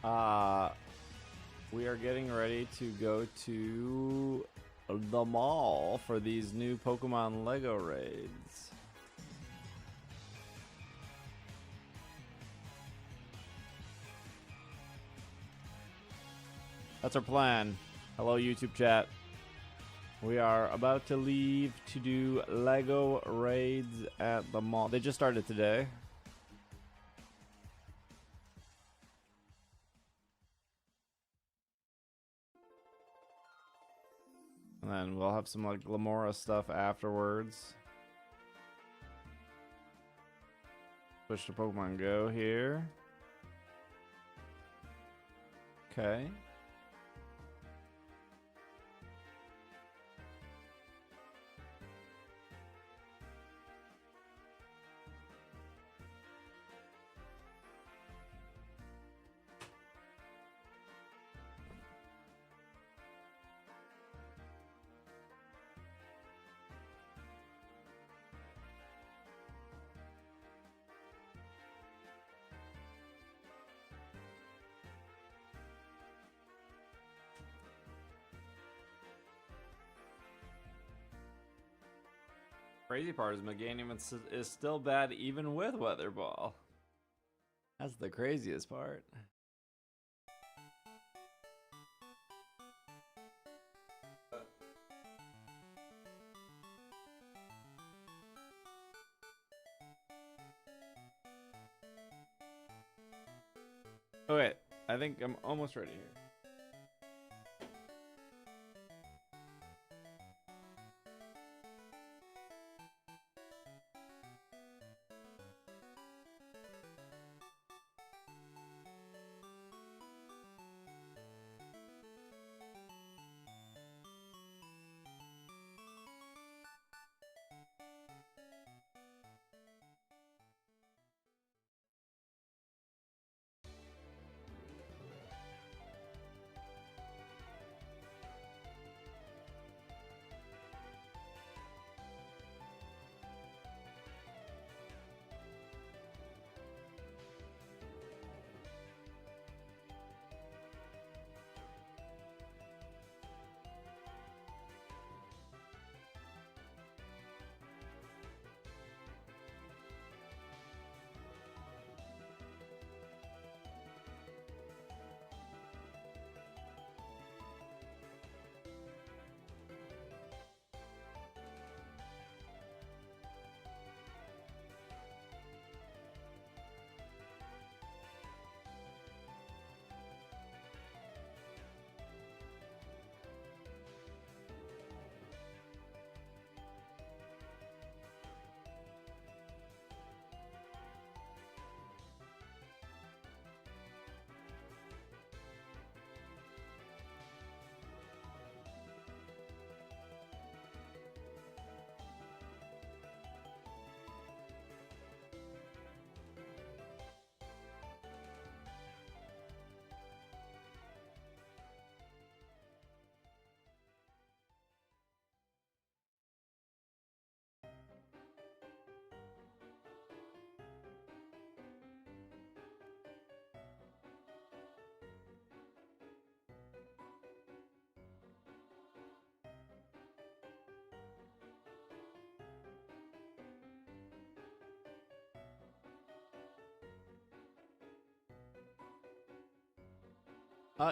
We are getting ready to go to the mall for these new Pokemon Lego raids. That's our plan. Hello, YouTube chat. We are about to leave to do Lego raids at the mall. They just started today. And then we'll have some like Glamora stuff afterwards. Switch to Pokemon Go here. Okay. Crazy part is Meganium is still bad even with Weather Ball. That's the craziest part. Oh wait, I think I'm almost ready here.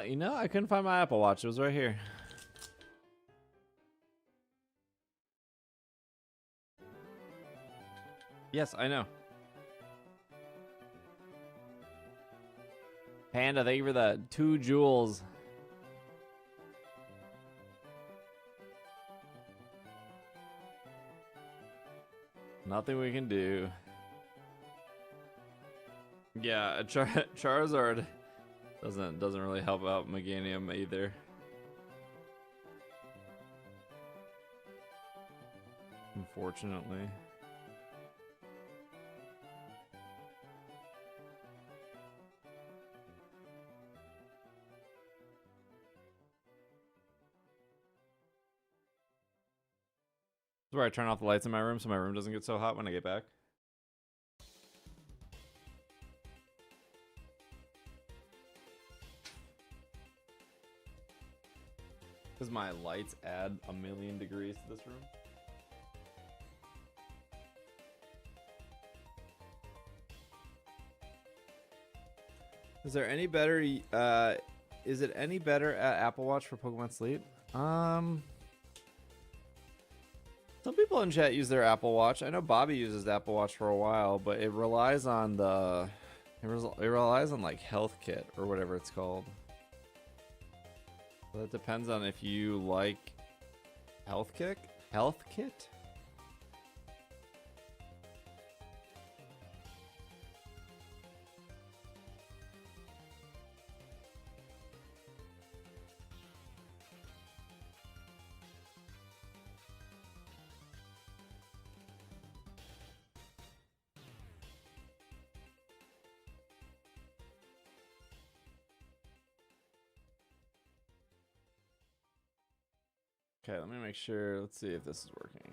You know, I couldn't find my Apple Watch. It was right here. Yes, I know. Panda, thank you for the 2 jewels. Nothing we can do. Yeah, Charizard doesn't really help out Meganium either. Unfortunately. This is where I turn off the lights in my room so my room doesn't get so hot when I get back. Does my lights add 1,000,000 degrees to this room? Is there any better? Is it any better at Apple Watch for Pokemon Sleep? Some people in chat use their Apple Watch. I know Bobby uses the Apple Watch for a while, but it relies on it relies on like Health Kit or whatever it's called. So that depends on if you like Health Kit. Okay, let me make sure. Let's see if this is working.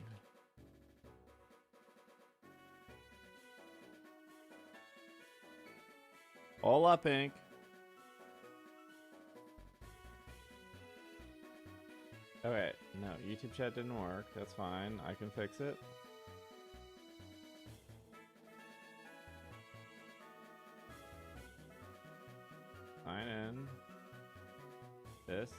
Hola, Pink. Okay, no, YouTube chat didn't work. That's fine. I can fix it. Sign in. This.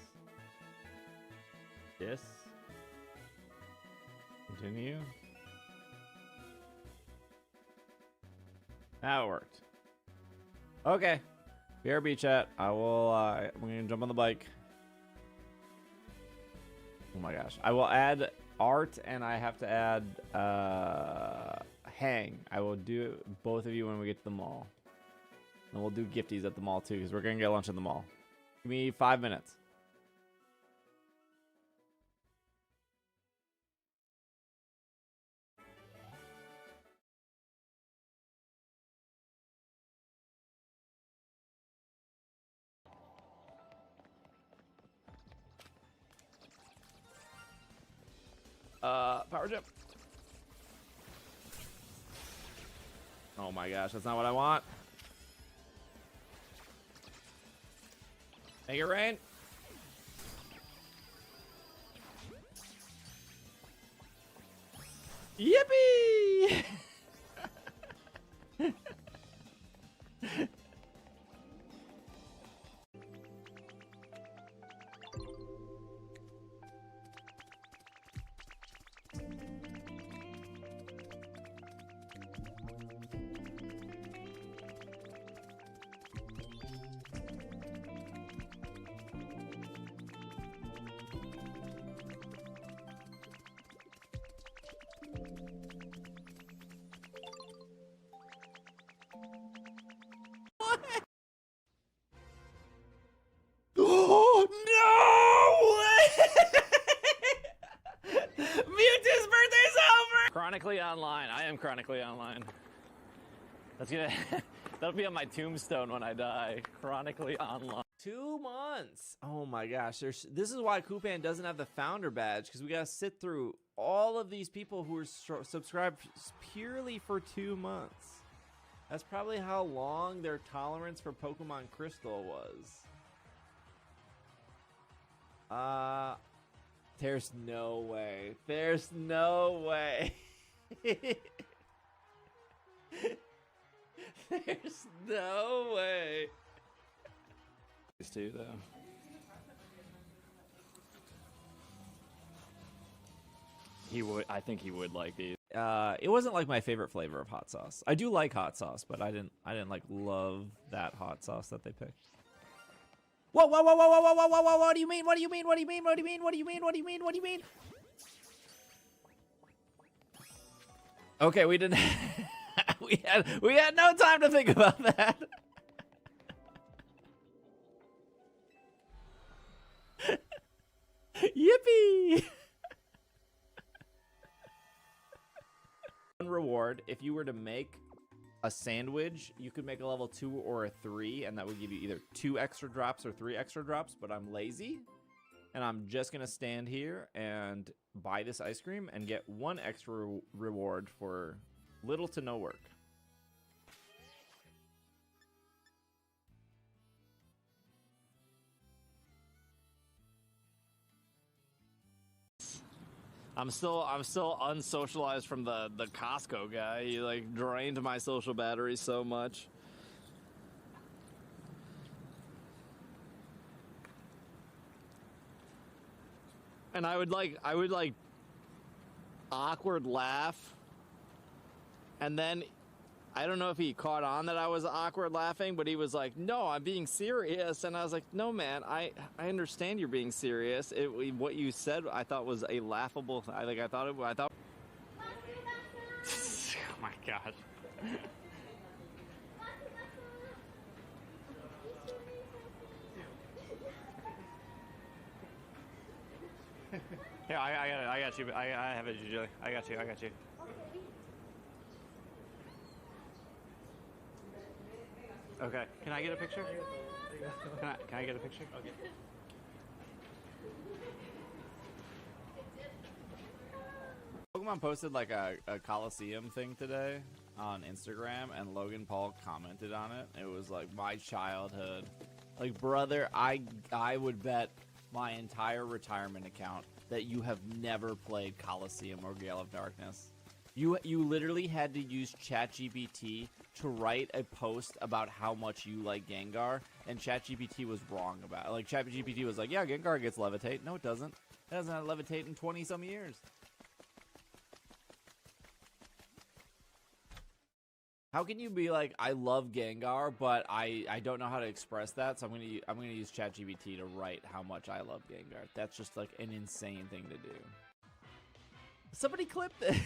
Continue. That worked. Okay. BRB chat. I will I'm gonna jump on the bike. Oh my gosh. I will add art and I have to add hang. I will do both of you when we get to the mall. And we'll do gifties at the mall too, because we're gonna get lunch at the mall. Give me 5 minutes. Power jump. Oh my gosh, that's not what I want. Make it rain. Yippee! Oh no! Mewtwo's birthday's over! Chronically online. I am chronically online. That's gonna that'll be on my tombstone when I die. Chronically online. 2 months. Oh my gosh. This is why Kupan doesn't have the founder badge, because we gotta sit through all of these people who are subscribed purely for 2 months. That's probably how long their tolerance for Pokemon Crystal was. There's no way. There's no way. There's no way. These two, though. He would. I think he would like these. It wasn't like my favorite flavor of hot sauce. I do like hot sauce, but I didn't like love that hot sauce that they picked. Whoa, whoa, whoa, whoa, whoa, whoa, whoa, whoa, whoa, what do you mean? What do you mean? What do you mean? What do you mean? What do you mean? What do you mean? What do you mean? Okay, we didn't we had no time to think about that. Yippee! Reward, if you were to make a sandwich, you could make a level 2 or a 3, and that would give you either 2 extra drops or 3 extra drops, but I'm lazy, and I'm just gonna stand here and buy this ice cream and get 1 extra reward for little to no work. I'm still unsocialized from the Costco guy. He like drained my social battery so much. And I would like awkward laugh, and then I don't know if he caught on that I was awkward laughing, but he was like, "No, I'm being serious," and I was like, "No, man, I understand you're being serious. What you said, I thought was a laughable. I thought. Oh my gosh. Yeah, I got you. I have it, Julie. I got you. Okay. Can I get a picture? Can I get a picture? Okay. Pokemon posted like a Coliseum thing today on Instagram, and Logan Paul commented on it. It was like, my childhood. Like, brother, I would bet my entire retirement account that you have never played Coliseum or Gale of Darkness. You literally had to use ChatGPT to write a post about how much you like Gengar, and ChatGPT was wrong about it. Like, ChatGPT was like, yeah, Gengar gets levitate. No, it doesn't. It hasn't had levitate in 20-some years. How can you be like, I love Gengar, but I don't know how to express that, so I'm gonna use ChatGPT to write how much I love Gengar. That's just like an insane thing to do. Somebody clip this.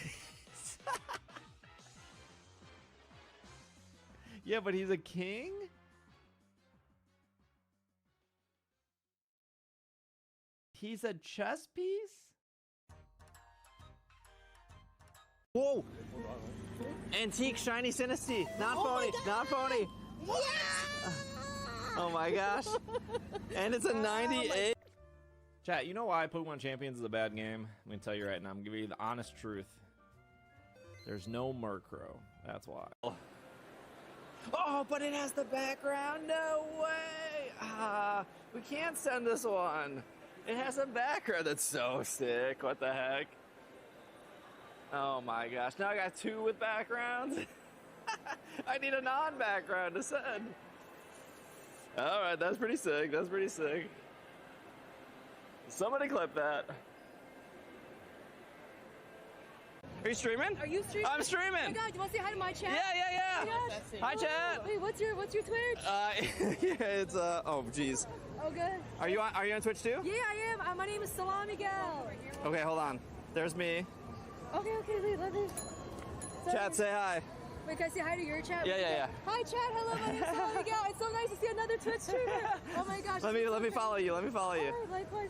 Yeah, but he's a king? He's a chess piece? Whoa! Antique shiny Sinistea. Not phony. Not phony. Yeah! Oh my gosh. And it's a 98. Chat, you know why Pokemon Champions is a bad game? I'm going to tell you right now. I'm going to give you the honest truth. There's no Murkrow. That's why. Oh, but it has the background? No way! We can't send this one. It has a background that's so sick. What the heck? Oh my gosh. Now I got two with backgrounds? I need a non-background to send. Alright, that's pretty sick. That's pretty sick. Somebody clip that. Are you streaming? Are you streaming? I'm streaming. Oh my god, you want to say hi to my chat? Yeah. Oh Hi, chat. Wait, what's your Twitch? Yeah, it's oh geez. Oh good. Are you on Twitch too? Yeah, I am. My name is Salami Gal. Okay, hold on. There's me. Okay, wait, let me. Chat, say hi. Wait, can I say hi to your chat? Yeah. Hi, chat. Hello, my name is Salami Gal. It's so nice to see another Twitch streamer. Oh my gosh. Let me follow you. Let me follow you. Oh, likewise.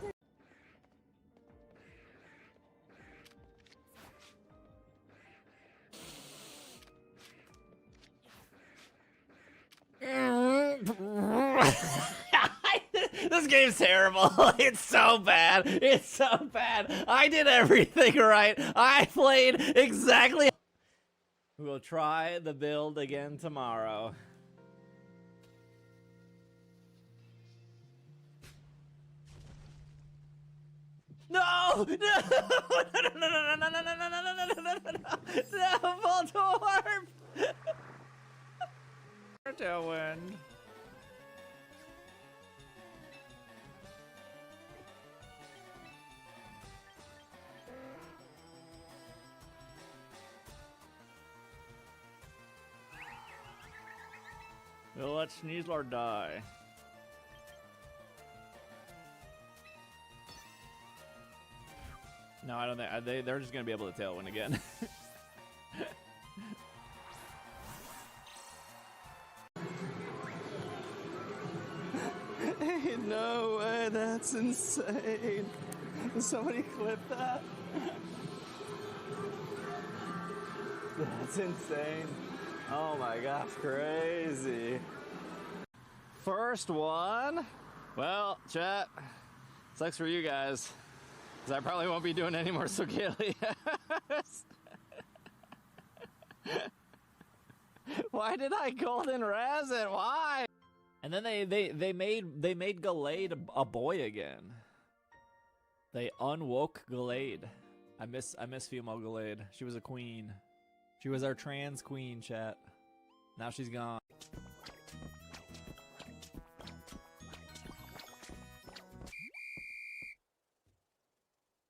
This game's terrible. It's so bad. It's so bad. I did everything right. I played exactly. We'll try the build again tomorrow. No! No, Voltorb! Tailwind. We'll let Sneasler die. No, I don't think they're just gonna be able to tailwind again. Hey, no way, that's insane. Somebody clip that? That's insane. Oh my gosh, crazy. First one. Well, chat, sucks for you guys, because I probably won't be doing any more Sogelias. Why did I golden razz it? Why? And then they made Gallade a boy again. They unwoke Gallade. I miss female Gallade. She was a queen. She was our trans queen, chat. Now she's gone.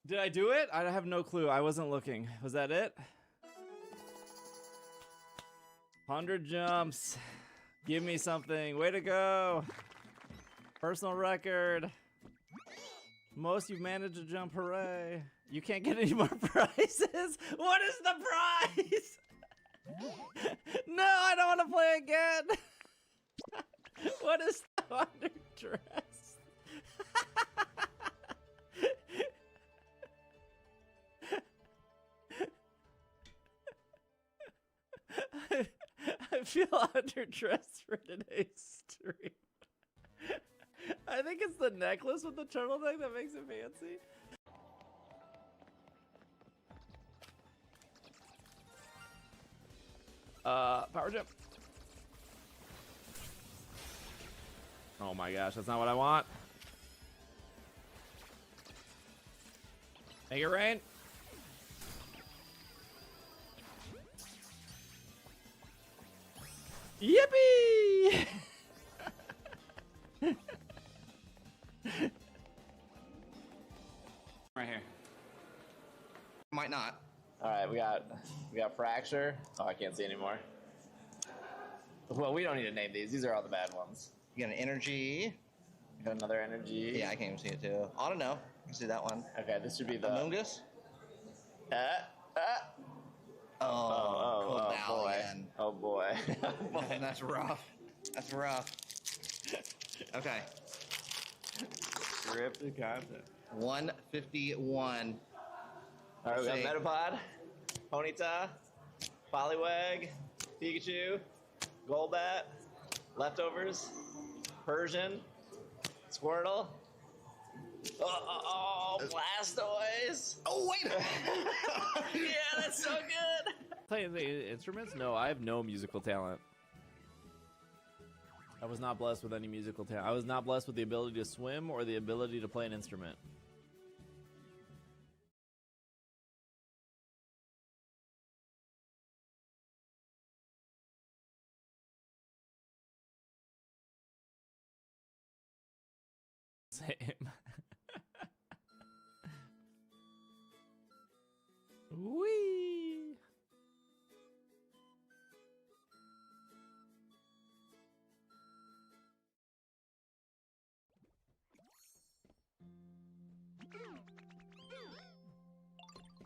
Did I do it? I have no clue. I wasn't looking. Was that it? 100 jumps. Give me something. Way to go. Personal record. Most you've managed to jump. Hooray. You can't get any more prizes. What is the prize? No, I don't want to play again. What is the underdress? I feel underdressed for today's stream. I think it's the necklace with the turtleneck that makes it fancy. Power jump. Oh my gosh, that's not what I want. Make it rain. Yippee! Right here. Might not. All right, we got fracture. Oh, I can't see anymore. Well, we don't need to name these. These are all the bad ones. You got an energy. Got another energy. Yeah, I can't even see it too. I don't know. You can see that one. Okay, this should be the. Amogus. Oh boy. Again. Oh boy. That's rough. That's rough. Okay. Scripted content. 151. All right, we got Metapod, Ponyta, Poliwag, Pikachu, Golbat, Leftovers, Persian, Squirtle. Blastoise. Oh, wait. Yeah, that's so good. Playing the instruments? No, I have no musical talent. I was not blessed with any musical talent. I was not blessed with the ability to swim or the ability to play an instrument. Same. Whee!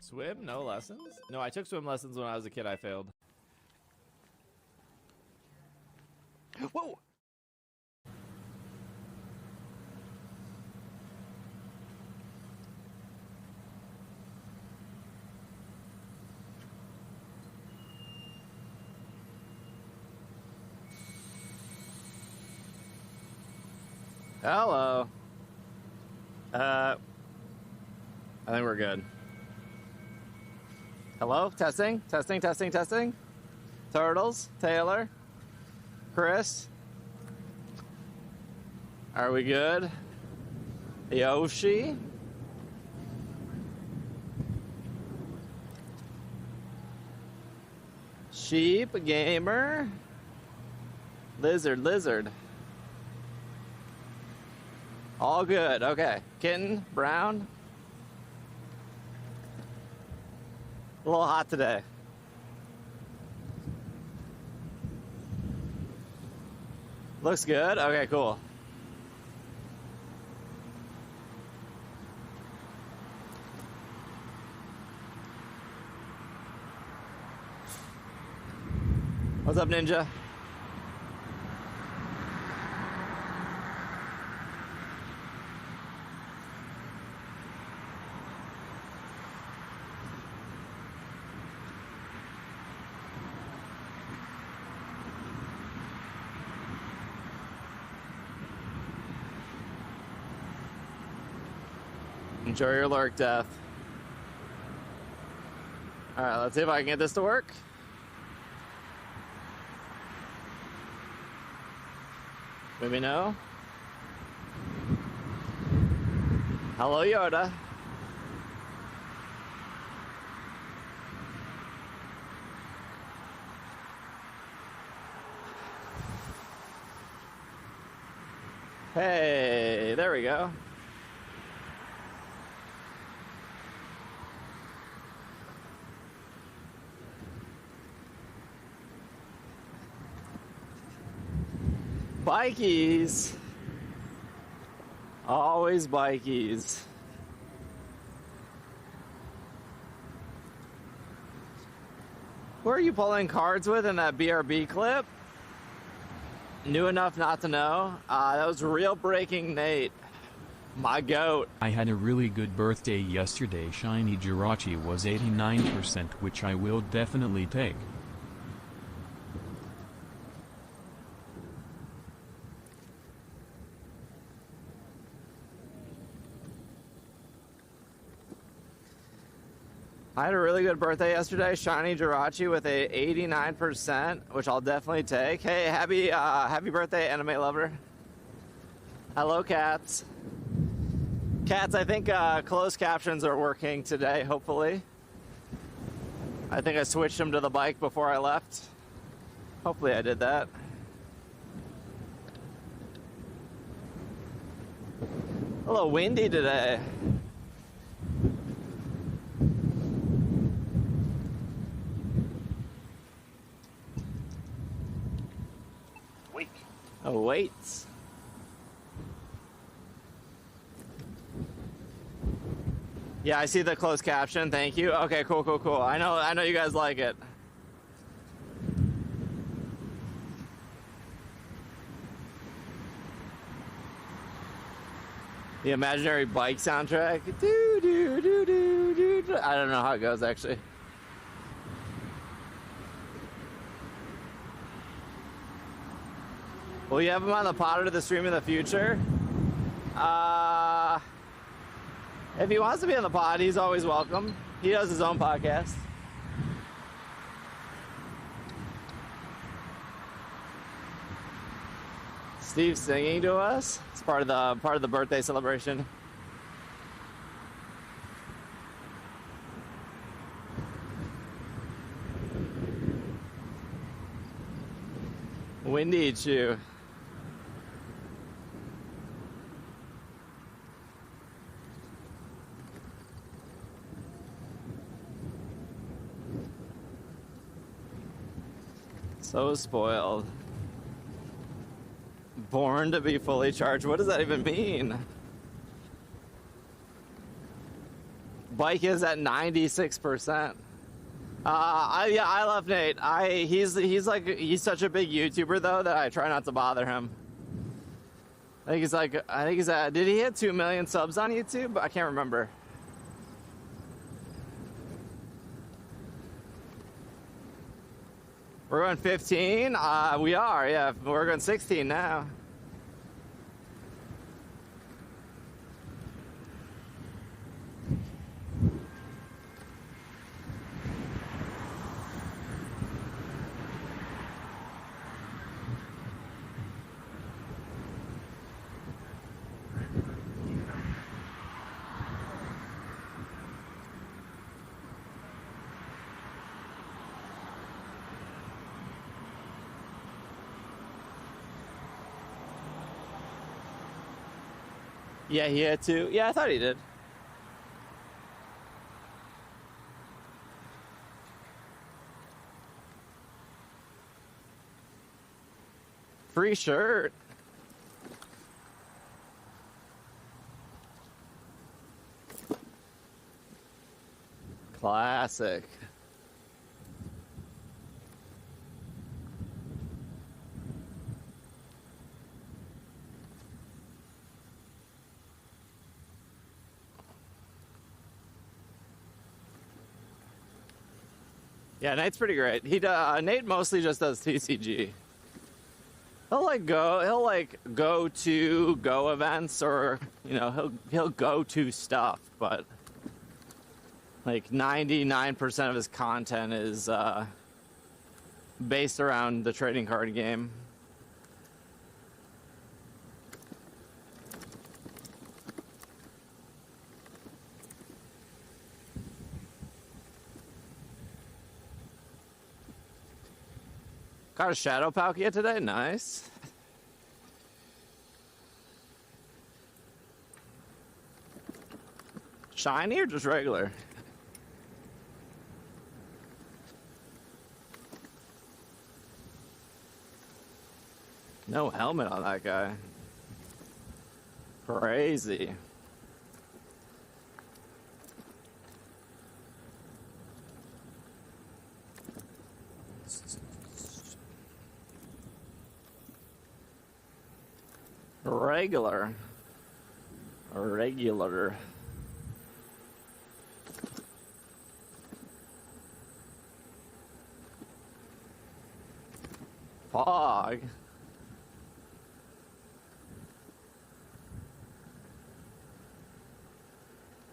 Swim? No lessons? No, I took swim lessons when I was a kid. I failed. Whoa. Hello. I think we're good. Hello? Testing? Testing, testing, testing? Turtles? Taylor? Chris? Are we good? Yoshi? Sheep? Gamer? Lizard? All good. Okay. Kitten? Brown? A little hot today. Looks good? Okay, cool. What's up, Ninja? Enjoy your lurk, Death. Alright, let's see if I can get this to work. Maybe no. Hello, Yoda. Hey, there we go. Bikies. Always bikies. Who are you pulling cards with in that BRB clip? New enough not to know. That was Real Breaking Nate. My goat. I had a really good birthday yesterday. Shiny Jirachi was 89%, which I will definitely take. I had a really good birthday yesterday. Shiny Jirachi with a 89%, which I'll definitely take. Hey, happy birthday, anime lover. Hello, cats. Cats, I think closed captions are working today, hopefully. I think I switched them to the bike before I left. Hopefully I did that. A little windy today. Oh, wait. Yeah, I see the closed caption. Thank you. Okay, cool, cool, cool. I know you guys like it. The imaginary bike soundtrack. Do do do do do. I don't know how it goes actually. Will you have him on the pod or the stream in the future? If he wants to be on the pod, he's always welcome. He does his own podcast. Steve's singing to us. It's part of the birthday celebration. Windy Chew. So spoiled. Born to be fully charged. What does that even mean? Bike is at 96%. Yeah, I love Nate. He's such a big YouTuber though that I try not to bother him. I think he's at, did he hit 2 million subs on YouTube? I can't remember. We're going 15? We are, yeah. We're going 16 now. Yeah, he had to. Yeah, I thought he did. Free shirt. Classic. Yeah, Nate's pretty great. Nate mostly just does TCG. He'll go to Go events, or he'll go to stuff, but like 99% of his content is based around the trading card game. Got a Shadow Palkia today? Nice. shiny or just regular? No helmet on that guy. Crazy. Regular. Regular. Fog.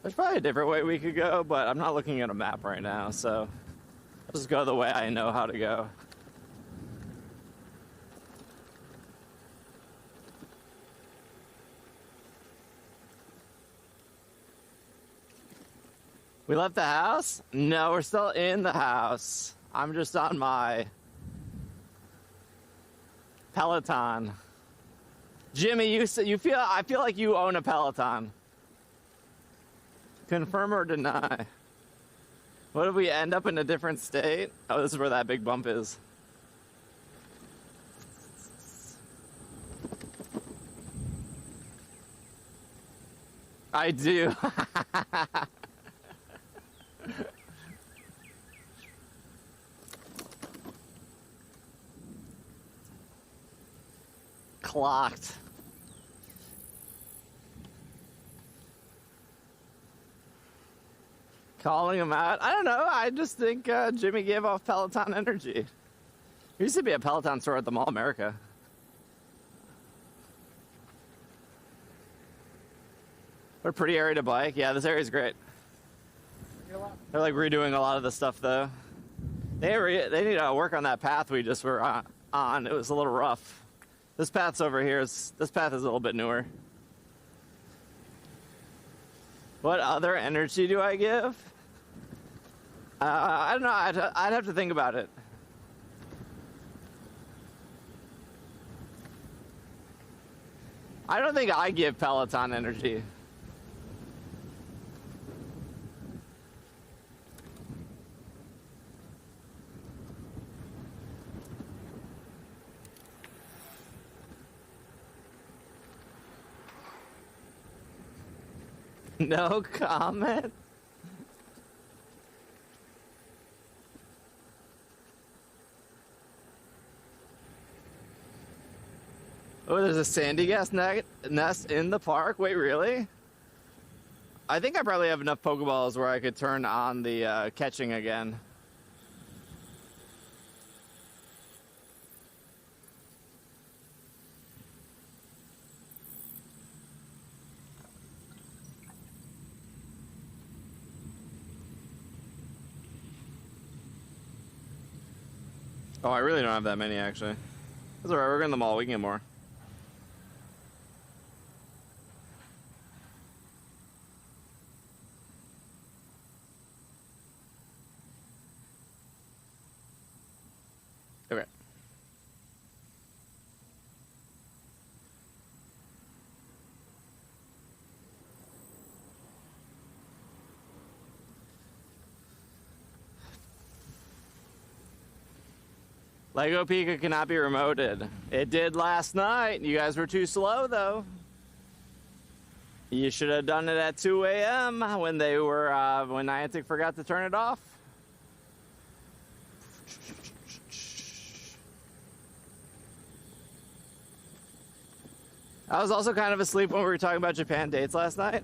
There's probably a different way we could go, but I'm not looking at a map right now, so I'll just go the way I know how to go. We left the house? No, we're still in the house. I'm just on my Peloton. Jimmy, I feel like you own a Peloton. Confirm or deny? What if we end up in a different state? Oh, this is where that big bump is. I do. Clocked. Calling him out? I don't know. I just think Jimmy gave off Peloton energy. There used to be a Peloton store at the Mall of America. What a pretty area to bike. Yeah, this area's great. They're like redoing a lot of the stuff though. They need to work on that path we just were on. It was a little rough. This path's over here. This path is a little bit newer. What other energy do I give? I don't know. I'd have to think about it. I don't think I give Peloton energy. No comment? Oh, there's a sandy gas nest in the park? Wait, really? I think I probably have enough Pokeballs where I could turn on the catching again. Oh, I really don't have that many, actually. That's alright, we're going to the mall. We can get more. Okay. Lego Pika cannot be remoted. It did last night. You guys were too slow, though. You should have done it at 2 a.m. when when Niantic forgot to turn it off. I was also kind of asleep when we were talking about Japan dates last night.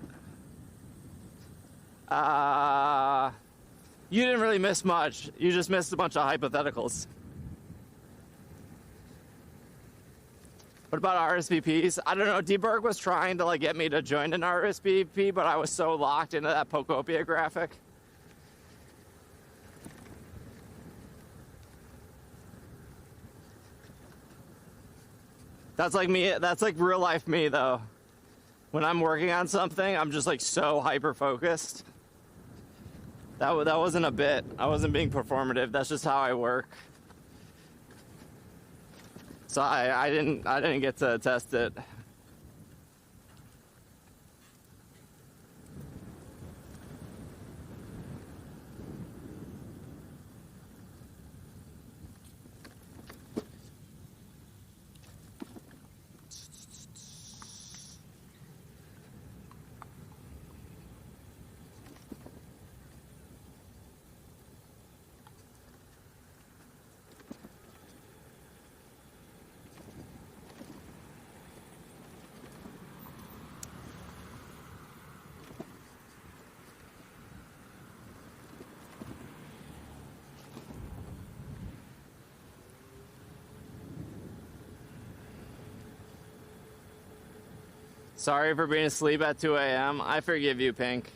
You didn't really miss much. You just missed a bunch of hypotheticals. What about RSVPs? I don't know. D-Berg was trying to get me to join an RSVP, but I was so locked into that Pokopia graphic. That's like me. That's like real life me, though. When I'm working on something, I'm just so hyper focused. That wasn't a bit. I wasn't being performative. That's just how I work. So I didn't get to test it. Sorry for being asleep at 2 a.m. I forgive you, Pink.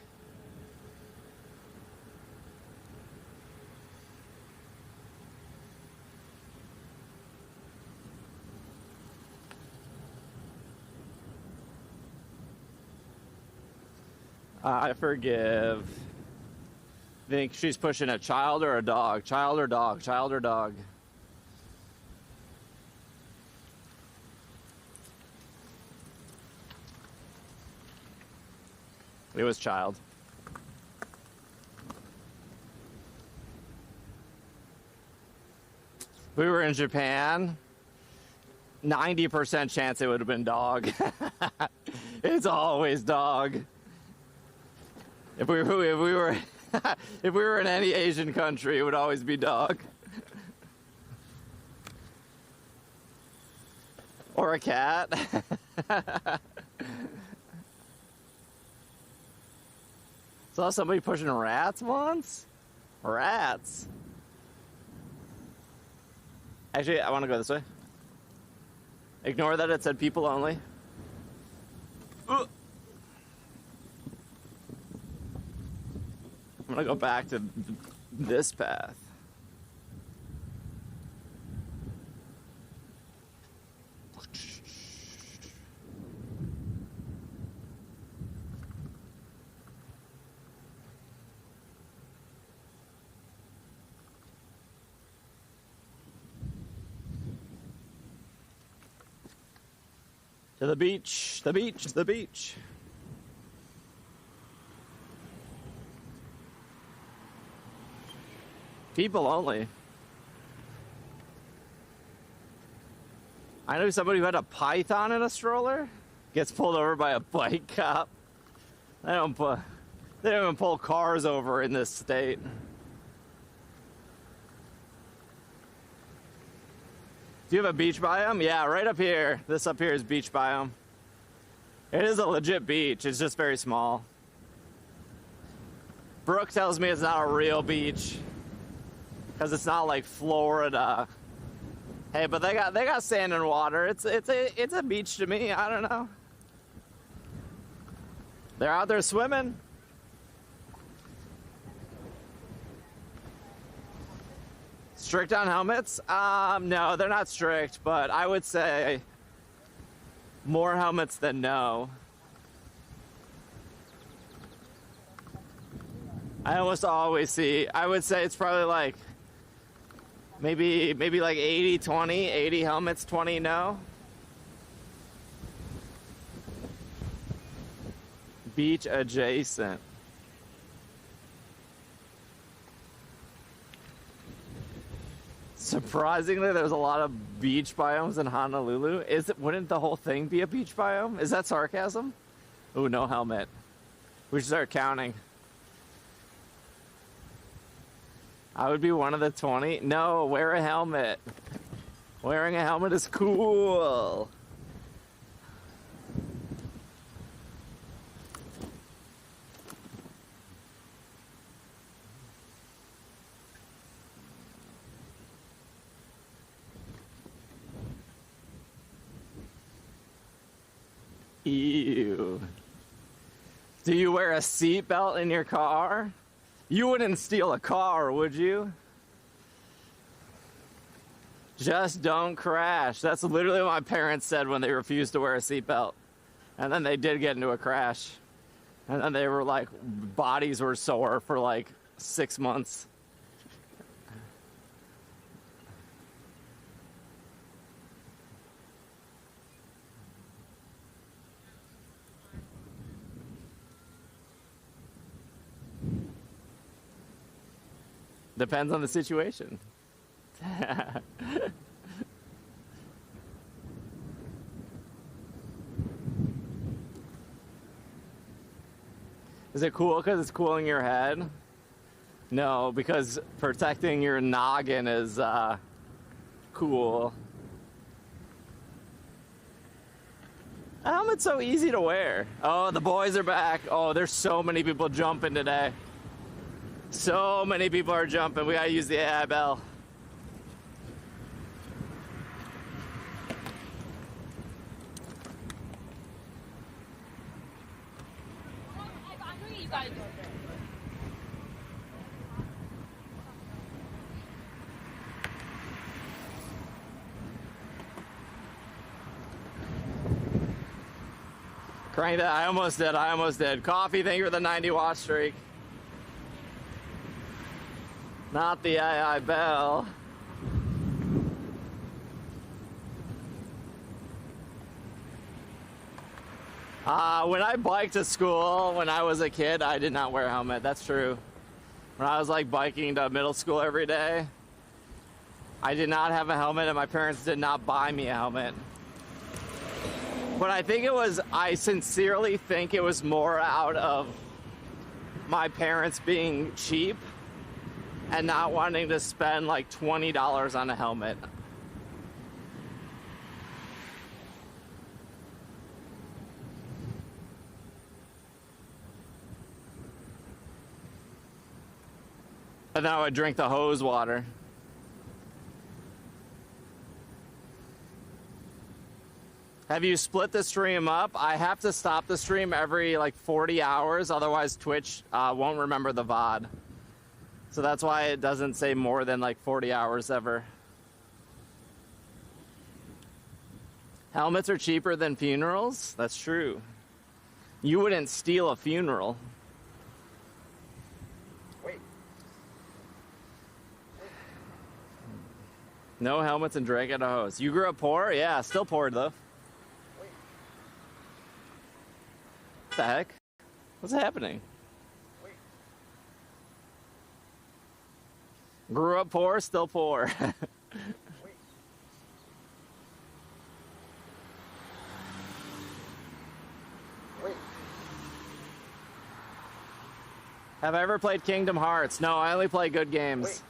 I forgive. Think she's pushing a child or a dog? Child or dog? Child or dog? It was child. If we were in Japan, 90% chance it would have been dog. It's always dog. If we were if we were in any Asian country, it would always be dog. Or a cat. Saw somebody pushing rats once? Rats. Actually, I want to go this way. Ignore that it said people only. Ugh. I'm gonna go back to this path. To the beach, the beach, the beach. People only. I know somebody who had a python in a stroller gets pulled over by a bike cop. They don't even pull cars over in this state. Do you have a beach biome? Yeah, right up here. This up here is beach biome. It is a legit beach. It's just very small. Brooke tells me it's not a real beach because it's not like Florida. Hey, but they got sand and water. It's a beach to me. I don't know. They're out there swimming. Strict on helmets? No, they're not strict, but I would say more helmets than no. I almost always see, I would say it's probably like, maybe like 80-20, 80 helmets, 20 no. Beach adjacent. Surprisingly, there's a lot of beach biomes in Honolulu. Wouldn't the whole thing be a beach biome? Is that sarcasm? Ooh, no helmet. We should start counting. I would be one of the 20. No, wear a helmet. Wearing a helmet is cool. Ew. Do you wear a seatbelt in your car? You wouldn't steal a car, would you? Just don't crash. That's literally what my parents said when they refused to wear a seatbelt. And then they did get into a crash. And then they were like, bodies were sore for like 6 months. Depends on the situation. Is it cool because it's cooling your head? No, because protecting your noggin is cool. A helmet's so easy to wear. Oh, the boys are back. Oh, there's so many people jumping today. So many people are jumping. We gotta use the AI bell. Crank that. I almost did. I almost did. Coffee, thank you for the 90 watch streak. Not the AI bell. When I biked to school when I was a kid, I did not wear a helmet. That's true. When I was like biking to middle school every day, I did not have a helmet and my parents did not buy me a helmet. But I think it was, I sincerely think it was more out of my parents being cheap and not wanting to spend like $20 on a helmet. And then I would drink the hose water. Have you split the stream up? I have to stop the stream every like 40 hours, otherwise Twitch won't remember the VOD. So that's why it doesn't say more than like 40 hours ever. Helmets are cheaper than funerals? That's true. You wouldn't steal a funeral. No helmets and drank at a hose. You grew up poor? Yeah, still poor though. What the heck? What's happening? Grew up poor, still poor. Have I ever played Kingdom Hearts? No, I only play good games.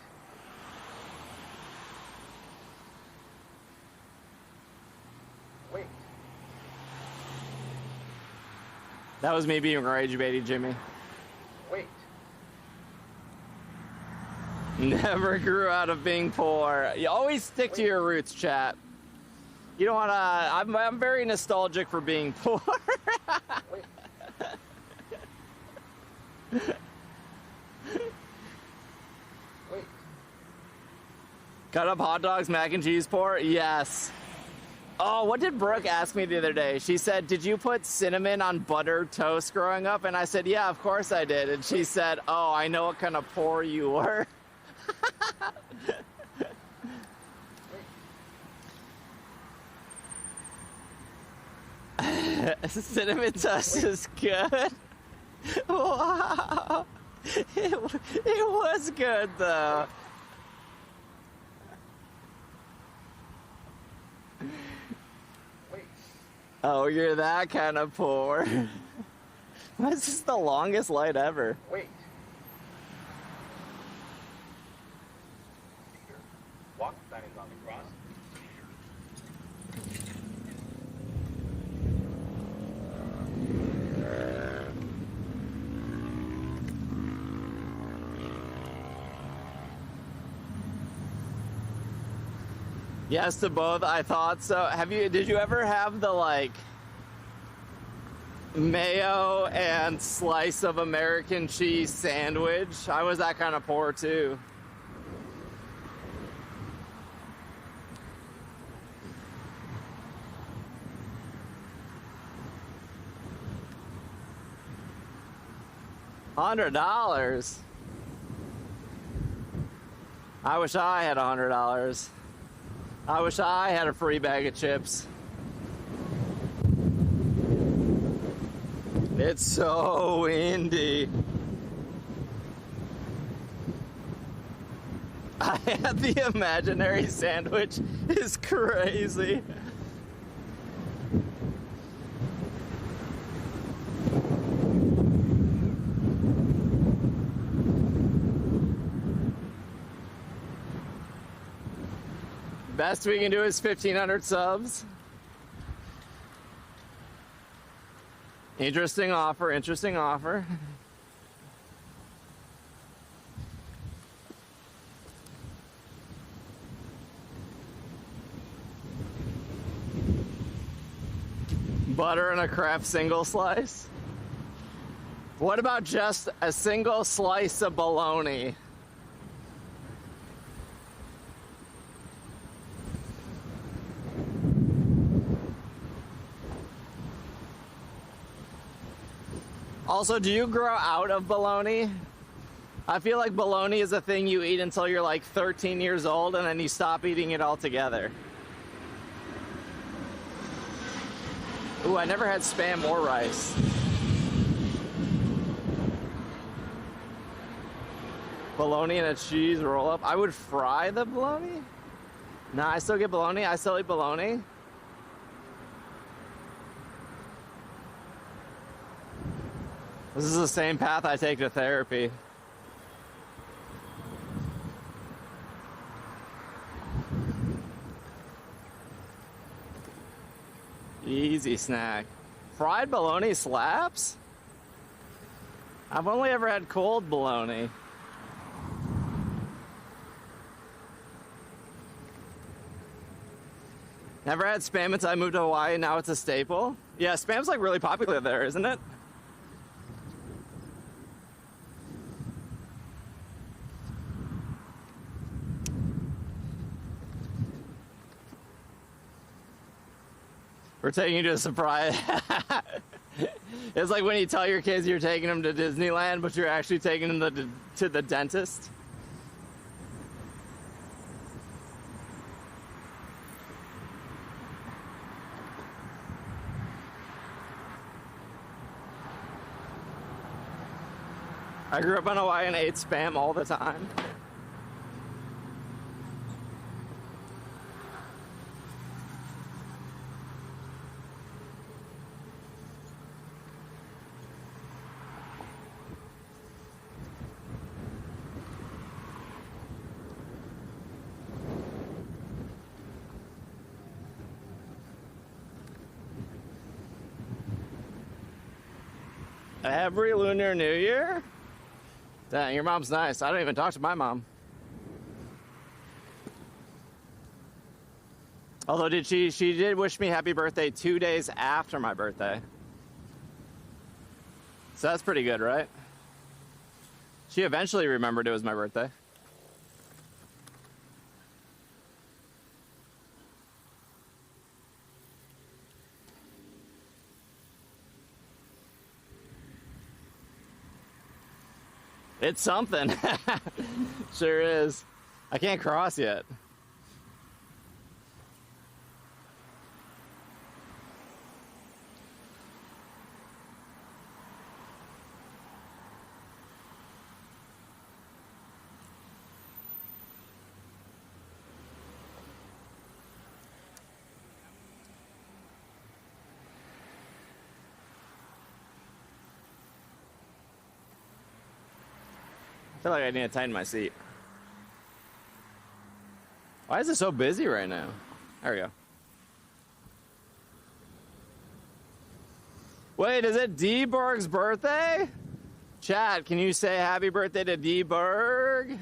That was me being rage baiting Jimmy. Never grew out of being poor. You always stick to your roots, chat. You don't want to... I'm very nostalgic for being poor. Cut up hot dogs, mac and cheese poor? Yes. Oh, what did Brooke ask me the other day? She said, did you put cinnamon on buttered toast growing up? And I said, yeah, of course I did. And she said, oh, I know what kind of poor you were. Cinnamon toast is good. Wow. It was good, though. Oh, you're that kind of poor. This is the longest light ever. Walk, signing on the cross. Yes to both. I thought so. Did you ever have the like mayo and slice of American cheese sandwich? I was that kind of poor too. $100. I wish I had $100. I wish I had a free bag of chips. It's so windy. I had the imaginary sandwich. It's crazy. Best we can do is 1,500 subs. Interesting offer, interesting offer. Butter and a Kraft single slice. What about just a single slice of bologna? Also, do you grow out of bologna? I feel like bologna is a thing you eat until you're like 13 years old and then you stop eating it altogether. Ooh, I never had Spam or rice. Bologna and a cheese roll up. I would fry the bologna? Nah, I still get bologna. I still eat bologna. This is the same path I take to therapy. Easy snack. Fried bologna slaps? I've only ever had cold bologna. Never had Spam until I moved to Hawaii, now it's a staple. Yeah, Spam's like really popular there, isn't it? We're taking you to a surprise. It's like when you tell your kids you're taking them to Disneyland, but you're actually taking them to the dentist. I grew up in Hawaii and ate Spam all the time. Every Lunar New Year? Dang, your mom's nice. I don't even talk to my mom. Although she did wish me happy birthday 2 days after my birthday. So that's pretty good, right? She eventually remembered it was my birthday. It's something. Sure is. I can't cross yet. I feel like I need to tighten my seat. Why is it so busy right now? There we go. Wait, is it D Berg's birthday? Chat, can you say happy birthday to D Berg?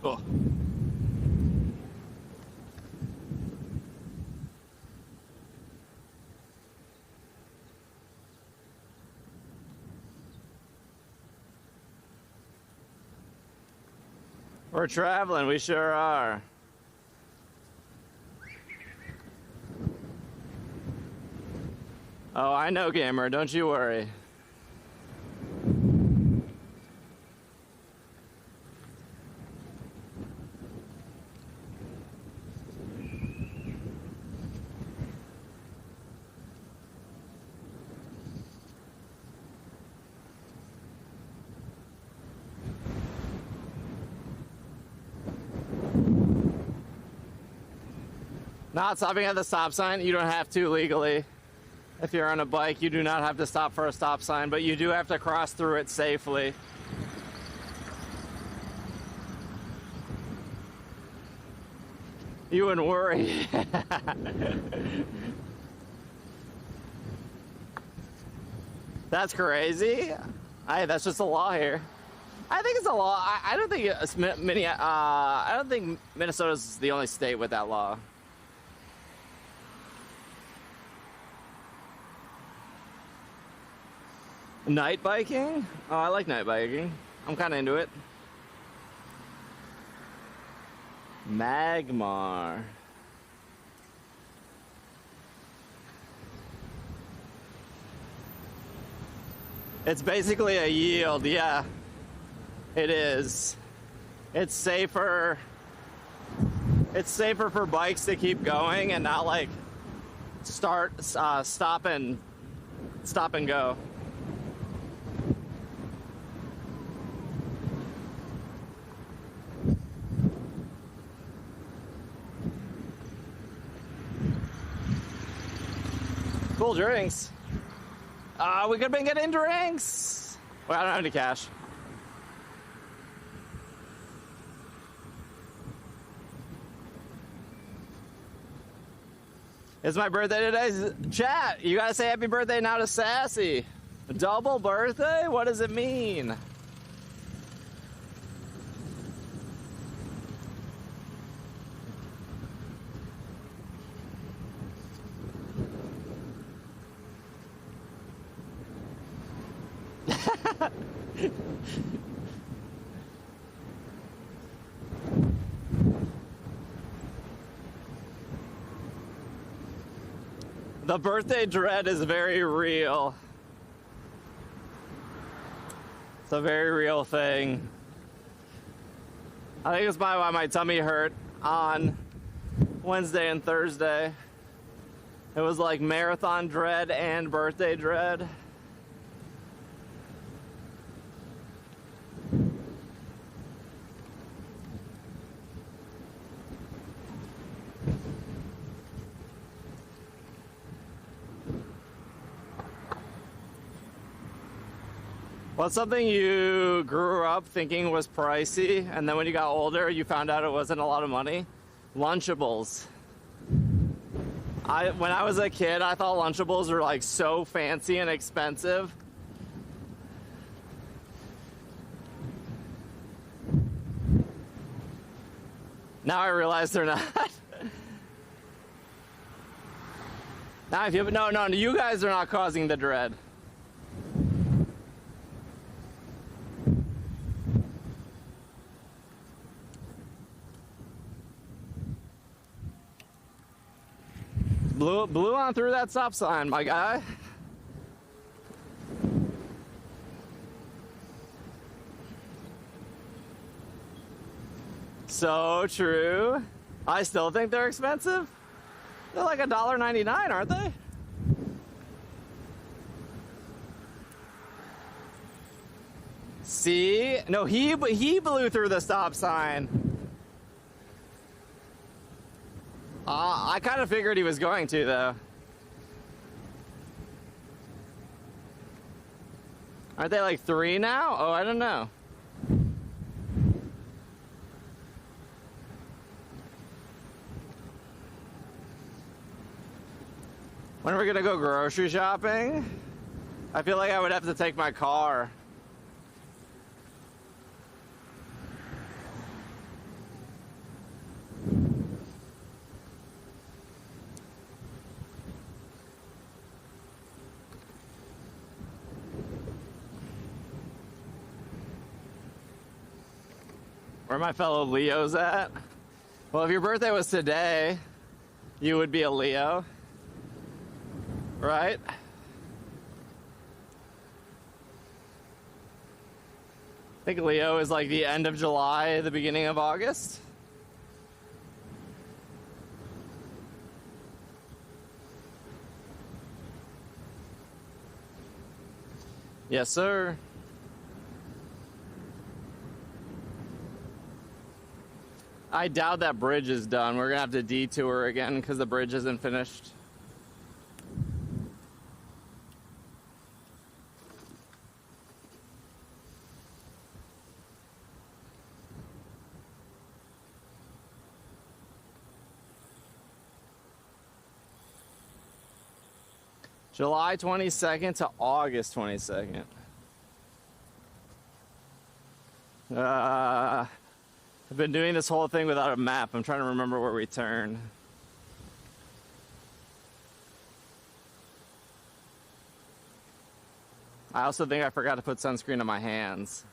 Oh. We're traveling, we sure are. Oh, I know, gamer, don't you worry. Not stopping at the stop sign. You don't have to legally. If you're on a bike, you do not have to stop for a stop sign, but you do have to cross through it safely. You wouldn't worry. That's crazy. That's just a law here. I think it's a law. I don't think I don't think Minnesota's the only state with that law. Night biking? Oh, I like night biking. I'm kind of into it. Magmar. It's basically a yield, yeah. It is. It's safer. It's safer for bikes to keep going and not like stop and go. Cool drinks. We could have been getting drinks. Well, I don't have any cash. It's my birthday today. Chat, you gotta say happy birthday now to Sassy. A double birthday? What does it mean? The birthday dread is very real. It's a very real thing. I think it's why my tummy hurt on Wednesday and Thursday. It was like marathon dread and birthday dread. What's something you grew up thinking was pricey, and then when you got older, you found out it wasn't a lot of money? Lunchables. When I was a kid, I thought Lunchables were like so fancy and expensive. Now I realize they're not. Now if you no, you guys are not causing the dread. Blew on through that stop sign, my guy. So true. I still think they're expensive. They're like $1.99, aren't they? See? No, he blew through the stop sign. I kind of figured he was going to, though. Aren't they like 3 now? Oh, I don't know. When are we gonna go grocery shopping? I feel like I would have to take my car. Where my fellow Leos at? Well, if your birthday was today, you would be a Leo, right? I think Leo is like the end of July, the beginning of August. Yes, sir. I doubt that bridge is done. We're gonna have to detour again because the bridge isn't finished. July 22nd to August 22nd. I've been doing this whole thing without a map. I'm trying to remember where we turn. I also think I forgot to put sunscreen on my hands.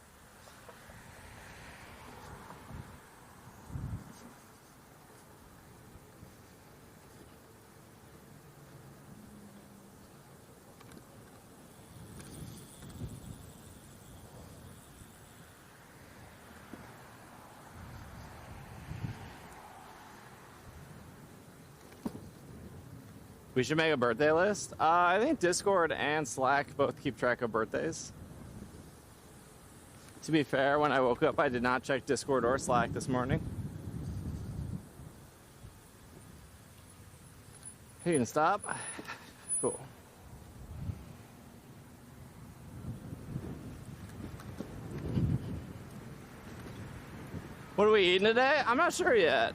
We should make a birthday list. I think Discord and Slack both keep track of birthdays. To be fair, when I woke up, I did not check Discord or Slack this morning. You can stop. Cool. What are we eating today? I'm not sure yet.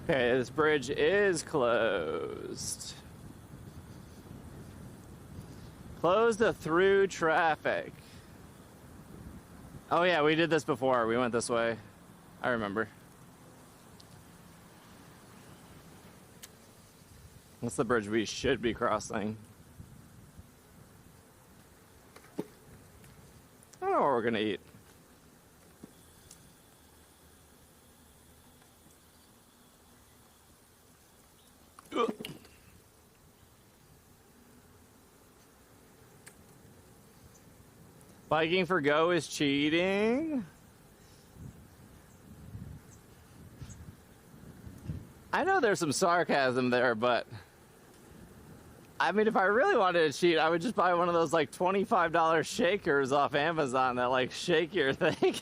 Okay, this bridge is closed. Closed to through traffic. Oh yeah, we did this before. We went this way. I remember. What's the bridge we should be crossing? I don't know what we're gonna eat. Biking for Go is cheating. I know there's some sarcasm there, but I mean, if I really wanted to cheat, I would just buy one of those like $25 shakers off Amazon that like shake your thing.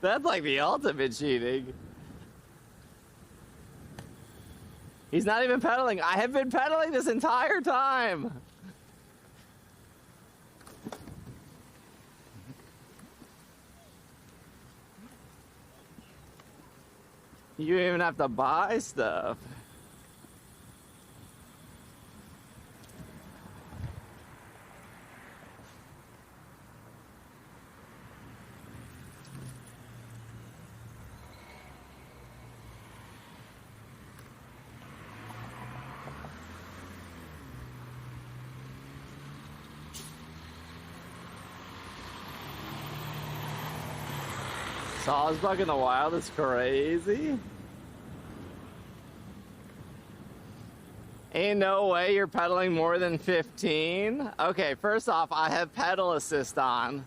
That's like the ultimate cheating. He's not even pedaling. I have been pedaling this entire time. You even have to buy stuff. Sawsbuck in the wild is crazy. Ain't no way you're pedaling more than 15. Okay, first off, I have pedal assist on,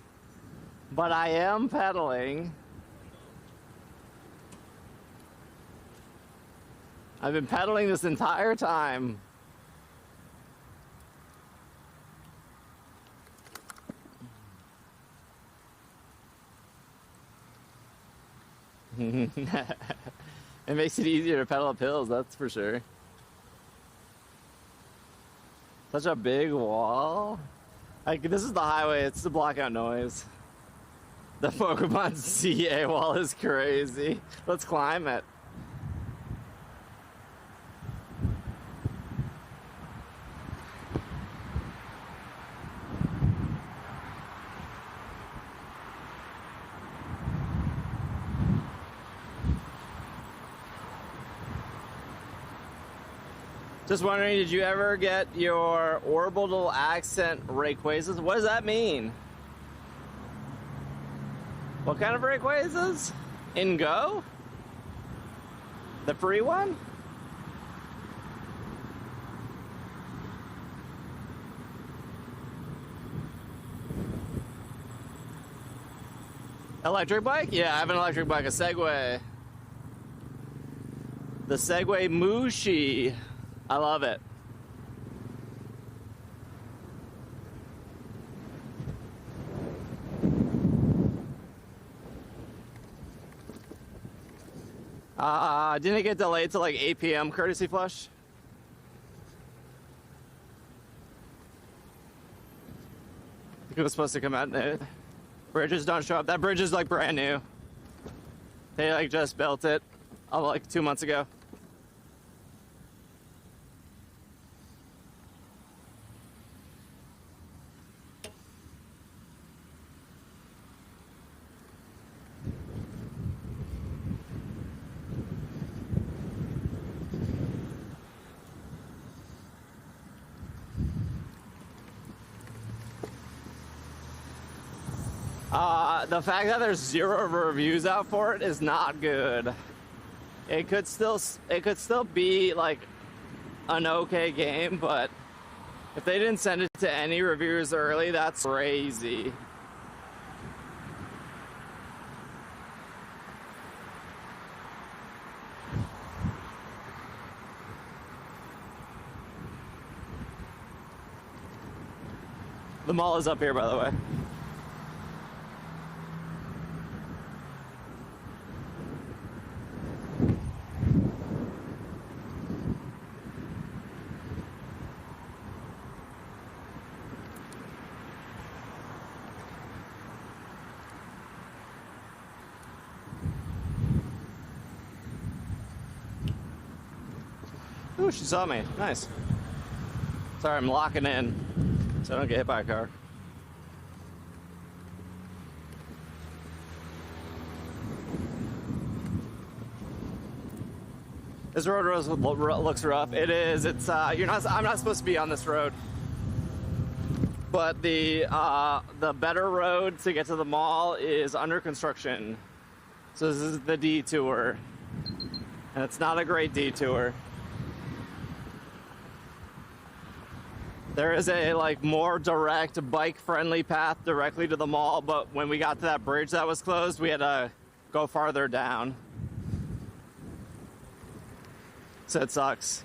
but I am pedaling. I've been pedaling this entire time. It makes it easier to pedal up hills, that's for sure. Such a big wall. Like, this is the highway, it's to block out noise. The Pokemon CA wall is crazy. Let's climb it. Just wondering, did you ever get your orbital accent Rayquazas? What does that mean? What kind of Rayquazas? In Go? The free one? Electric bike? Yeah, I have an electric bike, a Segway. The Segway Mushi. I love it. Didn't it get delayed to like 8 p.m. courtesy flush? I think it was supposed to come out at Bridges don't show up. That bridge is like brand new. They like just built it like 2 months ago. The fact that there's 0 reviews out for it is not good. It could still be like an okay game, but if they didn't send it to any reviewers early, that's crazy. The mall is up here, by the way. Ooh, she saw me. Nice. Sorry, I'm locking in so I don't get hit by a car. This road looks rough. It is. It's I'm not supposed to be on this road. But the better road to get to the mall is under construction. So this is the detour. And it's not a great detour. There is a more direct bike-friendly path directly to the mall, but when we got to that bridge that was closed, we had to go farther down. So it sucks.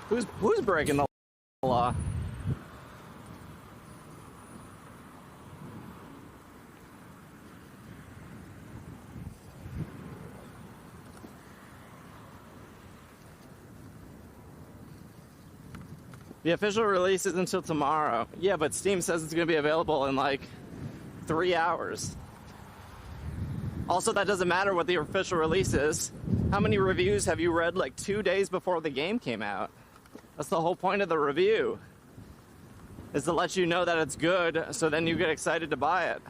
Who's breaking the law? The official release isn't until tomorrow. Yeah, but Steam says it's going to be available in 3 hours. Also, that doesn't matter what the official release is. How many reviews have you read 2 days before the game came out? That's the whole point of the review, is to let you know that it's good, so then you get excited to buy it.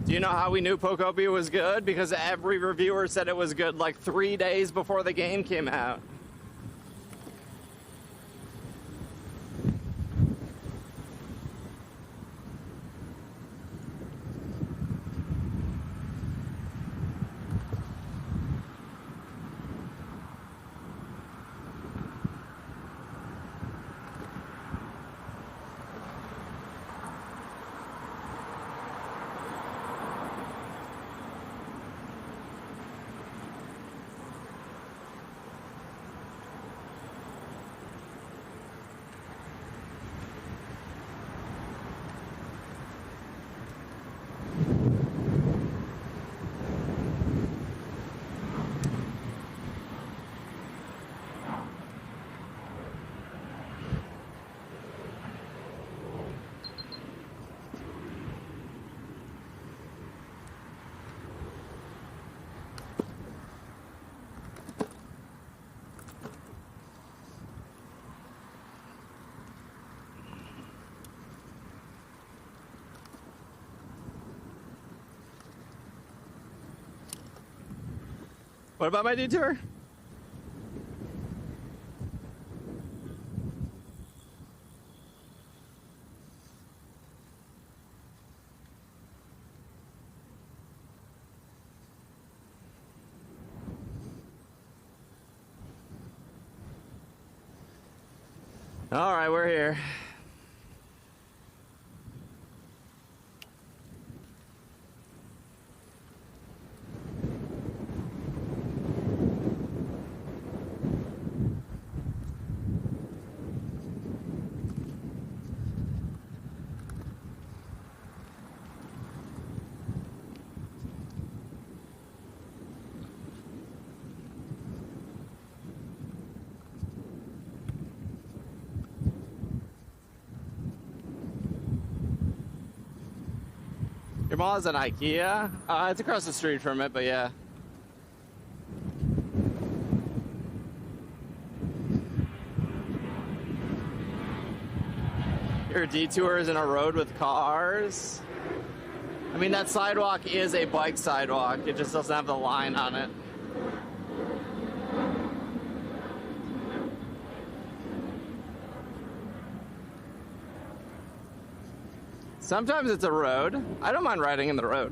Do you know how we knew Pokopia was good? Because every reviewer said it was good 3 days before the game came out. What about my detour? All right, we're here. mall has an IKEA? It's across the street from it, but yeah. Your detours in a road with cars. I mean, that sidewalk is a bike sidewalk. It just doesn't have the line on it. Sometimes it's a road. I don't mind riding in the road.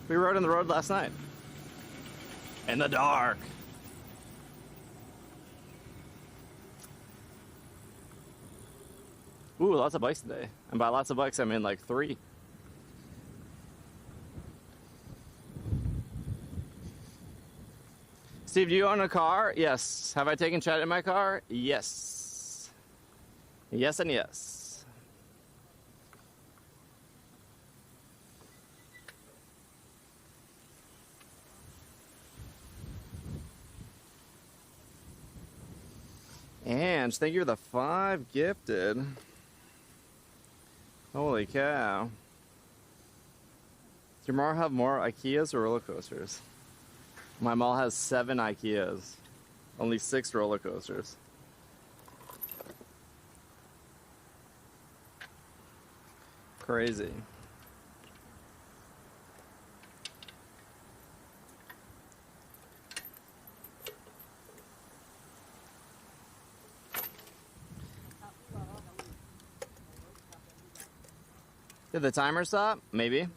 We rode in the road last night. In the dark. Ooh, lots of bikes today. And by lots of bikes, I mean like 3. Steve, do you own a car? Yes. Have I taken Chad in my car? Yes. Yes and yes. And thank you for the 5 gifted. Holy cow. Does your mall have more IKEAs or roller coasters? My mall has 7 IKEAs. Only 6 roller coasters. Crazy. Did the timer stop? Maybe.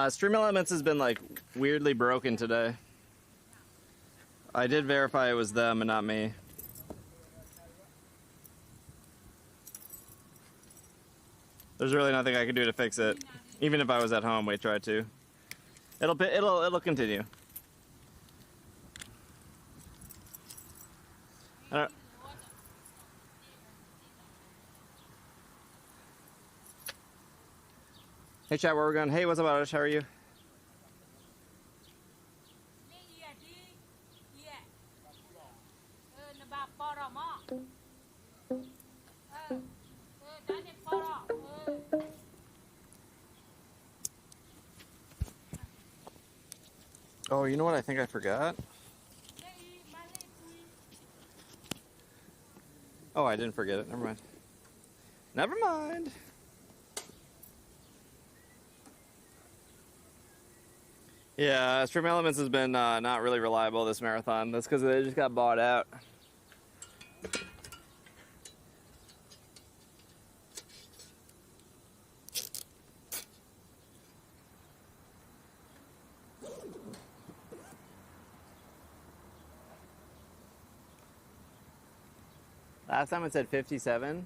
Stream Elements has been like weirdly broken today. I did verify it was them and not me. There's really nothing I could do to fix it. Even if I was at home, we tried to. It'll continue. I don't, Hey chat, where are we going? Hey, what's up, Adish? How are you? Oh, you know what I think I forgot? Oh, I didn't forget it. Never mind. Never mind. Yeah, Stream Elements has been not really reliable this marathon. That's because they just got bought out. Last time it said 57.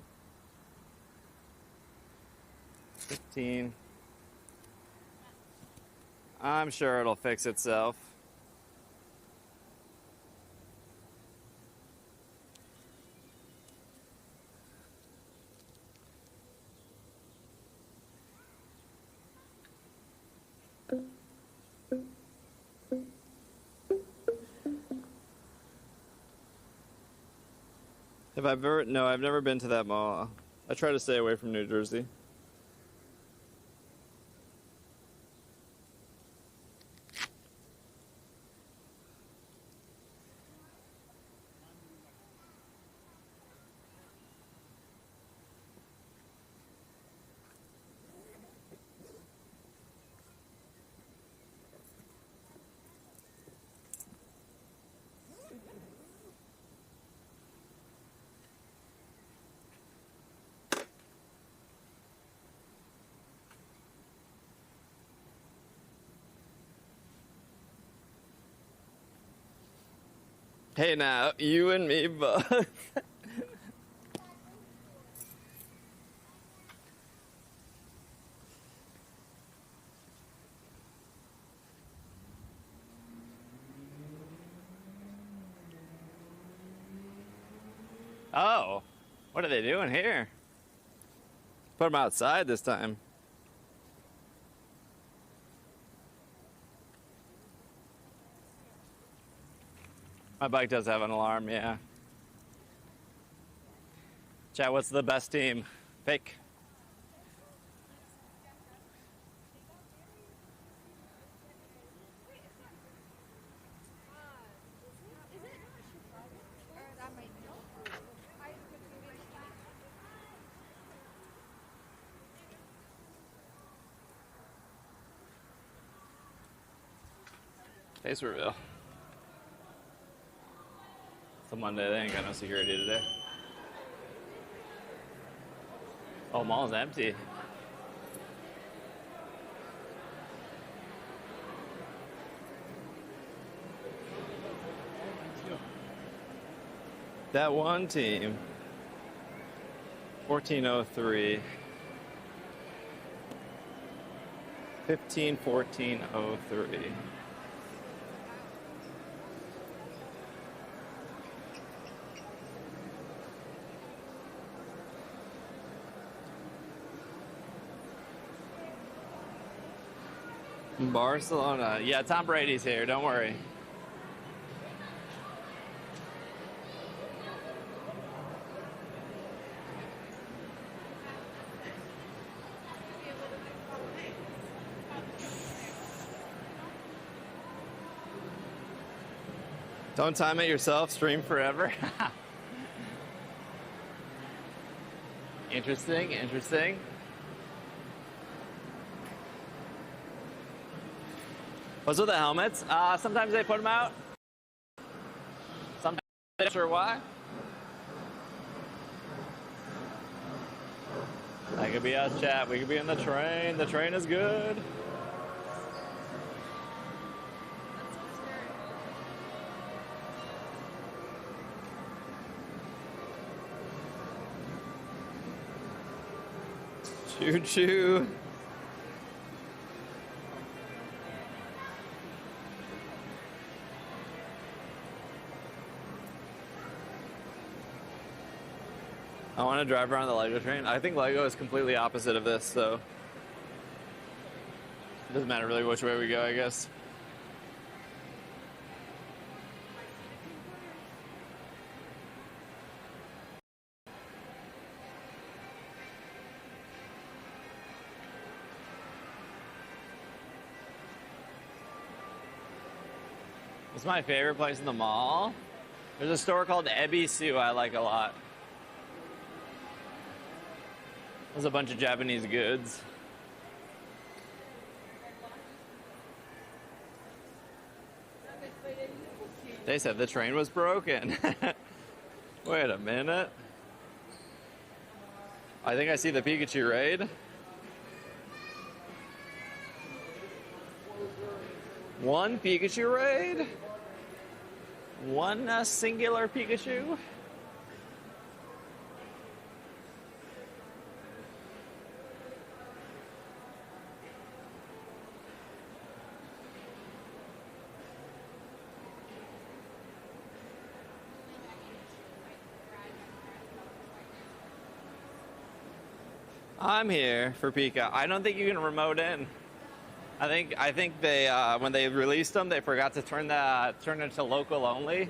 15. I'm sure it'll fix itself. No, I've never been to that mall. I try to stay away from New Jersey. Hey now, you and me both. Oh, what are they doing here? Put them outside this time. My bike does have an alarm, yeah. Chat, what's the best team? Pick. Face reveal. It's a Monday, they ain't got no security today. Oh, mall's empty. That one team. 1403. 15-14-03. Barcelona. Yeah, Tom Brady's here. Don't worry. Don't time it yourself. Stream forever. Interesting. Interesting. What's with the helmets? Sometimes they put them out. Sometimes I'm not sure why. That could be us, chat. We could be in the train. The train is good. Choo choo. I want to drive around the Lego train. I think Lego is completely opposite of this, so it doesn't matter really which way we go, I guess. It's my favorite place in the mall. There's a store called Ebisu I like a lot. There's a bunch of Japanese goods. They said the train was broken. Wait a minute. I think I see the Pikachu raid. One Pikachu raid? One singular Pikachu? I'm here for Pika. I don't think you can remote in. I think they when they released them, they forgot to turn it to local only,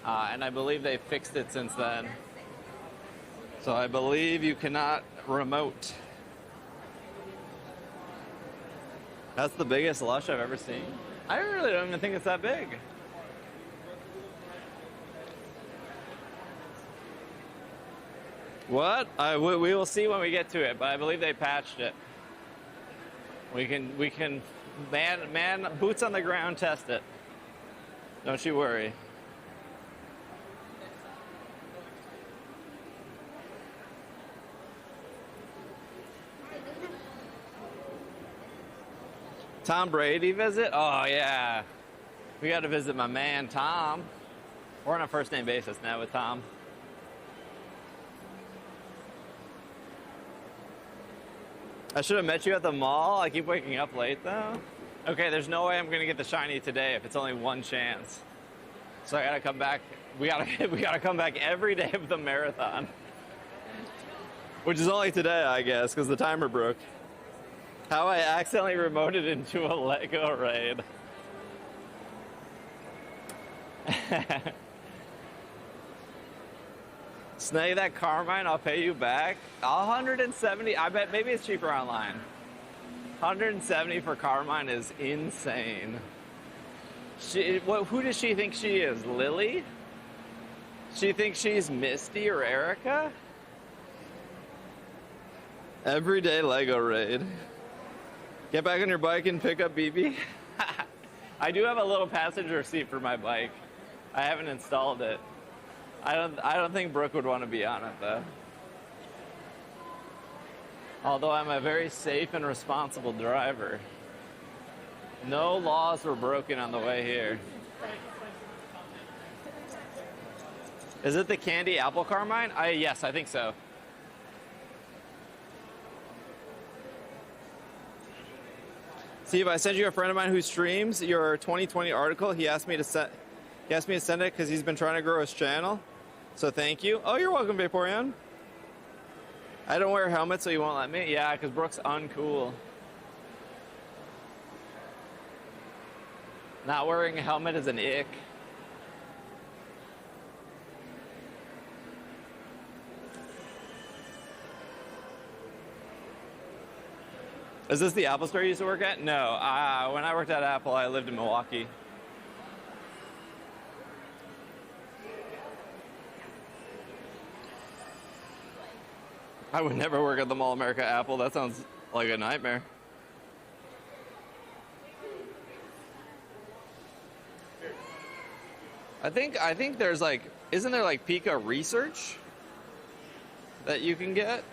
and I believe they fixed it since then. So I believe you cannot remote. That's the biggest lush I've ever seen. I really don't even think it's that big. What? We will see when we get to it, but I believe they patched it. We can man boots on the ground test it. Don't you worry. Tom Brady visit? Oh yeah. We got to visit my man Tom. We're on a first name basis now with Tom. I should have met you at the mall. I keep waking up late though. Okay, there's no way I'm gonna get the shiny today if it's only one chance. So I gotta come back. We gotta come back every day of the marathon, which is only today, I guess, because the timer broke. How I accidentally remoted into a Lego raid. Snag that Carmine, I'll pay you back. 170, I bet maybe it's cheaper online. 170 for Carmine is insane. Who does she think she is? Lily? She thinks she's Misty or Erica? Everyday Lego raid. Get back on your bike and pick up BB. I do have a little passenger seat for my bike. I haven't installed it. I don't think Brooke would want to be on it though. Although I'm a very safe and responsible driver. No laws were broken on the way here. Is it the candy apple Carmine? Yes, I think so. Steve, I sent you a friend of mine who streams your 2020 article. He asked me to send it because he's been trying to grow his channel. So thank you. Oh, you're welcome, Vaporeon. I don't wear a helmet, so you won't let me? Yeah, because Brooke's uncool. Not wearing a helmet is an ick. Is this the Apple store you used to work at? No. When I worked at Apple, I lived in Milwaukee. I would never work at the Mall America Apple. That sounds like a nightmare. I think there's like, isn't there like Pika research that you can get?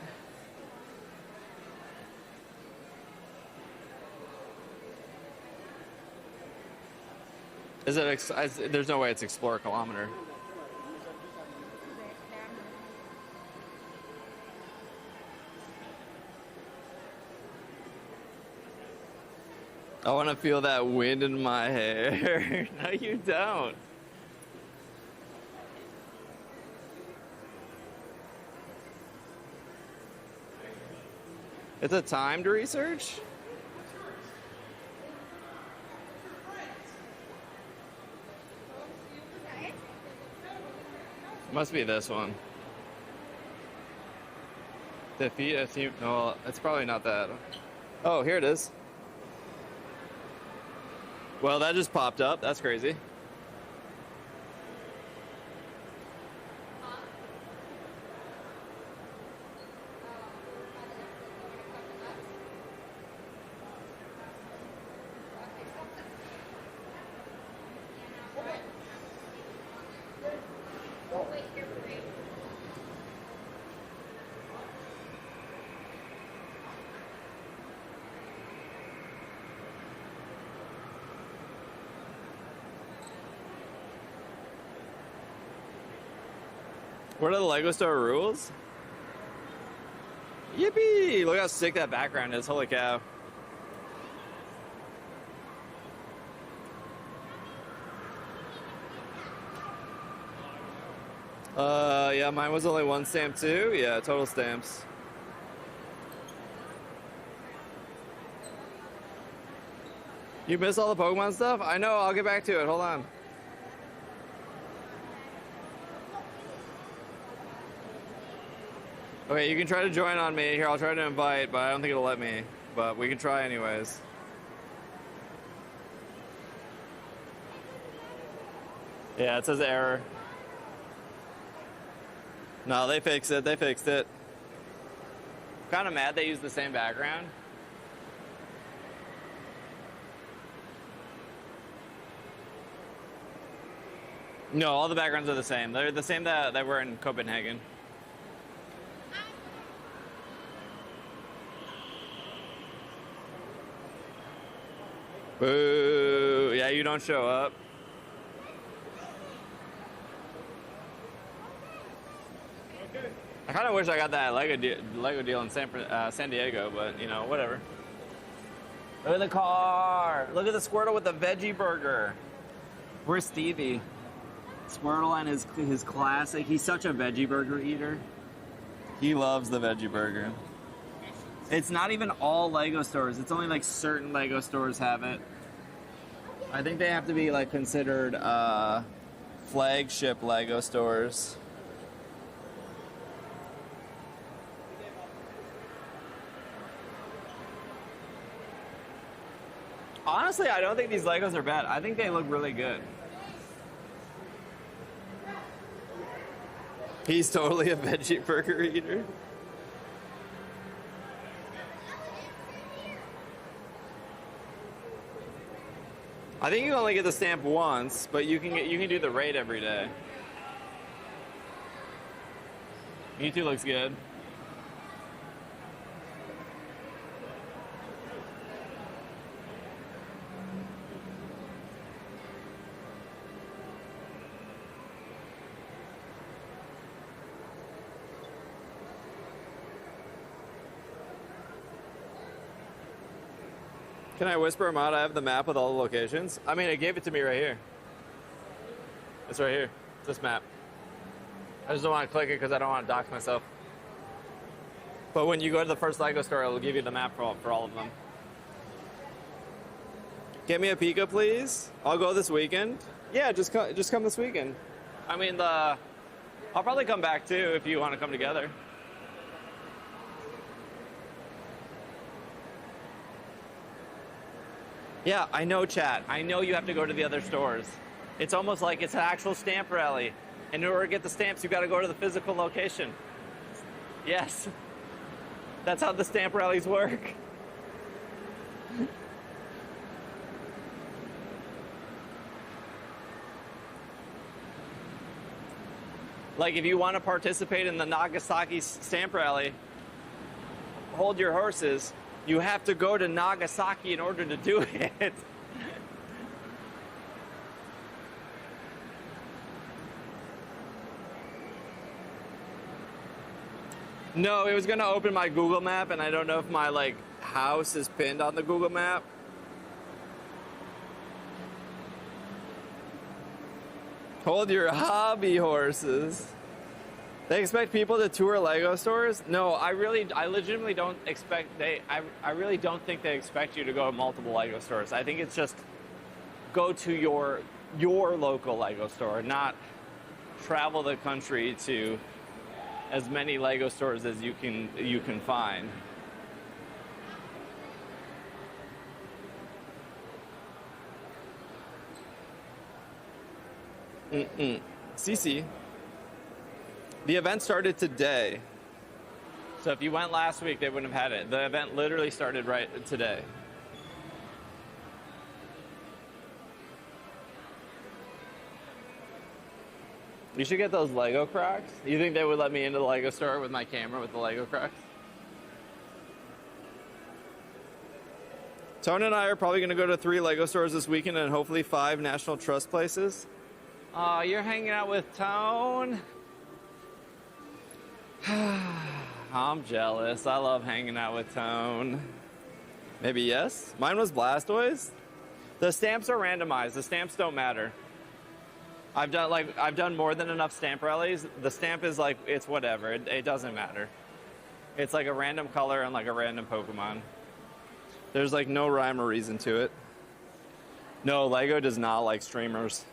Is it? There's no way it's Explore Kilometer. I want to feel that wind in my hair. No, you don't. It's a timed research? Must be this one. Defeat a team. No, it's probably not that. Oh, here it is. Well, that just popped up. That's crazy. What are the Lego Store rules? Yippee! Look how sick that background is. Holy cow. Yeah, mine was only one stamp too. Yeah, total stamps. You missed all the Pokemon stuff? I know, I'll get back to it. Hold on. Okay, you can try to join on me. Here, I'll try to invite, but I don't think it'll let me. But we can try anyways. Yeah, it says error. No, they fixed it. They fixed it. Kind of mad they used the same background. No, all the backgrounds are the same. They're the same that were in Copenhagen. Boo! Yeah, you don't show up. I kind of wish I got that Lego deal in San Diego, but you know, whatever. Look at the car! Look at the Squirtle with the veggie burger. Where's Stevie? Squirtle and his classic. He's such a veggie burger eater. He loves the veggie burger. It's not even all Lego stores. It's only like certain Lego stores have it. I think they have to be like considered flagship Lego stores. Honestly, I don't think these Legos are bad. I think they look really good. He's totally a veggie burger eater. I think you only get the stamp once, but you can do the raid every day. Mewtwo looks good. Can I whisper him out? I have the map with all the locations. I mean, it gave it to me right here. It's right here. It's this map. I just don't want to click it because I don't want to dox myself. But when you go to the first Lego store, it'll give you the map for all of them. Get me a Pika, please. I'll go this weekend. Yeah, just come this weekend. I mean, I'll probably come back too if you want to come together. Yeah, I know, chat. I know you have to go to the other stores. It's almost like it's an actual stamp rally. And in order to get the stamps, you got to go to the physical location. Yes. That's how the stamp rallies work. Like, if you want to participate in the Nagasaki stamp rally, hold your horses. You have to go to Nagasaki in order to do it. No, it was gonna open my Google map, and I don't know if my house is pinned on the Google map. Hold your hobby horses. They expect people to tour Lego stores? No, I legitimately don't expect I really don't think they expect you to go to multiple Lego stores. I think it's just go to your local Lego store, not travel the country to as many Lego stores as you can find. CC. The event started today. So if you went last week, they wouldn't have had it. The event literally started right today. You should get those Lego Crocs. You think they would let me into the Lego store with my camera with the Lego Crocs? Tone and I are probably going to go to 3 Lego stores this weekend and hopefully 5 National Trust places. Aw, you're hanging out with Tone? I'm jealous. I love hanging out with Tone. Maybe yes? Mine was Blastoise? The stamps are randomized. The stamps don't matter. I've done more than enough stamp rallies. The stamp is it's whatever. It doesn't matter. It's like a random color and like a random Pokemon. There's no rhyme or reason to it. No, Lego does not like streamers.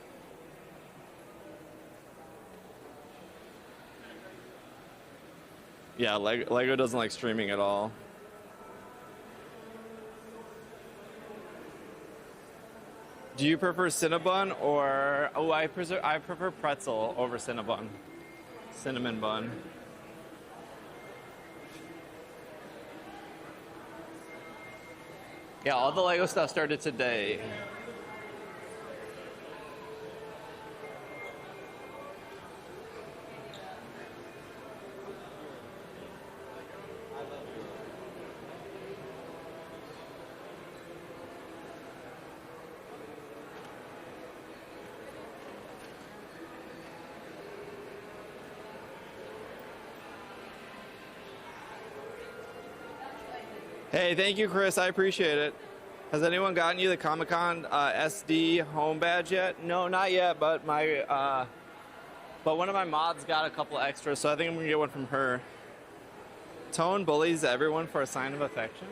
Yeah, Lego doesn't like streaming at all. Do you prefer Cinnabon or... Oh, I prefer pretzel over Cinnabon. Cinnamon bun. Yeah, all the Lego stuff started today. Hey, thank you, Chris. I appreciate it. Has anyone gotten you the Comic-Con SD home badge yet? No, not yet, but but one of my mods got a couple extras, so I think I'm gonna get one from her. Tone bullies everyone for a sign of affection.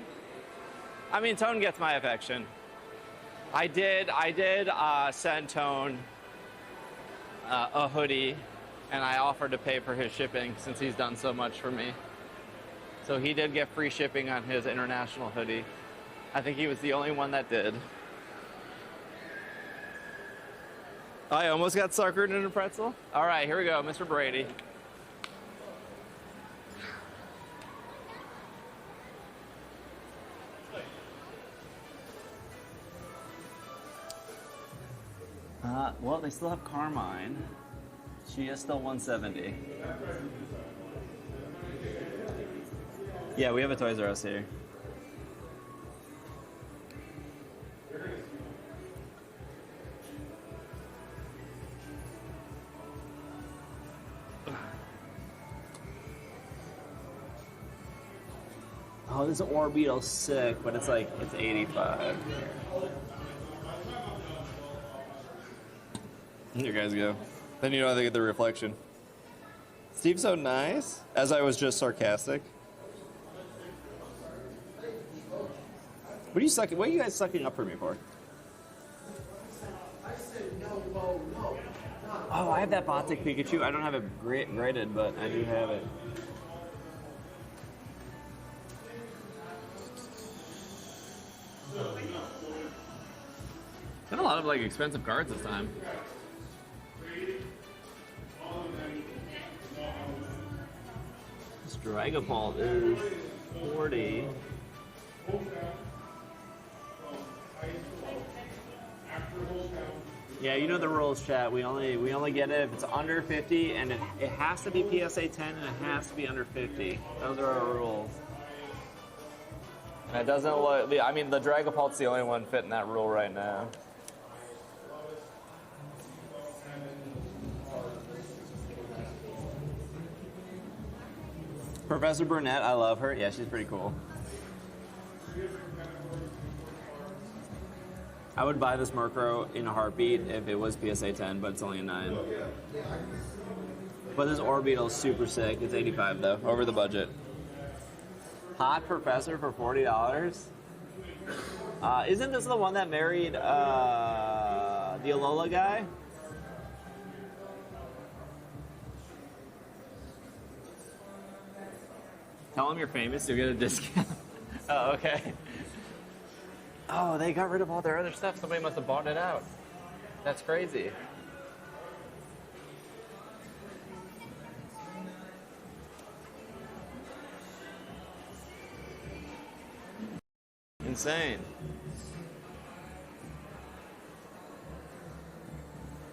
I mean, Tone gets my affection. I did send Tone a hoodie, and I offered to pay for his shipping since he's done so much for me. So he did get free shipping on his international hoodie. I think he was the only one that did. I almost got suckered in a pretzel. All right, here we go, Mr. Brady. Well, they still have Carmine. She is still 170. Yeah, we have a Toys R Us here. Oh, this Orbeetle's sick, but it's 85. Here guys go. Then you know how they get the reflection. Steve's so nice, as I was just sarcastic. What are you guys sucking up for me for? Oh, I have that Botic Pikachu. I don't have it graded, but I do have it. Got a lot of expensive cards this time. This Dragapult is 40. Yeah, you know the rules, chat. We only get it if it's under 50, and it has to be PSA 10, and it has to be under 50. Those are our rules. And it doesn't look. I mean, the Dragapult's the only one fitting that rule right now. Professor Burnett, I love her. Yeah, she's pretty cool. I would buy this Murkrow in a heartbeat if it was PSA 10, but it's only a 9. But this Orbeetle is super sick. It's 85 though, over the budget. Hot Professor for $40. Isn't this the one that married the Alola guy? Tell him you're famous, you'll get a discount. Oh, okay. Oh, they got rid of all their other stuff. Somebody must have bought it out. That's crazy. Insane.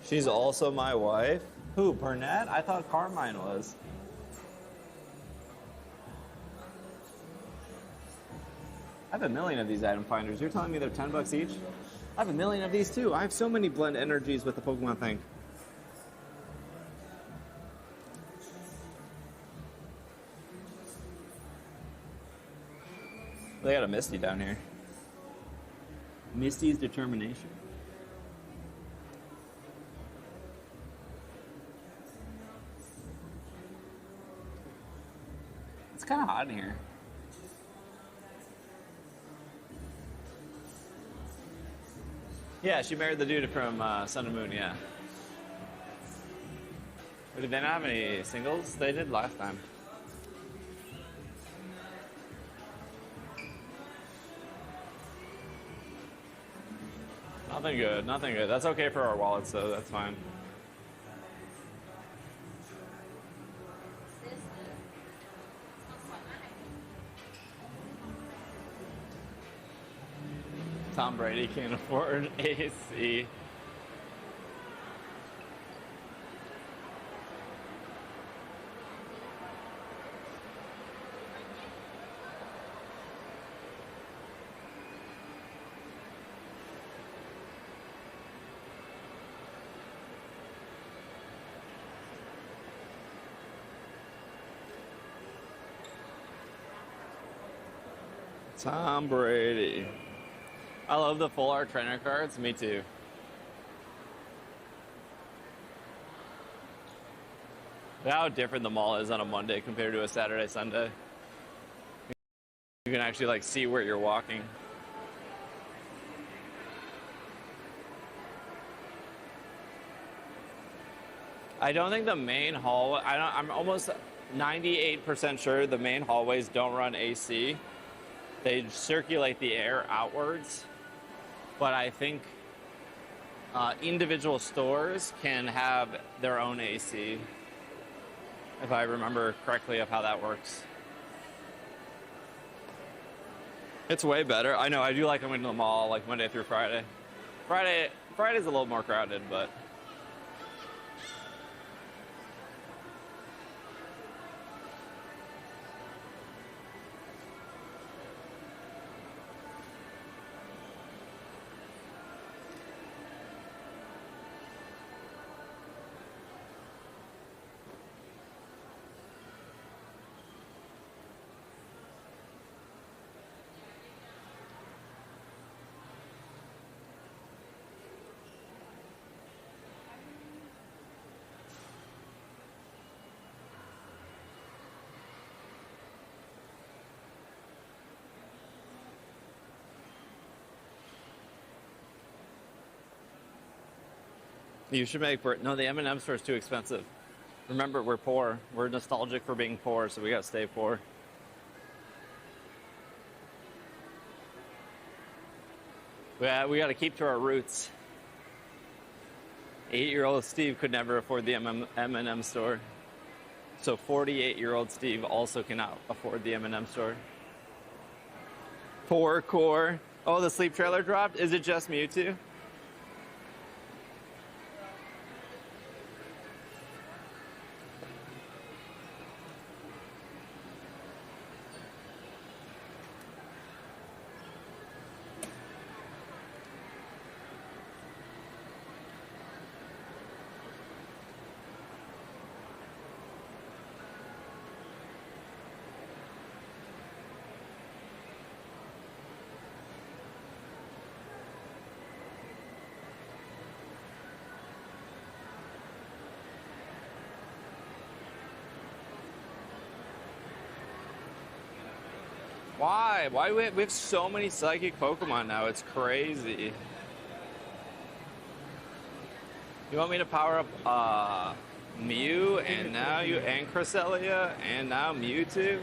She's also my wife? Who, Burnett? I thought Carmine was. I have a million of these item finders. You're telling me they're $10 each? I have a million of these too. I have so many blend energies with the Pokemon thing. They got a Misty down here. Misty's Determination. It's kind of hot in here. Yeah, she married the dude from Sun and Moon, yeah. But did they not have any singles? They did last time. Nothing good, nothing good. That's okay for our wallets, so that's fine. Tom Brady can't afford AC. Tom Brady. I love the full art trainer cards. Me too. Look how different the mall is on a Monday compared to a Saturday, Sunday. You can actually see where you're walking. I don't think the main hallway. I'm almost 98% sure the main hallways don't run AC. They circulate the air outwards. But I think individual stores can have their own AC, if I remember correctly of how that works. It's way better. I know, I do like going to the mall like Monday through Friday. Friday's a little more crowded, but you should make no. The M&M store is too expensive. Remember, we're poor. We're nostalgic for being poor, so we gotta stay poor. We gotta keep to our roots. 8-year-old Steve could never afford the M&M store, so 48-year-old Steve also cannot afford the M&M store. Poor core. Oh, the sleep trailer dropped. Is it just Mewtwo? Why? Why do we have so many psychic Pokemon now? It's crazy. You want me to power up Mew and now and Cresselia and now Mewtwo?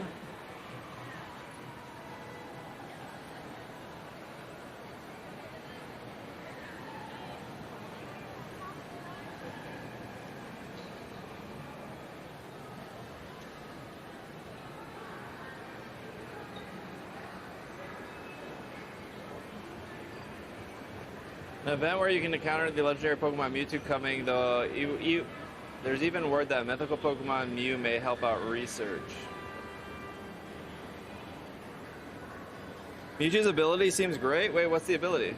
An event where you can encounter the legendary Pokemon Mewtwo coming, though. There's even word that mythical Pokemon Mew may help out research. Mewtwo's ability seems great. Wait, what's the ability?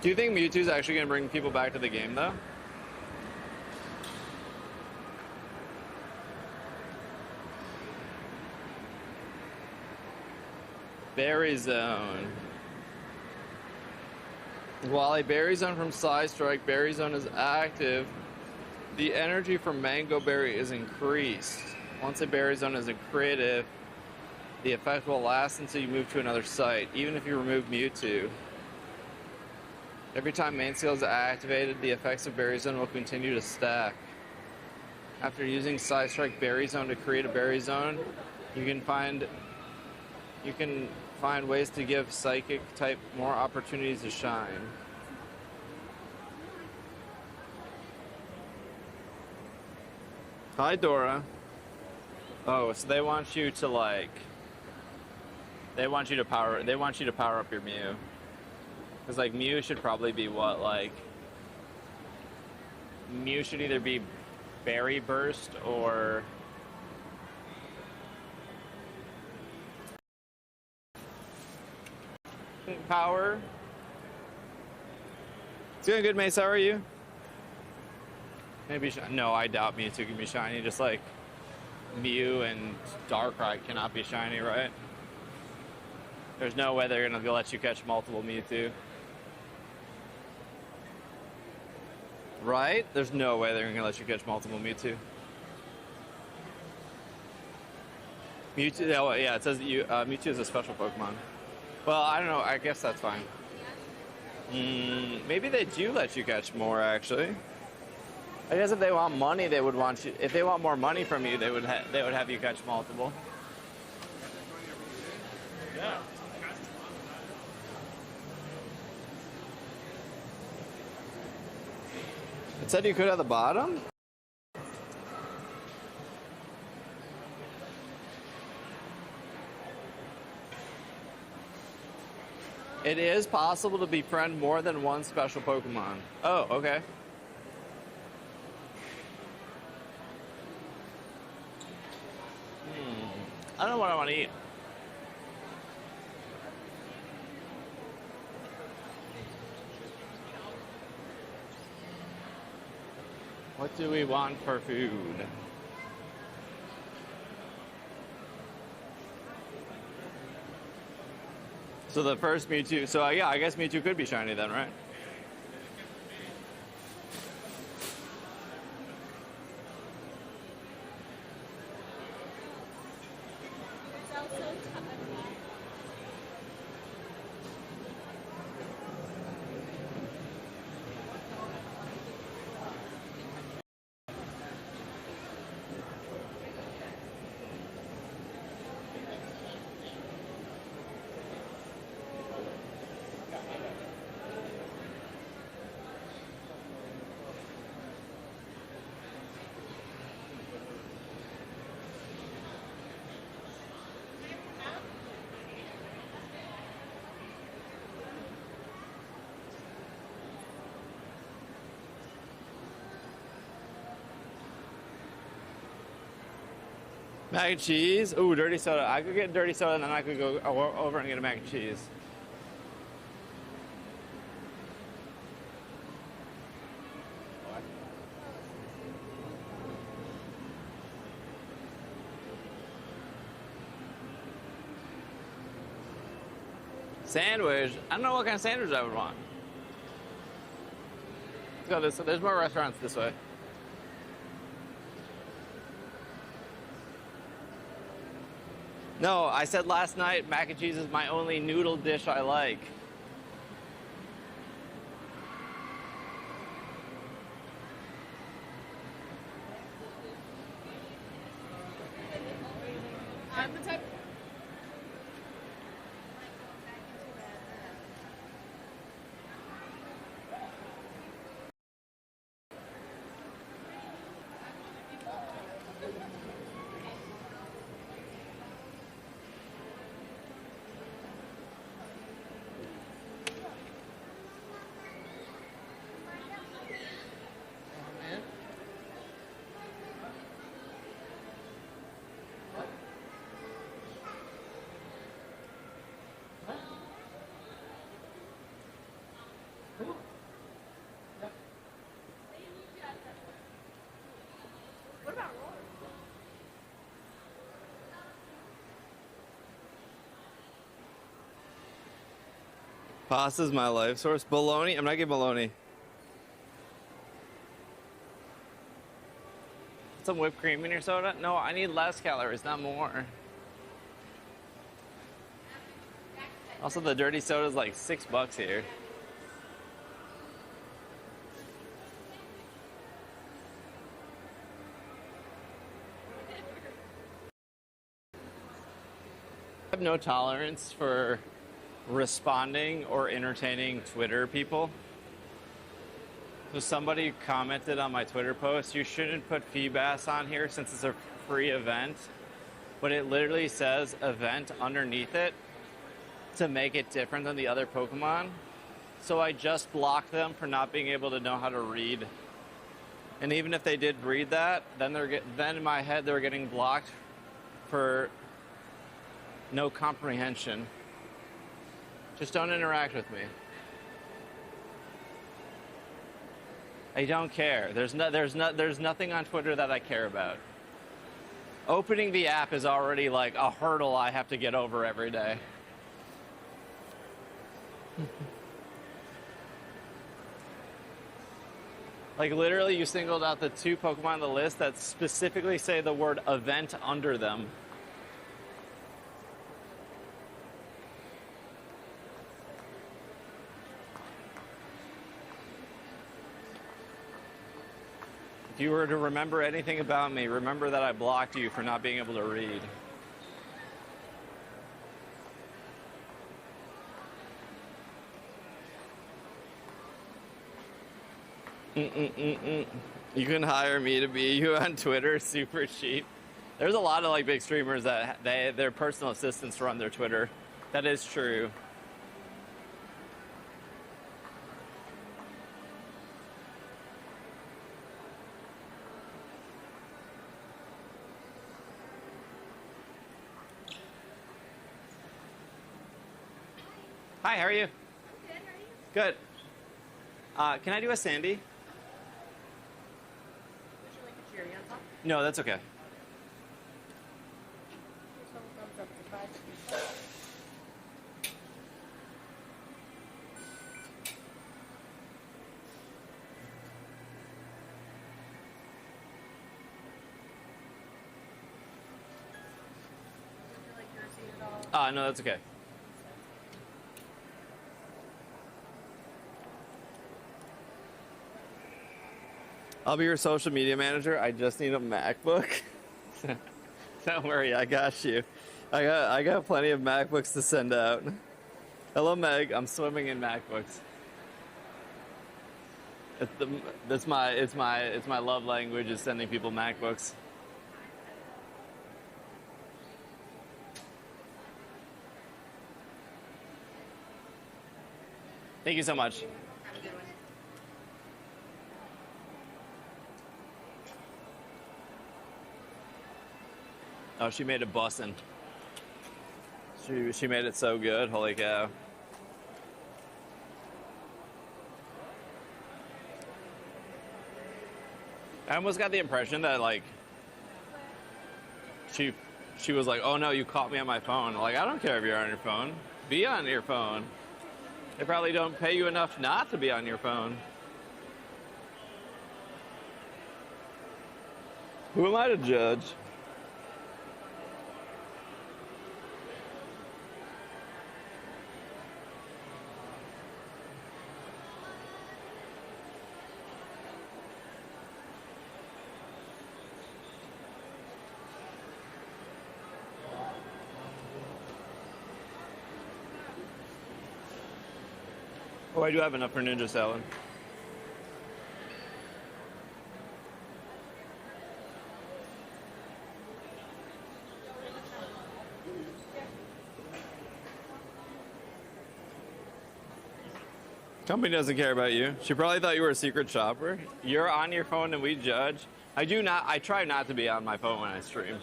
Do you think Mewtwo's actually going to bring people back to the game, though? Berry Zone. While a Berry Zone from Psy Strike, Berry Zone is active, the energy from Mango Berry is increased. Once a Berry Zone is created, the effect will last until you move to another site, even if you remove Mewtwo. Every time Main Skill is activated, the effects of Berry Zone will continue to stack. After using Psy Strike Berry Zone to create a Berry Zone, you can find ways to give Psychic type more opportunities to shine. Hi, Dora. Oh, so they want you to they want you to power up your Mew. Because like Mew should probably be what, like Mew should either be Berry Burst or power. It's doing good, Mace. How are you? Maybe no, I doubt Mewtwo can be shiny. Just like Mew and Darkrai cannot be shiny, right? There's no way they're gonna let you catch multiple Mewtwo. Right? There's no way they're gonna let you catch multiple Mewtwo. Mewtwo, oh, yeah, it says that Mewtwo is a special Pokemon. Well, I don't know. I guess that's fine. Maybe they do let you catch more, actually. I guess if they want money, they would want you. If they want more money from you, they would have you catch multiple. Yeah. It said you could at the bottom? It is possible to befriend more than one special Pokemon. Oh, okay. I don't know what I want to eat. What do we want for food? So the first Mewtwo, so yeah, I guess Mewtwo could be shiny then, right? Mac and cheese? Ooh, dirty soda. I could get dirty soda and then I could go over and get a mac and cheese. Sandwich? I don't know what kind of sandwich I would want. Let's go this way. There's more restaurants this way. No, I said last night mac and cheese is my only noodle dish I like. I'm the type. Pasta's my life source. Bologna? I'm not getting bologna. Some whipped cream in your soda? No, I need less calories, not more. Also, the dirty soda is like $6 here. I have no tolerance for responding or entertaining Twitter people. So somebody commented on my Twitter post, you shouldn't put Feebas on here since it's a free event, but it literally says event underneath it to make it different than the other Pokemon. So I just blocked them for not being able to know how to read. And even if they did read that, then in my head they're getting blocked for no comprehension. Just don't interact with me. I don't care. There's nothing on Twitter that I care about. Opening the app is already like a hurdle I have to get over every day. Like literally you singled out the 2 Pokemon on the list that specifically say the word event under them. If you were to remember anything about me, remember that I blocked you for not being able to read. Mm-mm-mm-mm. You can hire me to be you on Twitter, super cheap. There's a lot of like big streamers that their personal assistants run their Twitter. That is true. Hi, how are you? Good, how are you? Good. Can I do a Sandy? Would you like a cherry on top? No, that's okay. Here's one thumbs up to 5. Would you like your receipt at all? No, that's okay. I'll be your social media manager. I just need a MacBook. Don't worry, I got you. I got plenty of MacBooks to send out. Hello, Meg. I'm swimming in MacBooks. It's my love language is sending people MacBooks. Thank you so much. Have a good one. Oh, she made it bussin'. She made it so good. Holy cow. I almost got the impression that like she was like, "Oh no, you caught me on my phone." Like, I don't care if you're on your phone. Be on your phone. They probably don't pay you enough not to be on your phone. Who am I to judge? Oh, I do have enough for ninja salad. Company doesn't care about you. She probably thought you were a secret shopper. You're on your phone and we judge. I try not to be on my phone when I stream.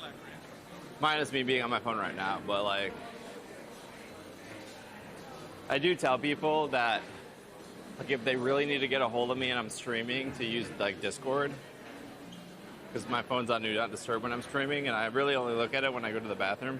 Minus me being on my phone right now, but like, I do tell people that like if they really need to get a hold of me and I'm streaming, to use like Discord, because my phone's on Do Not Disturb when I'm streaming, and I really only look at it when I go to the bathroom.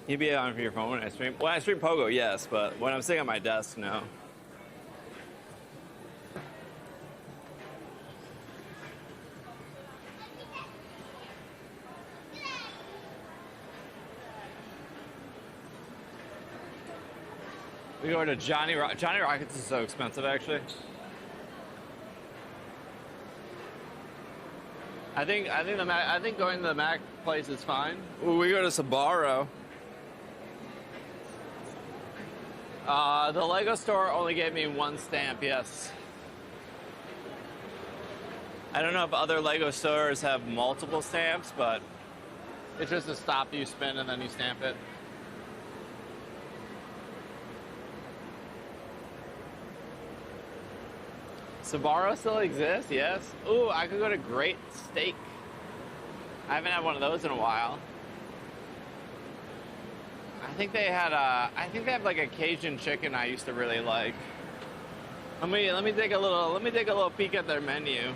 You'd be on your phone when I stream. When I stream Pogo, yes, but when I'm sitting at my desk, no. We go to Johnny Rockets is so expensive, actually. I think going to the Mac place is fine. Ooh, we go to Sbarro. The Lego store only gave me one stamp, yes. I don't know if other Lego stores have multiple stamps, but it's just a stop you spin and then you stamp it. Sbarro still exists, yes. Ooh, I could go to Great Steak. I haven't had one of those in a while. I think they have like a Cajun chicken I used to really like. Let me take a little peek at their menu.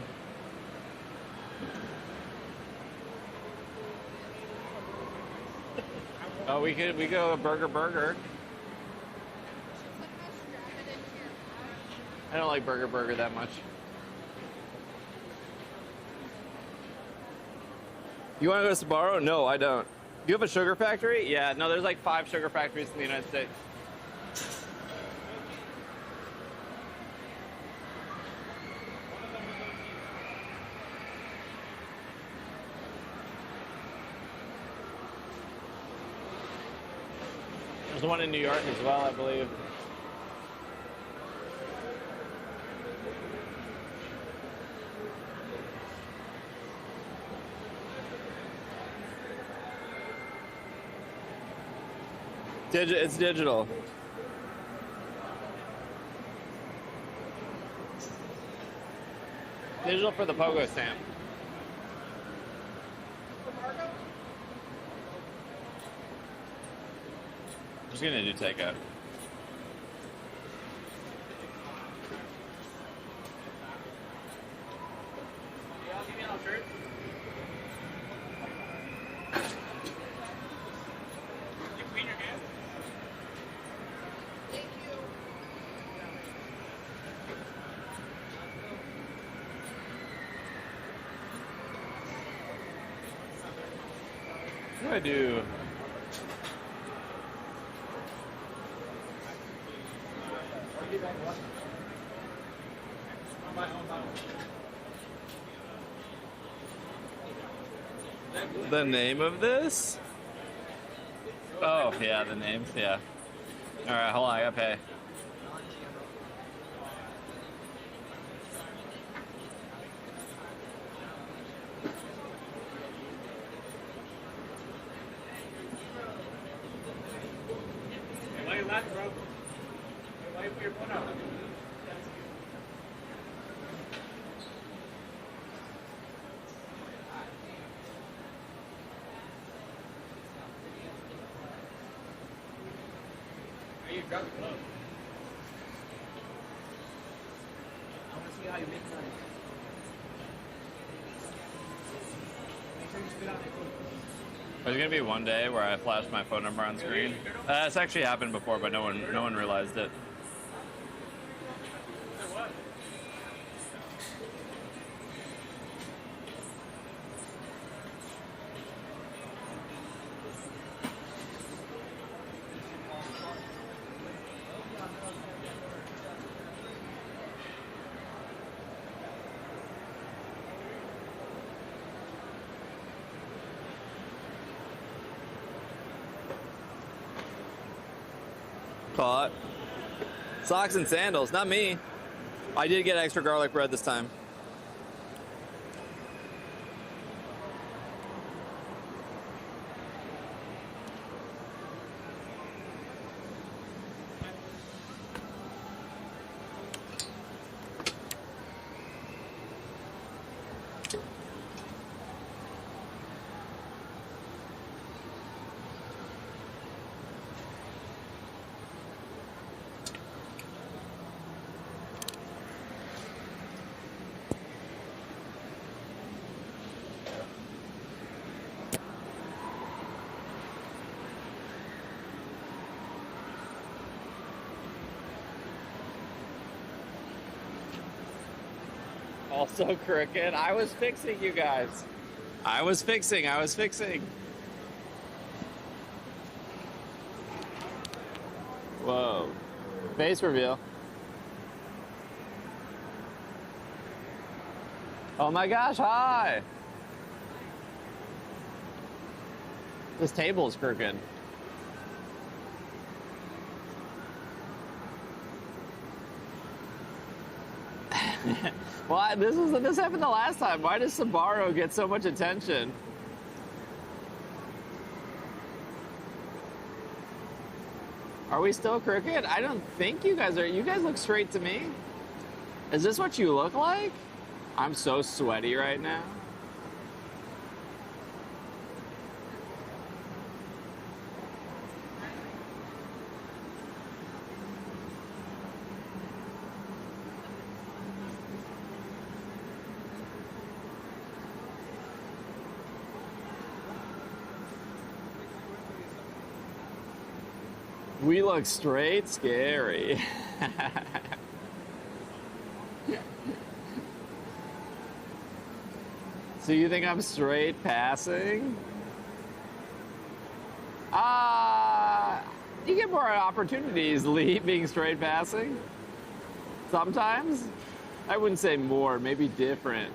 Oh, we go Burger. I don't like Burger that much. You want to go to Sbarro? No, I don't. You have a sugar factory? Yeah, no, there's like 5 sugar factories in the United States. There's one in New York as well, I believe. It's digital. Digital for the pogo stamp. Just gonna do takeout. What do I do? The name of this? Oh, yeah, the names, yeah. Alright, hold on, I gotta pay. Why you laughing, bro? Why you put your phone out? Are you drunk? I want to see how you make money. Make sure you spit out that food. There's gonna be one day where I flash my phone number on screen. It's actually happened before, but no one realized it. Caught. Socks and sandals, not me. I did get extra garlic bread this time. Also crooked. I was fixing you guys. I was fixing. Whoa. Face reveal. Oh my gosh, hi! This table is crooked. Well, this happened the last time. Why does Sbarro get so much attention? Are we still crooked? I don't think you guys are. You guys look straight to me. Is this what you look like? I'm so sweaty right now. We look straight scary. So you think I'm straight passing? You get more opportunities being straight passing. Sometimes. I wouldn't say more, maybe different.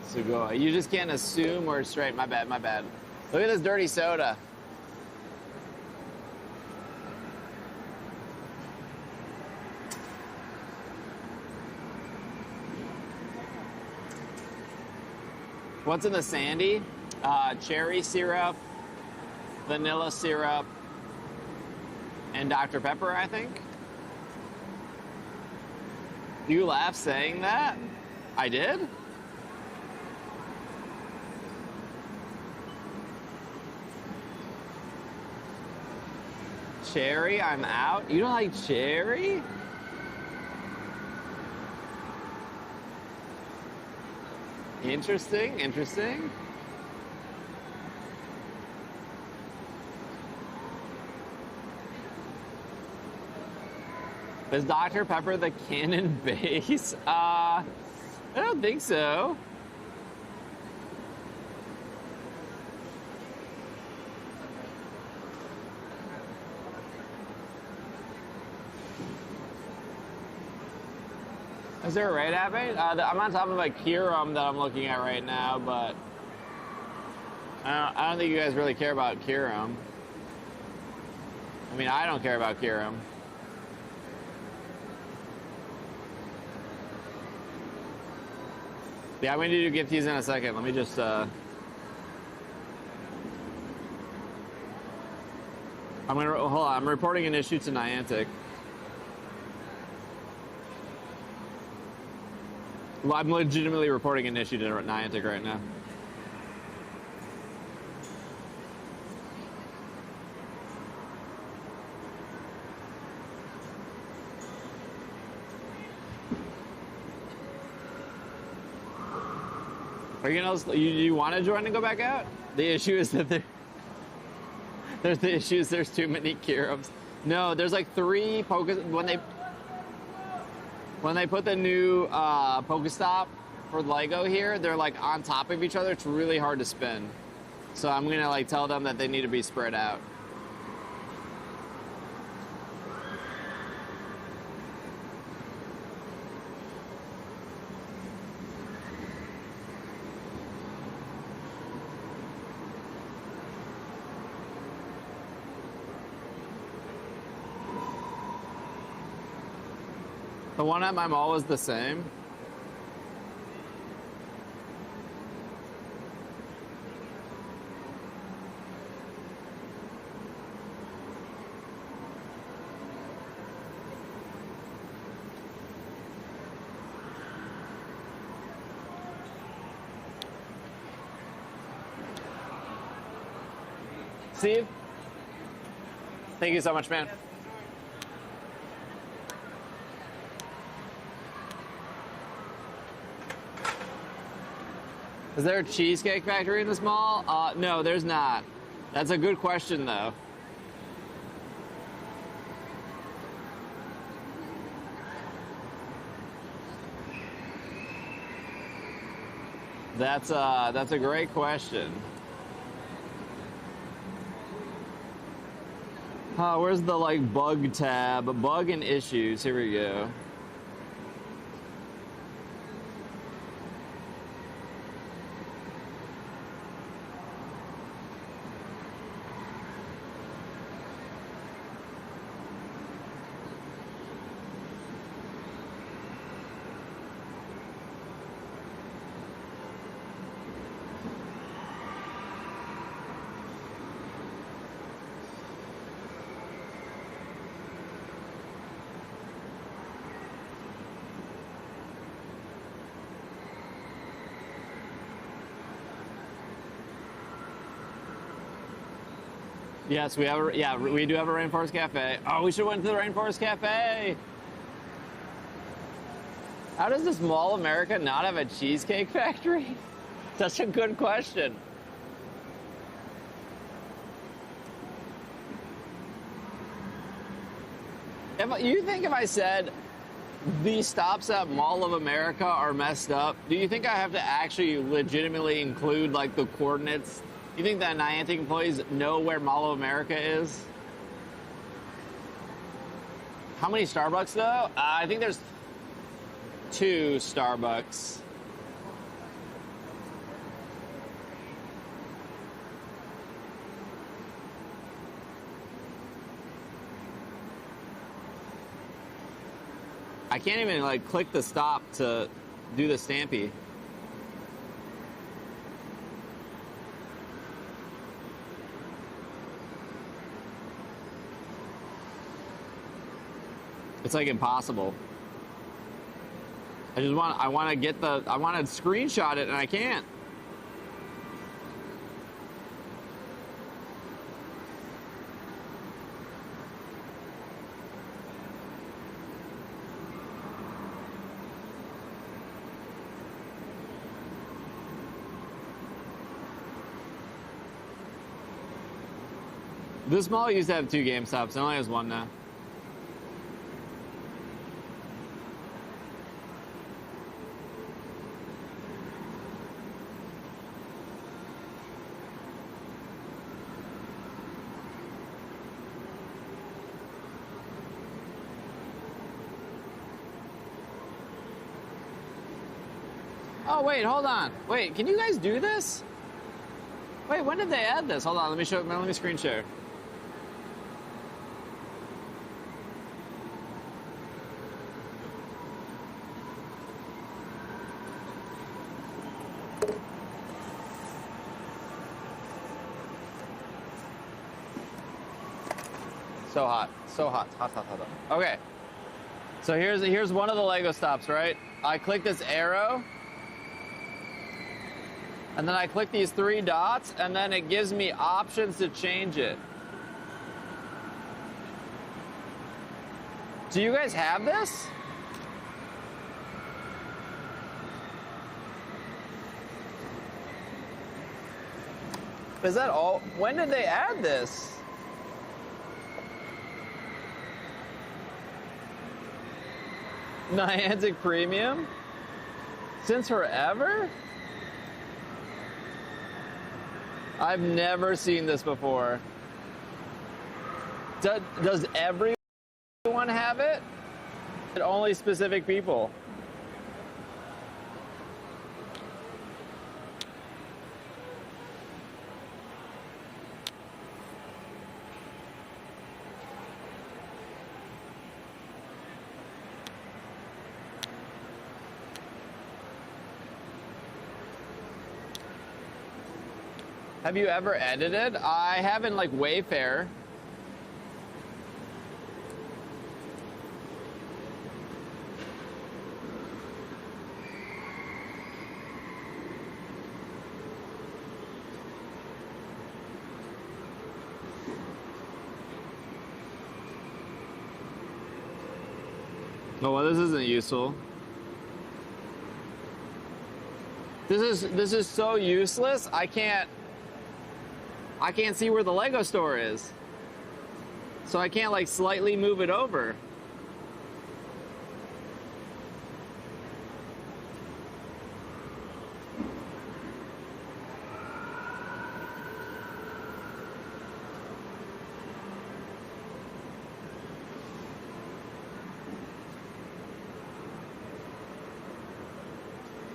So go. You just can't assume we're straight. My bad, my bad. Look at this dirty soda. What's in the Sandy? Cherry syrup, vanilla syrup, and Dr. Pepper, I think. You laugh saying that? I did? Cherry, I'm out. You don't like cherry? Interesting, interesting. Is Dr. Pepper the canon base? I don't think so. Is there a raid happening? I'm on top of a Kirum that I'm looking at right now, but I don't think you guys really care about Kirum. I mean, I don't care about Kirum. Yeah, I'm going to do gifties in a second. Let me just... I'm going to... Hold on. I'm reporting an issue to Niantic. Well, I'm legitimately reporting an issue to Niantic right now. Are you gonna? You want to join and go back out? The issue is that there's the issues. There's too many Kirums. No, there's like 3 Pokés when they put the new Pokestop for Lego here. They're like on top of each other. It's really hard to spin. So I'm gonna like tell them that they need to be spread out. The one at my mall was the same. Steve? Thank you so much, man. Is there a cheesecake factory in this mall? No, there's not. That's a good question, though. That's a great question. Where's the like bug tab? Bug and issues. Here we go. Yes, we have we do have a Rainforest Cafe. Oh, we should have went to the Rainforest Cafe. How does this Mall of America not have a cheesecake factory? Such a good question. You think if I said the stops at Mall of America are messed up, do you think I have to actually legitimately include like the coordinates? You think that Niantic employees know where Mall of America is? How many Starbucks though? I think there's 2 Starbucks. I can't even like click the stop to do the Stampy. It's like impossible. I want to screenshot it and I can't. This mall used to have 2 GameStops. It only has 1 now. Oh, wait, hold on. Wait, can you guys do this? Wait, when did they add this? Hold on, let me screen share. So hot, hot. Okay, so here's one of the Lego stops, right? I click this arrow, and then I click these 3 dots, and then it gives me options to change it. Do you guys have this? Is that all? When did they add this? Niantic Premium? Since forever? I've never seen this before. Does everyone have it? Only specific people? Have you ever edited? I haven't, like Wayfair. Oh, well, this isn't useful. This is so useless. I can't see where the Lego store is. So I can't like slightly move it over.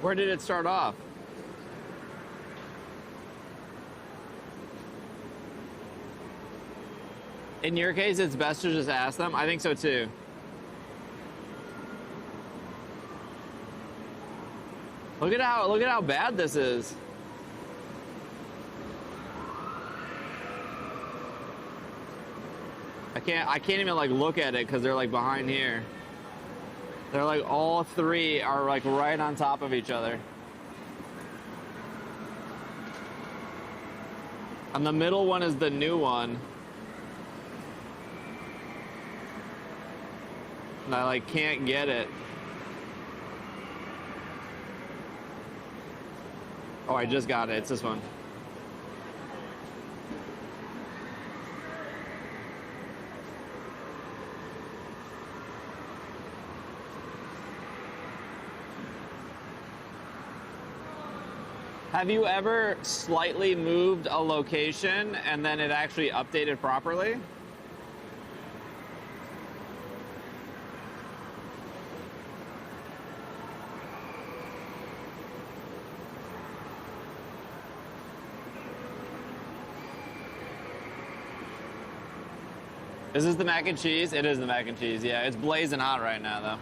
Where did it start off? In your case, it's best to just ask them. I think so too. Look at how bad this is. I can't even like look at it because they're like behind here. They're like all 3 are like right on top of each other. And the middle one is the new one. And I like can't get it. Oh, I just got it. It's this one. Have you ever slightly moved a location and then it actually updated properly? Is this the mac and cheese? It is the mac and cheese, yeah. It's blazing hot right now, though.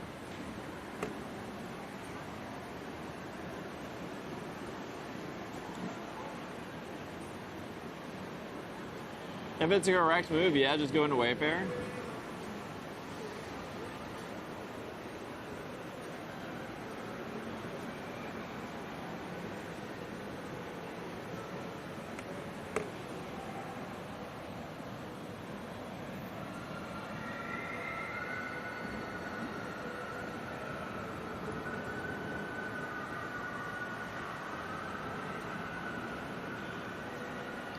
If it's a correct move, yeah, just go into Wayfair.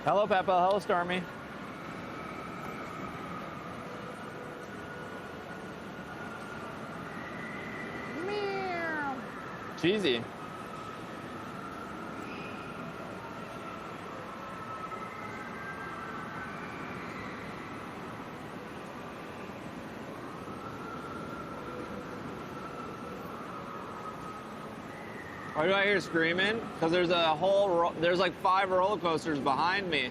Hello, Peppa. Hello, Stormy. Meow. Cheesy. Why do I hear screaming? Because there's a whole, there's like 5 roller coasters behind me.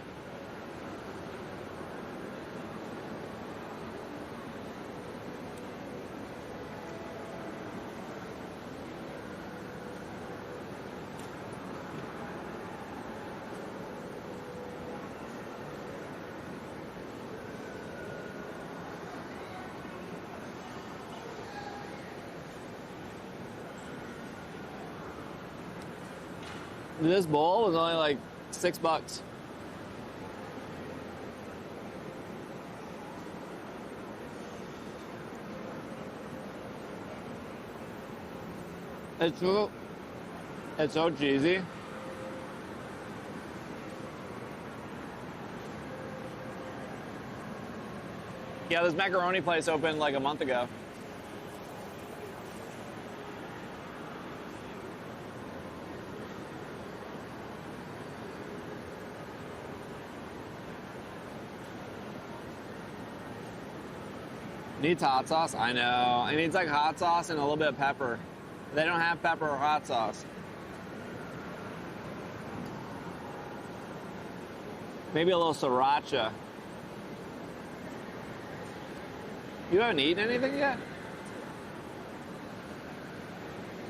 This bowl was only like $6. It's so cheesy. Yeah, this macaroni place opened like a month ago. Needs hot sauce? I know. It needs like hot sauce and a little bit of pepper. They don't have pepper or hot sauce. Maybe a little sriracha. You haven't eaten anything yet?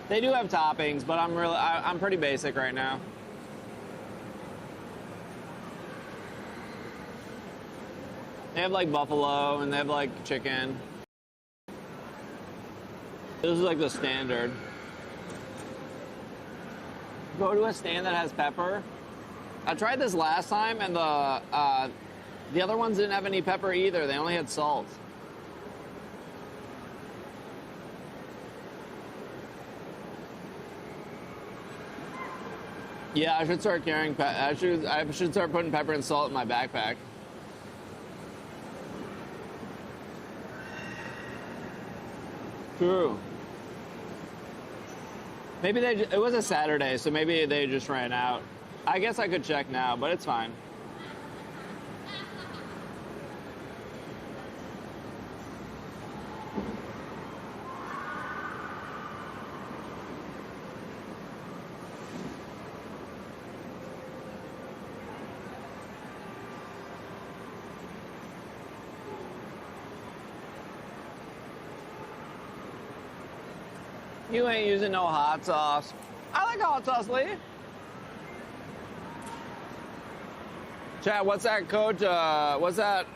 They do have toppings, but I'm pretty basic right now. They have like buffalo and they have like chicken. This is like the standard. Go to a stand that has pepper. I tried this last time and the other ones didn't have any pepper either. They only had salt. Yeah, I should start carrying I should start putting pepper and salt in my backpack. True. Maybe it was a Saturday, so maybe they just ran out. I guess I could check now, but it's fine. You ain't using no hot sauce. I like hot sauce, Lee. Chat, what's that code? What's that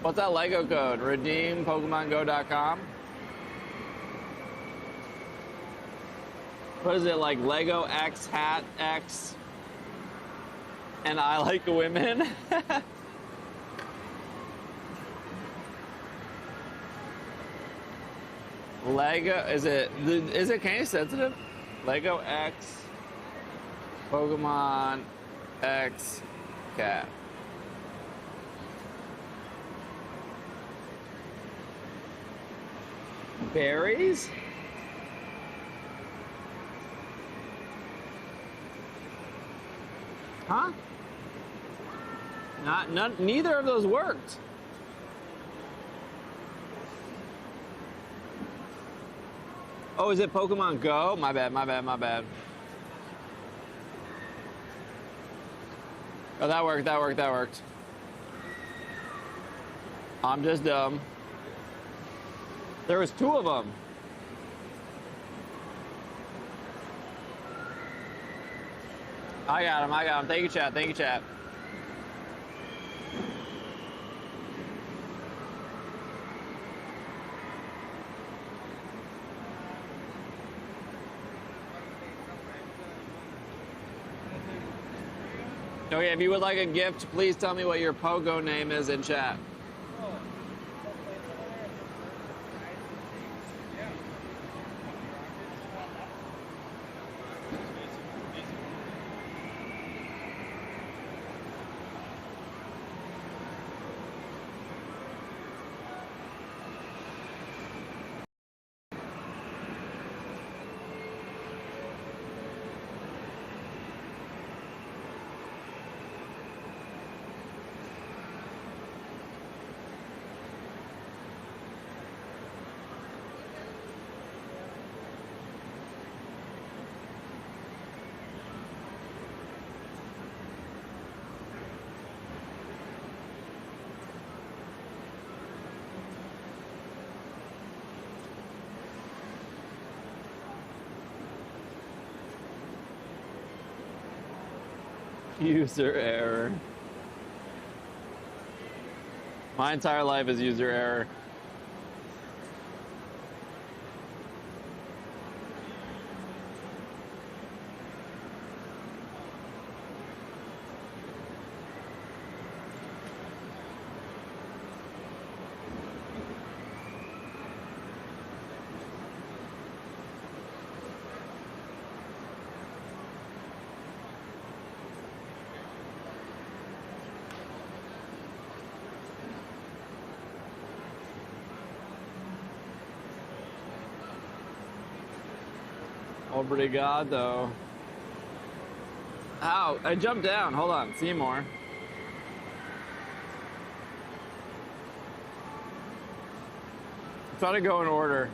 Lego code? Redeem PokemonGo.com. What is it, like Lego X Hat X? And I like women. Lego, is it case sensitive? Lego X, Pokemon X, cat. Berries? Huh? Neither of those worked. Oh, is it Pokemon Go? My bad, my bad, my bad. Oh, that worked, that worked, that worked. I'm just dumb. There was 2 of them. I got him, I got him. Thank you, chat, thank you, chat. Okay, if you would like a gift, please tell me what your Pogo name is in chat. User error. My entire life is user error. Obrigado. Ow, I jumped down. Hold on, Seymour. Try to go in order.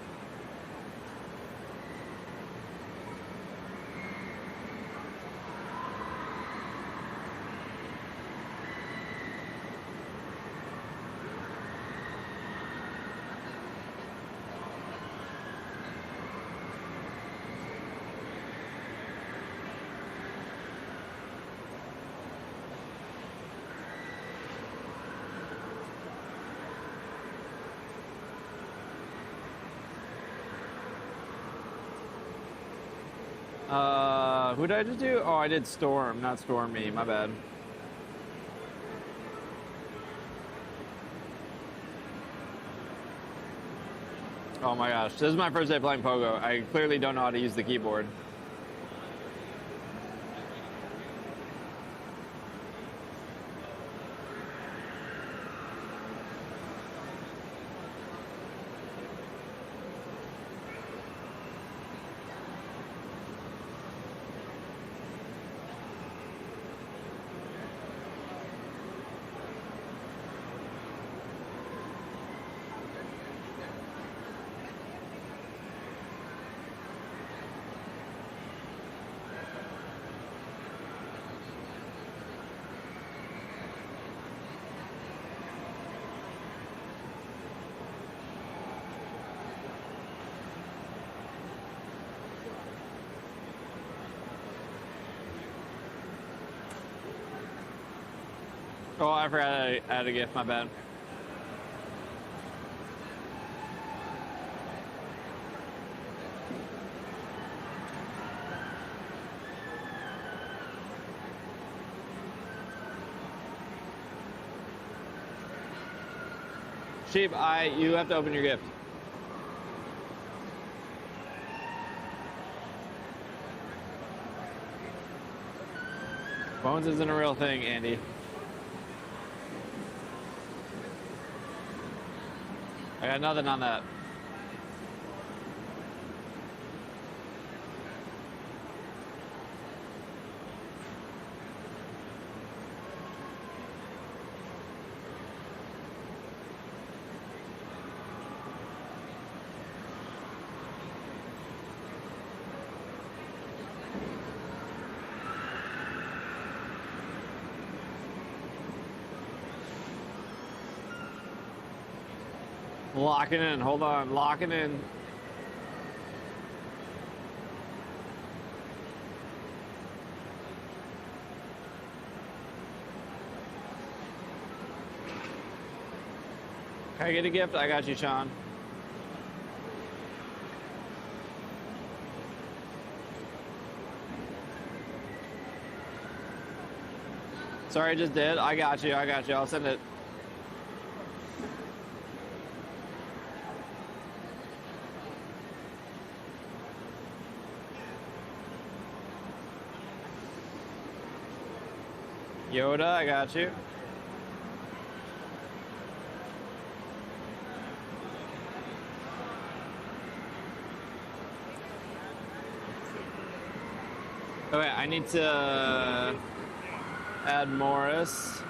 Who did I just do? Oh, I did Storm, not Stormy. My bad. Oh my gosh, this is my first day playing Pogo. I clearly don't know how to use the keyboard. Oh, I forgot I had a gift, my bad. Sheep, you have to open your gift. Bones isn't a real thing, Andy. I got nothing on that. Locking in. Hold on. Locking in. Can I get a gift? I got you, Sean. Sorry, I just did. I got you. I got you. I'll send it. Yoda, I got you. Okay, I need to add Morris.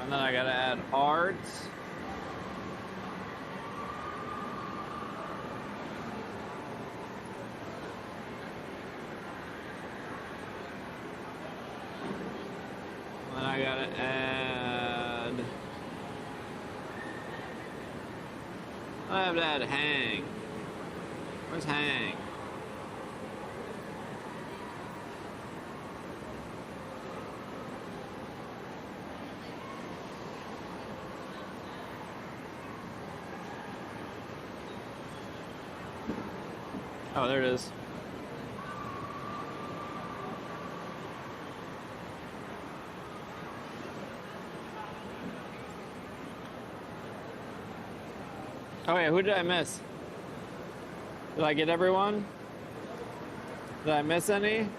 And then I gotta add art. And then I gotta add. I have to add Hang. Where's Hang? Oh, there it is. Oh wait, who did I miss? Did I get everyone? Did I miss any?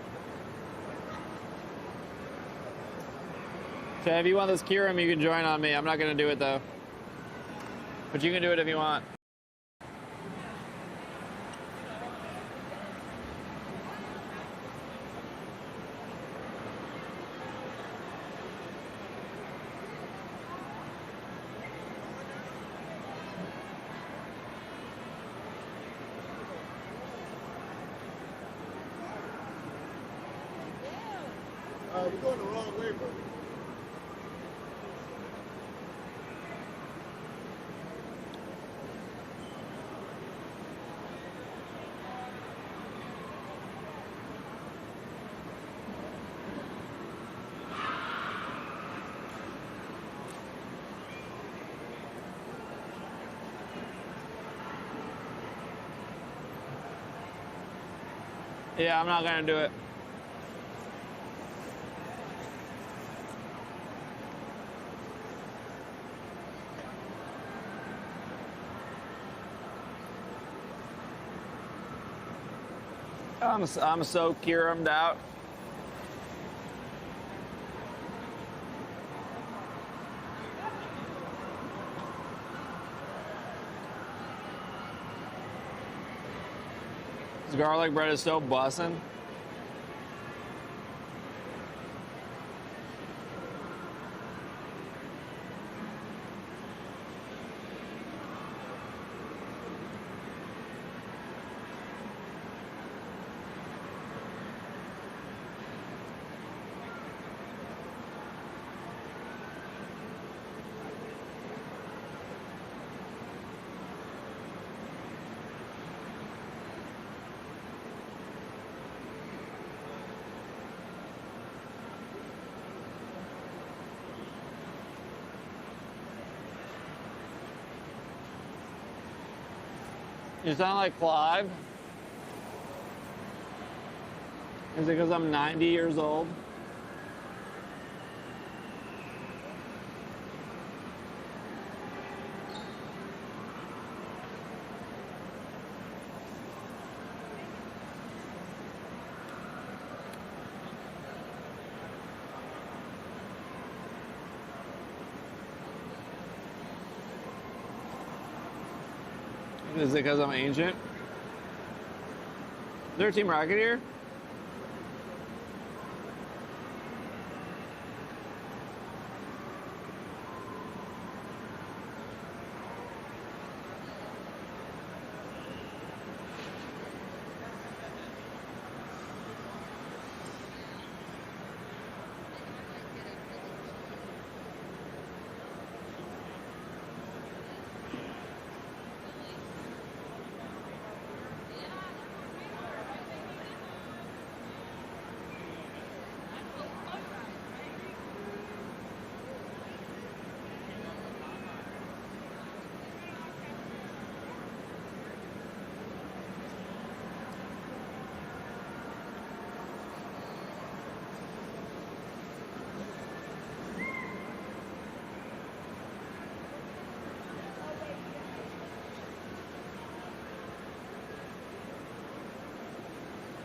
So if you want this Kirim, you can join on me. I'm not gonna do it though. But you can do it if you want. You're going the wrong way, bro. Yeah, I'm not gonna do it. I'm so Kirim'd out. This garlic bread is so bussin'. You sound like Clive. Is it because I'm 90 years old? Is it because I'm ancient? there a Team Rocket here?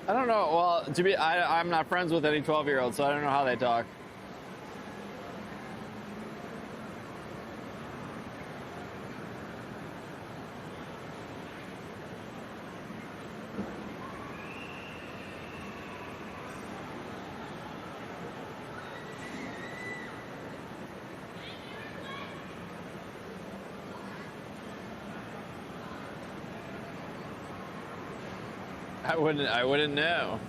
I don't know. Well, I'm not friends with any 12-year-olds, so I don't know how they talk. I wouldn't know.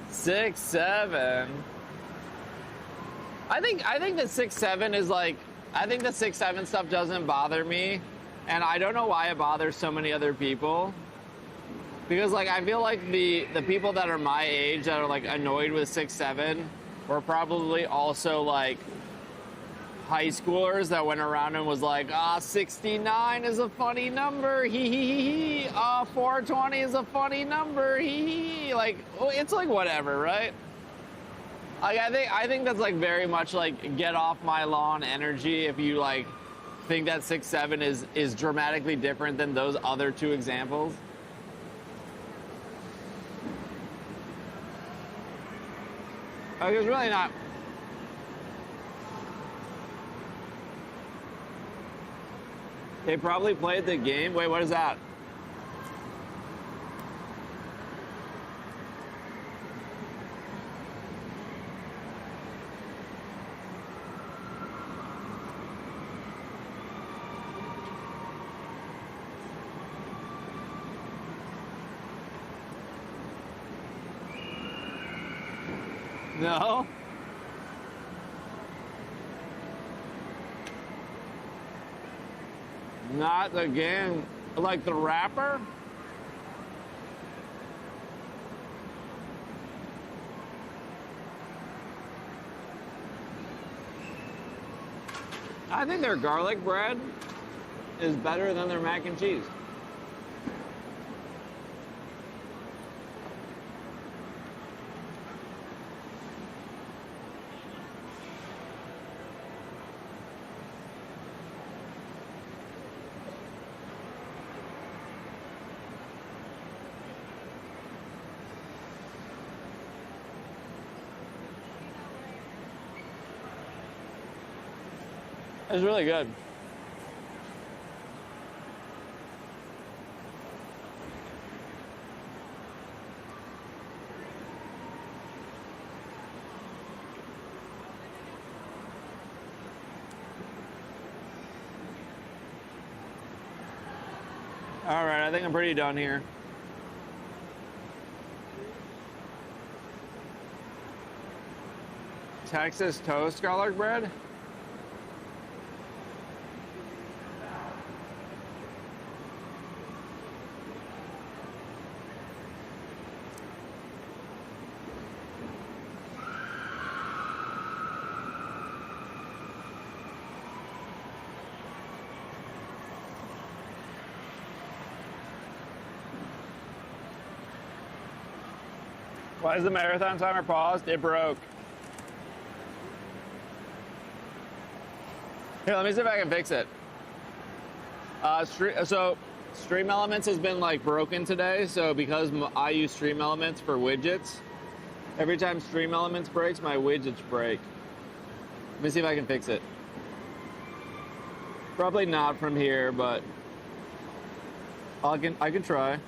6, 7. I think the 6, 7 is like, I think the 6, 7 stuff doesn't bother me, and I don't know why it bothers so many other people. Because like I feel like the people that are my age that are like annoyed with 6, 7 were probably also like high schoolers that went around and was like, 69 is a funny number, hee hee hee hee. 420 is a funny number, hee hee. Like, it's like whatever, right? Like, I think that's like very much like get off my lawn energy if you like think that 6, 7 is dramatically different than those other two examples. Like, it's really not. They probably played the game. Wait, what is that? No? Not the game, like the rapper? I think their garlic bread is better than their mac and cheese. It's really good. All right, I think I'm pretty done here. Texas toast garlic bread? Why is the marathon timer paused? It broke. Here, let me see if I can fix it. So Stream Elements has been like broken today. So because I use Stream Elements for widgets, every time Stream Elements breaks, my widgets break. Let me see if I can fix it. Probably not from here, but I can try.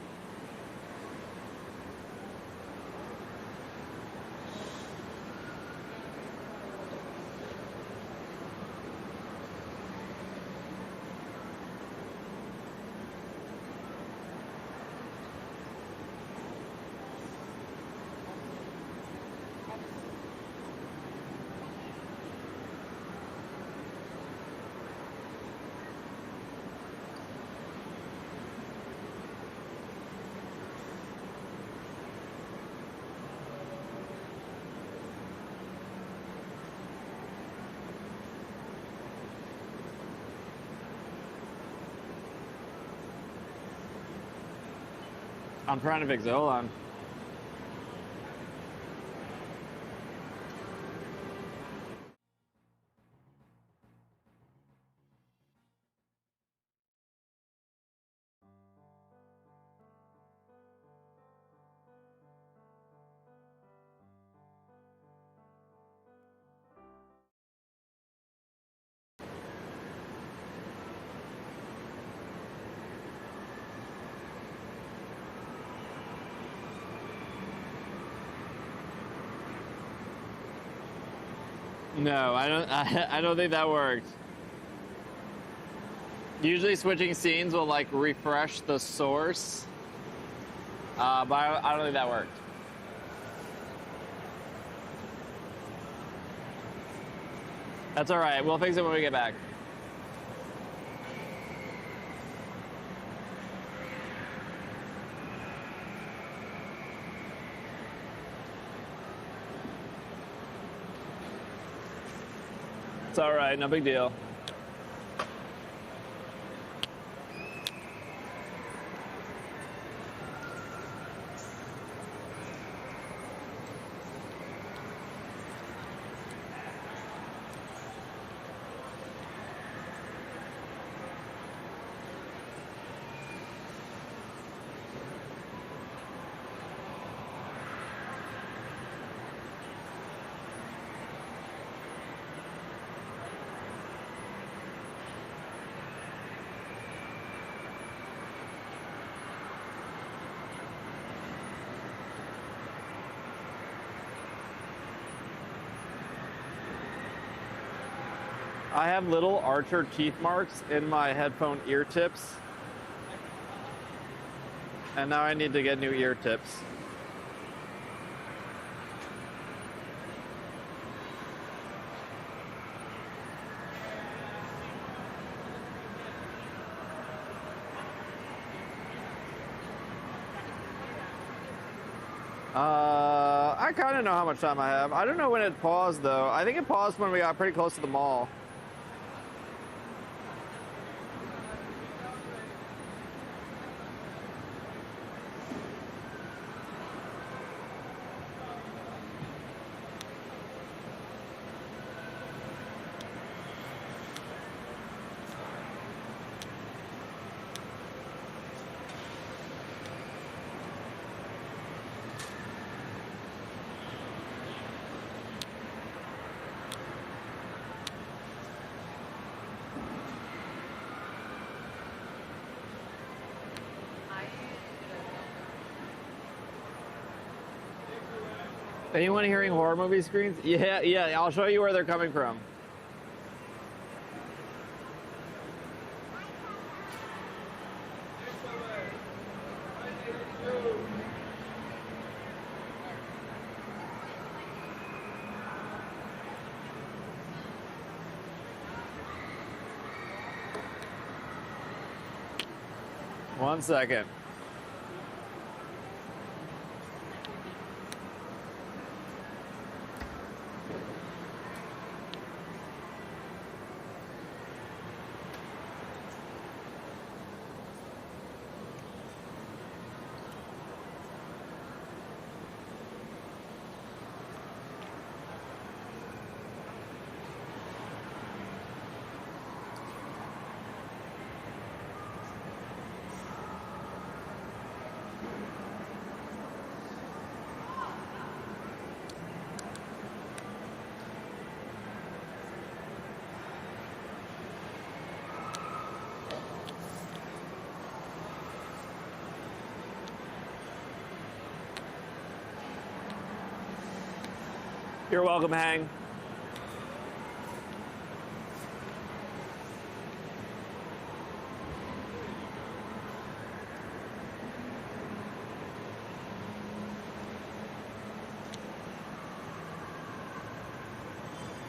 I'm trying to fix it. Hold on. No, I don't. I don't think that worked. Usually, switching scenes will like refresh the source, but I don't think that worked. That's all right. We'll fix it when we get back. It's all right. No big deal. I have little Archer teeth marks in my headphone ear tips. And now I need to get new ear tips. I kind of know how much time I have. I don't know when it paused though. I think it paused when we got pretty close to the mall. Anyone hearing horror movie screens? Yeah, I'll show you where they're coming from. One second. You're welcome, Hang.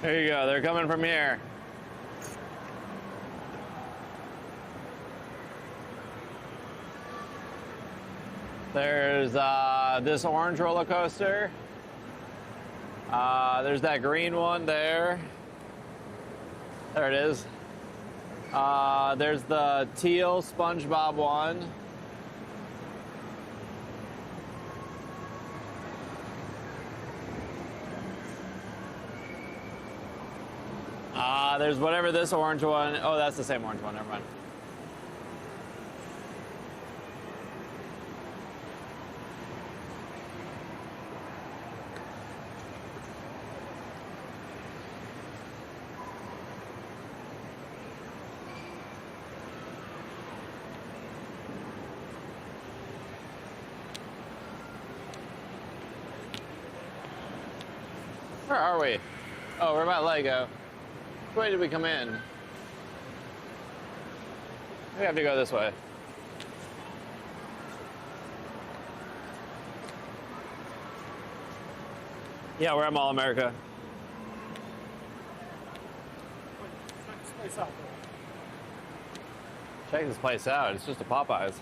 There you go. They're coming from here. There's this orange roller coaster. There's that green one there. There it is. There's the teal SpongeBob one. There's whatever this orange one. Oh, that's the same orange one. Never mind. Where are we? Oh, we're by Lego. Which way did we come in? We have to go this way. Yeah, we're at Mall America. Check this place out. It's just a Popeyes.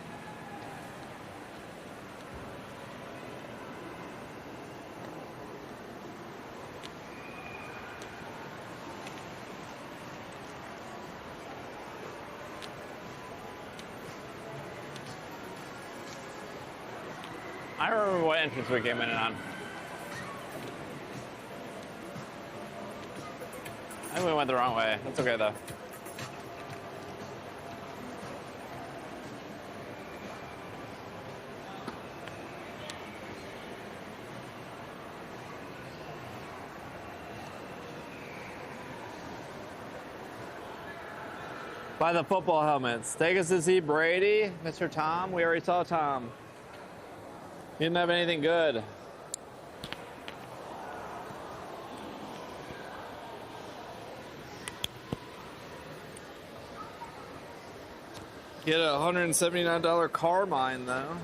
I don't remember what entrance we came in and on. I think we went the wrong way. That's okay though. Buy the football helmets. Take us to see Brady, Mr. Tom. We already saw Tom. He didn't have anything good. He had a $179 Carmine though.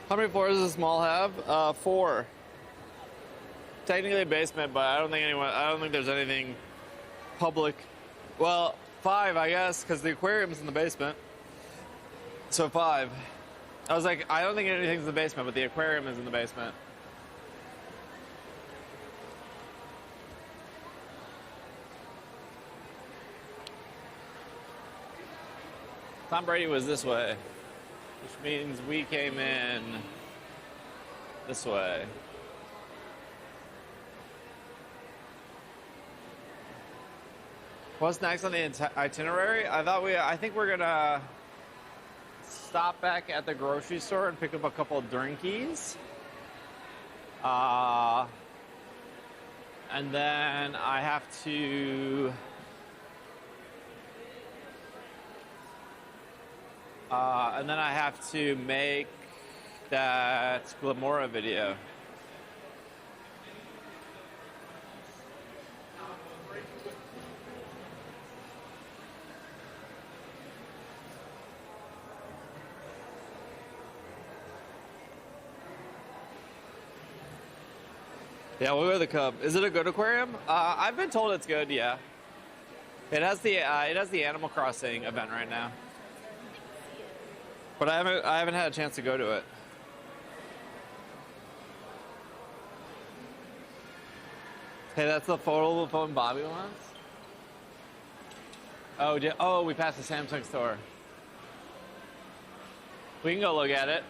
How many floors does this mall have? 4. Technically a basement, but I don't think there's anything public. Well, 5, I guess, because the aquarium's in the basement. So 5. I was like, I don't think anything's in the basement, but the aquarium is in the basement. Tom Brady was this way, which means we came in this way. What's next on the itinerary? I think we're gonna stop back at the grocery store and pick up a couple of drinkies. And then I have to make that Glamora video. Yeah, we'll go to the Cub. Is it a good aquarium? I've been told it's good. Yeah, it has the Animal Crossing event right now, but I haven't had a chance to go to it. Hey, that's the foldable phone Bobby wants. Oh, we passed the Samsung store. We can go look at it.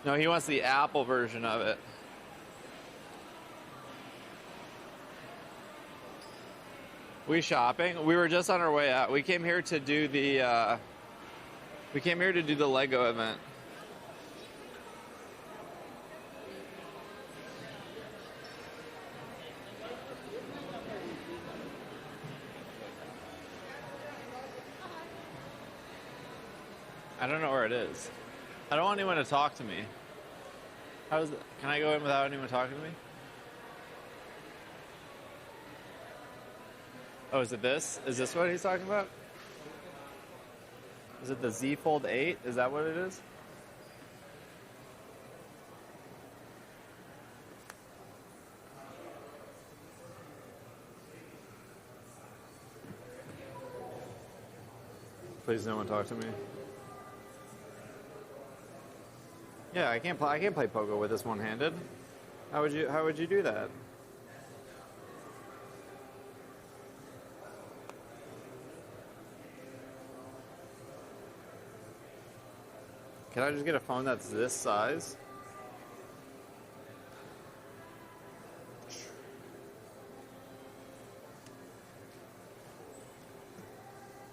No, he wants the Apple version of it. We shopping? We were just on our way out. We came here to do the Lego event. I don't know where it is. I don't want anyone to talk to me. Can I go in without anyone talking to me? Oh, is it this? Is this what he's talking about? Is it the Z Fold 8? Is that what it is? Please no one talk to me. Yeah, I can't play pogo with this one-handed. How would you do that? Can I just get a phone that's this size?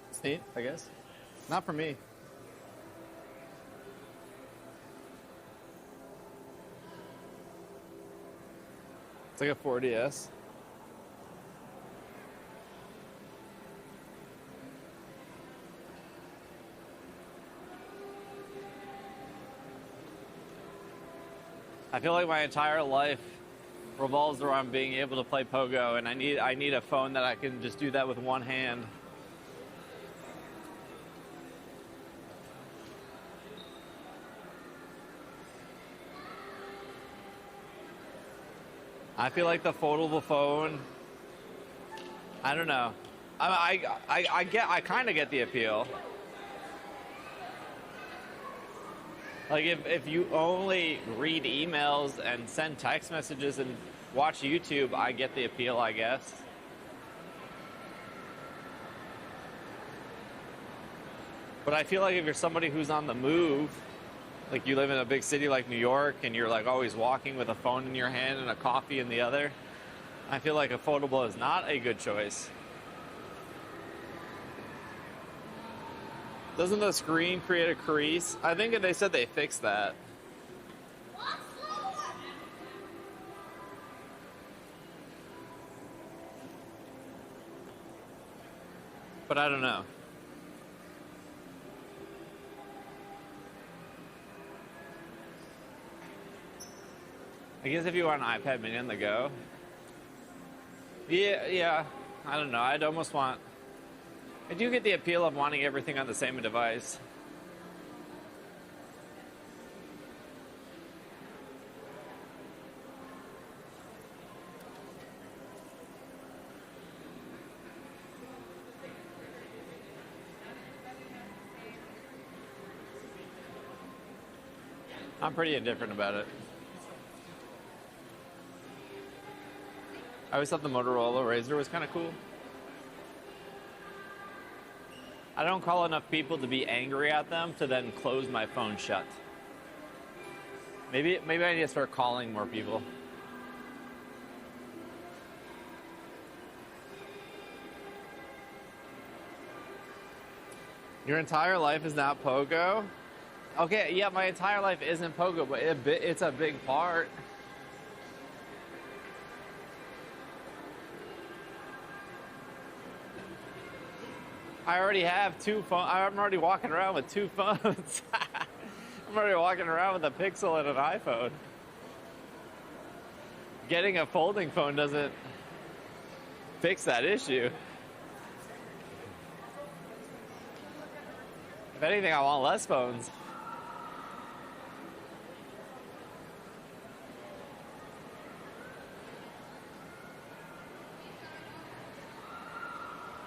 It's neat, I guess. Not for me. It's like a 4DS. I feel like my entire life revolves around being able to play Pogo, and I need a phone that I can just do that with one hand. I feel like the foldable phone, I don't know. I kind of get the appeal. Like if you only read emails and send text messages and watch YouTube, I get the appeal, I guess. But I feel like if you're somebody who's on the move, like you live in a big city like New York and you're like always walking with a phone in your hand and a coffee in the other, I feel like a foldable is not a good choice. Doesn't the screen create a crease? I think they said they fixed that. But I don't know. I guess if you want an iPad mini on the go. Yeah, I don't know. I'd almost want... I do get the appeal of wanting everything on the same device. I'm pretty indifferent about it. I always thought the Motorola Razr was kind of cool. I don't call enough people to be angry at them to then close my phone shut. Maybe I need to start calling more people. Your entire life is not Pogo? Okay, yeah, my entire life isn't Pogo, but it's a big part. I already have two phones. I'm already walking around with two phones. I'm already walking around with a Pixel and an iPhone. Getting a folding phone doesn't fix that issue. If anything, I want less phones.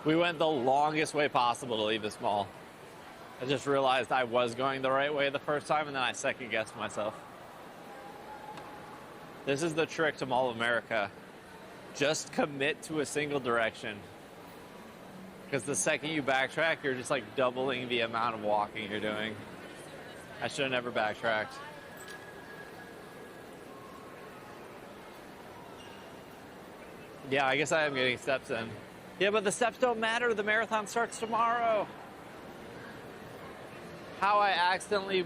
We went the longest way possible to leave this mall. I just realized I was going the right way the first time, and then I second-guessed myself. This is the trick to Mall of America. Just commit to a single direction. Because the second you backtrack, you're just like doubling the amount of walking you're doing. I should have never backtracked. Yeah, I guess I am getting steps in. Yeah, but the steps don't matter. The marathon starts tomorrow. How I accidentally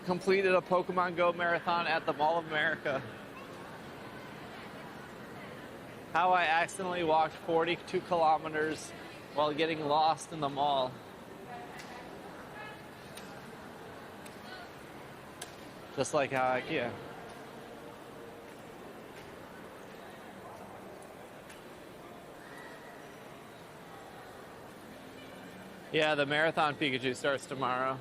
completed a Pokemon Go marathon at the Mall of America. How I accidentally walked 42 kilometers while getting lost in the mall. Just like how yeah. Yeah, the Marathon Pikachu starts tomorrow.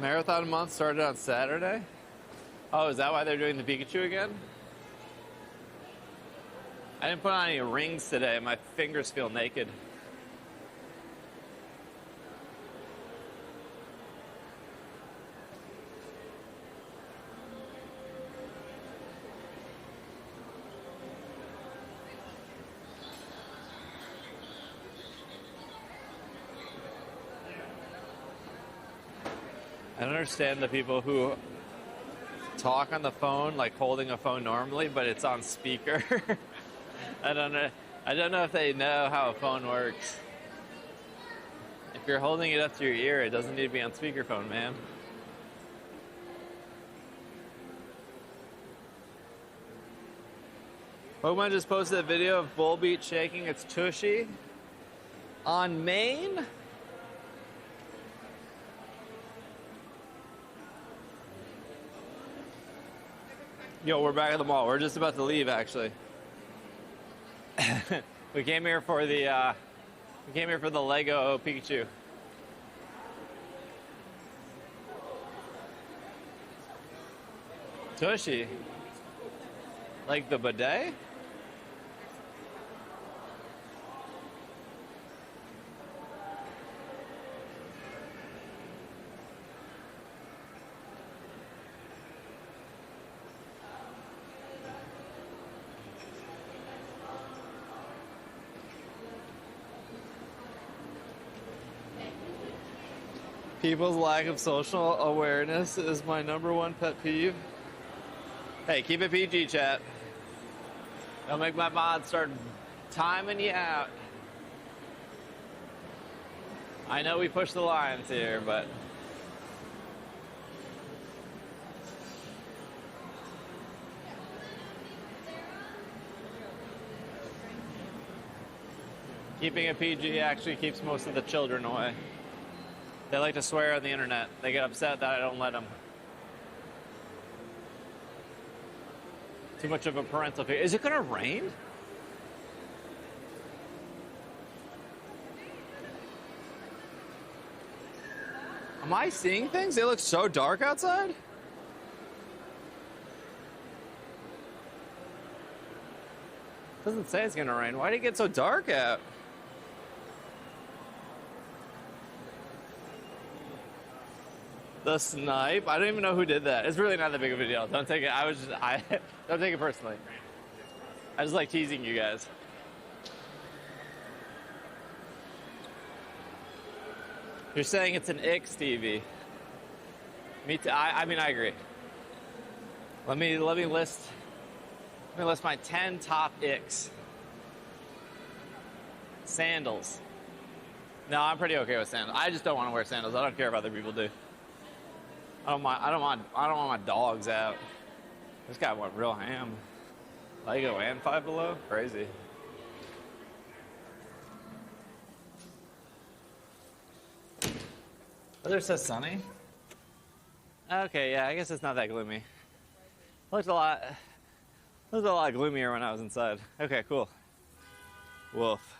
Marathon month started on Saturday? Oh, is that why they're doing the Pikachu again? I didn't put on any rings today. My fingers feel naked. I don't understand the people who talk on the phone like holding a phone normally, but it's on speaker. I don't know. I don't know if they know how a phone works. If you're holding it up to your ear, it doesn't need to be on speakerphone, man. Pokemon just posted a video of Bullbeat shaking its tushy on Maine. Yo, we're back at the mall. We're just about to leave, actually. We came here for the Lego Pikachu. Tushy, like the bidet. People's lack of social awareness is my #1 pet peeve. Hey, keep it PG, chat. Don't make my mod start timing you out. I know we push the lines here, but... keeping it PG actually keeps most of the children away. They like to swear on the internet. They get upset that I don't let them. Too much of a parental figure. Is it gonna rain? Am I seeing things? They look so dark outside. Doesn't say it's gonna rain. Why did it get so dark out? The snipe? I don't even know who did that. It's really not that big of a deal. Don't take it. Don't take it personally. I just like teasing you guys. You're saying it's an ick, Stevie. Me too. I mean, I agree. Let me list my 10 top icks. Sandals. No, I'm pretty okay with sandals. I just don't want to wear sandals. I don't care if other people do. I don't want my dogs out. This guy went real ham. Lego and Five Below? Crazy. Weather says sunny. Okay, yeah, I guess it's not that gloomy. It looked a lot gloomier when I was inside. Okay, cool. Woof.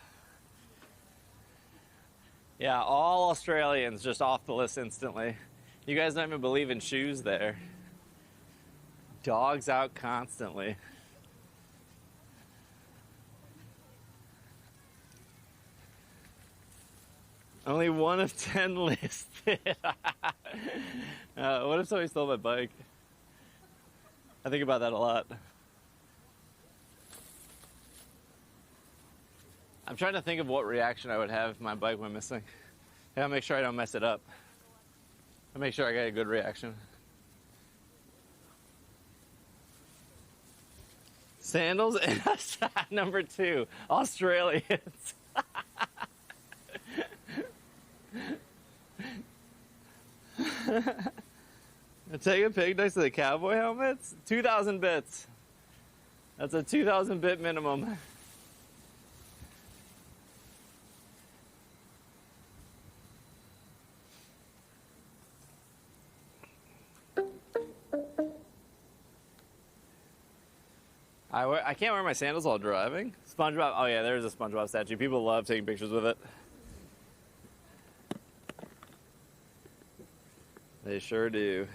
Yeah, all Australians just off the list instantly. You guys don't even believe in shoes there. Dogs out constantly. Only 1 of 10 listed. What if somebody stole my bike? I think about that a lot. I'm trying to think of what reaction I would have if my bike went missing. I gotta make sure I don't mess it up. I make sure I get a good reaction. Sandals and #2, Australians. Take a pig next to the cowboy helmets? 2,000 bits. That's a 2,000 bit minimum. I can't wear my sandals while driving. SpongeBob, oh yeah, there's a SpongeBob statue. People love taking pictures with it. They sure do.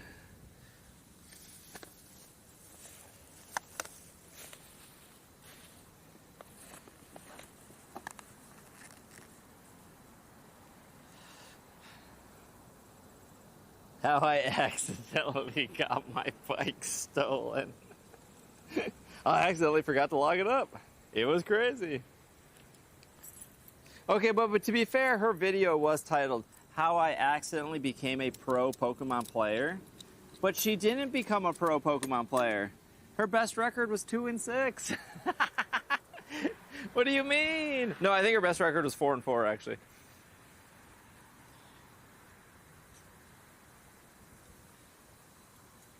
How I accidentally got my bike stolen. I accidentally forgot to log it up. It was crazy. Okay, but to be fair, her video was titled, how I accidentally became a pro Pokemon player. But she didn't become a pro Pokemon player. Her best record was 2-6. What do you mean? No, I think her best record was 4-4, actually.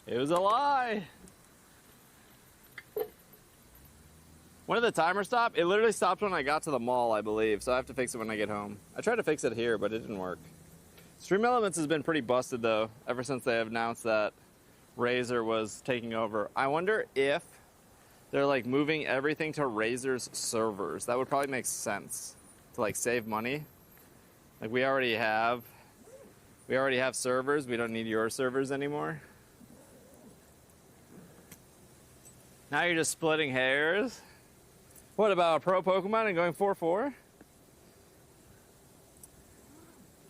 It was a lie. When did the timer stop? It literally stopped when I got to the mall, I believe, so I have to fix it when I get home. I tried to fix it here, but it didn't work. Stream Elements has been pretty busted, though, ever since they announced that Razer was taking over. I wonder if they're, like, moving everything to Razer's servers. That would probably make sense to, like, save money. Like, we already have servers. We don't need your servers anymore. Now you're just splitting hairs? What about a pro Pokemon and going 4-4?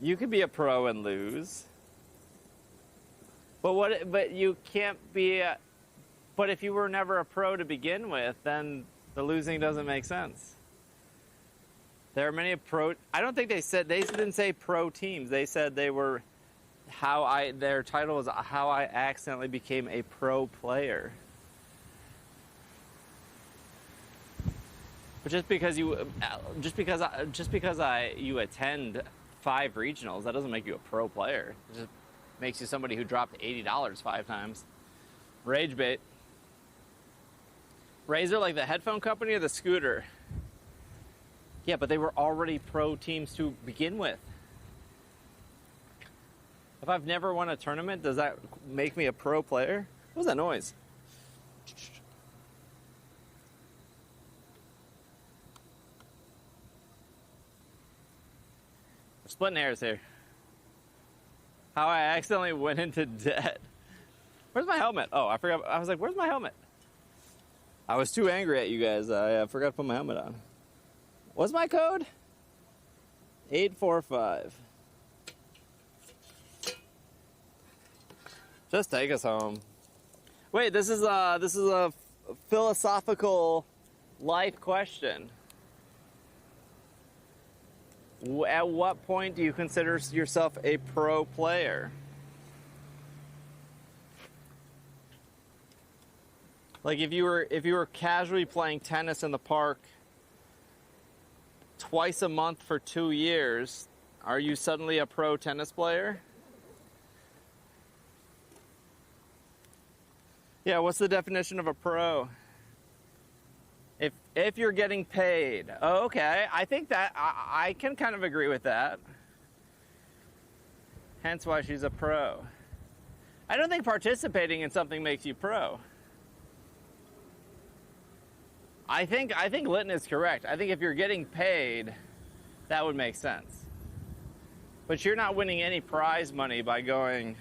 You could be a pro and lose. But you can't be but if you were never a pro to begin with, then the losing doesn't make sense. There are many I don't think they didn't say pro teams. They said they were their title was how I accidentally became a pro player. But just because you attend 5 regionals, that doesn't make you a pro player. It just makes you somebody who dropped $80 5 times. Rage bait. Razer, like the headphone company or the scooter? Yeah, but they were already pro teams to begin with. If I've never won a tournament, does that make me a pro player? What was that noise? Splitting hairs here. How I accidentally went into debt. Where's my helmet? Oh, I forgot. I was like, where's my helmet? I was too angry at you guys. I forgot to put my helmet on. What's my code? 845. Just take us home. Wait, this is a philosophical life question. At what point do you consider yourself a pro player? Like if you were casually playing tennis in the park twice a month for 2 years, are you suddenly a pro tennis player? Yeah, what's the definition of a pro? If you're getting paid. Oh, okay, I think that I can kind of agree with that. Hence why she's a pro. I don't think participating in something makes you pro. I think Litton is correct. I think if you're getting paid, that would make sense. But you're not winning any prize money by going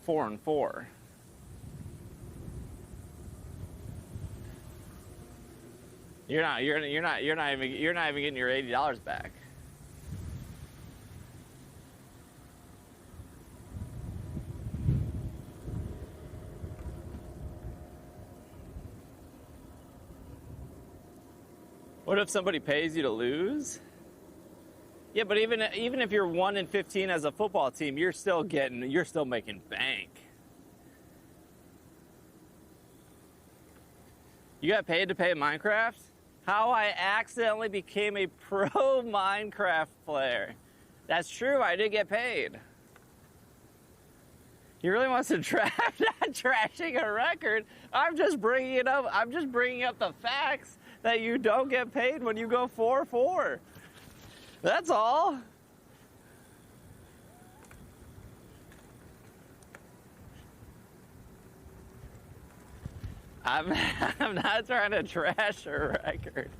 4-4. You're not even getting your $80 back. What if somebody pays you to lose? Yeah, but even if you're 1-15 as a football team, you're still making bank. You got paid to play Minecraft? How I accidentally became a pro Minecraft player. That's true, I did get paid. He really wants to trap, not trashing a record. I'm just bringing it up. I'm just bringing up the facts that you don't get paid when you go 4-4. That's all. I'm not trying to trash a record.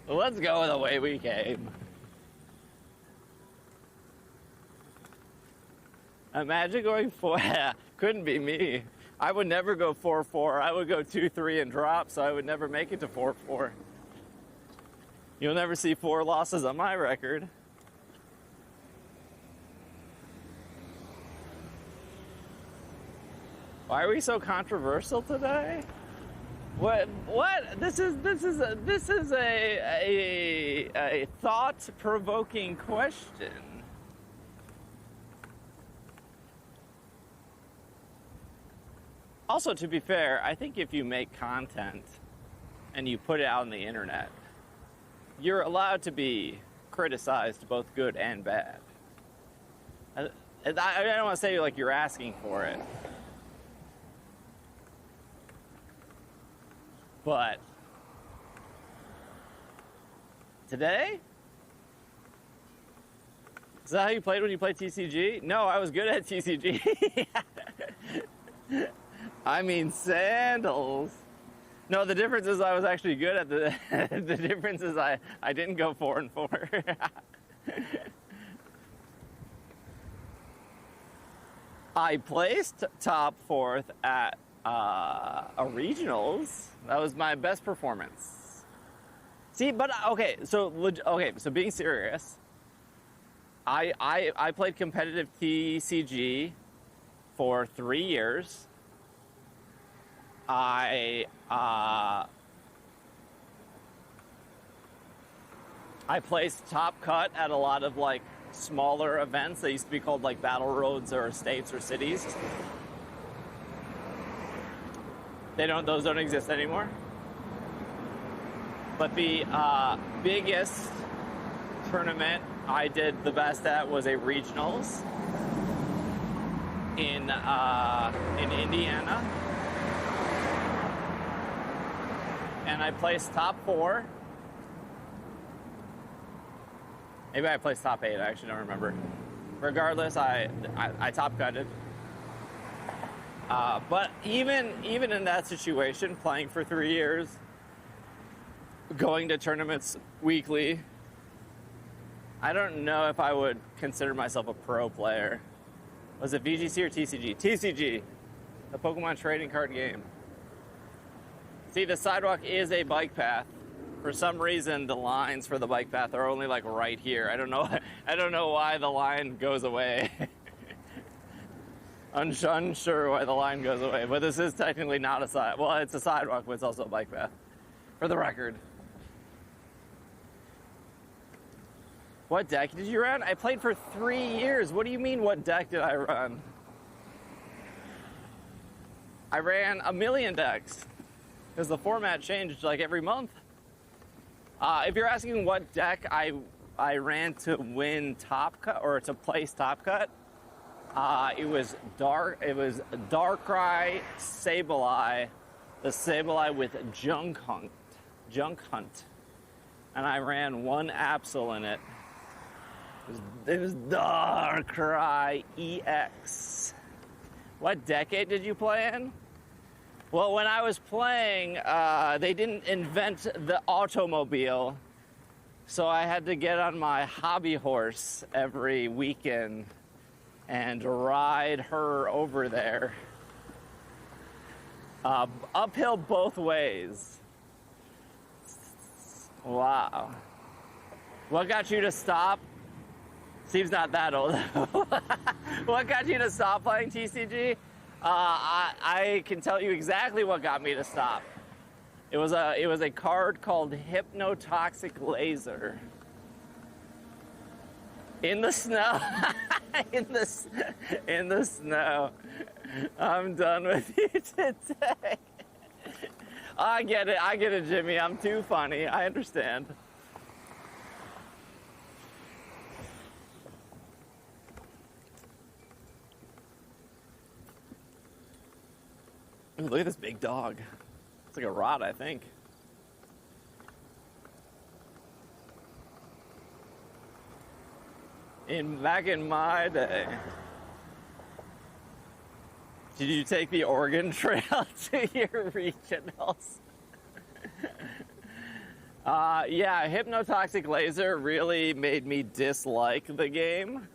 Let's go the way we came. Imagine going 4. Couldn't be me. I would never go 4-4. I would go 2-3 and drop, so I would never make it to 4-4. You'll never see 4 losses on my record. Why are we so controversial today? What? This is a thought-provoking question. Also, to be fair, I think if you make content and you put it out on the internet, you're allowed to be criticized, both good and bad. I don't want to say like you're asking for it, but today? Is that how you played when you played TCG? No, I was good at TCG. I mean sandals. No, the difference is I was actually good at the the difference is I didn't go 4 and 4. I placed top 4th at a regionals. That was my best performance. See, but okay, so being serious, I played competitive TCG for 3 years. I placed top cut at a lot of like smaller events. They used to be called like battle roads or states or cities. Those don't exist anymore. But the biggest tournament I did the best at was a regionals in Indiana. And I placed top 4. Maybe I placed top 8, I actually don't remember. Regardless, I top gutted. But even in that situation, playing for 3 years, going to tournaments weekly, I don't know if I would consider myself a pro player. Was it VGC or TCG? TCG, the Pokemon trading card game. See, the sidewalk is a bike path. For some reason, the lines for the bike path are only like right here. I don't know why the line goes away. Unsure why the line goes away, but this is technically not a side. Well, it's a sidewalk, but it's also a bike path. For the record. What deck did you run? I played for 3 years. What do you mean, what deck did I run? I ran a million decks. Because the format changed like every month. If you're asking what deck I ran to win Top Cut or to place Top Cut, it was Darkrai, Sableye, the Sableye with Junk Hunt, and I ran 1 Absol in it. It was Darkrai EX. What decade did you play in? Well, when I was playing, they didn't invent the automobile, so I had to get on my hobby horse every weekend and ride her over there. Uphill both ways. Wow. What got you to stop? Steve's not that old. What got you to stop playing TCG? I can tell you exactly what got me to stop. It was a card called Hypnotoxic Laser. In the snow. in the snow. I'm done with you today. I get it, Jimmy. I'm too funny. I understand. Ooh, look at this big dog. It's like a rot, I think. Back in my day, did you take the Oregon Trail to your regionals? Yeah, Hypnotoxic Laser really made me dislike the game.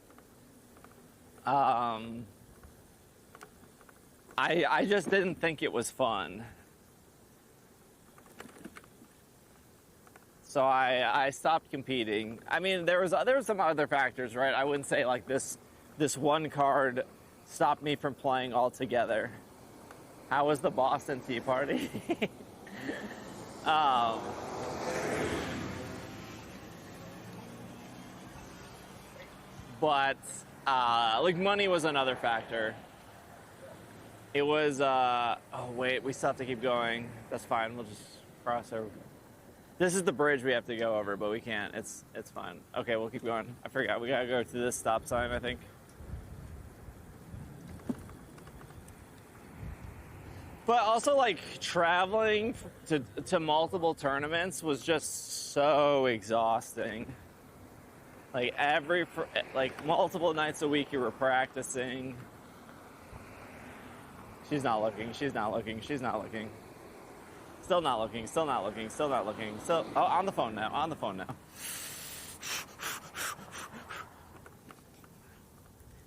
I just didn't think it was fun. So I stopped competing. I mean, there was some other factors, right? I wouldn't say like this one card stopped me from playing altogether. How was the Boston Tea Party? But like money was another factor. It was oh wait, we still have to keep going. That's fine. We'll just cross over. This is the bridge we have to go over, but we can't. It's fine. Okay, we'll keep going. I forgot. We gotta go to this stop sign, I think. But also, like, traveling to multiple tournaments was just so exhausting. Like, multiple nights a week you were practicing. She's not looking, she's not looking, she's not looking. Still not looking, still not looking, still not looking. Still, oh, on the phone now, on the phone now.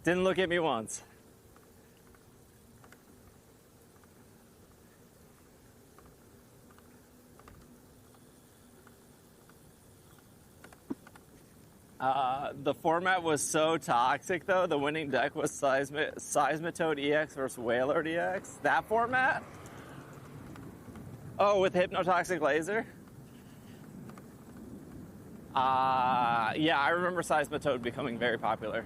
Didn't look at me once. The format was so toxic, though. The winning deck was Seismitoad EX versus Whaler EX. That format? Oh, with Hypnotoxic Laser? Yeah, I remember Seismitoad becoming very popular.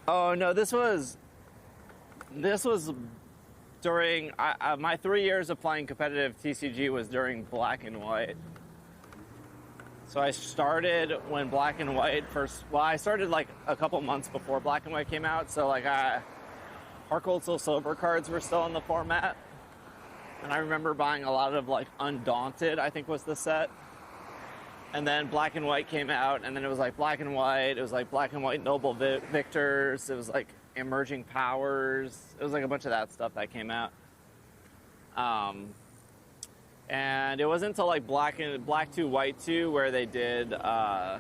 Oh, no, this was during, my 3 years of playing competitive TCG was during Black and White. So I started when Black and White first, well, I started like a couple months before Black and White came out. So like Hardcore Soul Silver cards were still in the format. And I remember buying a lot of like Undaunted, I think was the set. And then Black and White came out, and then it was like Black and White, it was like Black and White Noble Victors, it was like Emerging Powers, it was like a bunch of that stuff that came out. And it wasn't until like Black 2, White 2 where they did, I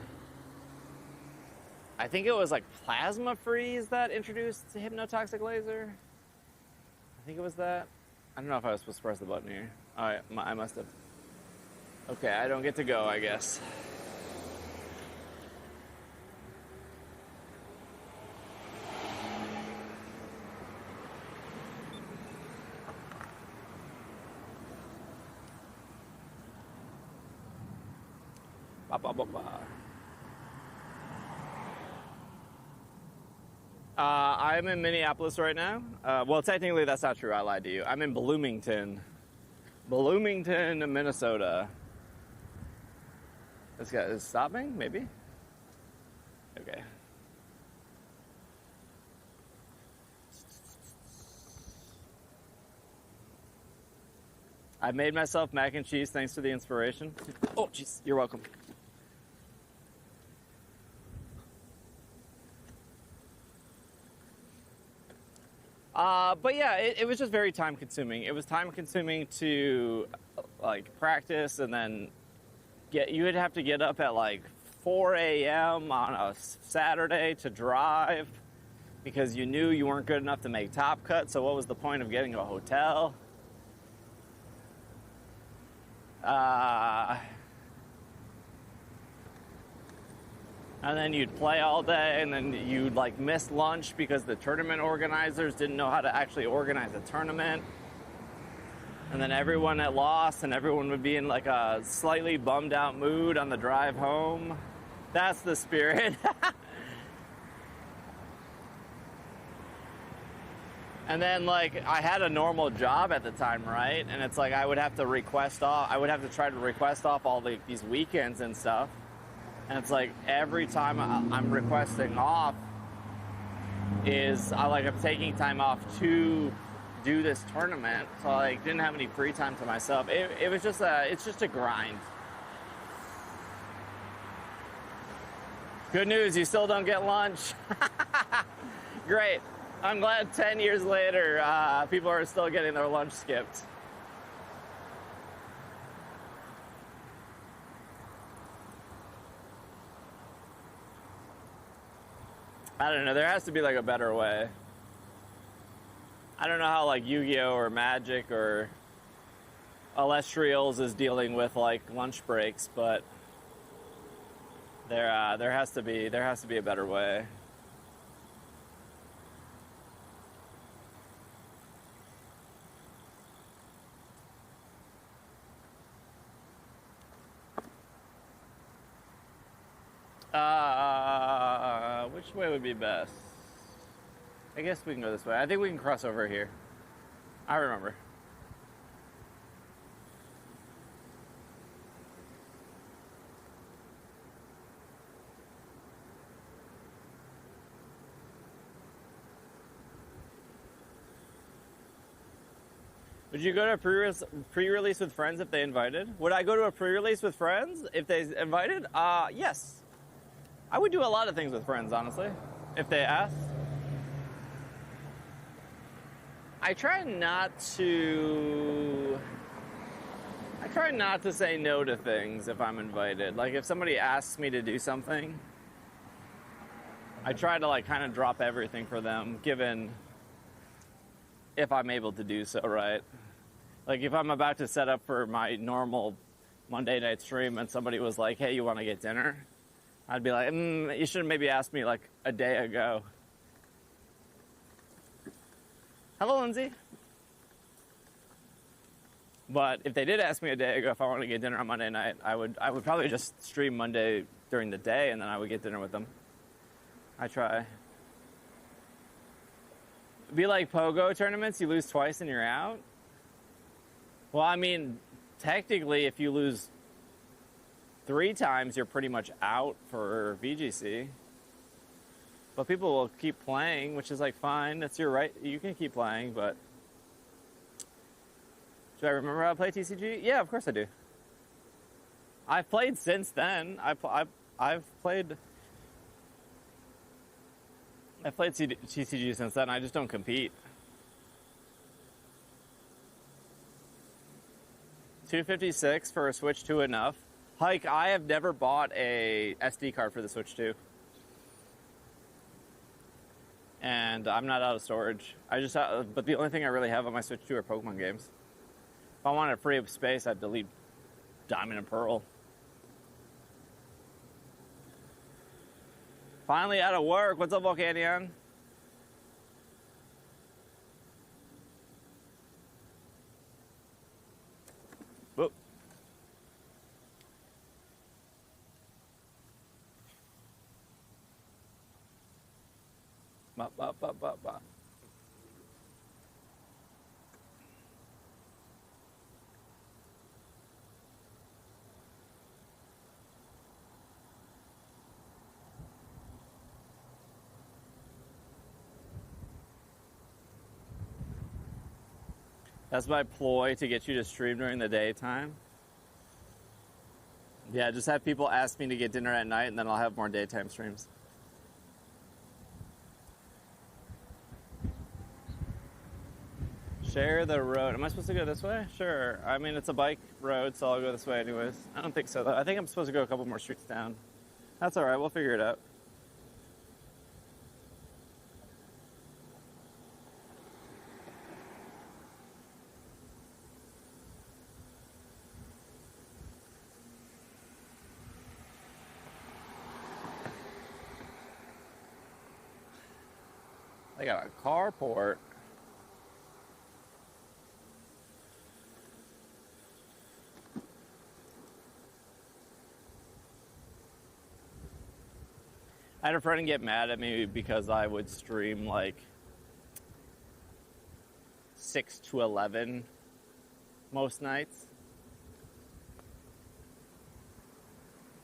think it was like Plasma Freeze that introduced Hypnotoxic Laser. I think it was that. I don't know if I was supposed to press the button here. All right, I must have. Okay, I don't get to go, I guess. I'm in Minneapolis right now. Well, technically that's not true. I lied to you. I'm in Bloomington, Minnesota. This guy is stopping, maybe? Okay. I made myself mac and cheese thanks to the inspiration. Oh, jeez, you're welcome. But yeah, it was just very time consuming. It was time consuming to like practice, and then you would have to get up at like 4 a.m. on a Saturday to drive because you knew you weren't good enough to make Top Cut. So what was the point of getting a hotel? And then you'd play all day, and then you'd like miss lunch because the tournament organizers didn't know how to actually organize a tournament. And then everyone had lost, and everyone would be in like a slightly bummed out mood on the drive home. That's the spirit. And then like I had a normal job at the time, right? And it's like I would have to try to request off all these weekends and stuff. And it's like every time I'm requesting off I'm taking time off to do this tournament. So I like didn't have any free time to myself. It was just it's just a grind. Good news, you still don't get lunch. Great. I'm glad 10 years later, people are still getting their lunch skipped. I don't know, there has to be like a better way. I don't know how like Yu-Gi-Oh or Magic or Alestrials is dealing with like lunch breaks, but there has to be a better way. Which way would be best? I guess we can go this way. I think we can cross over here. I remember. Would you go to a pre-release with friends if they invited? Would I go to a pre-release with friends if they invited? Yes. I would do a lot of things with friends, honestly, if they asked. I try not to say no to things if I'm invited. Like if somebody asks me to do something, I try to like kind of drop everything for them, given if I'm able to do so, right? Like if I'm about to set up for my normal Monday night stream and somebody was like, hey, you want to get dinner? I'd be like, you should have maybe asked me like a day ago. Hello, Lindsay. But if they did ask me a day ago if I wanted to get dinner on Monday night, I would probably just stream Monday during the day and then I would get dinner with them. I try. Be like pogo tournaments, you lose twice and you're out? Well, I mean, technically, if you lose 3 times, you're pretty much out for VGC. But people will keep playing, which is like fine. That's your right. You can keep playing, but do I remember how to play TCG? Yeah, of course I do. I've played since then. I've played TCG since then. I just don't compete. 256 for a Switch 2 enough. Hike, I have never bought a SD card for the Switch 2. And I'm not out of storage. But the only thing I really have on my Switch 2 are Pokemon games. If I wanted to free up space, I'd delete Diamond and Pearl. Finally out of work. What's up, Volcanion? Whoop. Bop, bop, bop, bop, bop. That's my ploy to get you to stream during the daytime. Yeah, just have people ask me to get dinner at night and then I'll have more daytime streams. Share the road. Am I supposed to go this way? Sure. I mean, it's a bike road, so I'll go this way anyways. I don't think so, though. I think I'm supposed to go a couple more streets down. That's all right. We'll figure it out. They got a carport. I had a friend get mad at me because I would stream like 6 to 11 most nights.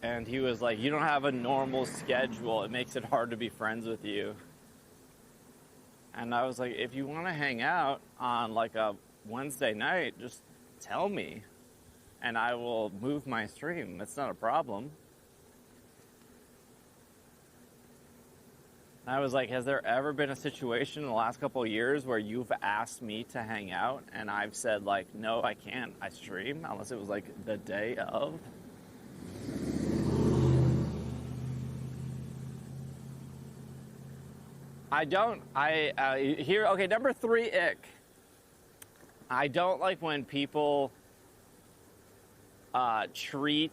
And he was like, you don't have a normal schedule. It makes it hard to be friends with you. And I was like, if you want to hang out on like a Wednesday night, just tell me and I will move my stream. That's not a problem. I was like, has there ever been a situation in the last couple of years where you've asked me to hang out and I've said like, no, I can't, I stream, unless it was like the day of? Okay, number 3 ick. I don't like when people treat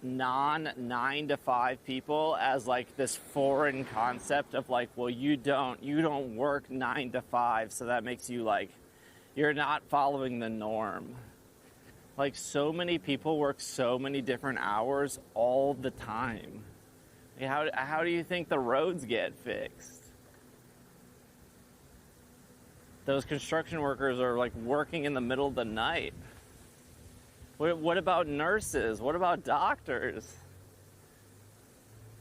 non-9 to 5 people as like this foreign concept of like, well, you don't work 9 to 5, so that makes you like, you're not following the norm. Like, so many people work so many different hours all the time. How do you think the roads get fixed? Those construction workers are like working in the middle of the night. What about nurses? What about doctors?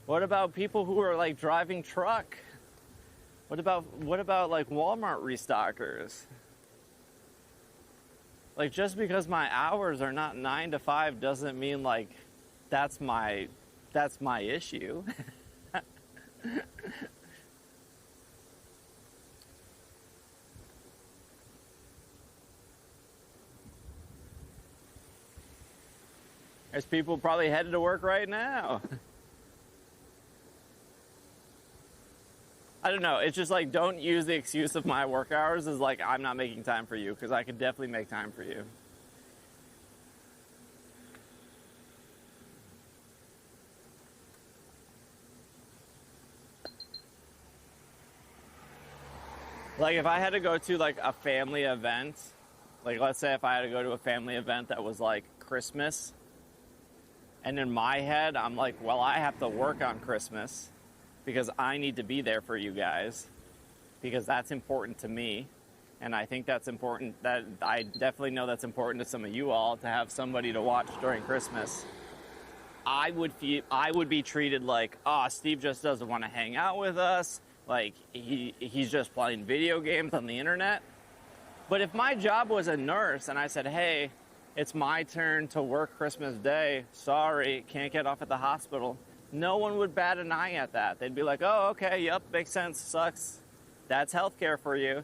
What about people who are like driving truck? What about like Walmart restockers? Like, just because my hours are not 9 to 5 doesn't mean like that's my issue. There's people probably headed to work right now. I don't know. It's just like, don't use the excuse of my work hours as like I'm not making time for you, because I could definitely make time for you. Like, if I had to go to like a family event, like let's say if I had to go to a family event that was like Christmas, and in my head I'm like, well, I have to work on Christmas because I need to be there for you guys, because that's important to me, and I think that's important, that I definitely know that's important to some of you all, to have somebody to watch during Christmas. I would be treated like, oh, Steve just doesn't want to hang out with us, like he's just playing video games on the internet. But if my job was a nurse and I said, hey, it's my turn to work Christmas Day, sorry, can't get off at the hospital, no one would bat an eye at that. They'd be like, oh, okay, yep, makes sense, sucks. That's healthcare for you.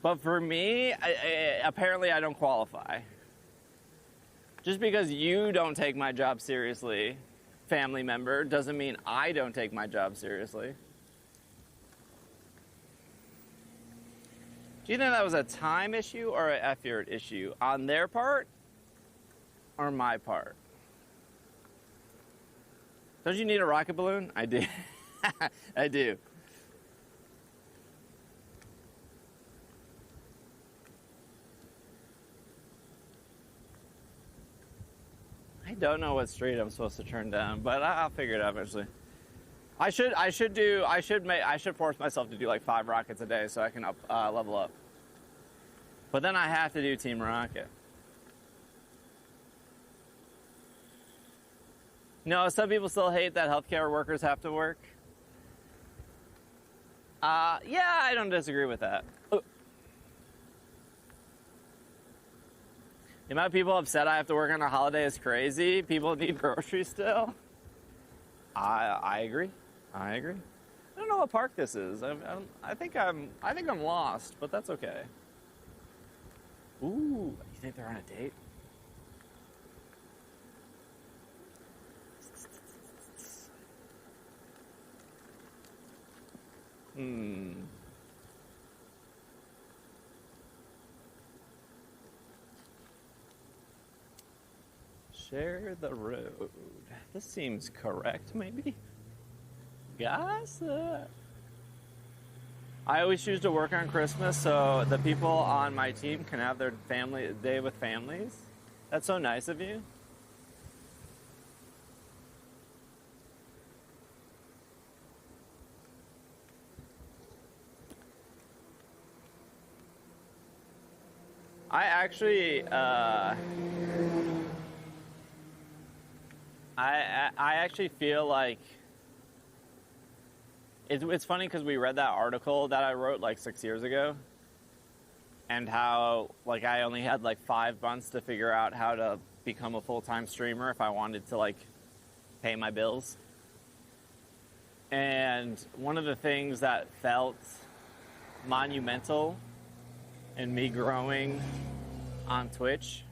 But for me, apparently I don't qualify. Just because you don't take my job seriously, family member, doesn't mean I don't take my job seriously. Do you think that was a time issue or an effort issue? On their part or my part? Don't you need a rocket balloon? I do. I do. I don't know what street I'm supposed to turn down, but I'll figure it out eventually. I should force myself to do like 5 rockets a day so I can level up. But then I have to do Team Rocket. No, some people still hate that healthcare workers have to work. Yeah, I don't disagree with that. Ooh. The amount of people upset I have to work on a holiday is crazy. People need groceries still. I agree. I agree. I don't know what park this is. I think I'm lost, but that's okay. Ooh, you think they're on a date? Share the road. This seems correct, maybe? Gossip. I always choose to work on Christmas so the people on my team can have their family day with families. That's so nice of you. I actually, I actually feel like it's funny because we read that article that I wrote like 6 years ago, and how like I only had like 5 months to figure out how to become a full-time streamer if I wanted to like pay my bills. And one of the things that felt monumental in me growing on Twitch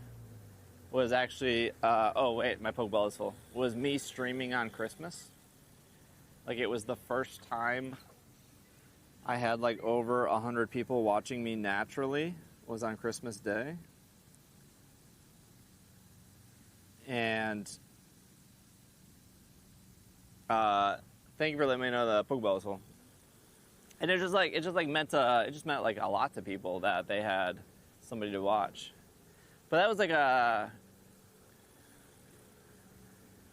was actually, oh wait, my Pokeball is full, was me streaming on Christmas. Like, it was the first time I had like over 100 people watching me naturally, was on Christmas Day. And thank you for letting me know the Pokeball is full. And it just meant like a lot to people that they had somebody to watch. But that was like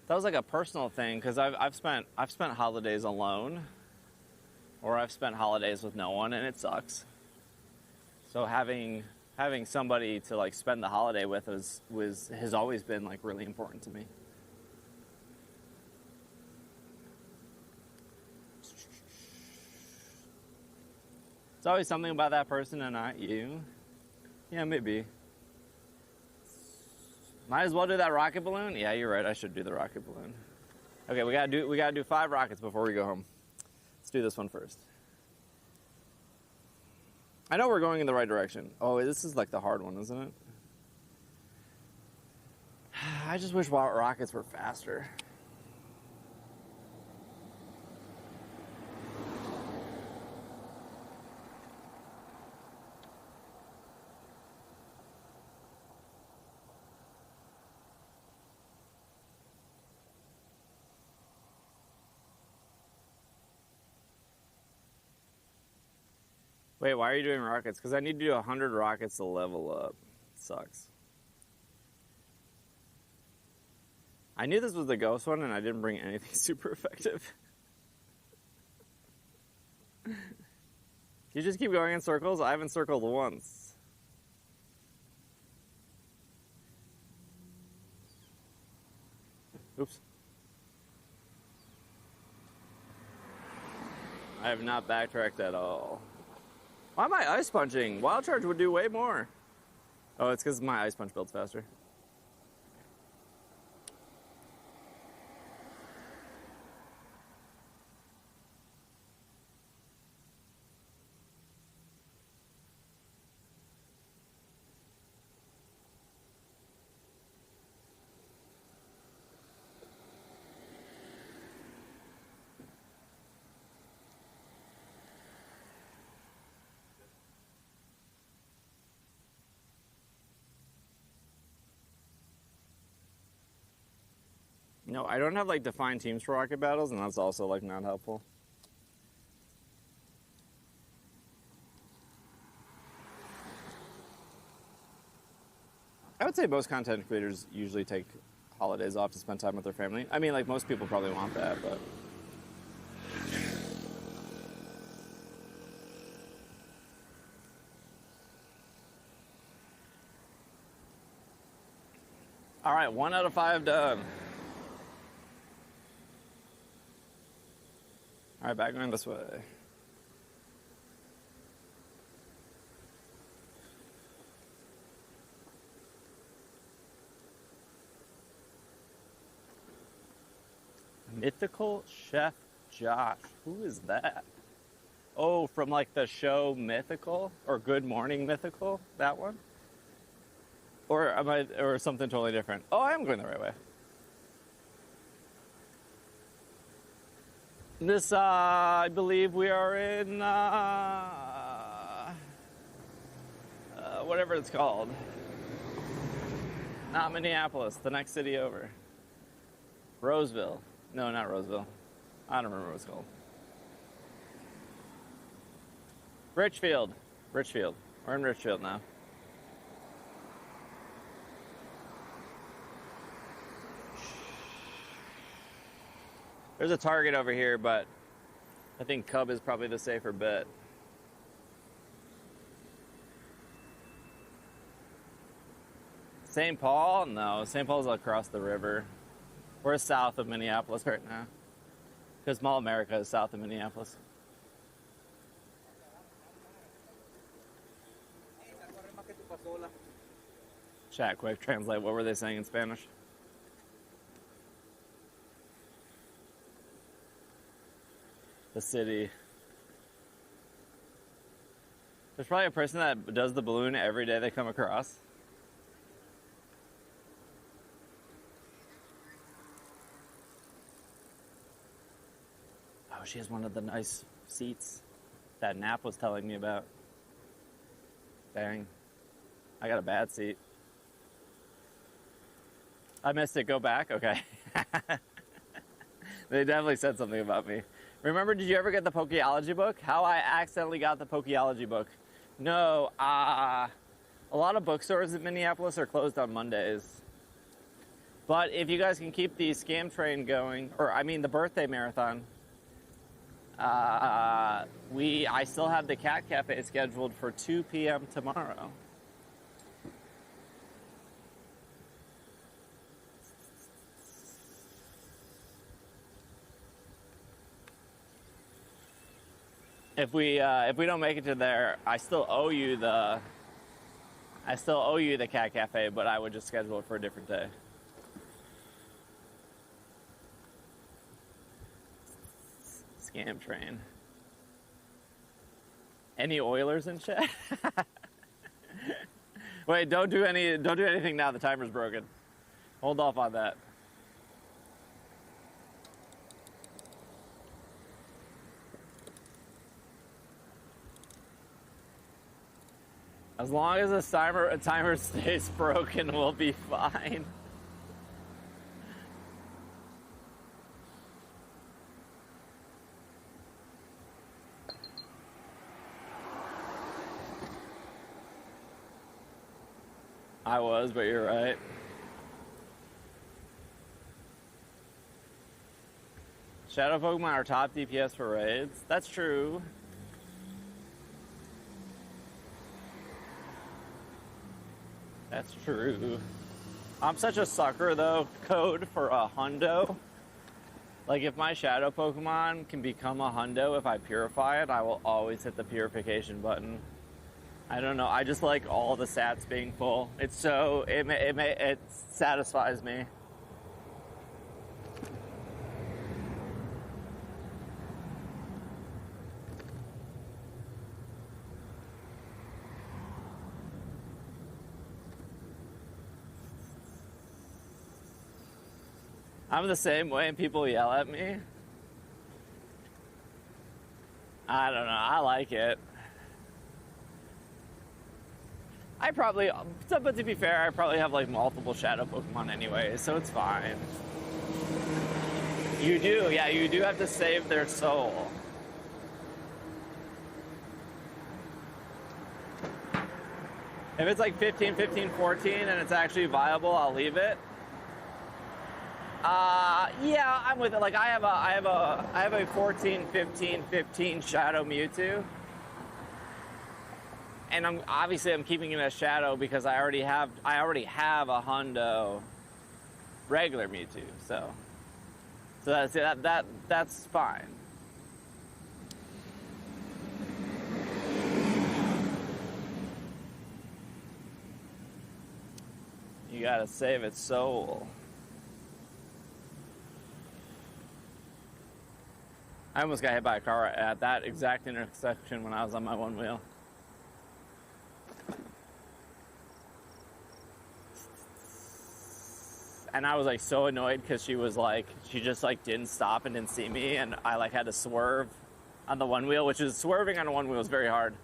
That was like a personal thing because I've spent holidays alone, or I've spent holidays with no one, and it sucks. So having somebody to like spend the holiday with has always been like really important to me. It's always something about that person and not you. Yeah, maybe. Might as well do that rocket balloon. Yeah, you're right. I should do the rocket balloon. Okay, we gotta do 5 rockets before we go home. Let's do this one first. I know we're going in the right direction. Oh, this is like the hard one, isn't it? I just wish rockets were faster. Wait, why are you doing rockets? Because I need to do 100 rockets to level up. Sucks. I knew this was the ghost one and I didn't bring anything super effective. You just keep going in circles? I haven't circled once. Oops. I have not backtracked at all. Why am I ice punching? Wild Charge would do way more. Oh, it's because my ice punch builds faster. No, I don't have like defined teams for rocket battles, and that's also like not helpful. I would say most content creators usually take holidays off to spend time with their family. I mean, like most people probably want that, but all right, 1 out of 5 done. All right, back going this way. Mythical Chef Josh. Who is that? Oh, from like the show Mythical or Good Morning Mythical, that one? Or am I, or something totally different? Oh, I am going the right way. This, I believe we are in, whatever it's called. Not Minneapolis, the next city over. Roseville. No, not Roseville. I don't remember what it's called. Richfield. Richfield. We're in Richfield now. There's a Target over here, but I think Cub is probably the safer bet. St. Paul? No, St. Paul's across the river. We're south of Minneapolis right now. Because Mall America is south of Minneapolis. Chat, quick, translate. What were they saying in Spanish? The city. There's probably a person that does the balloon every day they come across. Oh, she has one of the nice seats that Nap was telling me about. Dang. I got a bad seat. I missed it. Go back? Okay. They definitely said something about me. Remember, did you ever get the Pokeology book? How I accidentally got the Pokeology book. No, a lot of bookstores in Minneapolis are closed on Mondays. But if you guys can keep the scam train going, or I mean the birthday marathon, I still have the Cat Cafe scheduled for 2 p.m. tomorrow. If we don't make it to there, I still owe you the Cat Cafe, but I would just schedule it for a different day. Scam train. Any Oilers in chat? Wait, don't do anything now. The timer's broken. Hold off on that. As long as the timer stays broken, we'll be fine. I was, but you're right. Shadow Pokemon are top DPS for raids. That's true. That's true. I'm such a sucker, though, Code, for a hundo. Like, if my Shadow Pokemon can become a hundo if I purify it, I will always hit the purification button. I don't know. I just like all the stats being full. It's so... It satisfies me. I'm the same way and people yell at me. I don't know. I like it. But to be fair, I probably have like multiple Shadow Pokemon anyway, so it's fine. You do, yeah, you do have to save their soul. If it's like 15, 15, 14 and it's actually viable, I'll leave it. Yeah, I'm with it. Like I have a 14, 15, 15 Shadow Mewtwo. And I'm keeping him as Shadow because I already have a hundo regular Mewtwo, so that's fine. You gotta save its soul. I almost got hit by a car at that exact intersection when I was on my one wheel. And I was like so annoyed because she just like didn't stop and didn't see me, and I like had to swerve on the one wheel, which is swerving on a one wheel is very hard.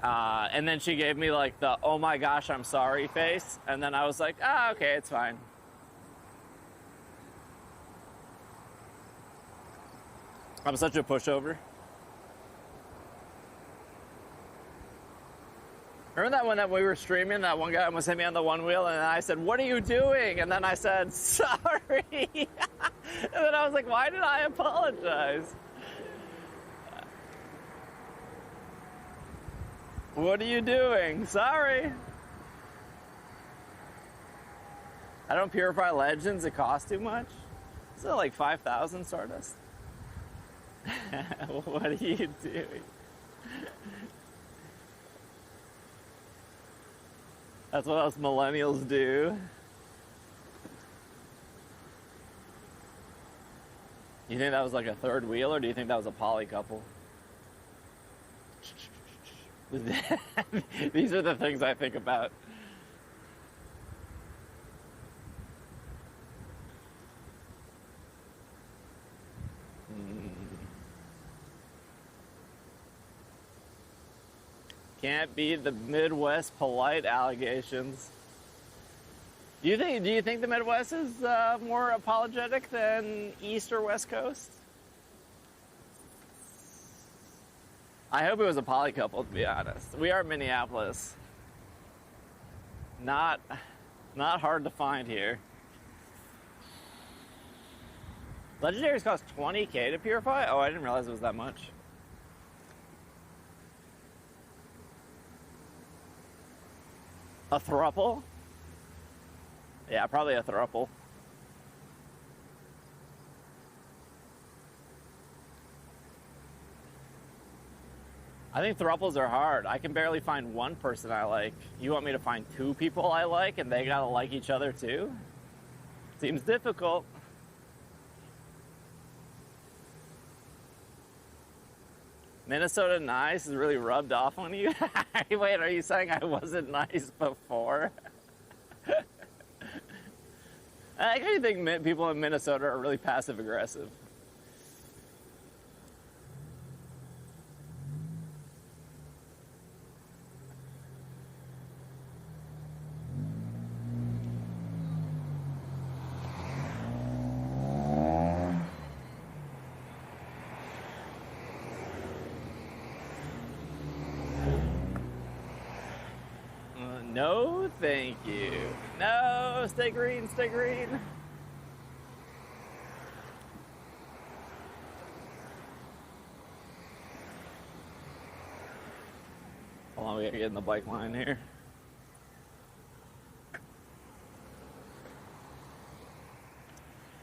And then she gave me like the "oh my gosh, I'm sorry" face, and then I was like, ah, okay, it's fine. I'm such a pushover. Remember that one that we were streaming, that one guy almost hit me on the one wheel, and I said, "What are you doing?" And then I said, "Sorry." And then I was like, why did I apologize? What are you doing? Sorry. I don't purify legends, it costs too much. Is it like 5,000 Stardust? What are you doing? That's what us millennials do. You think that was like a third wheel, or do you think that was a poly couple? These are the things I think about. Can't be the Midwest polite allegations. Do you think the Midwest is more apologetic than East or West Coast? I hope it was a poly couple, to be honest. We are Minneapolis. Not hard to find here. Legendaries cost 20k to purify? Oh, I didn't realize it was that much. A thruple? Yeah, probably a thruple. I think thruples are hard. I can barely find one person I like. You want me to find two people I like and they gotta like each other too? Seems difficult. Minnesota nice is really rubbed off on you? Wait, are you saying I wasn't nice before? I actually think people in Minnesota are really passive aggressive. No, thank you. No, stay green, stay green. Hold on, we gotta get in the bike line here.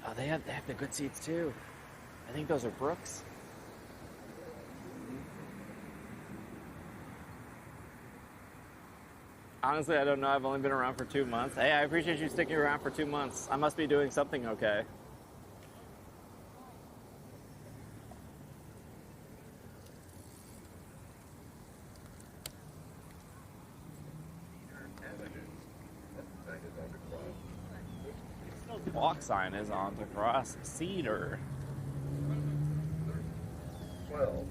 Oh, they have the good seats too. I think those are Brooks. Honestly, I don't know. I've only been around for 2 months. Hey, I appreciate you sticking around for 2 months. I must be doing something okay. The walk sign is on to cross Cedar. 12.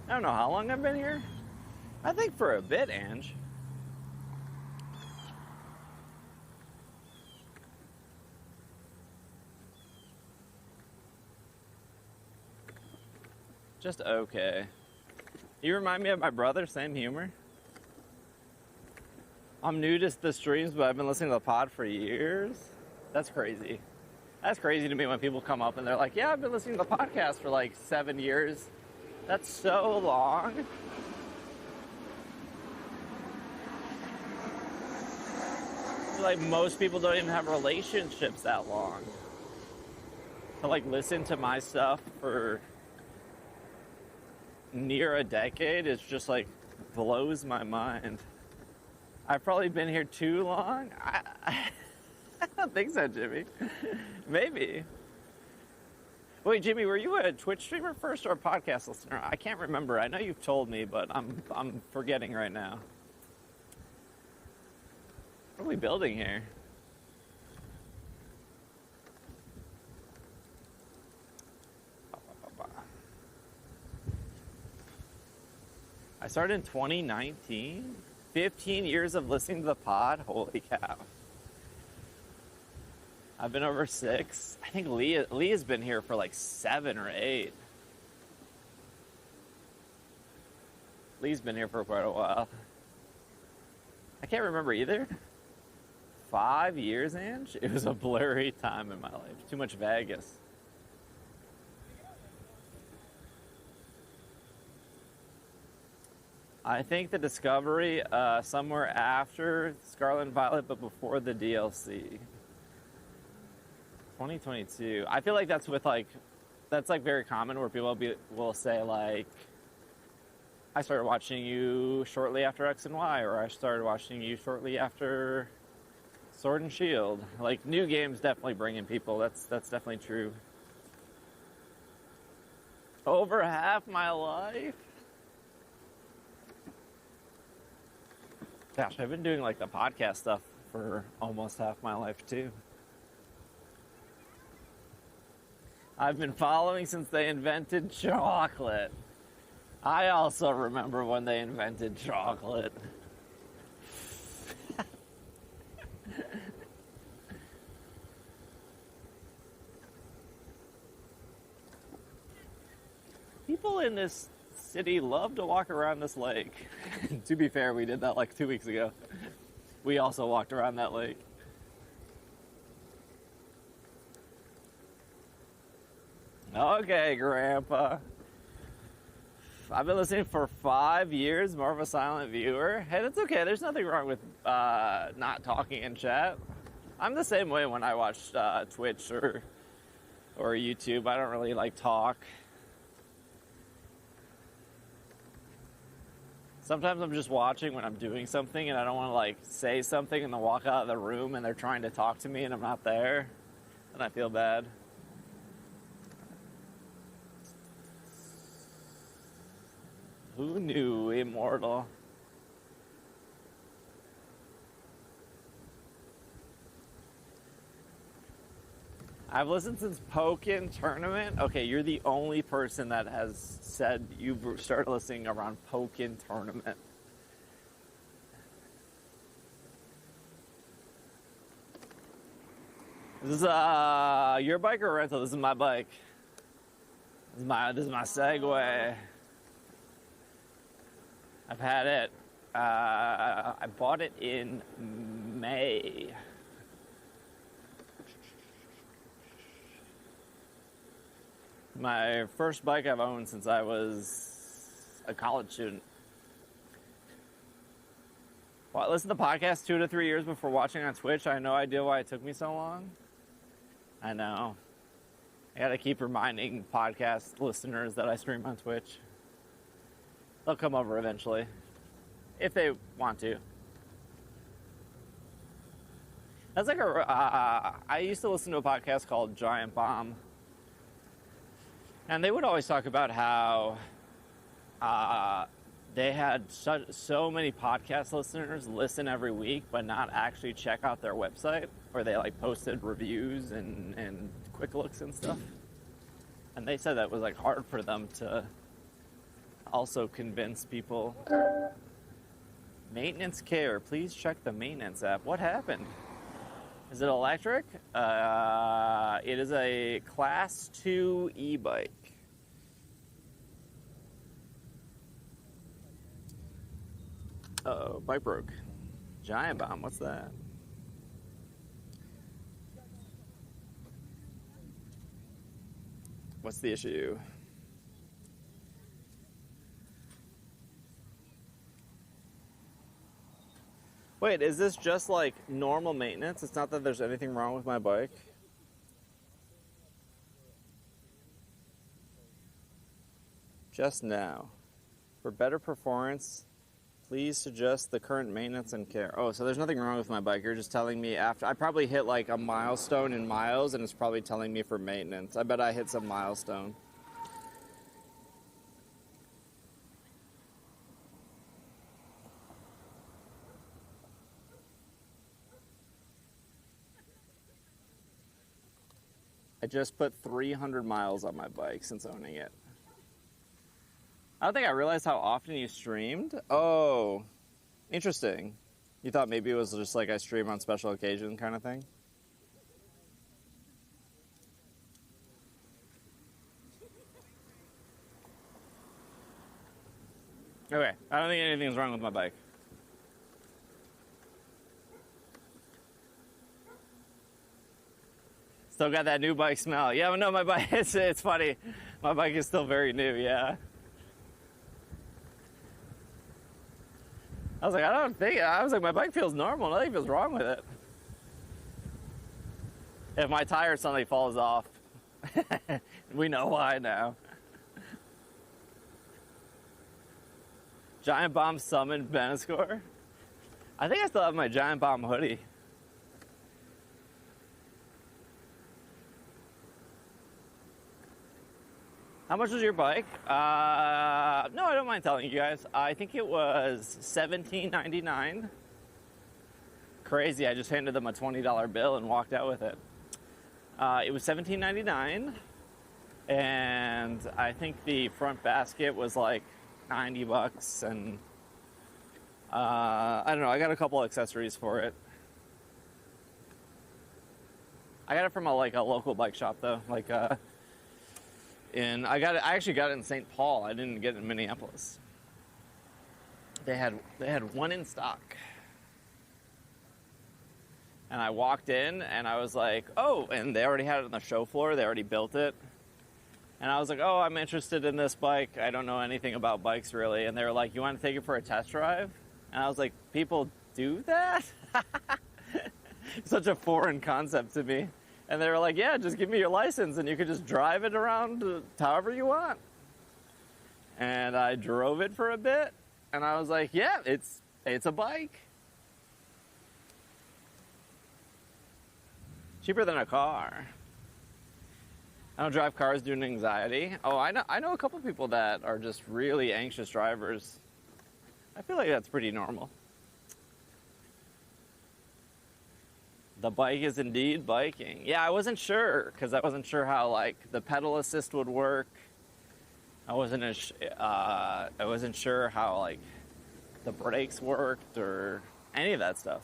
I don't know how long I've been here. I think for a bit, Ange. Just okay. You remind me of my brother, same humor. I'm new to the streams, but I've been listening to the pod for years. That's crazy. That's crazy to me when people come up and they're like, yeah, I've been listening to the podcast for like 7 years. That's so long. Like most people don't even have relationships that long. To like listen to my stuff for near a decade, it's just like blows my mind. I've probably been here too long. I don't think so, Jimmy. Maybe. Wait, Jimmy, were you a Twitch streamer first or a podcast listener? I can't remember. I know you've told me, but I'm forgetting right now. What are we building here? I started in 2019. 15 years of listening to the pod. Holy cow. I've been over 6. I think Leah's been here for like 7 or 8. Lee's been here for quite a while. I can't remember either. 5 years, Ange? It was a blurry time in my life. Too much Vegas. I think the Discovery somewhere after Scarlet and Violet, but before the DLC. 2022. I feel like that's with like, that's like very common where people will say like, I started watching you shortly after X and Y, or I started watching you shortly after Sword and Shield. Like new games definitely bring in people. That's definitely true. Over half my life. Gosh, I've been doing like the podcast stuff for almost half my life too. I've been following since they invented chocolate. I also remember when they invented chocolate. People in this city love to walk around this lake. To be fair, we did that like 2 weeks ago. We also walked around that lake. Okay, Grandpa. I've been listening for 5 years, more of a silent viewer. Hey, that's okay. There's nothing wrong with not talking in chat. I'm the same way when I watch Twitch or YouTube. I don't really like talk. Sometimes I'm just watching when I'm doing something and I don't want to like say something and then walk out of the room and they're trying to talk to me and I'm not there. And I feel bad. Who knew Immortal? I've listened since Pokken Tournament. Okay, you're the only person that has said you've started listening around Pokken Tournament. This is your bike or rental? This is my bike. This is my Segway. I've had it. I bought it in May. My first bike I've owned since I was a college student. Well, I listened to podcasts 2 to 3 years before watching on Twitch. I had no idea why it took me so long. I know. I gotta keep reminding podcast listeners that I stream on Twitch. They'll come over eventually, if they want to. That's like I used to listen to a podcast called Giant Bomb. And they would always talk about how they had so many podcast listeners listen every week, but not actually check out their website, where they like posted reviews and quick looks and stuff. And they said that was like hard for them to also convince people. Maintenance care, please check the maintenance app. What happened? Is it electric? It is a Class 2 e-bike. Uh-oh, bike broke. Giant Bomb, what's that? What's the issue? Wait, is this just like normal maintenance? It's not that there's anything wrong with my bike? Just now. For better performance, please suggest the current maintenance and care. Oh, so there's nothing wrong with my bike. You're just telling me after. I probably hit like a milestone in miles and it's probably telling me for maintenance. I bet I hit some milestone. I just put 300 miles on my bike since owning it. I don't think I realized how often you streamed. Oh, interesting. You thought maybe it was just like I stream on special occasion kind of thing? Okay, I don't think anything's wrong with my bike. Still got that new bike smell. Yeah, but no, my bike, it's funny. My bike is still very new, yeah. I was like, my bike feels normal. Nothing feels wrong with it. If my tire suddenly falls off, we know why now. Giant Bomb summoned Benescore. I think I still have my Giant Bomb hoodie. How much was your bike? No, I don't mind telling you guys. I think it was $17.99. Crazy, I just handed them a $20 bill and walked out with it. It was $17.99, and I think the front basket was like $90, and I don't know, I got a couple accessories for it. I got it from a local bike shop though, I actually got it in St. Paul. I didn't get it in Minneapolis. They had one in stock. And I walked in and I was like, oh, and they already had it on the show floor. They already built it. And I was like, oh, I'm interested in this bike. I don't know anything about bikes really. And they were like, you want to take it for a test drive? And I was like, people do that? Such a foreign concept to me. And they were like, yeah, just give me your license and you can just drive it around however you want. And I drove it for a bit. And I was like, yeah, it's a bike. Cheaper than a car. I don't drive cars due to anxiety. Oh, I know a couple people that are just really anxious drivers. I feel like that's pretty normal. The bike is indeed biking. Yeah, I wasn't sure because I wasn't sure how like the pedal assist would work. I wasn't sure how like the brakes worked or any of that stuff.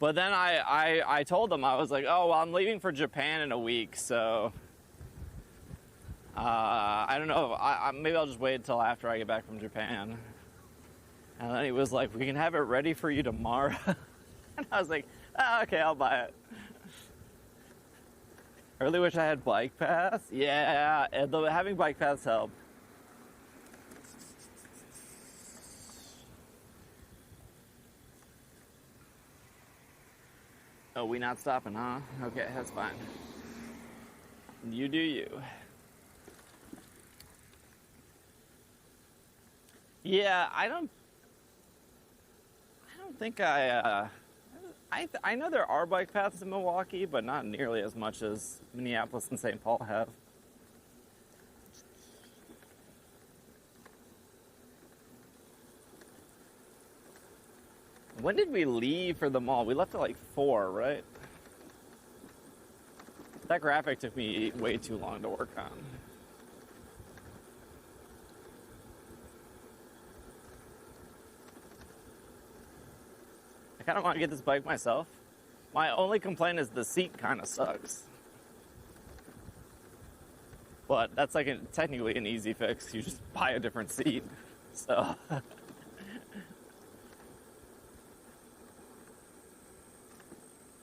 But then I told them, I was like, oh, well, I'm leaving for Japan in a week, so I don't know. Maybe I'll just wait until after I get back from Japan. And then he was like, we can have it ready for you tomorrow. And I was like, oh, okay, I'll buy it. I really wish I had bike pass. Yeah, having bike pass helped. Oh, we not stopping, huh? Okay, that's fine. You do you. Yeah, I don't think I know there are bike paths in Milwaukee, but not nearly as much as Minneapolis and St. Paul have. When did we leave for the mall? We left at like 4, right? That graphic took me way too long to work on. I kind of want to get this bike myself. My only complaint is the seat kind of sucks. But that's like technically an easy fix. You just buy a different seat. So...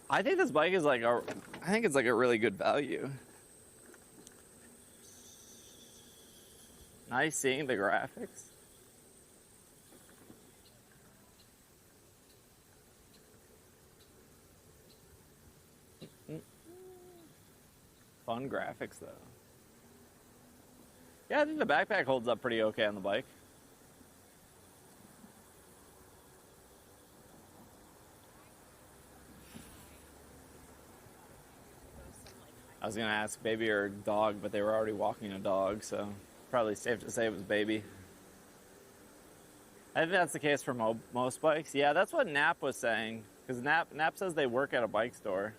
I think this bike is like it's like a really good value. Nice seeing the graphics. Fun graphics though. Yeah, I think the backpack holds up pretty okay on the bike. I was gonna ask baby or dog, but they were already walking a dog, so probably safe to say it was baby. I think that's the case for most bikes. Yeah, that's what Nap was saying, because Nap says they work at a bike store.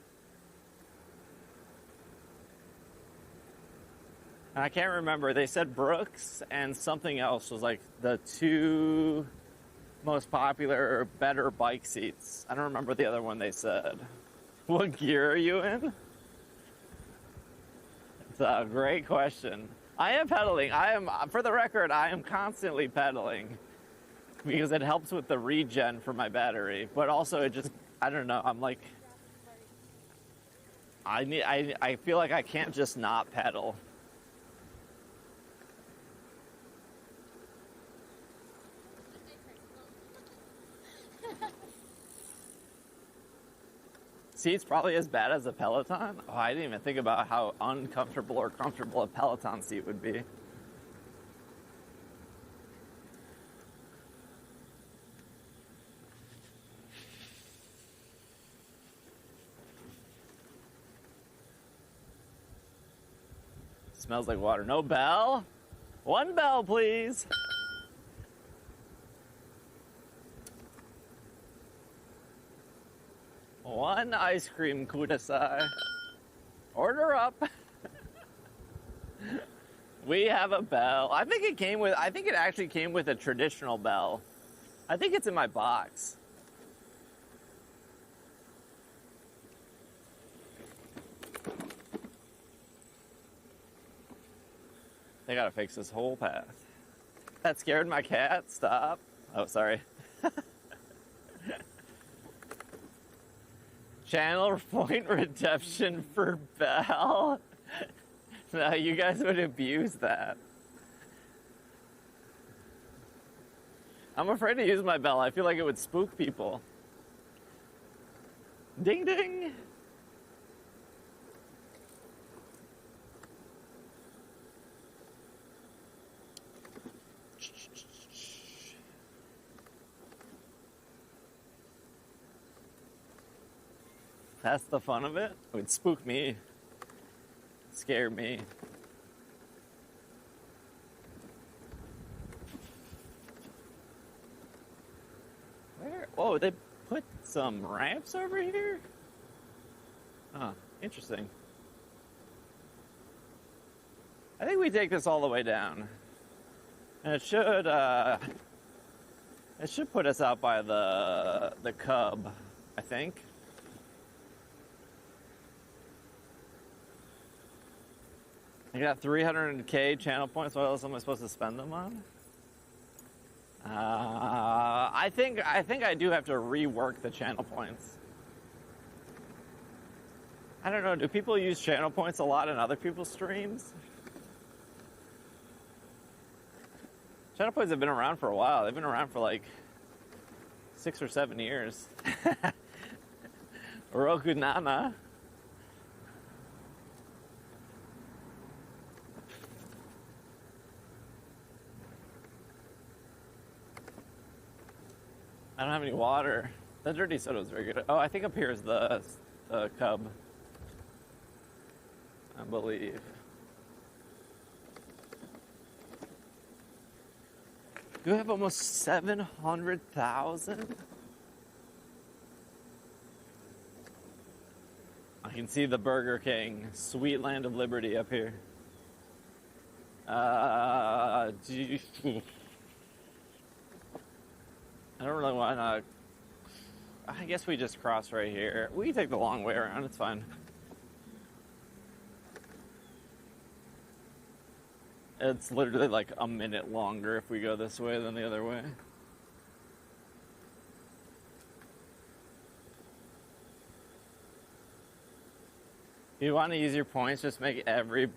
And I can't remember. They said Brooks and something else was like the 2 most popular or better bike seats. I don't remember the other one they said. What gear are you in? It's a great question. I am pedaling. For the record, I am constantly pedaling because it helps with the regen for my battery. But also it just, I don't know, I'm like, I feel like I can't just not pedal. Seat's probably as bad as a Peloton. Oh, I didn't even think about how uncomfortable or comfortable a Peloton seat would be. Smells like water. No bell? 1 bell, please. One ice cream kudasai. Order up. We have a bell. I think it actually came with a traditional bell. I think it's in my box. They gotta fix this whole path. That scared my cat. Stop. Oh, sorry. Channel point redemption for Bell? No, you guys would abuse that. I'm afraid to use my bell. I feel like it would spook people. Ding ding! That's the fun of it. It would spook me. Scare me. Where? Oh, they put some ramps over here? Huh, interesting. I think we take this all the way down. And it should put us out by the Cub, I think. I got 300k channel points. What else am I supposed to spend them on? I think I do have to rework the channel points. I don't know. Do people use channel points a lot in other people's streams? Channel points have been around for a while. They've been around for like 6 or 7 years. Roku Nana. I don't have any water. The dirty soda was very good. Oh, I think up here is the Cub. I believe. Do we have almost 700,000? I can see the Burger King, sweet land of liberty up here. I don't really want to. I guess we just cross right here. We can take the long way around, it's fine. It's literally like a minute longer if we go this way than the other way. If you want to use your points, just make every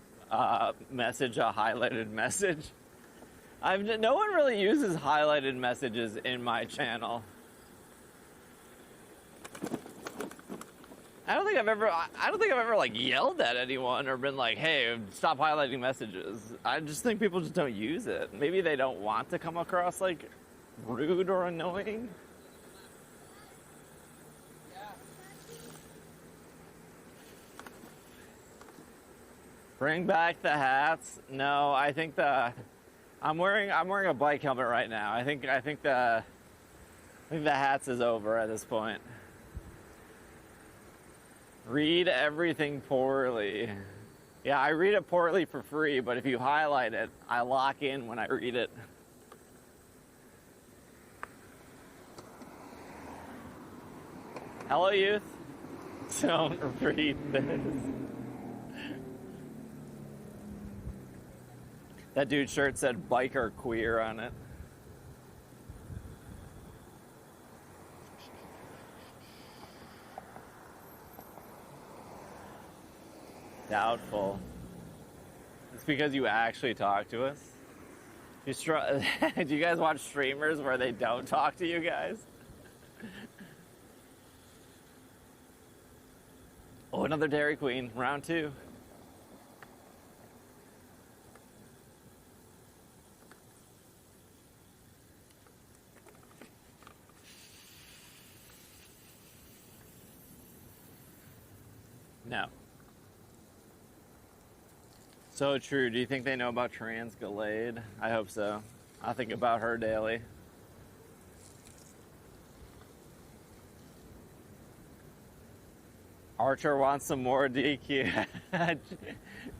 message a highlighted message. No one really uses highlighted messages in my channel. I don't think I've ever like yelled at anyone or been like, "Hey, stop highlighting messages." I just think people just don't use it. Maybe they don't want to come across like rude or annoying. Bring back the hats. No, I think I'm wearing a bike helmet right now. I think the hats is over at this point. Read everything poorly. Yeah, I read it poorly for free, but if you highlight it, I lock in when I read it. Hello, youth. Don't read this. That dude's shirt said biker queer on it. Doubtful. It's because you actually talk to us. Do you guys watch streamers where they don't talk to you guys? Oh, another Dairy Queen, round 2. No. So true. Do you think they know about trans Gallade? I hope so. I think about her daily. Archer wants some more DQ.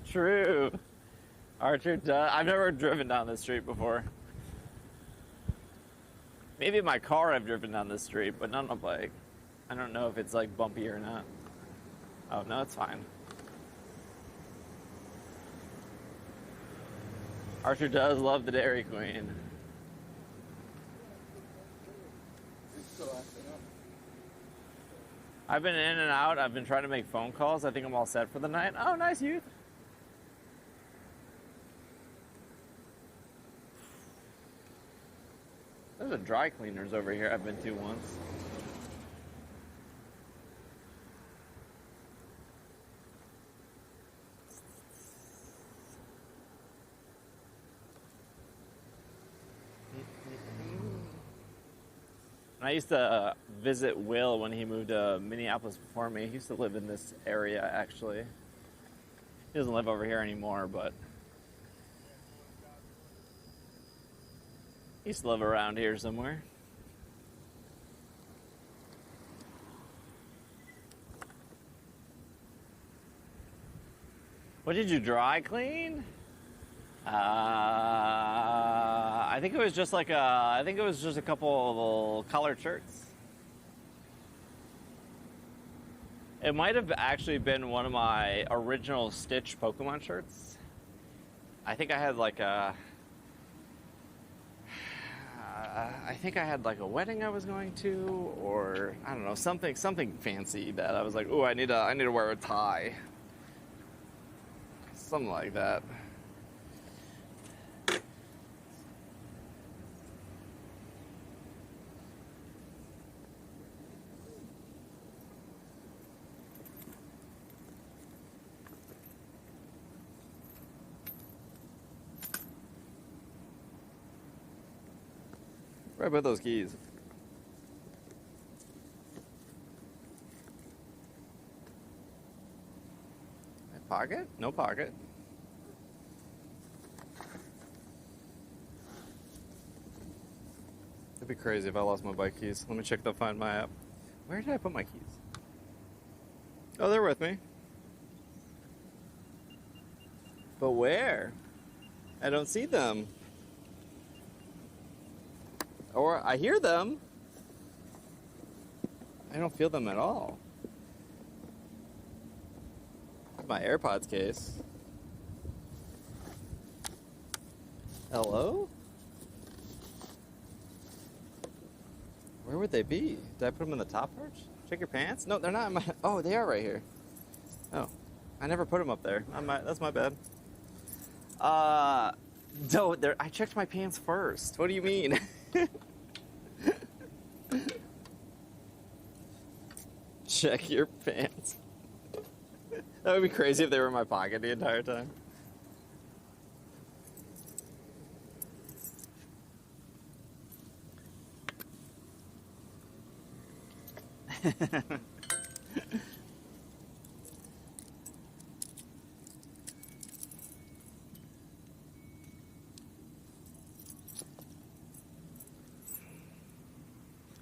True. Archer does. I've never driven down this street before. Maybe in my car I've driven down this street, but not on a bike. I don't know if it's like bumpy or not. Oh, no, it's fine. Archer does love the Dairy Queen. I've been in and out. I've been trying to make phone calls. I think I'm all set for the night. Oh, nice, youth. There's a dry cleaners over here I've been to once. I used to visit Will when he moved to Minneapolis before me. He used to live in this area, actually. He doesn't live over here anymore, but he used to live around here somewhere. What did you dry clean? I think it was just like I think it was just a couple of collared shirts. It might have actually been one of my original Stitch Pokemon shirts. I think I had like a wedding I was going to, or I don't know, something fancy that I was like, "Ooh, I need to wear a tie." Something like that. Where I put those keys? My pocket? No pocket. It'd be crazy if I lost my bike keys. Let me check the Find My app. Where did I put my keys? Oh, they're with me. But where? I don't see them. Or I hear them. I don't feel them at all. My AirPods case. Hello? Where would they be? Did I put them in the top perch? Check your pants? No, they're not in my... Oh, they are right here. Oh. I never put them up there. That's my bad. No, I checked my pants first. What do you mean? Check your pants. That would be crazy if they were in my pocket the entire time.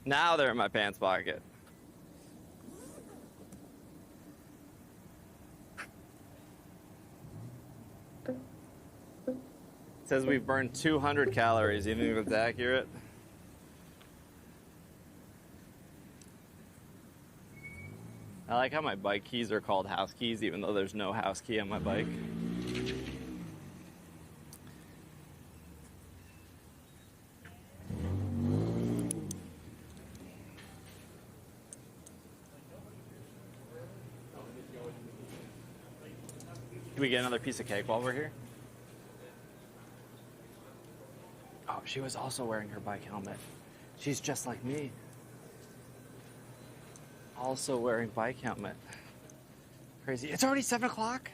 Now they're in my pants pocket. It says we've burned 200 calories, even if it's accurate. I like how my bike keys are called house keys, even though there's no house key on my bike. Can we get another piece of cake while we're here? Oh, she was also wearing her bike helmet. She's just like me. Also wearing bike helmet. Crazy. It's already 7 o'clock?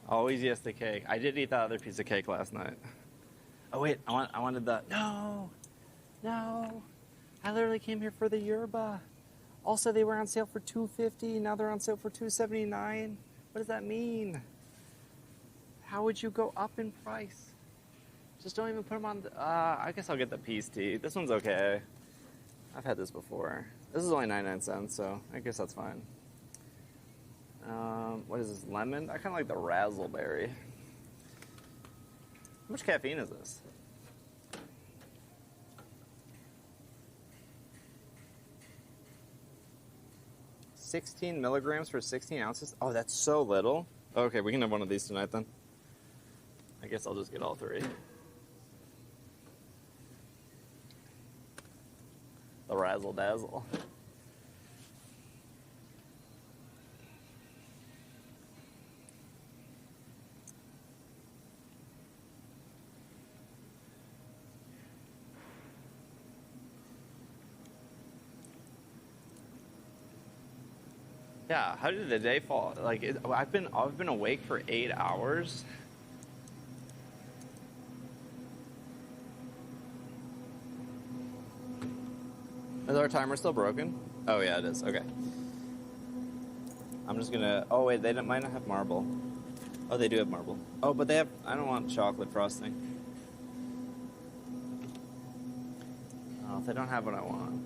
Always yes to cake. I did eat that other piece of cake last night. Oh wait, I wanted the... No! I literally came here for the yerba. Also, they were on sale for $2.50. Now they're on sale for $2.79. What does that mean? How would you go up in price? Just don't even put them on... I guess I'll get the peace tea. This one's okay. I've had this before. This is only 99 cents, so I guess that's fine. What is this, lemon? I kind of like the razzleberry. How much caffeine is this? 16 milligrams for 16 ounces? Oh, that's so little. Okay, we can have one of these tonight then. I guess I'll just get all 3. The razzle dazzle. Yeah, how did the day fall? Like, I've been awake for 8 hours. Is our timer still broken? Oh yeah, it is. Okay. I'm just gonna. Oh wait, they might not have marble. Oh, they do have marble. Oh, but they have. I don't want chocolate frosting. Oh, if they don't have what I want.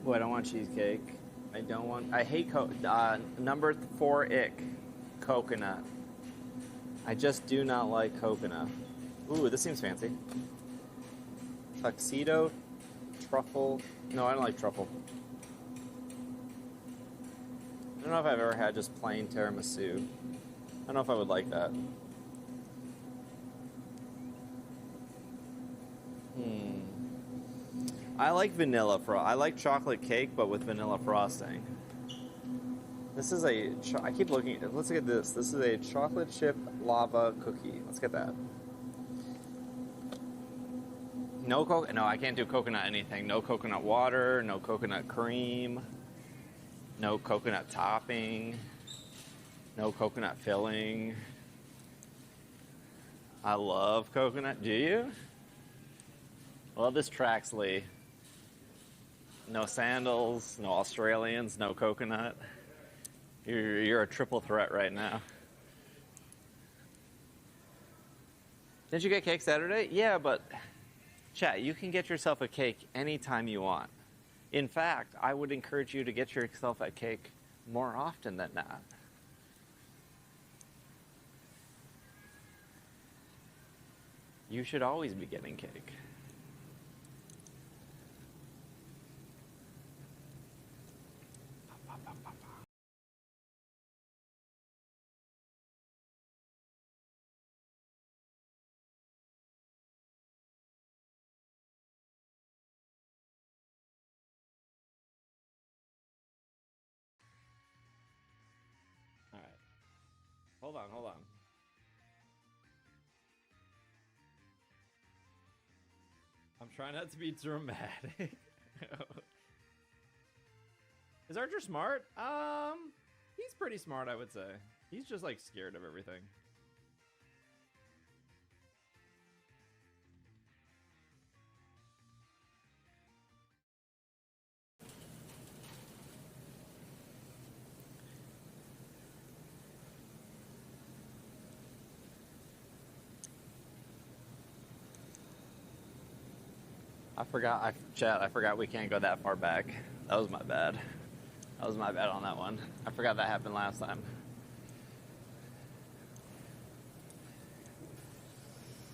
Oh, I don't want cheesecake. I don't want. I hate number 4 ick, coconut. I just do not like coconut. Ooh, this seems fancy. Tuxedo, truffle. No, I don't like truffle. I don't know if I've ever had just plain tiramisu. I don't know if I would like that. I like vanilla I like chocolate cake, but with vanilla frosting. This is I keep looking. Let's look at this. This is a chocolate chip lava cookie. Let's get that. No, I can't do coconut anything. No coconut water, no coconut cream, no coconut topping, no coconut filling. I love coconut. Do you? Well, this tracks Lee. No sandals, no Australians, no coconut. You're a triple threat right now. Didn't you get cake Saturday? Yeah, but chat, you can get yourself a cake anytime you want. In fact, I would encourage you to get yourself a cake more often than not. You should always be getting cake. Hold on. I'm trying not to be dramatic. Is Archer smart? He's pretty smart, I would say. He's just like scared of everything. I forgot we can't go that far back. That was my bad. That was my bad on that one. I forgot that happened last time.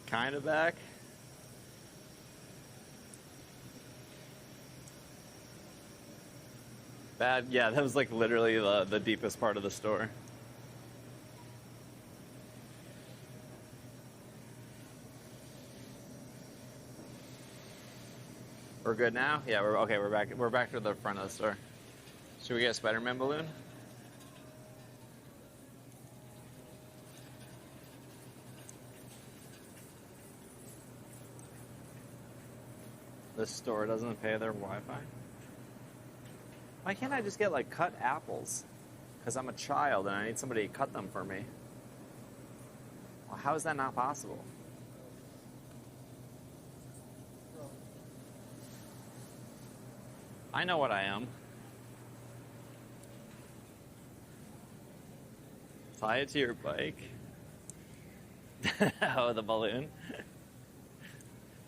Kind of back. Bad, yeah, that was like literally the deepest part of the store. We're good now? Yeah, we're okay. We're back. We're back to the front of the store. Should we get a Spider-Man balloon? This store doesn't pay their Wi-Fi. Why can't I just get like cut apples? Because I'm a child and I need somebody to cut them for me. Well, how is that not possible? I know what I am. Tie it to your bike. Oh, the balloon.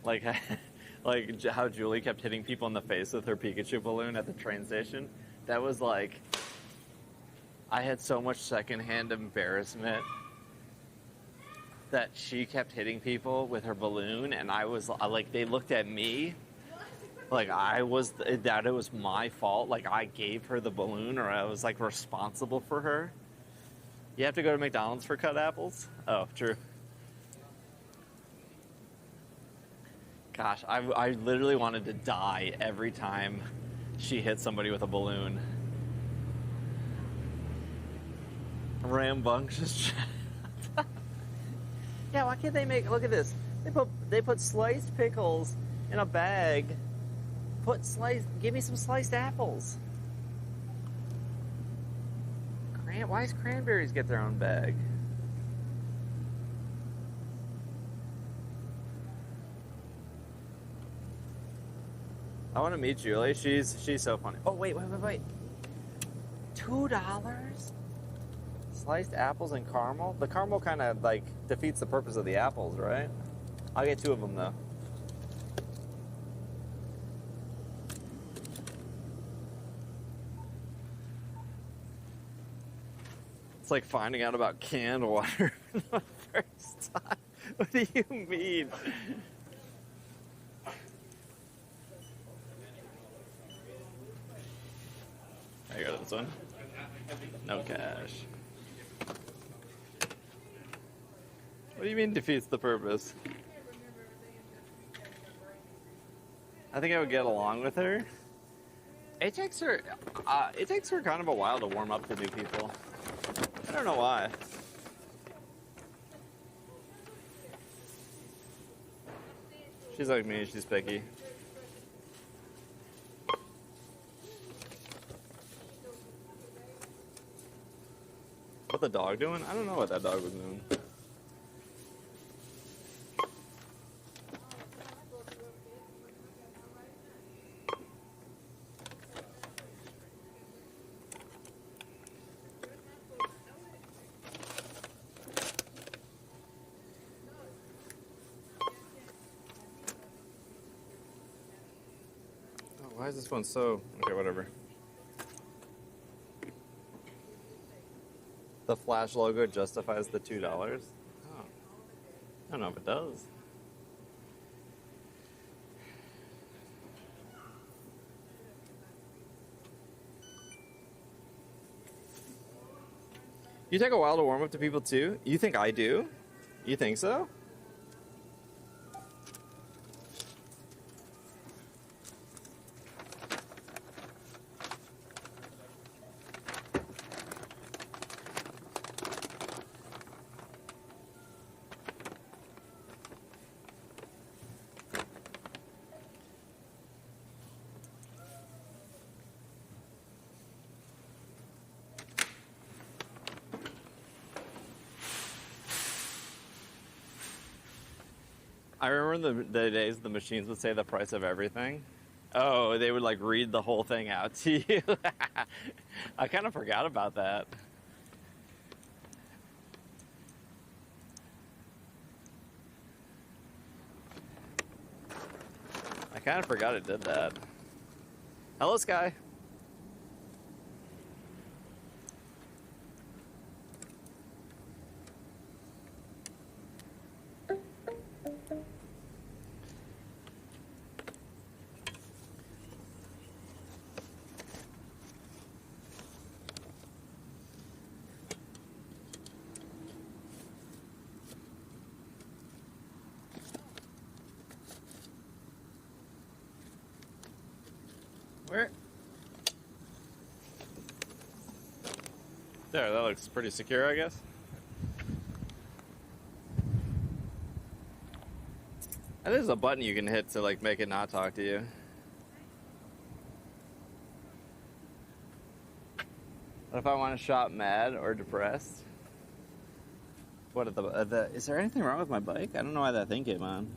Like how Julie kept hitting people in the face with her Pikachu balloon at the train station. that was like, I had so much secondhand embarrassment that she kept hitting people with her balloon, and I was like, they looked at me like that it was my fault, like I gave her the balloon, or I was like responsible for her. You have to go to McDonald's for cut apples? Oh, true. Gosh, I literally wanted to die every time she hit somebody with a balloon. Rambunctious. Yeah, why can't they look at this. They put sliced pickles in a bag. Give me some sliced apples. Why does cranberries get their own bag? I want to meet Julie. She's so funny. Oh, wait. $2? Sliced apples and caramel? The caramel kind of like defeats the purpose of the apples, right? I'll get 2 of them though. It's like finding out about canned water for the first time. What do you mean? I got this one. No cash. What do you mean defeats the purpose? I think I would get along with her. It takes her kind of a while to warm up to new people. I don't know why. She's like me, she's picky. What the dog doing? I don't know what that dog was doing. Why is this one so... Okay, whatever. The Flash logo justifies the $2? Oh. I don't know if it does. You take a while to warm up to people too? You think I do? You think so? I remember the days the machines would say the price of everything. Oh, they would like read the whole thing out to you. I kind of forgot about that. I kind of forgot it did that. Hello, Sky. Where? There, that looks pretty secure, I guess. And there's a button you can hit to like make it not talk to you. What if I want to shop mad or depressed? What at the is there anything wrong with my bike? I don't know why that thing came on.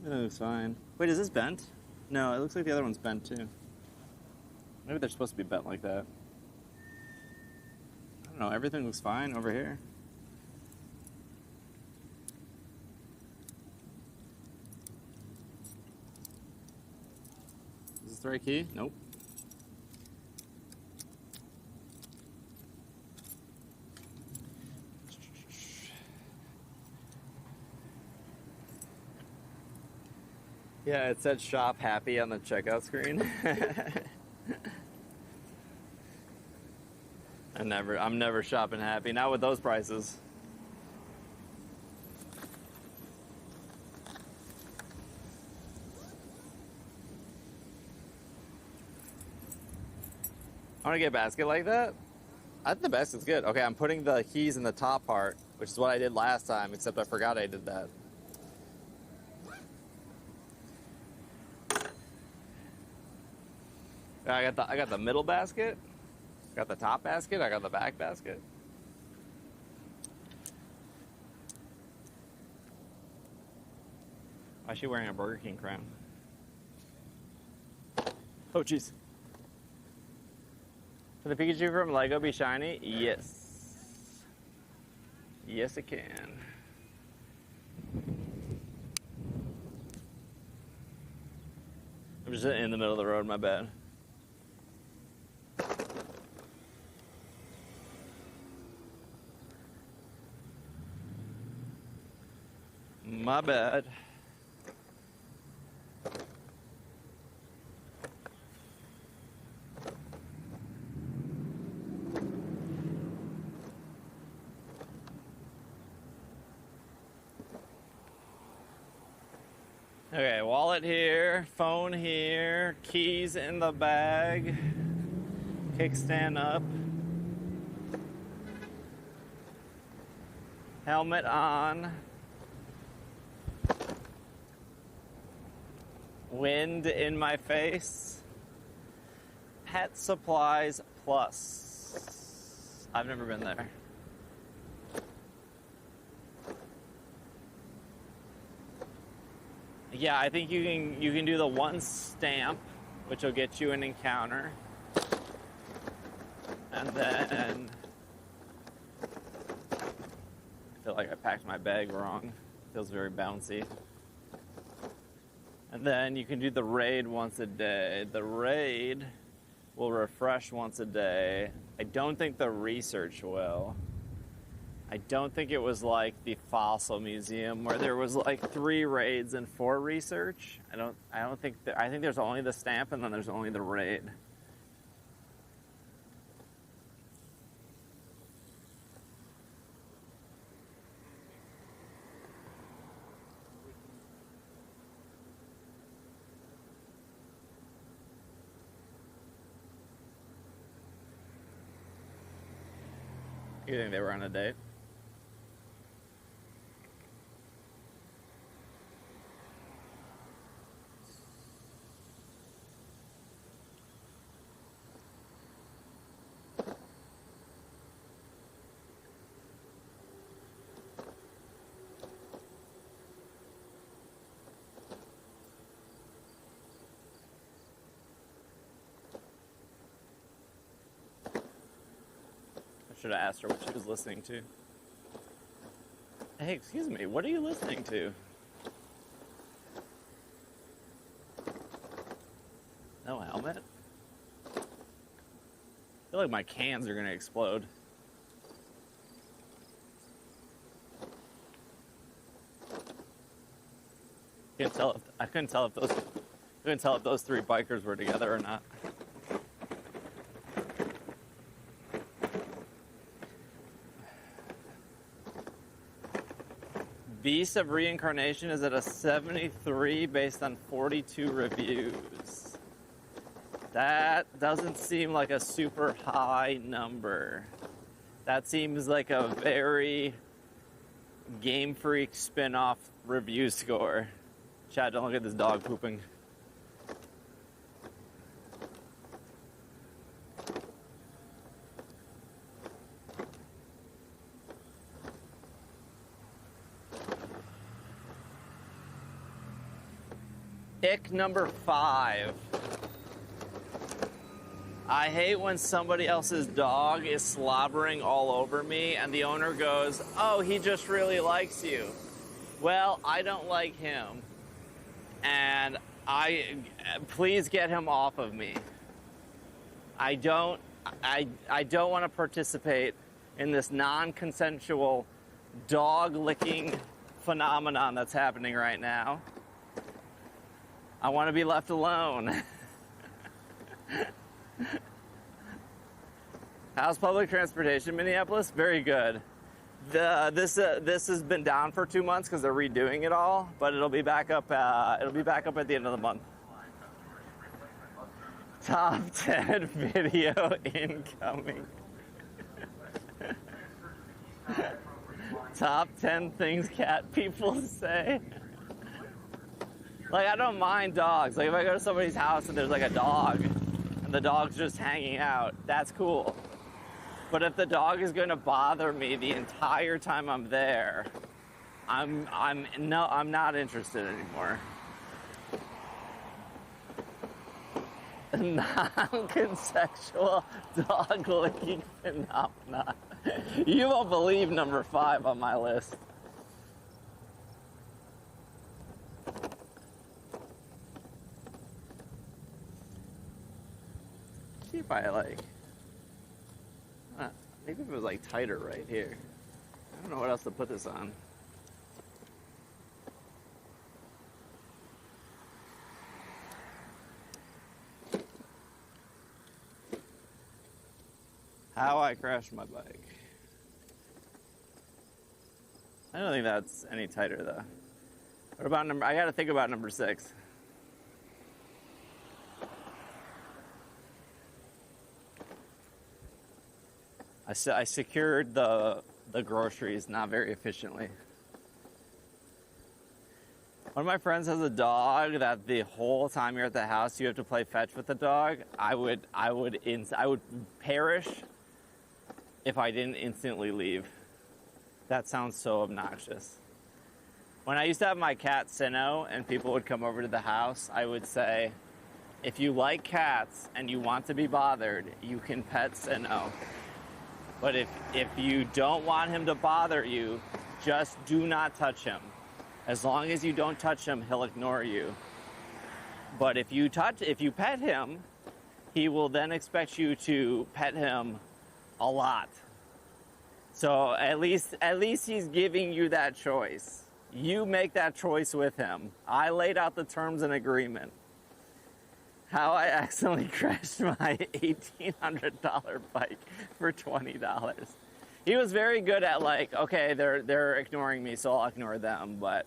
It looks fine. Wait, is this bent? No, it looks like the other one's bent too. Maybe they're supposed to be bent like that. I don't know, everything looks fine over here. Is this the right key? Nope. Yeah, it said shop happy on the checkout screen. I'm never shopping happy, not with those prices. I want to get a basket like that. I think the basket's good. Okay, I'm putting the keys in the top part, which is what I did last time, except I forgot I did that. I got the middle basket, got the top basket, I got the back basket. Why is she wearing a Burger King crown? Oh, jeez. Can the Pikachu from Lego be shiny? Yes. Yes, it can. I'm just in the middle of the road, my bad. My bad. Okay, wallet here, phone here, keys in the bag, kickstand up, helmet on, wind in my face, pet supplies plus. I've never been there. Yeah, I think you can do the one stamp, which will get you an encounter. And then I feel like I packed my bag wrong. It feels very bouncy. And then you can do the raid once a day. The raid will refresh once a day. I don't think the research will. I don't think it was like the fossil museum where there was like 3 raids and 4 research. I don't think that. I think there's only the stamp and then there's only the raid. You think they were on a date? Should have asked her what she was listening to. Hey, excuse me, what are you listening to? No helmet? I feel like my cans are gonna explode. I couldn't tell if those 3 bikers were together or not. Beast of Reincarnation is at a 73 based on 42 reviews. That doesn't seem like a super high number. That seems like a very Game Freak spin-off review score. Chad, don't look at this dog pooping. Ick number 5. I hate when somebody else's dog is slobbering all over me and the owner goes, "Oh, he just really likes you." Well, I don't like him. And please get him off of me. I don't want to participate in this non-consensual dog licking phenomenon that's happening right now. I want to be left alone. How's public transportation in Minneapolis? Very good. This has been down for 2 months because they're redoing it all, but it'll be back up. It'll be back up at the end of the month. Top 10 video incoming. Top 10 things cat people say. Like, I don't mind dogs. Like, if I go to somebody's house and there's like a dog and the dog's just hanging out, that's cool. But if the dog is going to bother me the entire time I'm there, I'm not interested anymore. Non-consensual dog licking phenomena. You won't believe number 5 on my list. See if I like. Maybe if it was like tighter right here. I don't know what else to put this on. How I crashed my bike. I don't think that's any tighter though. What about number? I gotta think about number 6. I secured the groceries not very efficiently. One of my friends has a dog that the whole time you're at the house you have to play fetch with the dog. I would perish if I didn't instantly leave. That sounds so obnoxious. When I used to have my cat Sinnoh and people would come over to the house, I would say, if you like cats and you want to be bothered, you can pet Sinnoh. But if you don't want him to bother you, just do not touch him. As long as you don't touch him, he'll ignore you. But if you pet him, he will then expect you to pet him a lot. So at least he's giving you that choice. You make that choice with him. I laid out the terms and agreement. How I accidentally crashed my $1,800 bike for $20. He was very good at like, okay, they're ignoring me, so I'll ignore them. But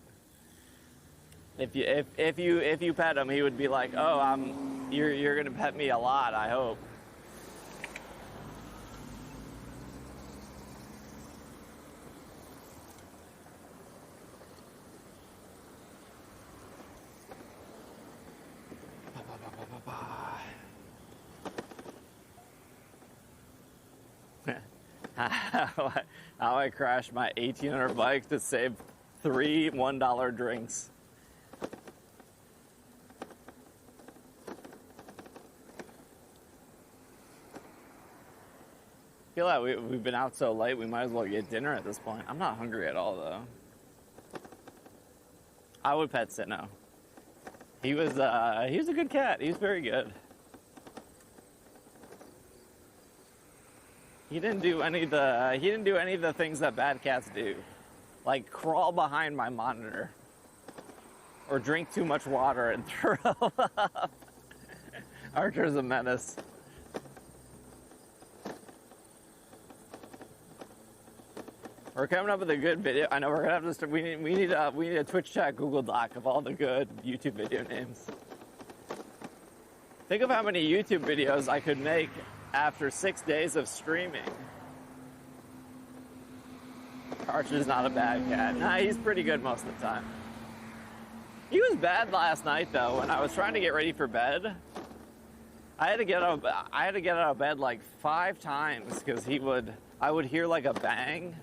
if you pet him, he would be like, oh, you're gonna pet me a lot, I hope. How I crashed my $1,800 bike to save 3 $1 drinks. I feel like we've been out so late, we might as well get dinner at this point. I'm not hungry at all, though. I would pet Sinnoh. He was a good cat. He was very good. He didn't do any of the things that bad cats do, like crawl behind my monitor, or drink too much water and throw up. Archer's a menace. We're coming up with a good video. I know we're gonna have to start. We need a Twitch chat Google Doc of all the good YouTube video names. Think of how many YouTube videos I could make after 6 days of streaming. Archer's not a bad cat. Nah, he's pretty good most of the time. He was bad last night though. When I was trying to get ready for bed, I had to get out of bed like 5 times because I would hear like a bang.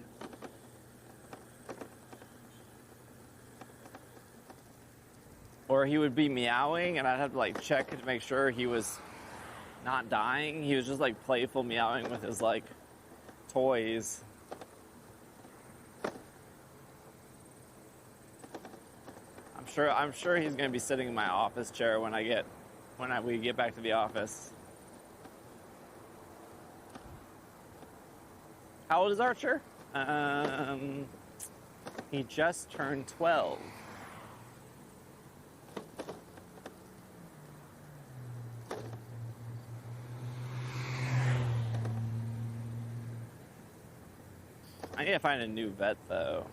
Or he would be meowing and I'd have to like check to make sure he was not dying. He was just like playful meowing with his like toys. I'm sure he's gonna be sitting in my office chair when we get back to the office. How old is Archer? He just turned 12. to find a new vet, though.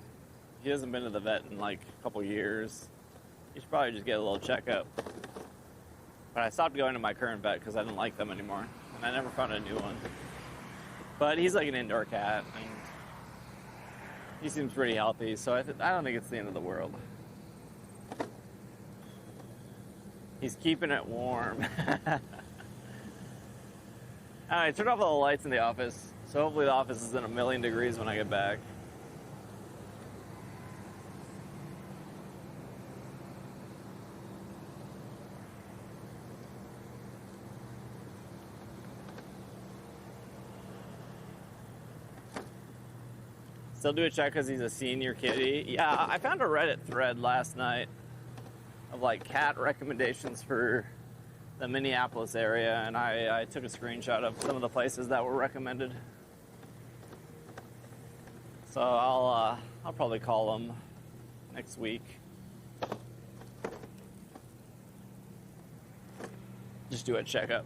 He hasn't been to the vet in like a couple years. He should probably just get a little checkup. But I stopped going to my current vet because I didn't like them anymore. And I never found a new one. But he's like an indoor cat. And he seems pretty healthy, so I don't think it's the end of the world. He's keeping it warm. Alright, turn off all the lights in the office. So hopefully the office isn't a million degrees when I get back. Still do a check because he's a senior kitty. Yeah, I found a Reddit thread last night of like cat recommendations for the Minneapolis area, and I took a screenshot of some of the places that were recommended. So I'll probably call them next week. Just do a checkup.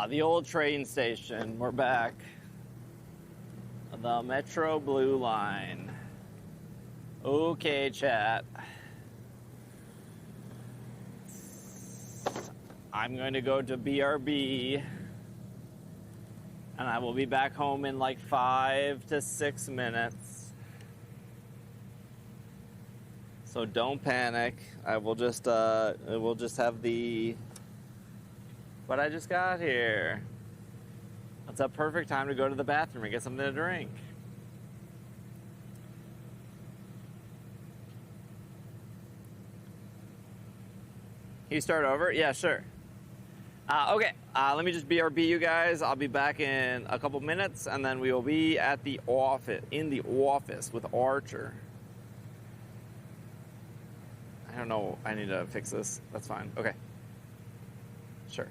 The old train station. We're back. The Metro Blue Line. Okay, chat. I'm going to go to BRB. And I will be back home in like 5 to 6 minutes. So don't panic. I will just we'll just have the what I just got here. It's a perfect time to go to the bathroom and get something to drink. Can you start over? Yeah, sure. Okay, let me just BRB you guys. I'll be back in a couple minutes, and then we will be at the office, with Archer. I don't know. I need to fix this. That's fine. Okay. Sure.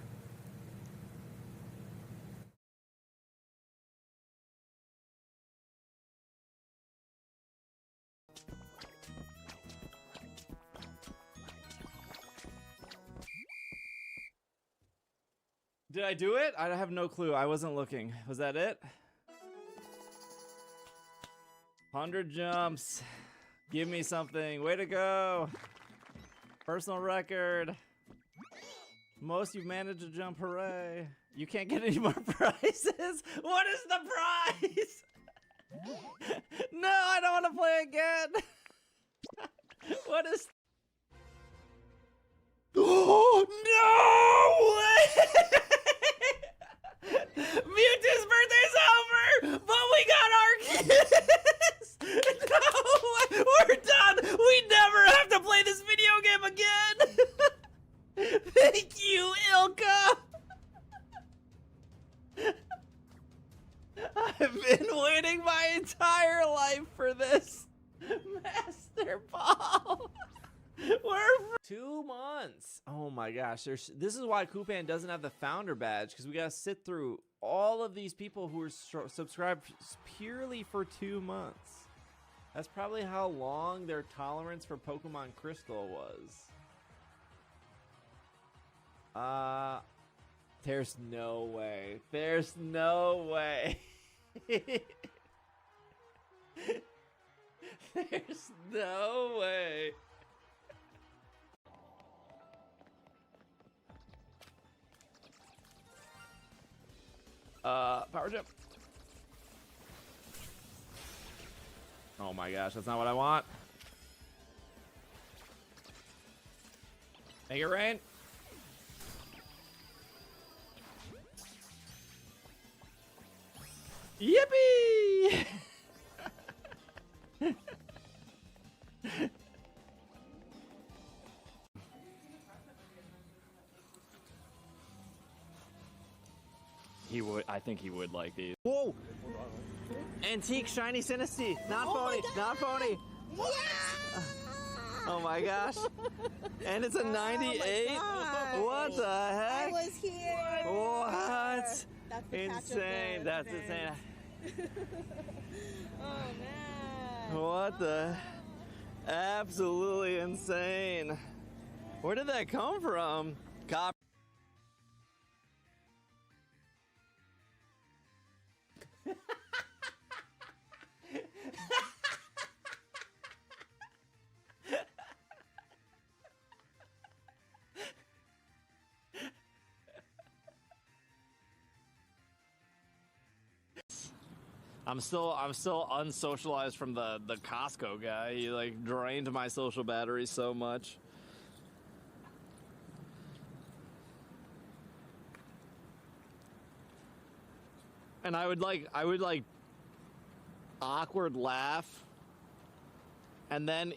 Did I do it? I have no clue. I wasn't looking. Was that it? 100 jumps. Give me something. Way to go. Personal record. Most you've managed to jump. Hooray. You can't get any more prizes. What is the prize? No, I don't want to play again. What is... Oh, no way! Mewtwo's birthday's over, but we got our kiss! No, we're done! We never have to play this video game again! Thank you, Ilka! I've been waiting my entire life for this! Master Ball! We're 2 months. Oh my gosh. This is why Kupan doesn't have the founder badge, because we got to sit through all of these people who are subscribed purely for 2 months. That's probably how long their tolerance for Pokemon Crystal was. There's no way. There's no way. There's no way. Power jump. Oh my gosh, that's not what I want. Make it rain. Yippee! He would. I think he would like these. Whoa! Antique shiny Sinistea. Not phony. Not phony. Yeah! Oh my gosh. And it's a 98. God. What the I heck? was here. What? That's the Insane. That's insane. Oh man. What the? Absolutely insane. Where did that come from? I'm still unsocialized from the Costco guy. He like drained my social battery so much. And I would like awkward laugh, and then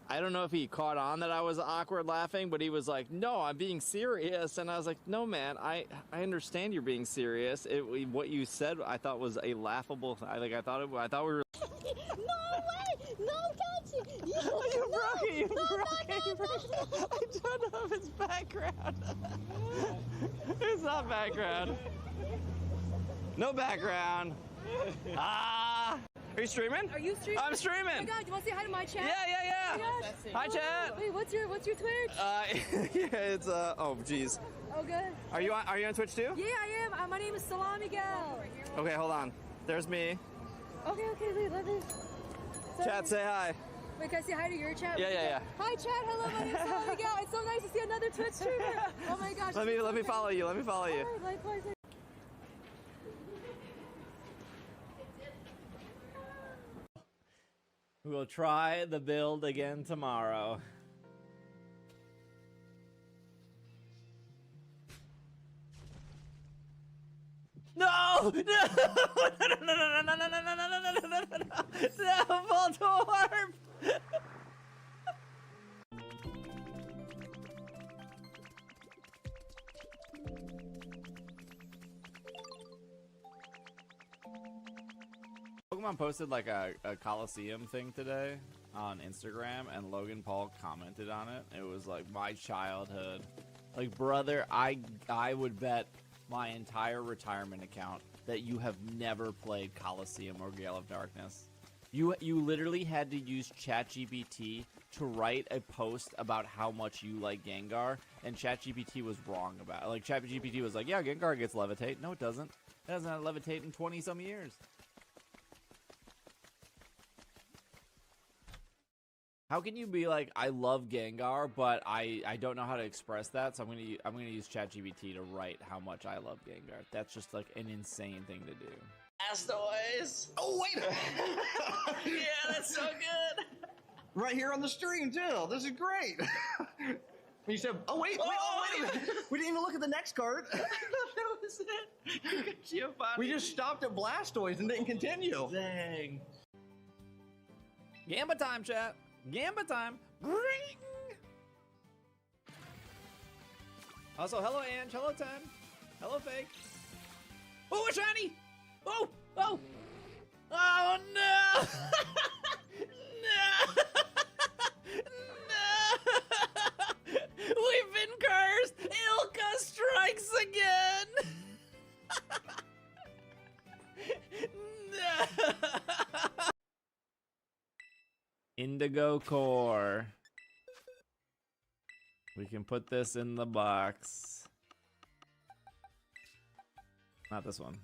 I don't know if he caught on that I was awkward laughing, but he was like, "No, I'm being serious," and I was like, "No, man, I understand you're being serious. What you said, I thought was a laughable. I thought we were." No way! No, catch it! You broke it! You broke it! I don't know if it's background. It's not background. No background. Ah! Are you streaming? Are you streaming? I'm streaming. Oh my god, you want to say hi to my chat? Yeah. Oh my gosh. Hi, chat. Wait, what's your Twitch? Yeah, it's oh geez. Oh, good. Are you on Twitch too? Yeah, I am. My name is Sarumi gal. Okay, hold on. There's me. Okay, wait, let me. Chat, say hi. Wait, can I say hi to your chat? Yeah. Hi, chat. Hello, my name is Sarumi gal. It's so nice to see another Twitch streamer. Oh my gosh. Let me follow you. Let me follow you. Alright, likewise. We'll try the build again tomorrow. No! No, Voltorb! Pokemon posted like a Coliseum thing today on Instagram, and Logan Paul commented on it. It was like my childhood. Like, brother, I would bet my entire retirement account that you have never played Coliseum or Gale of Darkness. You literally had to use ChatGPT to write a post about how much you like Gengar, and ChatGPT was wrong about it. Like, ChatGPT was like, yeah, Gengar gets levitate. No, it doesn't. It hasn't had levitate in 20-some years. How can you be like, I love Gengar, but I don't know how to express that, so I'm gonna use ChatGPT to write how much I love Gengar. That's just like an insane thing to do. Blastoise. Oh wait. Yeah, that's so good. Right here on the stream too. This is great. You said, oh wait a minute. We didn't even look at the next card. That was it. Giovanni. We just stopped at Blastoise and didn't continue. Dang. Gamba time, chat. Gamba time. Bring. Also, hello Ange. Hello Ten. Hello Fake. Oh, a shiny. Oh. Oh no. No. No. We've been cursed. Ilka strikes again. No. Indigo core. We can put this in the box. Not this one.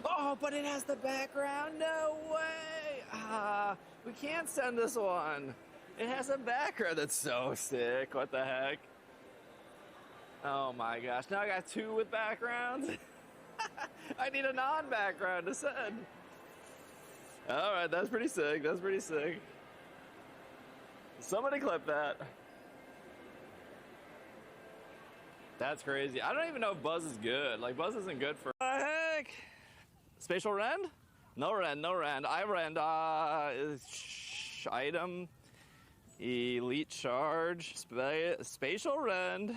Oh, but it has the background. No way. We can't send this one. It has a background that's so sick. What the heck? Oh my gosh. Now I got two with backgrounds. I need a non-background to send. Alright, that's pretty sick. That's pretty sick. Somebody clip that. That's crazy. I don't even know if Buzz is good. Like, Buzz isn't good for... What the heck? Spatial Rend? No Rend, no Rend. I Rend, item. Elite Charge. Spatial Rend.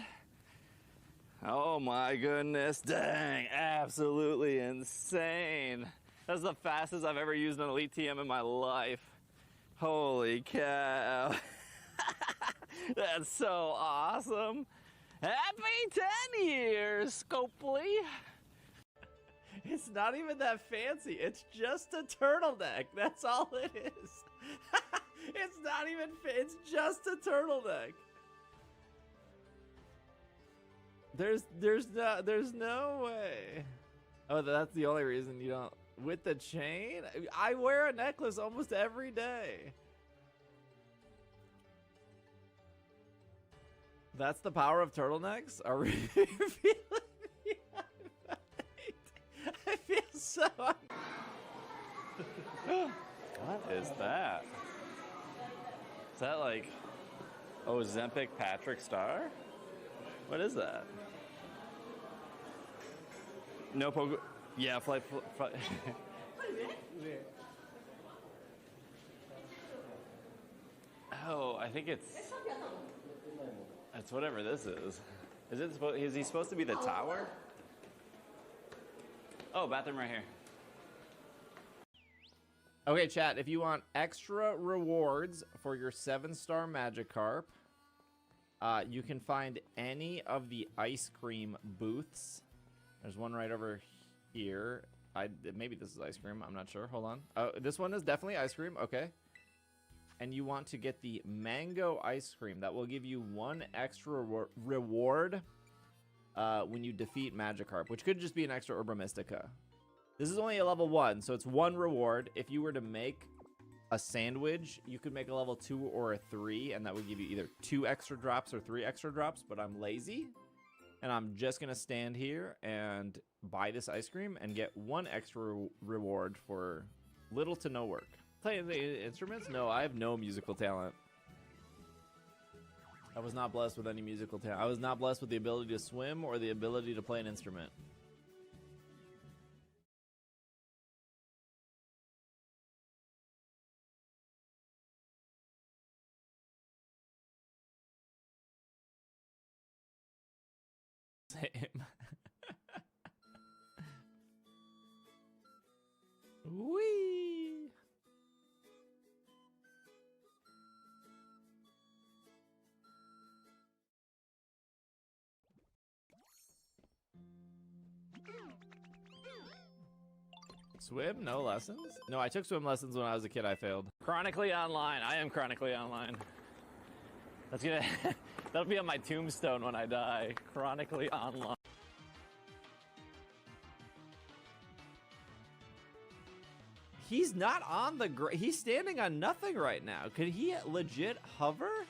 Oh my goodness, dang, absolutely insane. That's the fastest I've ever used an Elite TM in my life. Holy cow. That's so awesome. Happy 10 years, Scopely. It's not even that fancy, it's just a turtleneck, that's all it is. It's not even, it's just a turtleneck. There's no way. Oh, that's the only reason you don't. With the chain? I wear a necklace almost every day. That's the power of turtlenecks? Are we feeling I feel so... What is that? Is that like Ozempic Patrick Star? What is that? No pogo. Yeah, flight. Oh, I think it's whatever this is. Is he supposed to be the tower? Oh, bathroom right here. Okay, chat, if you want extra rewards for your 7-star Magikarp, you can find any of the ice cream booths. There's one right over here. Maybe this is ice cream. I'm not sure. Hold on. Oh, this one is definitely ice cream. Okay. And you want to get the mango ice cream. That will give you 1 extra reward when you defeat Magikarp, which could just be an extra Herba Mystica. This is only a level 1, so it's 1 reward. If you were to make a sandwich, you could make a level 2 or a 3, and that would give you either 2 extra drops or 3 extra drops, but I'm lazy, and I'm just going to stand here and buy this ice cream and get 1 extra reward for little to no work. Playing the instruments? No, I have no musical talent. I was not blessed with any musical talent. I was not blessed with the ability to swim or the ability to play an instrument. Same. Whee! Swim? No lessons? No, I took swim lessons when I was a kid. I failed. Chronically online. I am chronically online. That's gonna that'll be on my tombstone when I die. Chronically online. He's not on the he's standing on nothing right now. Could he legit hover?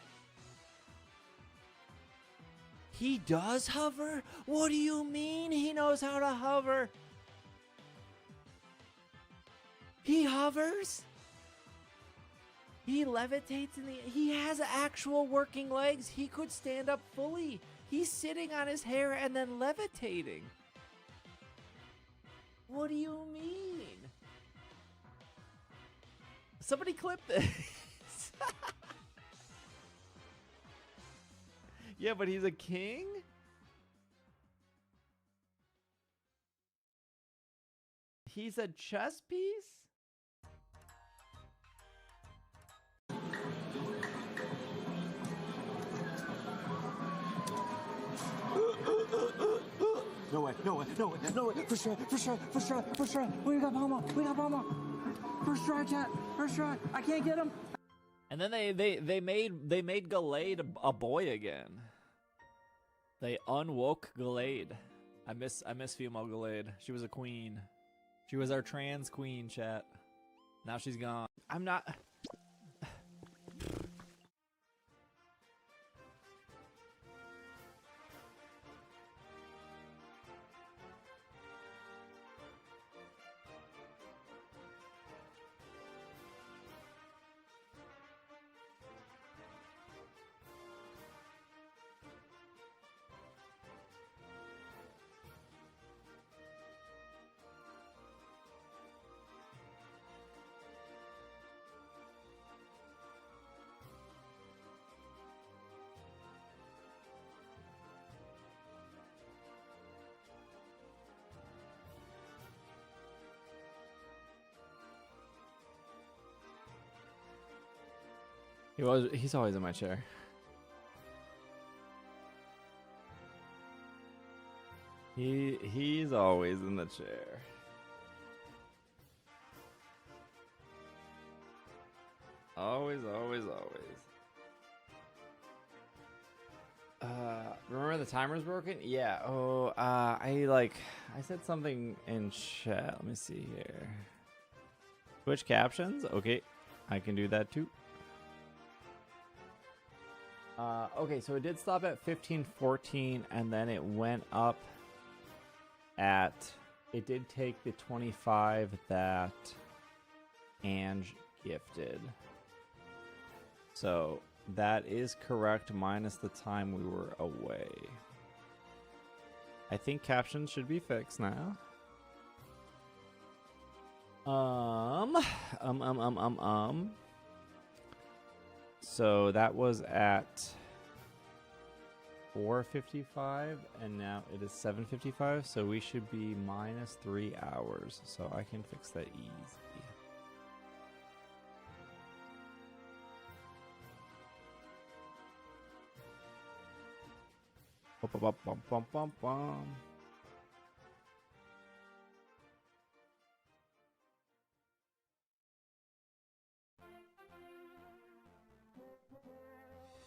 He does hover? What do you mean he knows how to hover? He hovers? He levitates in the... He has actual working legs. He could stand up fully. He's sitting on his hair and then levitating. What do you mean? Somebody clip this. Yeah, but he's a king? He's a chess piece? No way, no way, no way, no way. First try, first try, first try, first try. We got Palma, we got Palma. First try, chat, first try. I can't get him. And then they made Gallade a boy again. They unwoke Gallade. I miss female Gallade. She was a queen. She was our trans queen, chat. Now she's gone. I'm not... He's always in my chair. He's always in the chair. Always. Remember the timer's broken? Yeah. Oh, I said something in chat. Let me see here. Twitch captions? Okay. I can do that too. Okay, so it did stop at 1514, and then it went up at... It did take the 25 that Ange gifted. So that is correct, minus the time we were away. I think captions should be fixed now. So that was at 4:55, and now it is 7:55. So we should be minus 3 hours. So I can fix that easy. Bum, bum, bum, bum, bum, bum.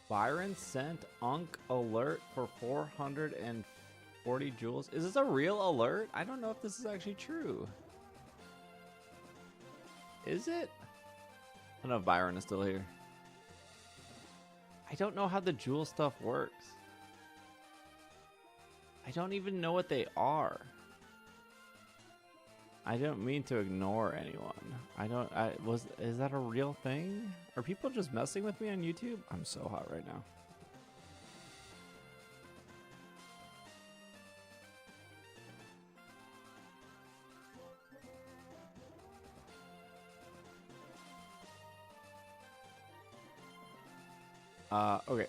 Byron sent Unk alert for 440 jewels. Is this a real alert? I don't know if this is actually true. Is it? I don't know if Byron is still here. I don't know how the jewel stuff works. I don't even know what they are. I don't mean to ignore anyone. Is that a real thing? Are people just messing with me on YouTube? I'm so hot right now. Okay.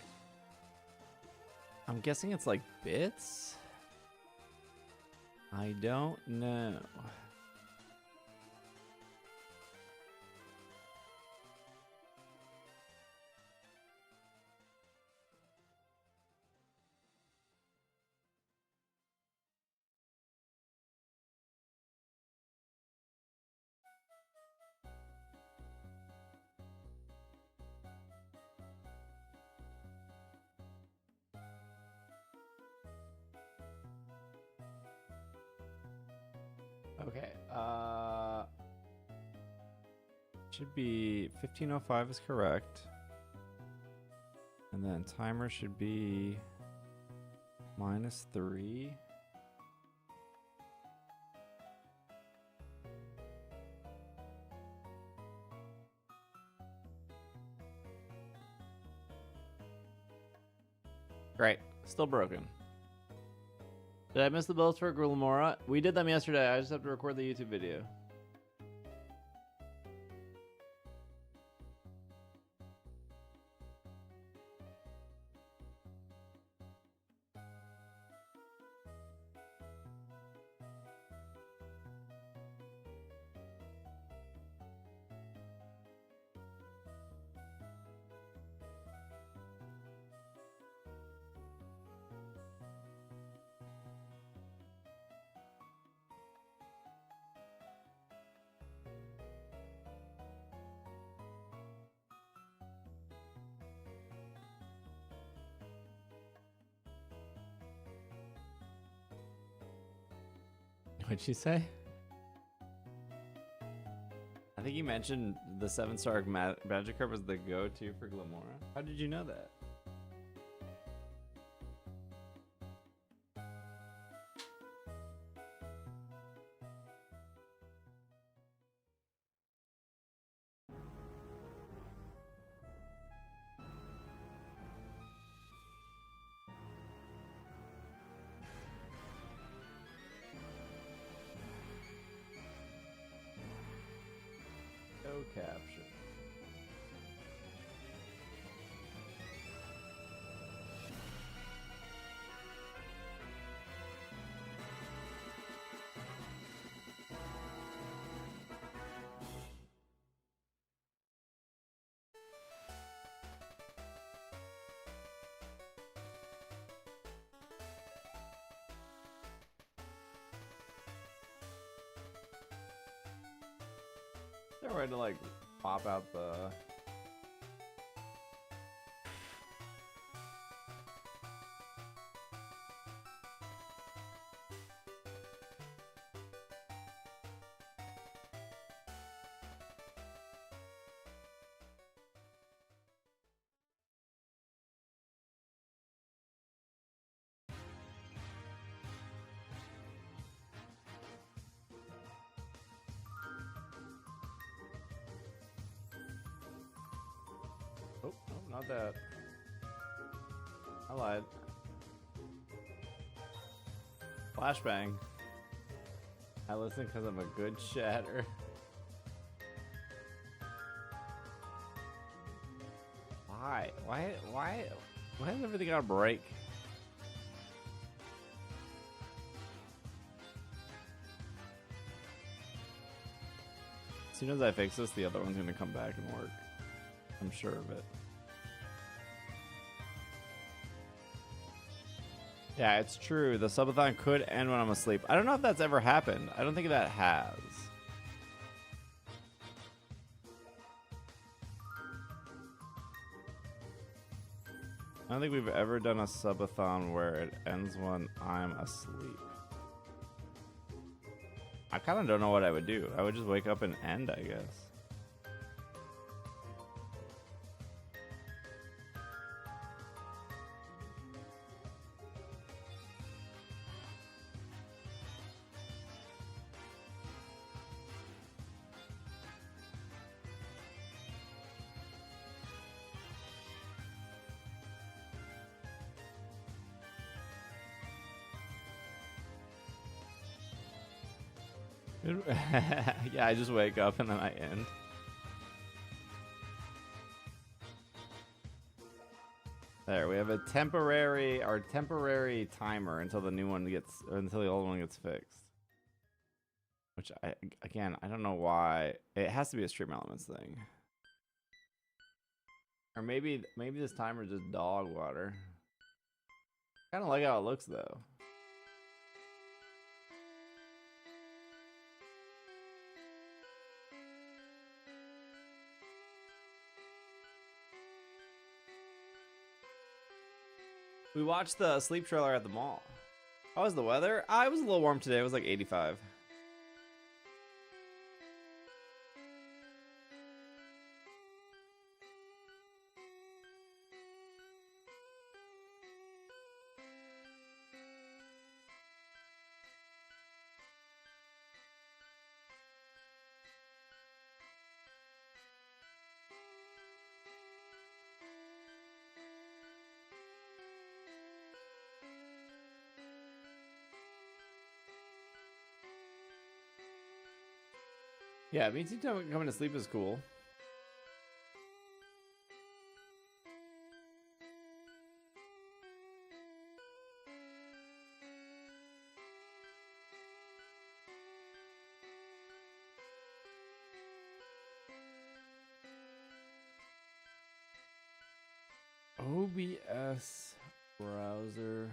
I'm guessing it's like bits? I don't know. Okay, should be 15:05 is correct. And then timer should be -3. Great, still broken. Did I miss the builds for Grimora? We did them yesterday. I just have to record the YouTube video. What'd she say? I think you mentioned the 7-star Magikarp was the go-to for Glimora. How did you know that? Capture. They're ready to like pop out the not that. I lied. Flashbang. I listen because I'm a good chatter. Why? Why has everything got to break? As soon as I fix this, the other one's gonna come back and work. I'm sure of it. Yeah, it's true. The subathon could end when I'm asleep. I don't know if that's ever happened. I don't think that has. I don't think we've ever done a subathon where it ends when I'm asleep. I kind of don't know what I would do. I would just wake up and end, I guess. Yeah, I just wake up and then I end. There, we have a temporary timer until the new one gets, or until the old one gets fixed. Which I don't know why. It has to be a Stream Elements thing. Or maybe this timer is just dog water. Kind of like how it looks though. We watched the sleep trailer at the mall. How was the weather? It was a little warm today. It was like 85. Yeah, me too. Coming to sleep is cool. OBS browser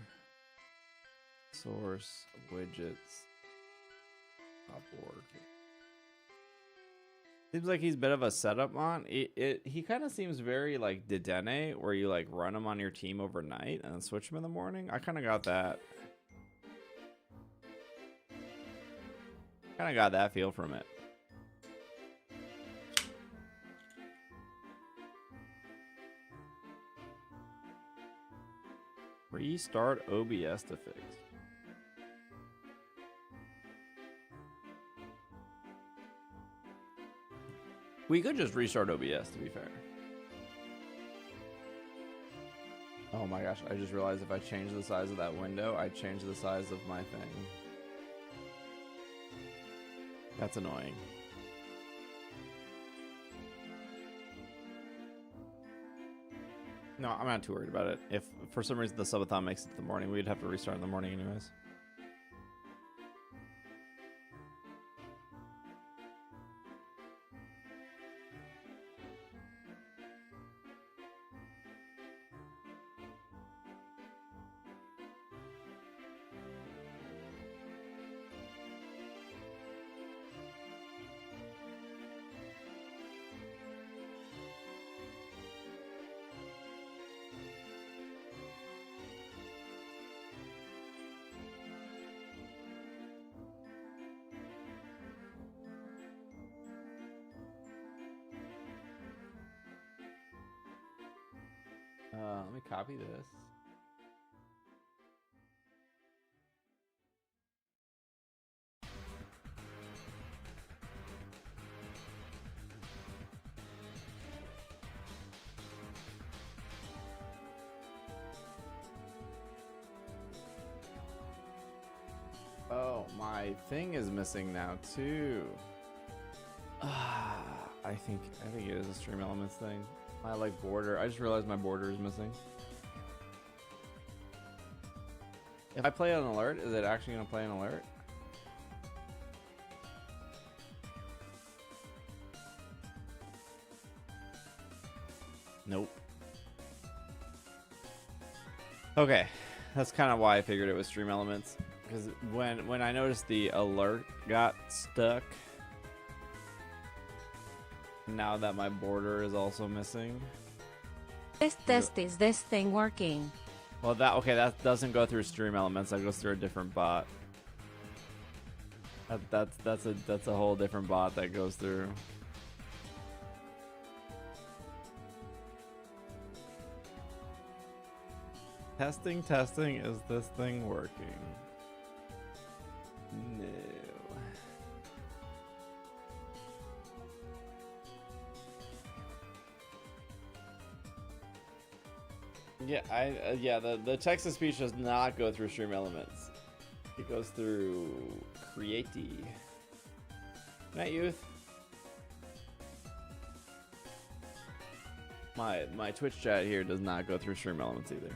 source widgets stop working. Seems like he's a bit of a setup on. He kind of seems very like Dedenne, where you like run him on your team overnight and then switch him in the morning. I kind of got that. Kind of got that feel from it. Restart OBS to fix. We could just restart OBS, to be fair. Oh my gosh, I just realized if I change the size of that window, I change the size of my thing. That's annoying. No, I'm not too worried about it. If for some reason the subathon makes it to the morning, we'd have to restart in the morning anyways. Let me copy this. Oh, my thing is missing now too. I think it is a stream elements thing. My like border. I just realized my border is missing. If I play an alert, is it actually gonna play an alert? Nope. Okay, that's kind of why I figured it was stream elements. Because when I noticed the alert got stuck, now that my border is also missing. Test, is this thing working? Well, that doesn't go through stream elements. That goes through a different bot. That's a whole different bot that goes through. Testing, is this thing working? No. Yeah, the text to speech does not go through stream elements. It goes through Create. Good night, youth. My Twitch chat here does not go through stream elements either.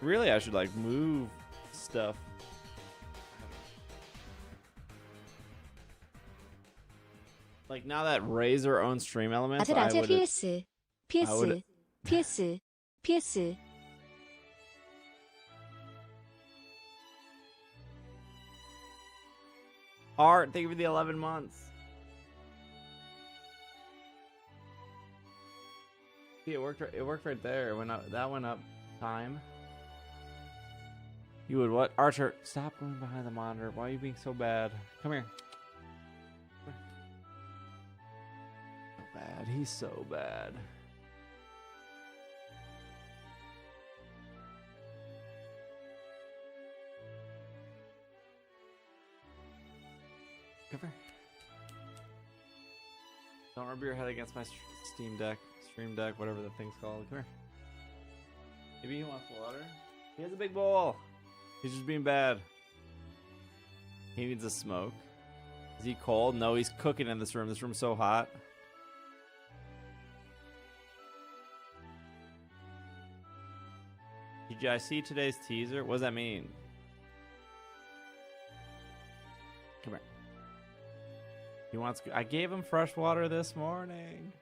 Really, I should like move stuff. Like now that Razer owns stream elements, I would. PS. Art, thank you for the 11 months. See, it worked right there. It went up. That went up. Time. You would what? Archer, stop going behind the monitor. Why are you being so bad? Come here. So bad. He's so bad. Come here. Don't rub your head against my Steam Deck, Stream Deck, whatever the thing's called. Come here. Maybe he wants water. He has a big bowl. He's just being bad. He needs a smoke. Is he cold? No, he's cooking in this room. This room's so hot. Did you guys see today's teaser? What does that mean? Come here. He wants. I gave him fresh water this morning.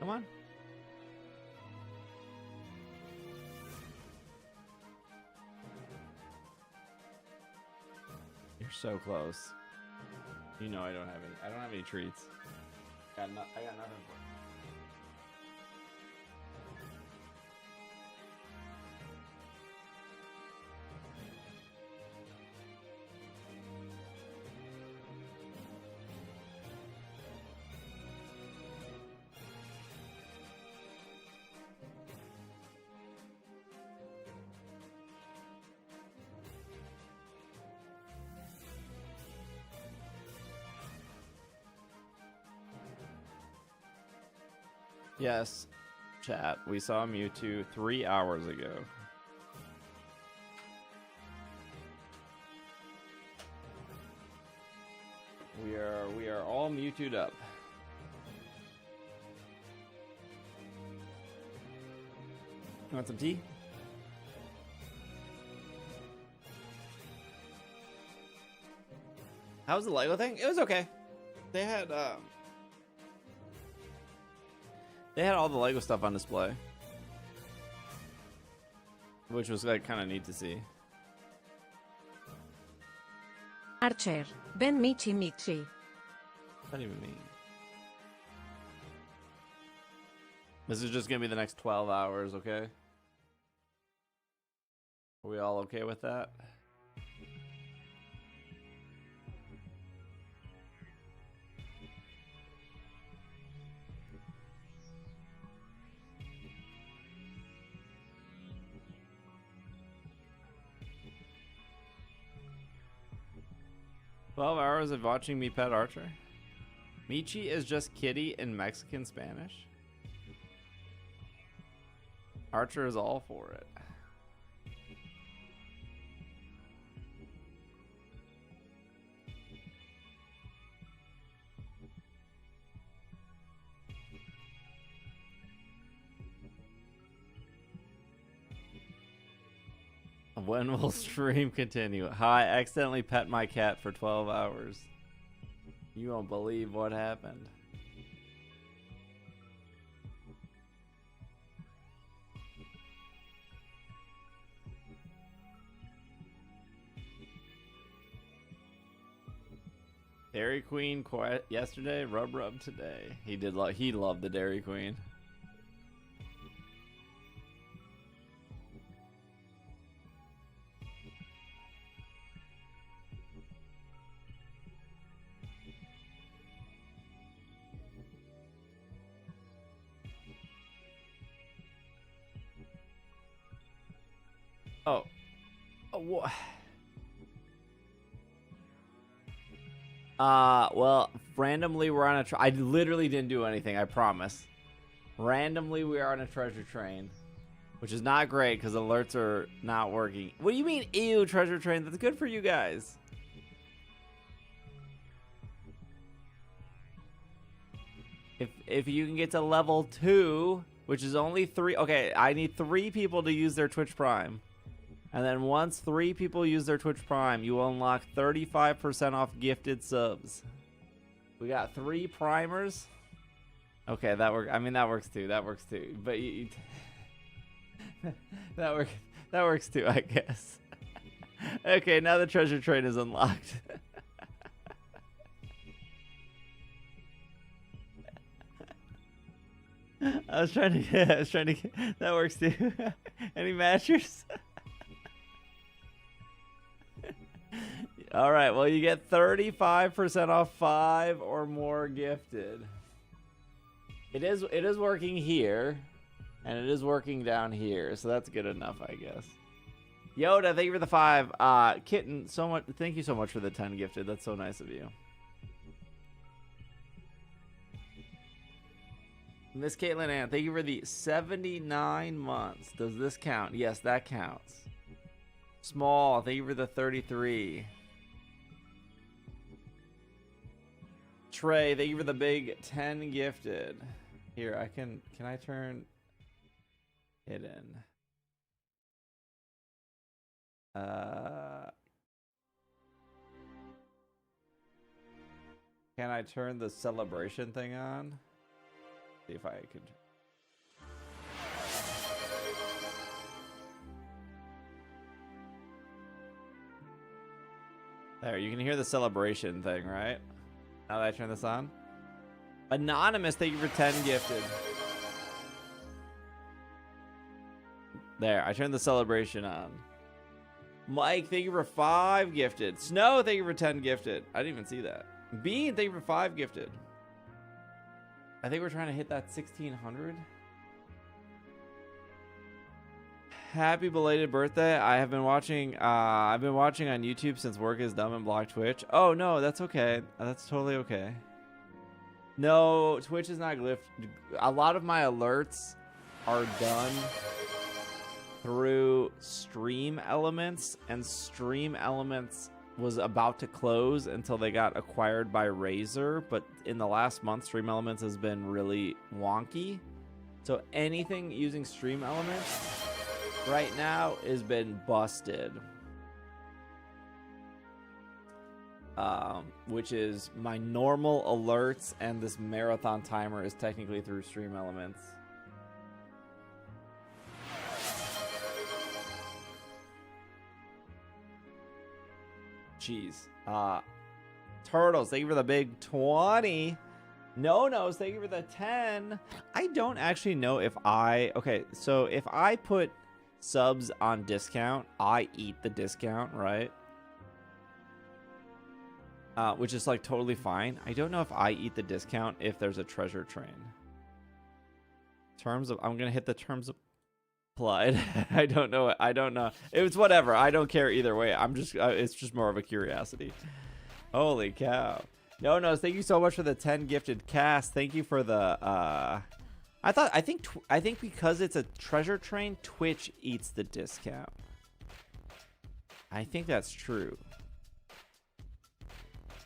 Come on. You're so close. You know I don't have any. I don't have any treats. I got nothing for you. Yes, chat. We saw Mewtwo 3 hours ago. We are all Mewtwo'd up. You want some tea? How was the Lego thing? It was okay. They had all the Lego stuff on display, which was like kind of neat to see. Archer, Ben Michi. What does that even mean? This is just gonna be the next 12 hours, okay? Are we all okay with that? 12 hours of watching me pet Archer. Michi is just kitty in Mexican Spanish. Archer is all for it. When will stream continue? Hi, I accidentally pet my cat for 12 hours. You won't believe what happened. Dairy Queen yesterday, rub today. He did. He loved the Dairy Queen. Oh, what? Well, randomly we're on a I literally didn't do anything, I promise. Randomly we are on a treasure train, which is not great because alerts are not working. What do you mean, ew, treasure train? That's good for you guys. If you can get to level 2, which is only 3. Okay, I need 3 people to use their Twitch Prime. And then once 3 people use their Twitch Prime, you will unlock 35% off gifted subs. We got 3 primers. Okay, that works. I mean, that works too. That works too. But that works too, I guess. Okay, now the treasure train is unlocked. I was trying to get, that works too. Any matchers? All right, well, you get 35% off 5 or more gifted. It is working here, and it is working down here, so that's good enough, I guess. Yoda, thank you for the 5. Kitten, thank you so much for the 10 gifted. That's so nice of you. Miss Caitlin Ann, thank you for the 79 months. Does this count? Yes, that counts. Small, thank you for the 33. Trey, thank you for the big 10 gifted. Here, can I turn hidden? Can I turn the celebration thing on? See if I could. There, you can hear the celebration thing, right? Now that I turn this on. Anonymous, thank you for 10 gifted. There, I turned the celebration on. Mike, thank you for 5 gifted. Snow, thank you for 10 gifted. I didn't even see that. Bean, thank you for 5 gifted. I think we're trying to hit that 1600. Happy belated birthday. I've been watching on YouTube since work is dumb and blocked Twitch. Oh no, that's okay. That's totally okay. No, Twitch is not glyphed. A lot of my alerts are done through Stream Elements, and Stream Elements was about to close until they got acquired by Razer, but in the last month Stream Elements has been really wonky. So anything using Stream Elements right now has been busted. Which is my normal alerts, and this marathon timer is technically through Stream Elements. Jeez. Turtles, thank you for the big 20. No, thank you for the 10. I don't actually know if okay, so if I put subs on discount, I eat the discount, right? Which is like totally fine. I don't know if I eat the discount if there's a treasure train. I'm gonna hit the terms applied. I don't know. It's whatever. I don't care either way. It's just more of a curiosity. Holy cow. No, thank you so much for the 10 gifted cast. Thank you for the I think because it's a treasure train, Twitch eats the discount. I think that's true.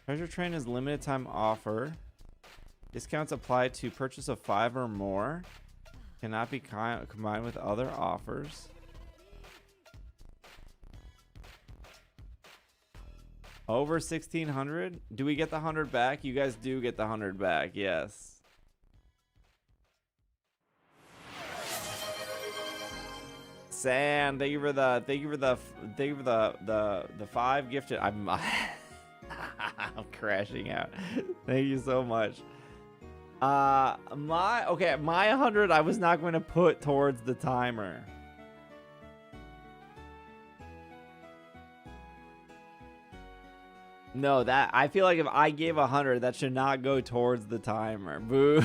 Treasure train is limited time offer. Discounts apply to purchase of 5 or more. Cannot be combined with other offers. Over 1,600? Do we get the 100 back? You guys do get the 100 back, yes. Sam, thank you for the 5 gifted. I'm crashing out. Thank you so much. My 100 I was not going to put towards the timer. No, that I feel like if I gave 100, that should not go towards the timer. Boo.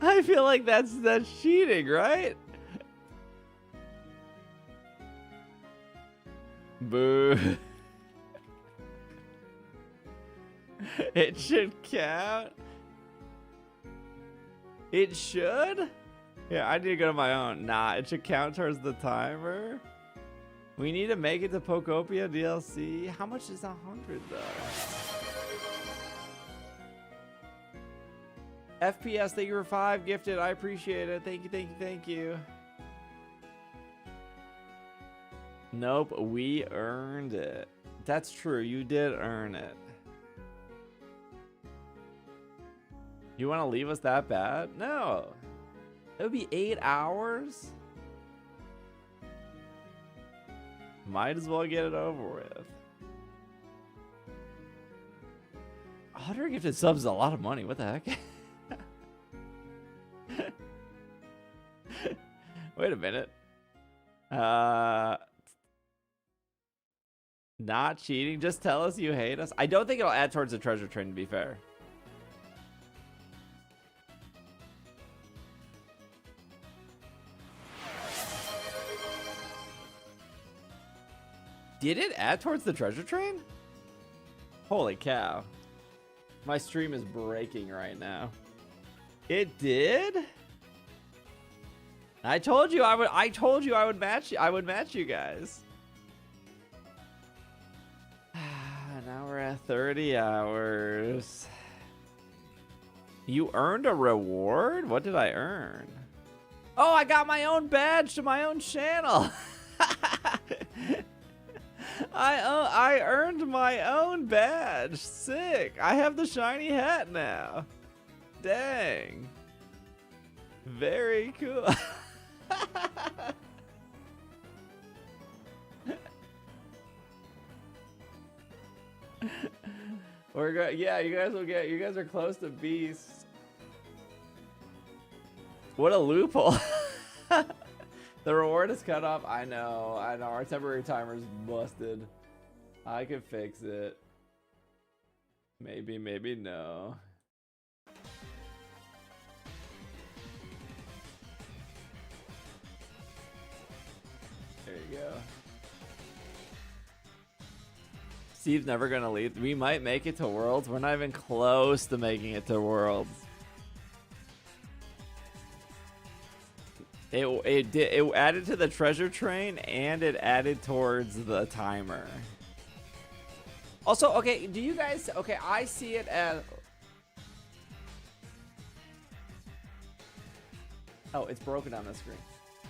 I feel like that's cheating, right? Boo. It should count. It should? Yeah, I need to go to my own. Nah, it should count towards the timer. We need to make it to Pokopia DLC. How much is 100 though? FPS, thank you for 5 gifted. I appreciate it. Thank you. Nope, we earned it. That's true. You did earn it. You want to leave us that bad? No. It would be 8 hours. Might as well get it over with. 100 gifted subs is a lot of money. What the heck? Wait a minute. Not cheating. Just tell us you hate us. I don't think it'll add towards the treasure train, to be fair. Did it add towards the treasure train? Holy cow. My stream is breaking right now. It did? I told you I would match you guys. Now we're at 30 hours. You earned a reward? What did I earn? Oh, I got my own badge to my own channel. I earned my own badge. Sick. I have the shiny hat now. Dang. Very cool. Yeah, you guys are close to beast. What a loophole. The reward is cut off. I know. Our temporary timer's busted. I can fix it. Maybe no. There you go. Steve's never gonna leave. We might make it to Worlds. We're not even close to making it to Worlds. It added to the treasure train and it added towards the timer. Also, okay, do you guys, okay, I see it as, oh, it's broken on the screen.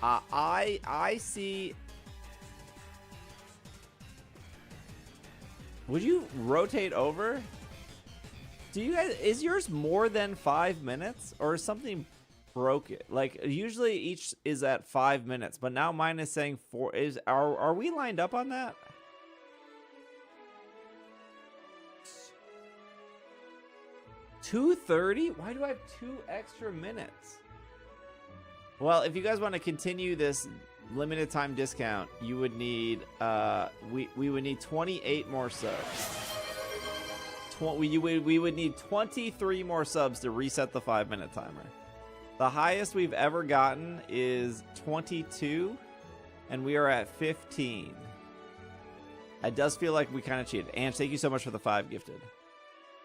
I see, would you rotate over? Do you guys, is yours more than 5 minutes or is something broken? Like usually each is at 5 minutes, but now mine is saying 4. Are we lined up on that? $2.30? Why do I have 2 extra minutes? Well, if you guys want to continue this limited time discount, you would need we would need 28 more subs. We would need 23 more subs to reset the 5-minute timer. The highest we've ever gotten is 22, and we are at 15. It does feel like we kind of cheated. Ange, thank you so much for the 5 gifted.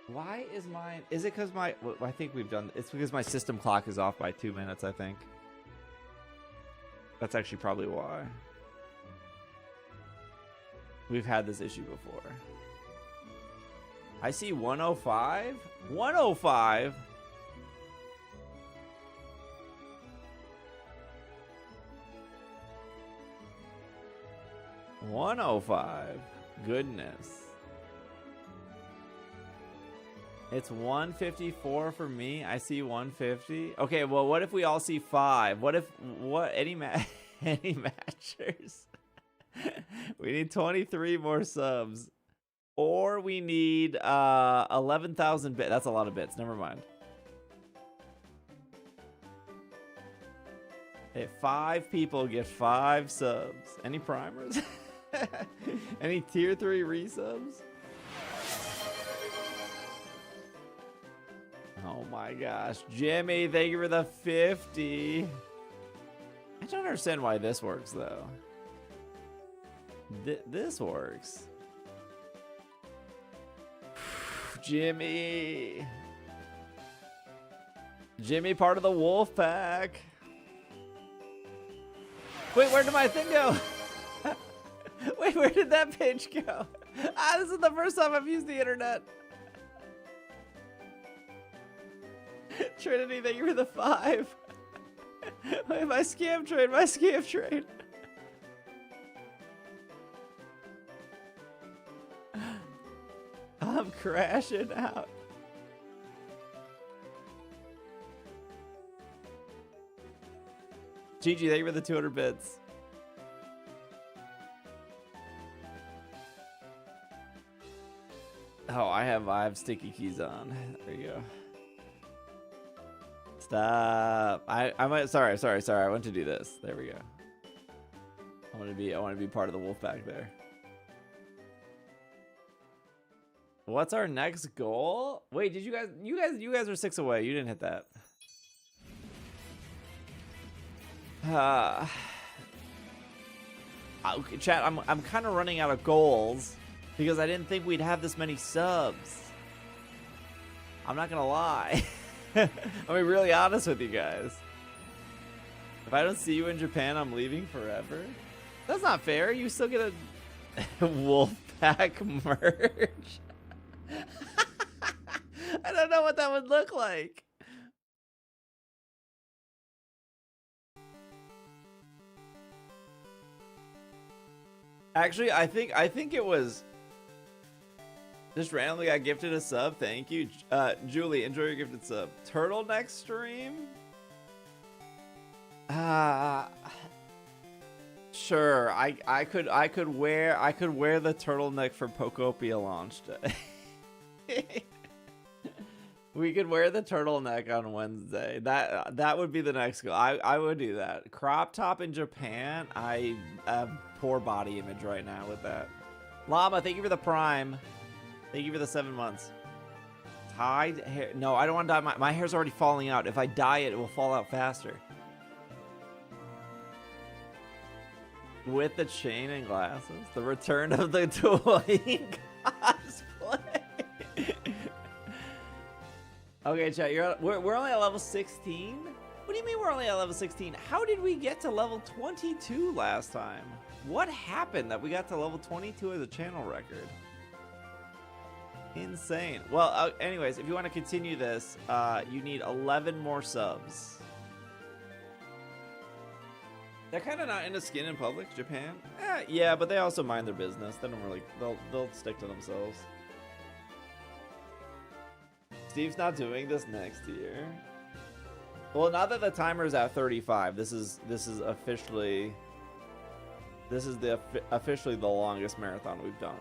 Why is mine? Is it because my? Well, I think we've done. It's because my system clock is off by 2 minutes. I think. That's actually probably why. We've had this issue before. I see 105. 105. $105. Goodness. It's 154 for me. I see 150. Okay, well, what if we all see 5? What if any matchers? We need 23 more subs. Or we need 11,000 bits. That's a lot of bits. Never mind. Hey, 5 people get 5 subs. Any primers? Any tier 3 resubs? Oh my gosh. Jimmy, thank you for the 50. I don't understand why this works though. This works. Jimmy. Jimmy, part of the wolf pack. Wait, where did my thing go? Wait, where did that page go? This is the first time I've used the internet. Trinity, thank you for the 5. Wait, my scam train. I'm crashing out. Gigi, thank you for the 200 bits. Oh, I have sticky keys on. There you go. Stop. I might sorry. I want to do this. There we go. I want to be part of the wolf pack there. What's our next goal? Wait, did you guys are 6 away. You didn't hit that. Chat, I'm kind of running out of goals because I didn't think we'd have this many subs. I'm not gonna lie. I'm gonna be really honest with you guys. If I don't see you in Japan, I'm leaving forever. That's not fair. You still get a Wolfpack merch. I don't know what that would look like. Actually, I think it was just randomly got gifted a sub. Thank you, Julie. Enjoy your gifted sub. Turtleneck stream. Sure. I could wear the turtleneck for Pokopia launch day. We could wear the turtleneck on Wednesday. That would be the next goal. I would do that. Crop top in Japan. I have poor body image right now with that. Llama, thank you for the prime. Thank you for the 7 months. Tied hair. No, I don't want to dye my hair's already falling out. If I dye it, it will fall out faster. With the chain and glasses. The return of the toy cosplay. Okay, chat, we're only at level 16? What do you mean we're only at level 16? How did we get to level 22 last time? What happened that we got to level 22 as a channel record? Insane. Well, anyways, if you want to continue this, you need 11 more subs. They're kind of not into skin in public, Japan. Yeah, but they also mind their business. They don't really. They'll stick to themselves. Steve's not doing this next year. Well, now that the timer's at 35, this is officially officially the longest marathon we've done.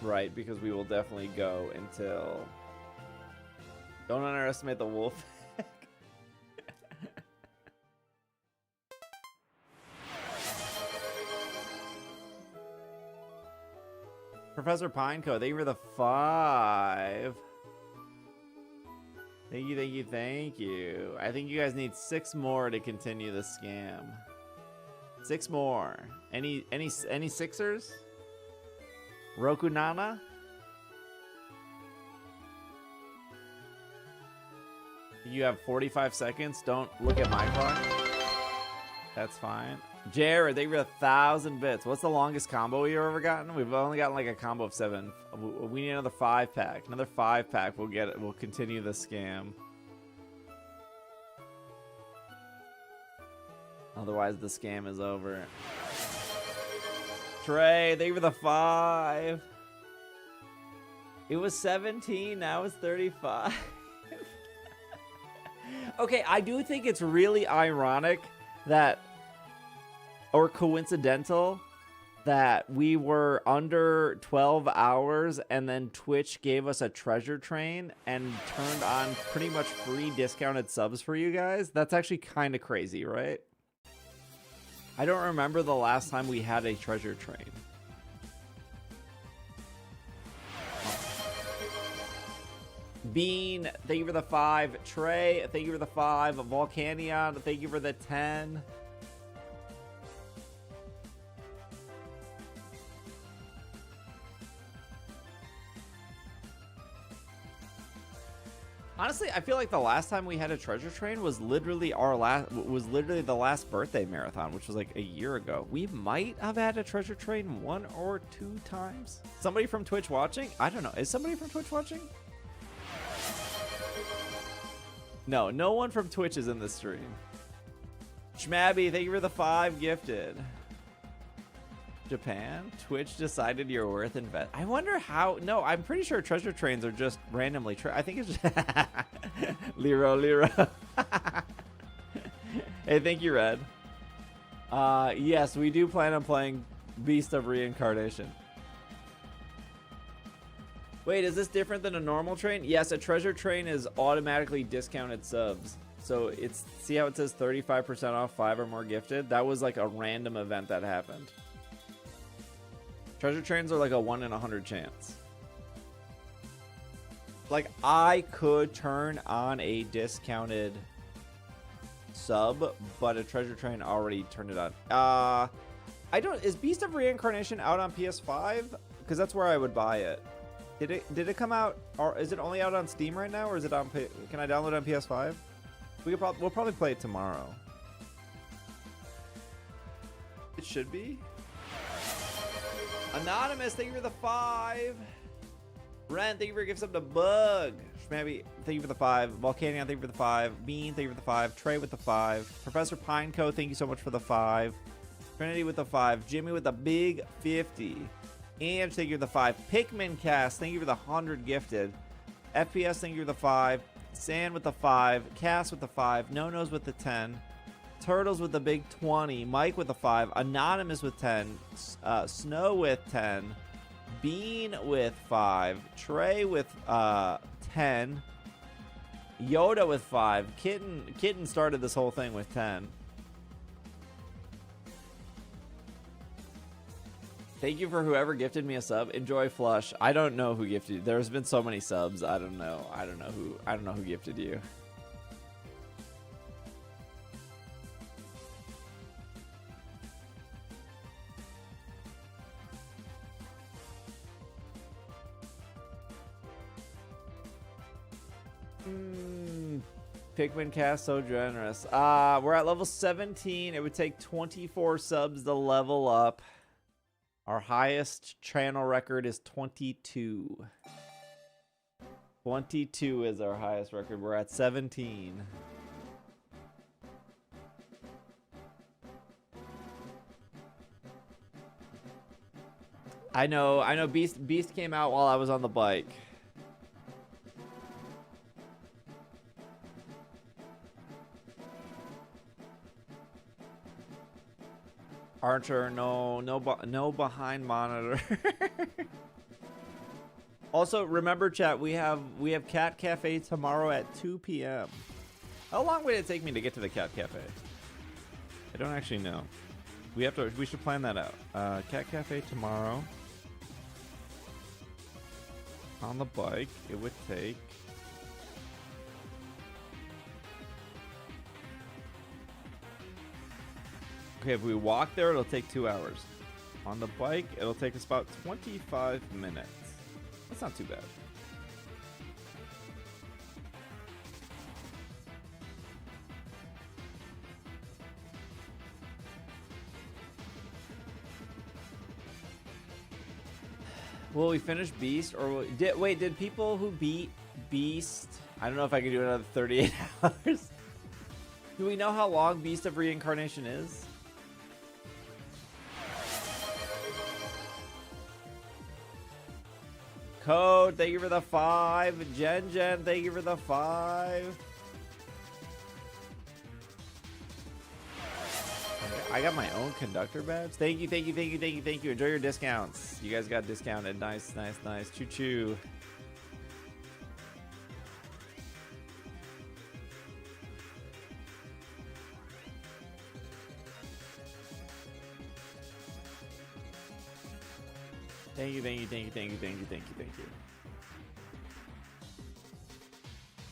Right, because we will definitely go until. Don't underestimate the wolf. Professor Pineco, thank you for the 5. Thank Thank you, thank you, thank you. I think you guys need 6 more to continue the scam. 6 more. Any sixers? Roku Nana? You have 45 seconds. Don't look at my clock. That's fine. Jared, thank you for 1,000 bits. What's the longest combo we've ever gotten? We've only gotten like a combo of 7. We need another 5-pack. Another 5-pack. We'll get it. We'll continue the scam. Otherwise, the scam is over. Trey, thank you for the 5. It was 17. Now it's 35. Okay, I do think it's really ironic that, or coincidental, that we were under 12 hours and then Twitch gave us a treasure train and turned on pretty much free discounted subs for you guys. That's actually kind of crazy, right? I don't remember the last time we had a treasure train. Bean, thank you for the 5. Trey, thank you for the 5. Volcanion, thank you for the 10. Honestly, I feel like the last time we had a treasure train was literally the last birthday marathon, which was like a year ago. We might have had a treasure train 1 or 2 times. Somebody from Twitch watching? I don't know. Is somebody from Twitch watching? No, no one from Twitch is in the stream. Schmabby, thank you for the 5 gifted. Japan? Twitch decided you're worth invest. I wonder how. No, I'm pretty sure treasure trains are just randomly. I think it's just. Liro. Hey, thank you, Red. Yes, we do plan on playing Beast of Reincarnation. Wait, is this different than a normal train? Yes, a treasure train is automatically discounted subs. So it's, see how it says 35% off 5 or more gifted? That was like a random event that happened. Treasure trains are like a 1 in 100 chance. Like, I could turn on a discounted sub, but a treasure train already turned it on. I don't, is Beast of Reincarnation out on PS5? Because that's where I would buy it. Did it come out, or is it only out on Steam right now, or is it on, can I download it on PS5? We'll probably play it tomorrow. It should be. Anonymous, thank you for the 5. Ren, thank you for gifts up to Bug. Schmabby, thank you for the 5. Volcanion, thank you for the 5. Bean, thank you for the 5. Trey with the 5. Professor Pineco, thank you so much for the 5. Trinity with the 5. Jimmy with the big 50. And thank you for the 5. PKMNcast, thank you for the 100 gifted. FPS, thank you for the 5. Sand with the 5. Cass with the 5. No-Nos with the 10. Turtles with the big 20. Mike with the 5. Anonymous with 10. Snow with 10. Bean with 5. Trey with 10. Yoda with 5. Kitten started this whole thing with 10. Thank you for whoever gifted me a sub. Enjoy Flush. I don't know who gifted you. There's been so many subs. I don't know who gifted you. PKMNcast, so generous. We're at level 17. It would take 24 subs to level up. Our highest channel record is 22. 22 is our highest record. We're at 17. I know Beast came out while I was on the bike. Archer, no behind monitor. Also, remember, chat, we have Cat Cafe tomorrow at 2 p.m. How long would it take me to get to the Cat Cafe? I don't actually know. We should plan that out. Cat Cafe tomorrow. On the bike, it would take Okay, if we walk there, it'll take 2 hours. On the bike, it'll take us about 25 minutes. That's not too bad. Will we finish Beast or wait, did people who beat Beast, I don't know if I can do another 38 hours. Do we know how long Beast of Reincarnation is? Code, thank you for the 5. Jen, thank you for the 5. I got my own conductor badge. Thank you. Enjoy your discounts. You guys got discounted. Nice. Choo choo. Thank you.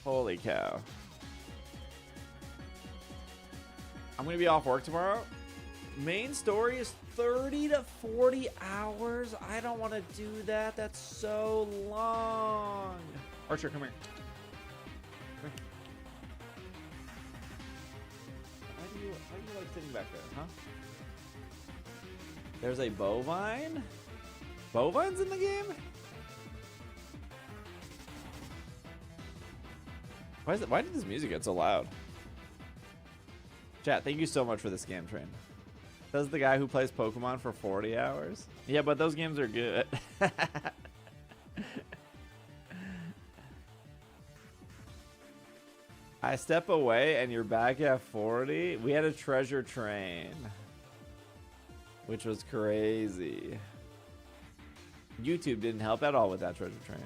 Holy cow. I'm gonna be off work tomorrow. Main story is 30 to 40 hours. I don't want to do that. That's so long. Archer, come here. Why do you like sitting back there, huh? There's a bovine? Bovines in the game? Why did this music get so loud? Chat, thank you so much for this game train. Says the guy who plays Pokemon for 40 hours. Yeah, but those games are good. I step away and you're back at 40. We had a treasure train, which was crazy. YouTube didn't help at all with that treasure train.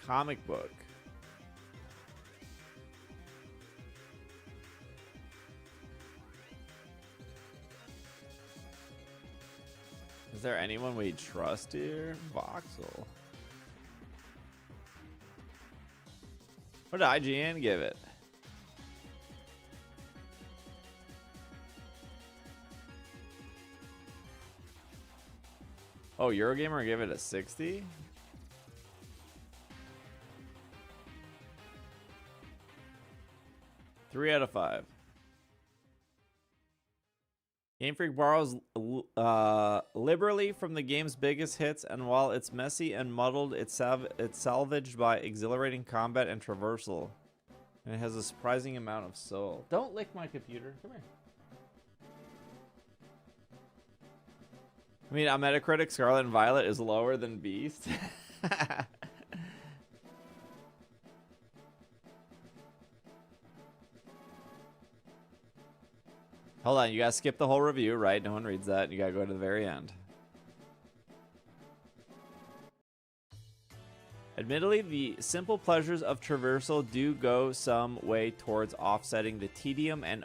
Comic book. Is there anyone we trust here? Voxel. What did IGN give it? Oh, Eurogamer gave it a 60? Three out of 5. Game Freak borrows liberally from the game's biggest hits, and while it's messy and muddled, it's salvaged by exhilarating combat and traversal. And it has a surprising amount of soul. Don't lick my computer. Come here. I mean, on Metacritic, Scarlet and Violet is lower than Beast. Hold on, you gotta skip the whole review, right? No one reads that. You gotta go to the very end. Admittedly, the simple pleasures of traversal do go some way towards offsetting the tedium and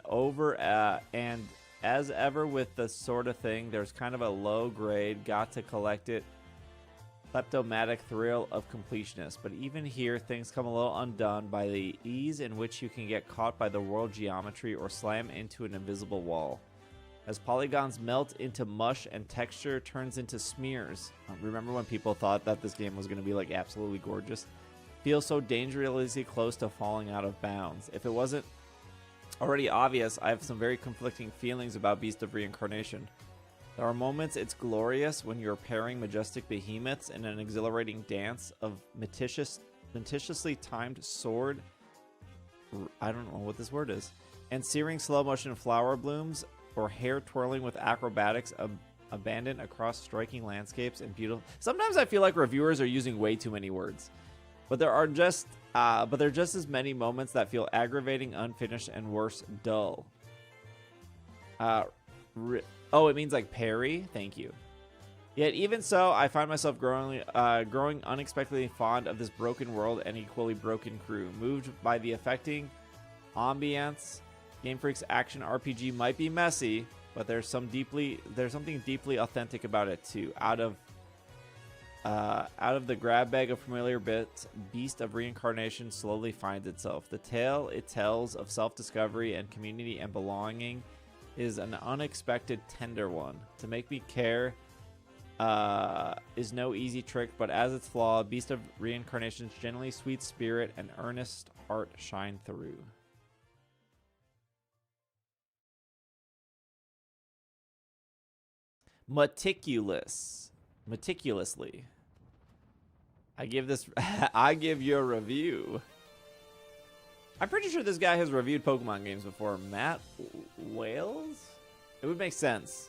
and as ever with this sort of thing, there's kind of a low grade, got to collect it, kleptomatic thrill of completionist. But even here, things come a little undone by the ease in which you can get caught by the world geometry or slam into an invisible wall. As polygons melt into mush and texture turns into smears. Remember when people thought that this game was going to be like absolutely gorgeous? Feels so dangerously close to falling out of bounds. If it wasn't already obvious, I have some very conflicting feelings about Beast of Reincarnation. There are moments it's glorious when you're pairing majestic behemoths in an exhilarating dance of meticulously timed sword. I don't know what this word is. And searing slow motion flower blooms or hair twirling with acrobatics abandoned across striking landscapes and beautiful. Sometimes I feel like reviewers are using way too many words, but there are just as many moments that feel aggravating, unfinished, and worse, dull. Oh, it means like parry. Thank you. Yet even so, I find myself growing unexpectedly fond of this broken world and equally broken crew. Moved by the affecting ambience, Game Freak's action RPG might be messy, but there's something deeply authentic about it too. Out of the grab bag of familiar bits, Beast of Reincarnation slowly finds itself. The tale it tells of self-discovery and community and belonging is an unexpected tender one. To make me care is no easy trick, but as its flaw, Beast of Reincarnation's genuinely sweet spirit and earnest heart shine through. Meticulously. I give you a review. I'm pretty sure this guy has reviewed Pokemon games before. Matt Wales? It would make sense.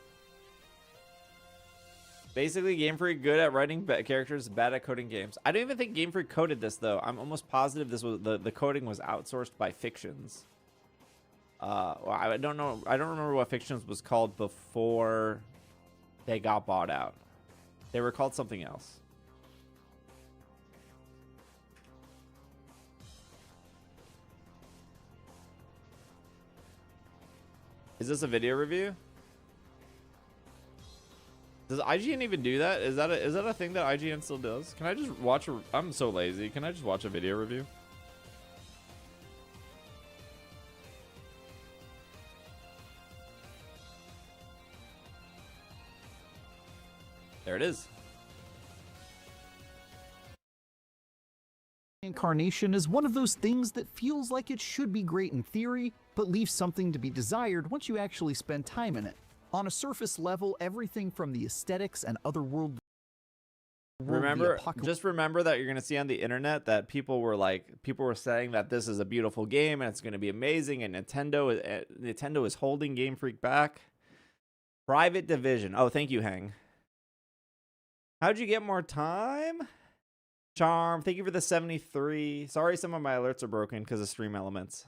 Basically, Game Freak good at writing characters, bad at coding games. I don't even think Game Freak coded this though. I'm almost positive this was the coding was outsourced by Fictions. Well, I don't know. I don't remember what Fictions was called before they got bought out. They were called something else. Is this a video review? Does IGN even do that? Is that a thing that IGN still does? Can I just watch a... I'm so lazy. Can I just watch a video review? There it is. Incarnation is one of those things that feels like it should be great in theory, but leaves something to be desired once you actually spend time in it. On a surface level, everything from the aesthetics and otherworldly just remember that you're going to see on the internet that people were saying that this is a beautiful game and it's going to be amazing, and Nintendo is holding Game Freak back. Private Division. Oh, thank you, Hang. How'd you get more time? Charm, thank you for the 73. Sorry some of my alerts are broken because of stream elements.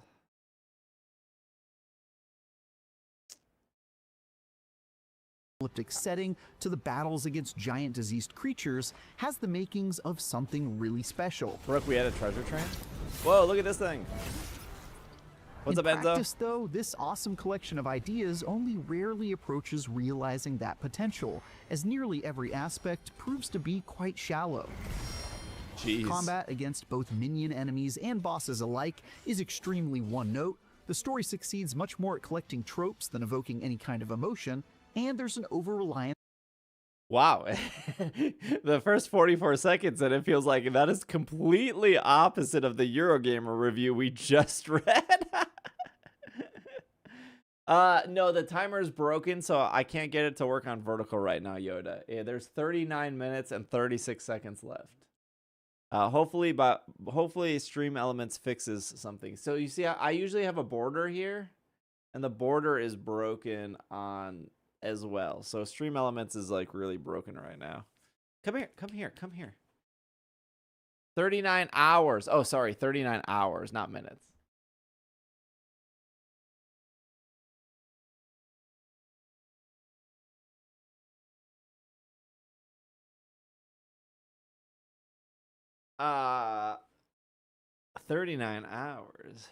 Setting to the battles against giant diseased creatures has the makings of something really special. Brooke, we had a treasure train? Whoa, look at this thing. What's up, Enzo? In practice, though, this awesome collection of ideas only rarely approaches realizing that potential, as nearly every aspect proves to be quite shallow. Jeez. Combat against both minion enemies and bosses alike is extremely one-note. The story succeeds much more at collecting tropes than evoking any kind of emotion, and there's an over-reliance. Wow. The first 44 seconds, and it feels like that is completely opposite of the Eurogamer review we just read. No, the timer is broken, so I can't get it to work on vertical right now, Yoda. Yeah, there's 39 minutes and 36 seconds left. Hopefully Stream Elements fixes something. So you see, I usually have a border here, and the border is broken on as well. So Stream Elements is like really broken right now. Come here. 39 hours. Oh, sorry, 39 hours, not minutes. Uh, 39 hours.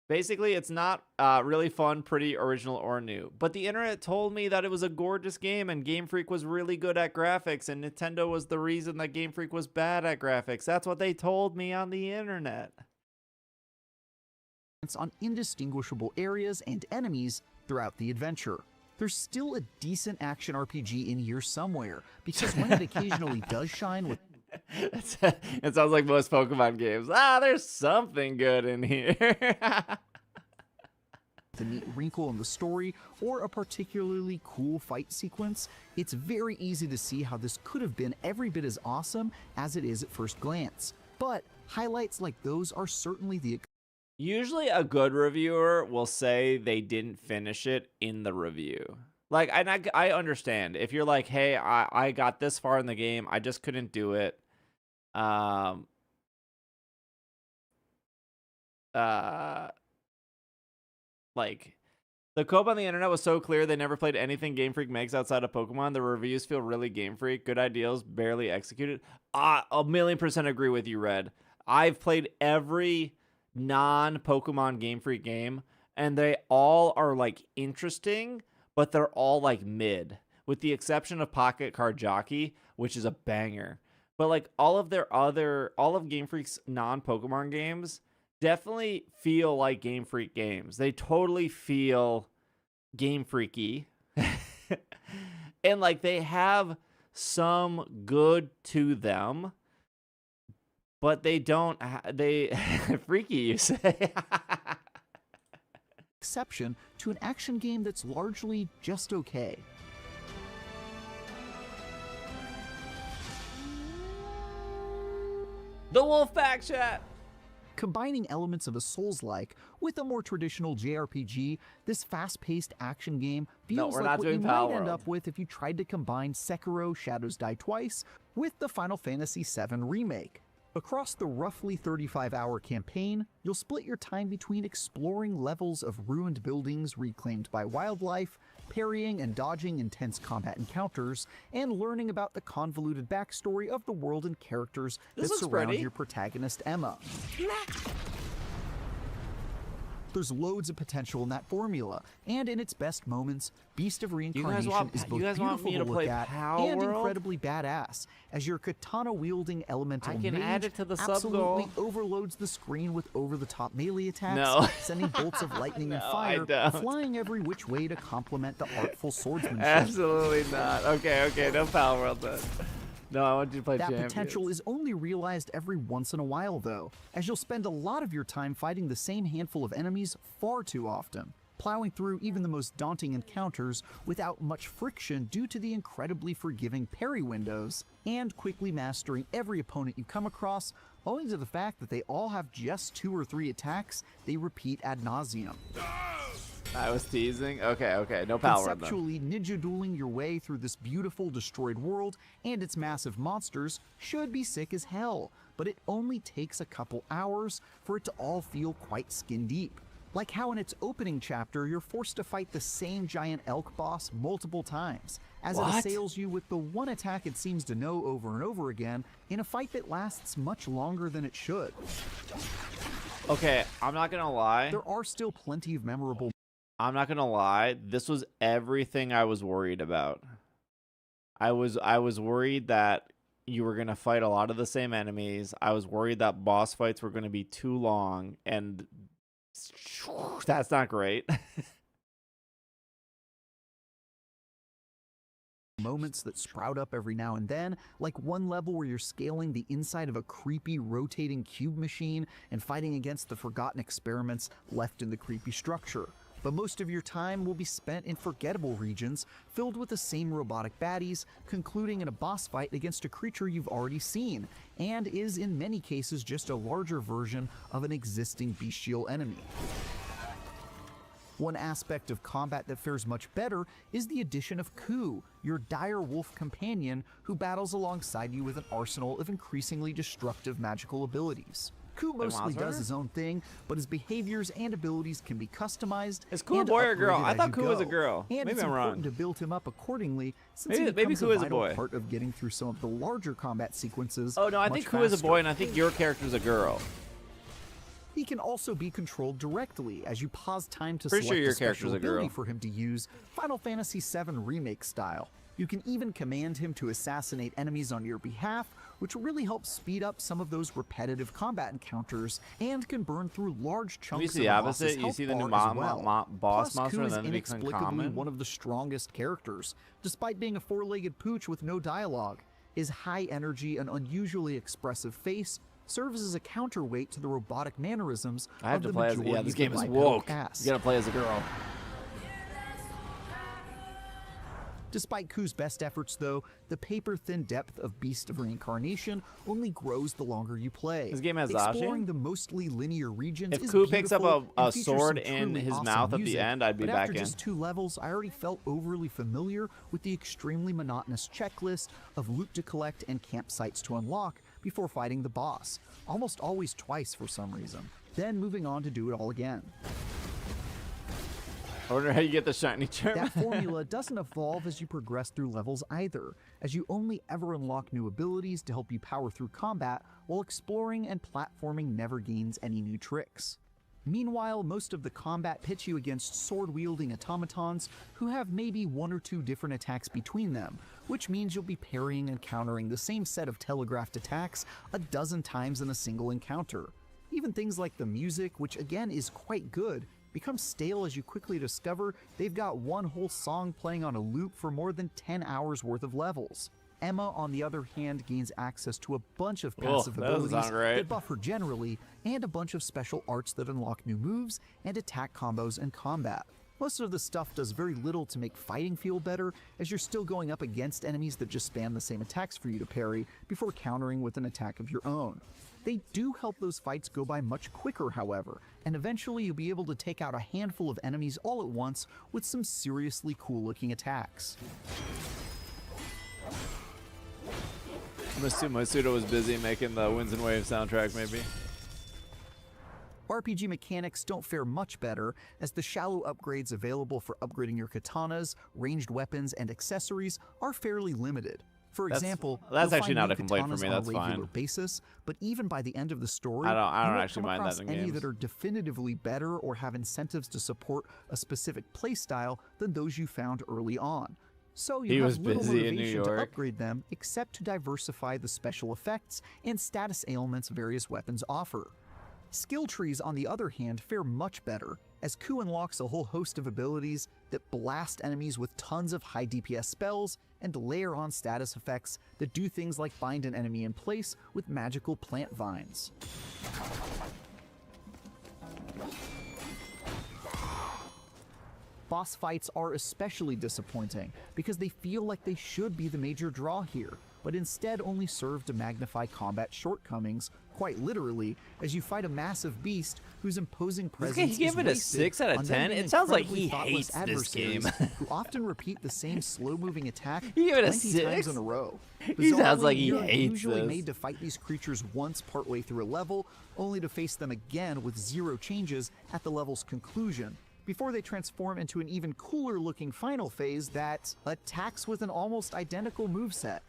Basically, it's not really fun, pretty, original, or new. But the internet told me that it was a gorgeous game and Game Freak was really good at graphics and Nintendo was the reason that Game Freak was bad at graphics. That's what they told me on the internet. It's on indistinguishable areas and enemies throughout the adventure. There's still a decent action RPG in here somewhere, because when it occasionally does shine with... It sounds like most Pokemon games. There's something good in here. The neat wrinkle in the story or a particularly cool fight sequence, it's very easy to see how this could have been every bit as awesome as it is at first glance. But highlights like those are certainly the... Usually a good reviewer will say they didn't finish it in the review. Like, I understand. If you're like, hey, I got this far in the game, I just couldn't do it. Like, the co-op on the internet was so clear they never played anything Game Freak makes outside of Pokemon. The reviews feel really Game Freak. Good ideas, barely executed. 1,000,000% agree with you, Red. I've played every non-Pokemon Game Freak game, and they all are like interesting, but they're all like mid, with the exception of Pocket Card Jockey, which is a banger. But like all of Game Freak's non-Pokemon games definitely feel like Game Freak games. They totally feel Game Freaky. And like they have some good to them, but they don't they freaky, you say. Exception to an action game that's largely just okay. The Wolfpack Chat. Combining elements of a Souls-like with a more traditional JRPG, this fast-paced action game feels like what you might end up with if you tried to combine Sekiro: Shadows Die Twice with the Final Fantasy VII Remake. Across the roughly 35-hour campaign, you'll split your time between exploring levels of ruined buildings reclaimed by wildlife, parrying and dodging intense combat encounters, and learning about the convoluted backstory of the world and characters that surround your protagonist, Emma. There's loads of potential in that formula, and in its best moments, Beast of Reincarnation is both beautiful to look at and incredibly badass, as your katana-wielding elemental mage absolutely overloads the screen with over-the-top melee attacks, sending bolts of lightning and fire flying every which way to complement the artful swordsmanship. Absolutely not. Okay, no Pal World then. No, I want you to play Champions. That potential is only realized every once in a while, though, as you'll spend a lot of your time fighting the same handful of enemies far too often, plowing through even the most daunting encounters without much friction due to the incredibly forgiving parry windows, and quickly mastering every opponent you come across, owing to the fact that they all have just 2 or 3 attacks they repeat ad nauseum. I was teasing. Okay, no power. Conceptually, ninja dueling your way through this beautiful destroyed world and its massive monsters should be sick as hell, but it only takes a couple hours for it to all feel quite skin deep. Like how in its opening chapter, you're forced to fight the same giant elk boss multiple times, as it assails you with the one attack it seems to know over and over again in a fight that lasts much longer than it should. Okay, I'm not gonna lie. There are still plenty of memorable. I'm not gonna lie, this was everything I was worried about. I was worried that you were gonna fight a lot of the same enemies. I was worried that boss fights were gonna be too long, and that's not great. Moments that sprout up every now and then, like one level where you're scaling the inside of a creepy rotating cube machine and fighting against the forgotten experiments left in the creepy structure. But most of your time will be spent in forgettable regions filled with the same robotic baddies, concluding in a boss fight against a creature you've already seen, and is in many cases just a larger version of an existing bestial enemy. One aspect of combat that fares much better is the addition of Ku, your dire wolf companion who battles alongside you with an arsenal of increasingly destructive magical abilities. Ku mostly does his own thing, but his behaviors and abilities can be customized. Is Ku a boy or a girl? I thought Ku was a girl. And maybe it's I'm important wrong. to build him up accordingly, since he maybe becomes Ku a is a vital boy. part of getting through some of the larger combat sequences. Oh no, I think Ku is a boy, and I think your character's a girl. He can also be controlled directly as you pause time to Pretty select sure your a special character's a girl. ability for him to use, Final Fantasy VII Remake style. You can even command him to assassinate enemies on your behalf, which really helps speed up some of those repetitive combat encounters and can burn through large chunks of the boss's health you see the new bar as well. boss Plus, monster Ku and is then it becomes inexplicably common. one of the strongest characters, despite being a four-legged pooch with no dialogue. His high energy and unusually expressive face serves as a counterweight to the robotic mannerisms of the majority yeah, this game of is the woke. cast. You gotta play as a girl. Despite Ku's best efforts, though, the paper-thin depth of Beast of Reincarnation only grows the longer you play. This game has Exploring Zacian? the mostly linear regions If is Ku picks up beautiful a and features sword some in truly his awesome mouth at the music, end, I'd be but back after in. just 2 levels, I already felt overly familiar with the extremely monotonous checklist of loot to collect and campsites to unlock before fighting the boss, almost always twice for some reason, then moving on to do it all again. I wonder how you get the shiny charm. That formula doesn't evolve as you progress through levels either, as you only ever unlock new abilities to help you power through combat, while exploring and platforming never gains any new tricks. Meanwhile, most of the combat pits you against sword-wielding automatons who have maybe 1 or 2 different attacks between them, which means you'll be parrying and countering the same set of telegraphed attacks a dozen times in a single encounter. Even things like the music, which again is quite good, becomes stale as you quickly discover they've got one whole song playing on a loop for more than 10 hours worth of levels. Emma, on the other hand, gains access to a bunch of passive abilities that buff her generally, and a bunch of special arts that unlock new moves and attack combos in combat. Most of the stuff does very little to make fighting feel better, as you're still going up against enemies that just spam the same attacks for you to parry before countering with an attack of your own. They do help those fights go by much quicker, however, and eventually you'll be able to take out a handful of enemies all at once with some seriously cool-looking attacks. I'm assuming Masuda was busy making the Winds and Waves soundtrack, maybe. RPG mechanics don't fare much better, as the shallow upgrades available for upgrading your katanas, ranged weapons, and accessories are fairly limited. For example, that's you'll actually find not new a complaint for katanas me. on a That's regular fine. basis, but even by the end of the story, I don't you won't actually come mind across that in any games. that are definitively better or have incentives to support a specific playstyle than those you found early on. So you have little motivation to upgrade them except to diversify the special effects and status ailments various weapons offer. Skill trees, on the other hand, fare much better, as Ku unlocks a whole host of abilities that blast enemies with tons of high DPS spells and layer on status effects that do things like bind an enemy in place with magical plant vines. Boss fights are especially disappointing because they feel like they should be the major draw here, but instead only serve to magnify combat shortcomings, quite literally, as you fight a massive beast whose imposing presence He gave it a 6 out of 10. It sounds like he hates this game. who often repeat the same slow-moving attack He gave it a 20 times 6? in a row. He sounds like Bizarrely, he you're hates usually this. made to fight these creatures once partway through a level, only to face them again with 0 changes at the level's conclusion, before they transform into an even cooler-looking final phase that attacks with an almost identical moveset.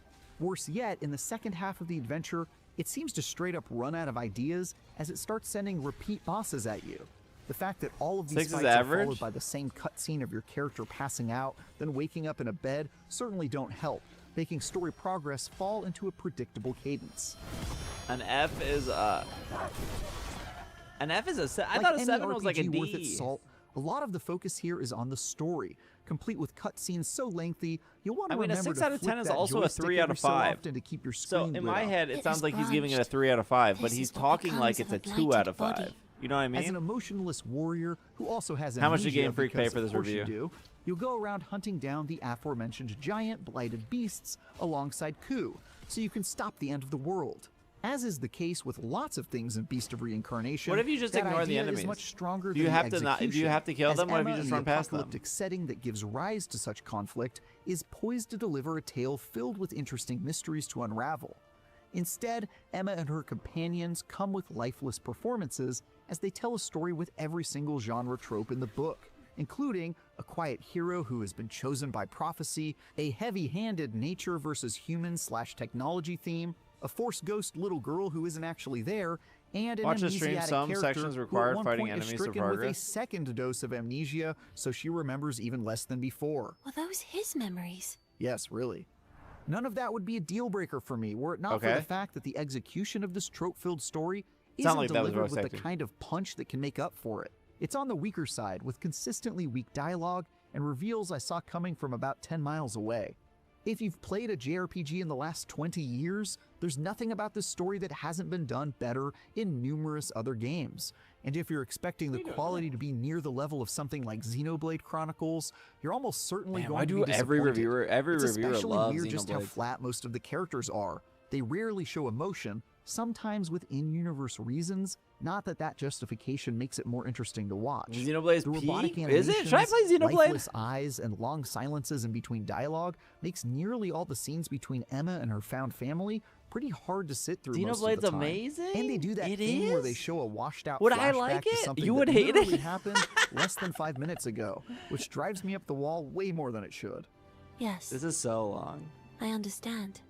Worse yet, in the second half of the adventure, it seems to straight up run out of ideas as it starts sending repeat bosses at you. The fact that all of these fights are followed by the same cutscene of your character passing out, then waking up in a bed, certainly don't help, making story progress fall into a predictable cadence. An F is a... An F is a... I Like thought a any 7 was like a RPG D. worth its salt, a lot of the focus here is on the story, complete with cutscenes so lengthy, you'll want to remember a 6 to out of 10 flip is that also a joystick 3 out every of so 5. often to keep your So screen in lit my up. head, it sounds like he's giving it a 3 out of 5, but he's talking like it's a 2 out of 5. You know what I As an mean? emotionless warrior who also has How much did amnesia, Game Freak pay because for of this course you review? do, you'll go around hunting down the aforementioned giant blighted beasts alongside Ku, so you can stop the end of the world. As is the case with lots of things in Beast of Reincarnation, What if you just that ignore the idea enemies? is much stronger Do you than have the to not- do you execution, have to kill as them, or if you Emma just in the run past them? apocalyptic setting that gives rise to such conflict is poised to deliver a tale filled with interesting mysteries to unravel. Instead, Emma and her companions come with lifeless performances as they tell a story with every single genre trope in the book, including a quiet hero who has been chosen by prophecy, a heavy-handed nature versus human/technology theme, a force ghost little girl who isn't actually there, and an Watch the stream. amnesiac Some character sections who require at one fighting point is enemies for stricken with a progress. second dose of amnesia, so she remembers even less than before. Were those his memories? Yes, really. None of that would be a deal breaker for me were it not for the fact that the execution of this trope-filled story isn't like that was delivered voice with acting. the kind of punch that can make up for it. It's on the weaker side, with consistently weak dialogue and reveals I saw coming from about 10 miles away. If you've played a JRPG in the last 20 years, there's nothing about this story that hasn't been done better in numerous other games. And if you're expecting the quality to be near the level of something like Xenoblade Chronicles, you're almost certainly going to be disappointed. every reviewer It's especially loves weird just how Xenoblade. flat most of the characters are. They rarely show emotion, sometimes with in-universe reasons. Not that that justification makes it more interesting to watch. Xenoblade's The robotic P? Is it? Should I play animations, Xenoblade? lifeless eyes, and long silences in between dialogue makes nearly all the scenes between Emma and her found family pretty hard to sit through most of Xenoblade's the time. amazing? And they do that It thing where is? they show a washed out Would flashback I like to it? something You that would hate it? literally happened less than 5 minutes ago, which drives me up the wall way more than it should. Yes, This is so long. I understand.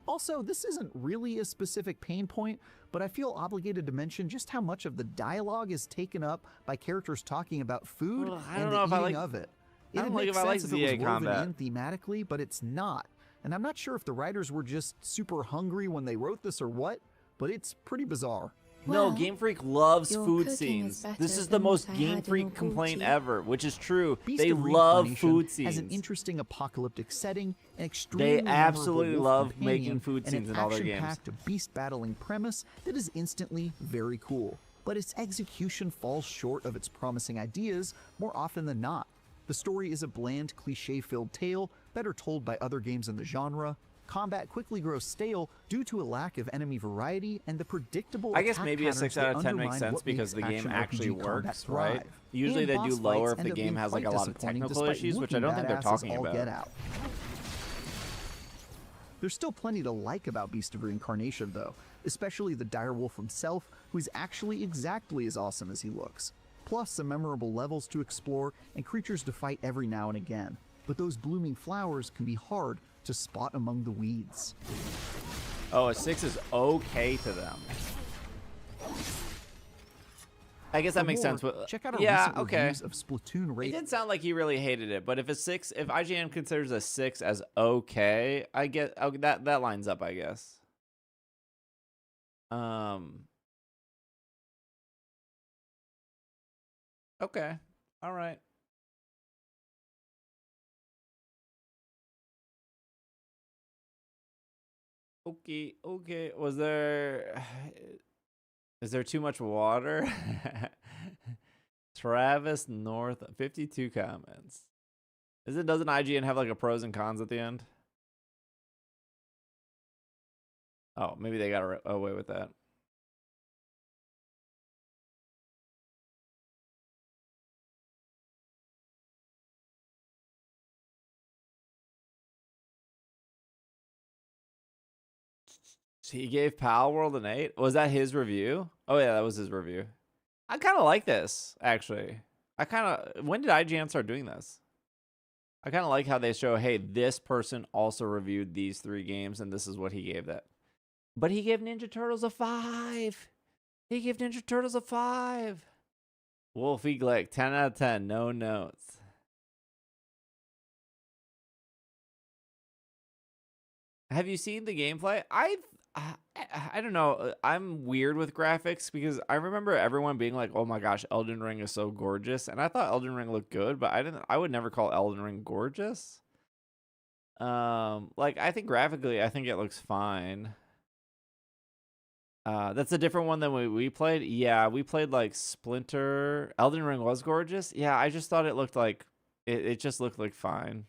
Also, this isn't really a specific pain point, but I feel obligated to mention just how much of the dialogue is taken up by characters talking about food and the eating of it. It'd make sense if it was woven in thematically, but it's not. And I'm not sure if the writers were just super hungry when they wrote this or what, but it's pretty bizarre. No, Game Freak loves food scenes. This is the most Game Freak complaint ever, which is true. They love food scenes. Has an interesting apocalyptic setting, an extremely They absolutely love companion, making food and scenes an in all their games. action-packed beast battling premise that is instantly very cool. But its execution falls short of its promising ideas more often than not. The story is a bland, cliche-filled tale, better told by other games in the genre. Combat quickly grows stale due to a lack of enemy variety and the predictable I guess attack maybe a 6 out of 10 makes undermine sense what because the makes game action actually RPG combat works, right? thrive. Usually And they boss do lower fights if the end up game being has like a quite lot of disappointing technical despite issues, which I looking don't think they're badass as talking all about. get out. There's still plenty to like about Beast of Reincarnation though, especially the direwolf himself, who is actually exactly as awesome as he looks. Plus some memorable levels to explore and creatures to fight every now and again. But those blooming flowers can be hard to spot among the weeds. Oh, a 6 is okay to them. I guess that makes sense. Check out our yeah, recent reviews of Splatoon It did sound like he really hated it, but if IGN considers a 6 as okay, I get that lines up, I guess. Okay. All right. Okay. Is there too much water? Travis North, 52 comments. Doesn't IGN have like a pros and cons at the end? Oh, maybe they got away with that. He gave Pal World an 8. Was that his review? Oh yeah, that was his review. I kind of like this, actually. When did IGN start doing this? I kind of like how they show, hey, this person also reviewed these 3 games, and this is what he gave that. But he gave Ninja Turtles a 5. He gave Ninja Turtles a 5. Wolfie Glick, 10 out of 10, no notes. Have you seen the gameplay? I don't know. I'm weird with graphics because I remember everyone being like, "Oh my gosh, Elden Ring is so gorgeous," and I thought Elden Ring looked good, but I would never call Elden Ring gorgeous. Like I think graphically, I think it looks fine. That's a different one than we played. Yeah, we played like Splinter. Elden Ring was gorgeous. Yeah, I just thought it looked like it just looked like fine.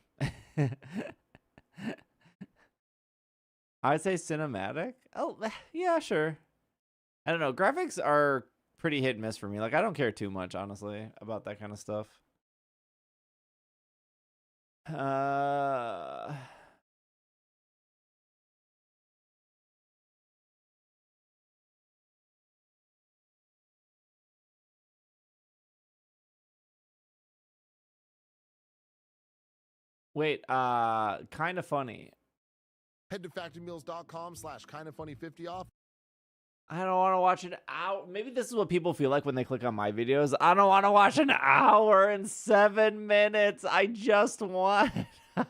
I'd say cinematic. Oh, yeah, sure. I don't know. Graphics are pretty hit and miss for me. Like, I don't care too much, honestly, about that kind of stuff. Wait, kind of funny. Head to factorymeals.com/kindoffunny50 off. I don't want to watch an hour. Maybe this is what people feel like when they click on my videos. I don't want to watch an hour and 7 minutes. I just want. This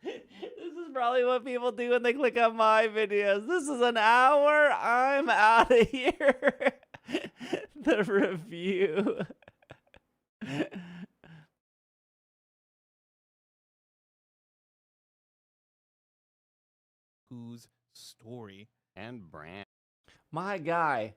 is probably what people do when they click on my videos. This is an hour. I'm out of here. The review. Whose story and brand? My guy,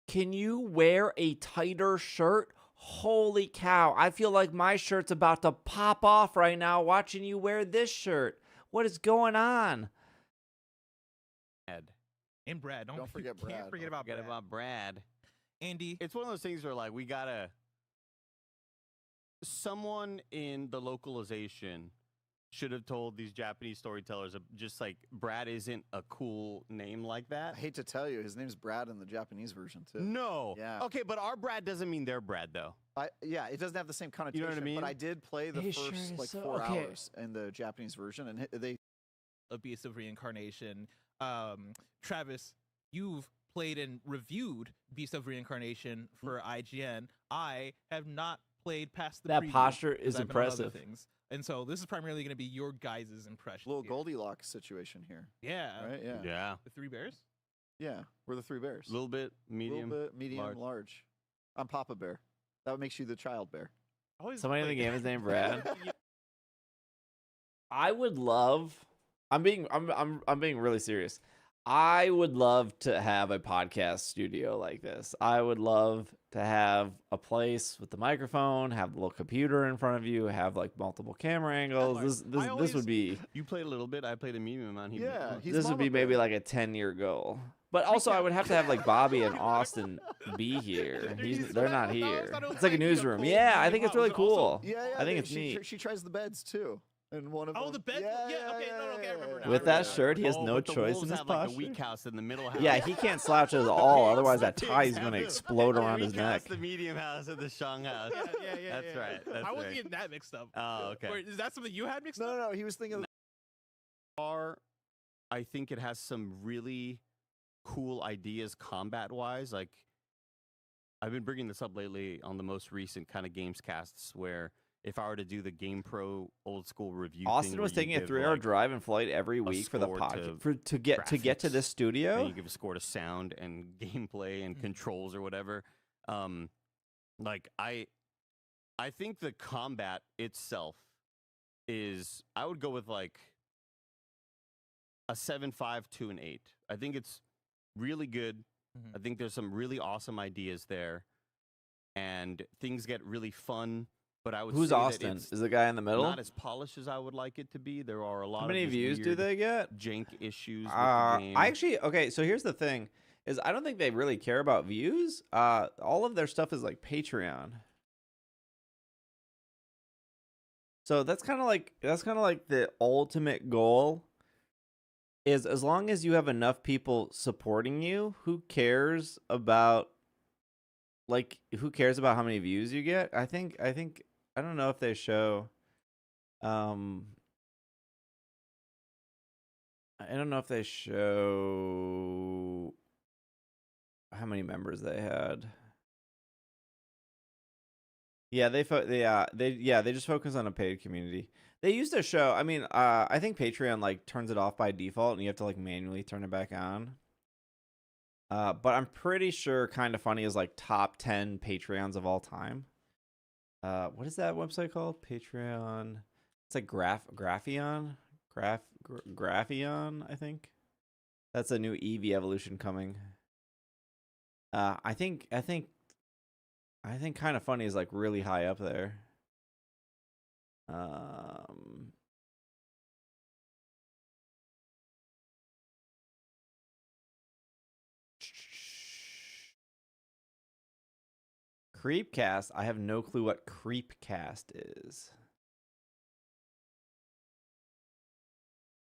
can you wear a tighter shirt? Holy cow, I feel like my shirt's about to pop off right now watching you wear this shirt. What is going on? And Brad. Don't forget Brad. Can't forget about Brad. Andy. It's one of those things where like we gotta someone in the localization should have told these Japanese storytellers just like Brad isn't a cool name like that. I hate to tell you, his name's Brad in the Japanese version too. No. Yeah. Okay, but our Brad doesn't mean their Brad though. Yeah, it doesn't have the same connotation. You know what I mean? But I did play the Sure first like 4 hours in the Japanese version, and they A Beast of Reincarnation. Travis, you've played and reviewed Beast of Reincarnation for IGN. I have not played past the That preview posture 'cause is I've been on other impressive. things. And so this is primarily going to be your guys' impression. Little Goldilocks situation here. Yeah. Right? Yeah. Yeah. The Three Bears? Yeah. We're the three bears. A little bit medium. Little bit medium, large. I'm Papa Bear. That makes you the child bear. Somebody in the game is named Brad. I would love. I'm being really serious. I would love to have a podcast studio like this. I would love to have a place with the microphone, have a little computer in front of you, have like multiple camera angles. This would be. You played a little bit. I played a medium amount. This would be maybe like a 10-year goal. But also, I would have to have like Bobby and Austin be here. They're not here. It's like a newsroom. Yeah, I think it's really cool. I think it's neat. She tries the beds too. And one of them. The bed. Yeah, okay, I remember now. With that shirt, he has no but the choice Wolves in his have, like, posture. the weak house in the middle house. Yeah, he can't slouch at all. Otherwise, that tie is going to explode around his neck. The medium house and the Shang house. Yeah. That's right. I wasn't getting that mixed up. Oh, okay. Wait, is that something you had mixed up? No. He was thinking. I think it has some really cool ideas combat-wise. Like, I've been bringing this up lately on the most recent kind of games casts where if I were to do the Game Pro old school review, Austin was taking a 3-hour drive and flight every week for the podcast to get to this studio. And you give a score to sound and gameplay and controls or whatever. Like I think the combat itself is, I would go with like a 7.5 to an 8. I think it's really good. I think there's some really awesome ideas there, and things get really fun. But I would Who's say Austin? That it's is the guy in the middle? Not as polished as I would like it to be. There are a lot. How many of views do they get? Jank issues. With the game. I actually So here's the thing: is I don't think they really care about views. All of their stuff is like Patreon. So that's kind of like the ultimate goal. Is as long as you have enough people supporting you, who cares about how many views you get? I don't know if they show I don't know if they show how many members they had. Yeah, they just focus on a paid community. They used to show, I think Patreon like turns it off by default and you have to like manually turn it back on. But I'm pretty sure Kinda Funny is like top 10 Patreons of all time. What is that website called? Patreon. It's like Grapheon, I think. That's a new Eevee evolution coming. I think Kinda Funny is like really high up there. Creepcast. I have no clue what Creepcast is.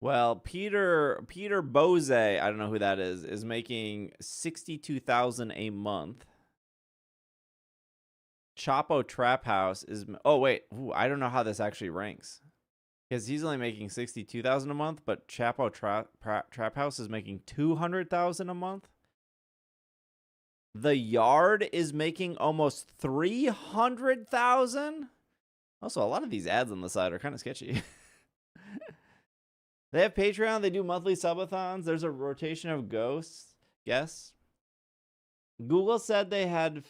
Well, Peter Bose, I don't know who that is making $62,000 a month. Chapo Trap House is I don't know how this actually ranks. Because he's only making $62,000 a month, but Chapo Trap House is making $200,000 a month. The Yard is making almost $300,000. Also, a lot of these ads on the side are kind of sketchy. They have Patreon. They do monthly subathons. There's a rotation of ghosts. Yes. Google said they had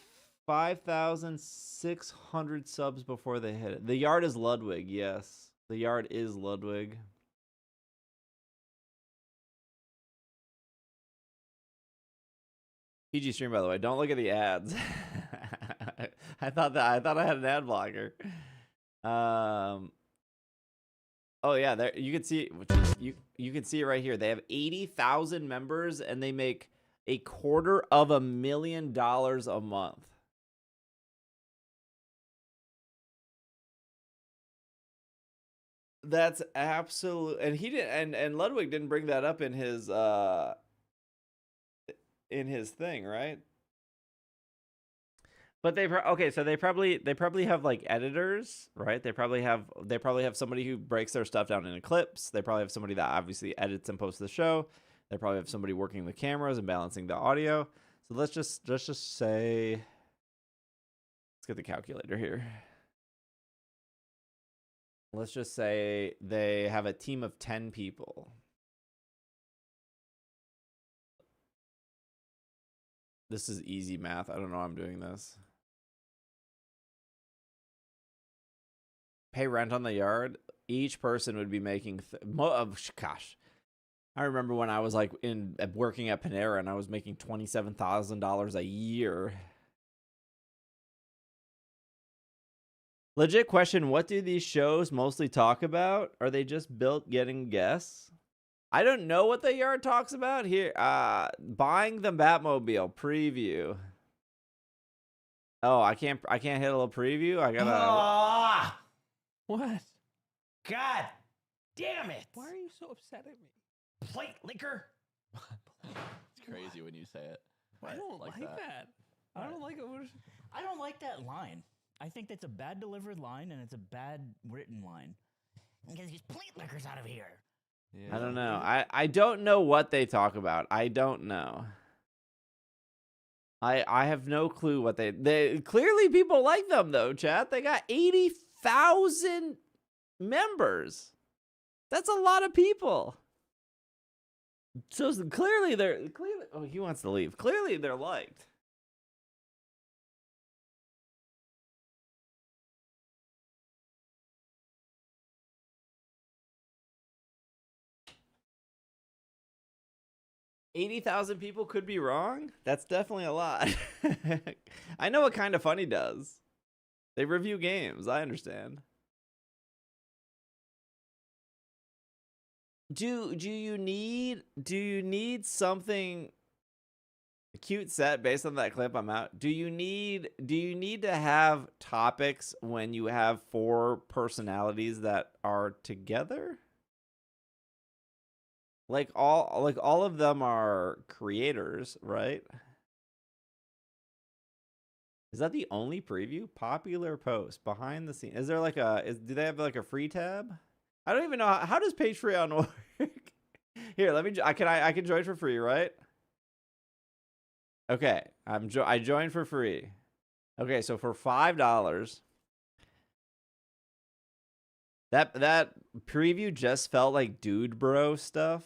5,600 subs before they hit it. The Yard is Ludwig. Yes. The Yard is Ludwig. PG stream, by the way. Don't look at the ads. I thought I had an ad blocker. Oh yeah, there you can see you can see it right here. They have 80,000 members and they make $250,000 a month. That's absolute, and he did, and Ludwig didn't bring that up in his thing, right? But they probably have like editors, right? They probably have somebody who breaks their stuff down into clips. They probably have somebody that obviously edits and posts the show. They probably have somebody working the cameras and balancing the audio. So let's just say, let's get the calculator here. Let's just say they have a team of 10 people. This is easy math. I don't know how I'm doing this. Pay rent on the yard. Each person would be making, gosh. I remember when I was like working at Panera and I was making $27,000 a year. Legit question, what do these shows mostly talk about? Are they just built getting guests? I don't know what the yard talks about here. Buying the Batmobile preview. Oh, I can't hit a little preview. I gotta. What? God damn it! Why are you so upset at me? Plate liquor. It's crazy when you say it. I don't like that. I don't like it. I don't like that line. I think that's a bad delivered line and it's a bad written line. Get these plate liquors out of here. Yeah. I don't know. I don't know what they talk about. I don't know. I have no clue what they clearly people like them though, chat. They got 80,000 members. That's a lot of people. So clearly oh, he wants to leave. Clearly they're liked. $80,000 people could be wrong. That's definitely a lot. I know what Kind of Funny does. They review games. I understand. Do you need something cute set based on that clip? I'm out. Do you need to have topics when you have 4 personalities that are together? Like all of them are creators, right? Is that the only preview? Popular post behind the scenes. Is there like do they have like a free tab? I don't even know how does Patreon work? Here, let me. I can join for free, right? Okay, I joined for free. Okay, so for $5, that preview just felt like dude bro stuff.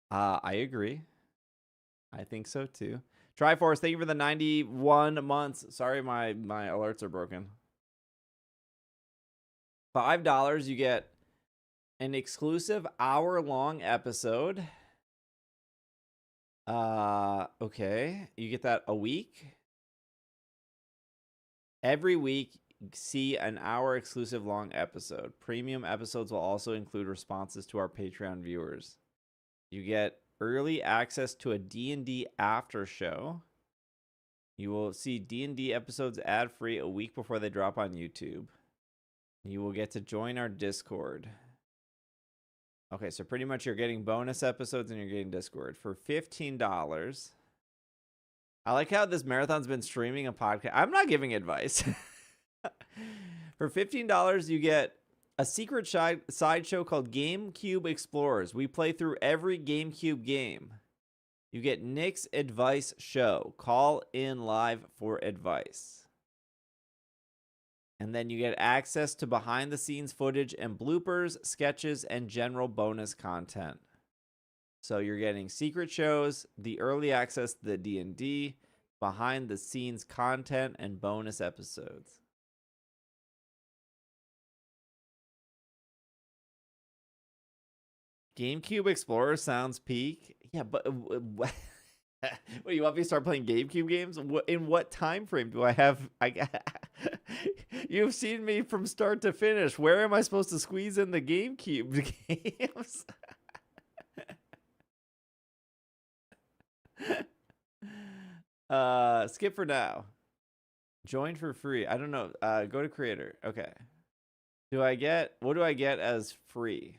I agree. I think so too. Triforce, thank you for the 91 months. Sorry, my alerts are broken. $5, you get an exclusive hour-long episode. Okay. You get that a week. Every week, see an hour exclusive long episode. Premium episodes will also include responses to our Patreon viewers. You get early access to a D&D after show. You will see D&D episodes ad-free a week before they drop on YouTube. You will get to join our Discord. Okay, so pretty much you're getting bonus episodes and you're getting Discord for $15. I like how this marathon's been streaming a podcast. I'm not giving advice. For $15, you get a secret sideshow called GameCube Explorers. We play through every GameCube game. You get Nick's Advice Show. Call in live for advice. And then you get access to behind-the-scenes footage and bloopers, sketches, and general bonus content. So you're getting secret shows, the early access to the D&D, behind-the-scenes content, and bonus episodes. GameCube Explorer sounds peak. Yeah, but what, you want me to start playing GameCube games? In what time frame do I have? You've seen me from start to finish. Where am I supposed to squeeze in the GameCube games? Skip for now. Join for free. I don't know. Go to creator. Okay. What do I get as free?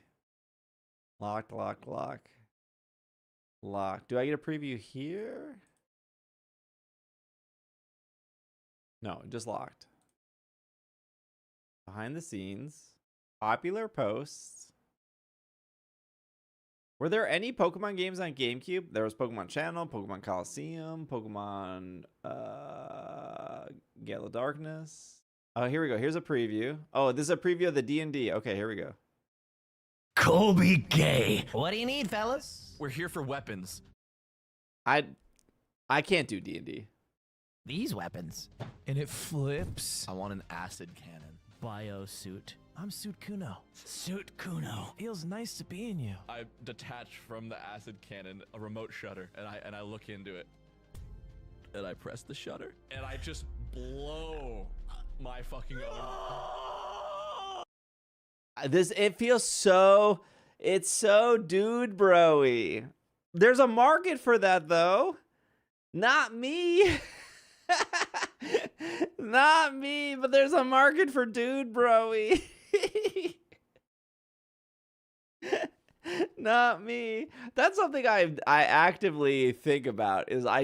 Lock. Do I get a preview here? No, just locked. Behind the scenes. Popular posts. Were there any Pokemon games on GameCube? There was Pokemon Channel, Pokemon Coliseum, Pokemon Gale of Darkness. Oh, here we go. Here's a preview. Oh, this is a preview of the D&D. Okay, here we go. Colby Gay. What do you need, fellas? We're here for weapons. I can't do D&D. These weapons. And it flips. I want an acid cannon. Biosuit. I'm Suit Kuno. Suit Kuno. Feels nice to be in you. I detach from the acid cannon a remote shutter, and I look into it. And I press the shutter, and I just blow my fucking own. It feels so, it's so dude bro-y. There's a market for that though. Not me. Not me, but there's a market for dude bro-y. Not me. That's something I actively think about is I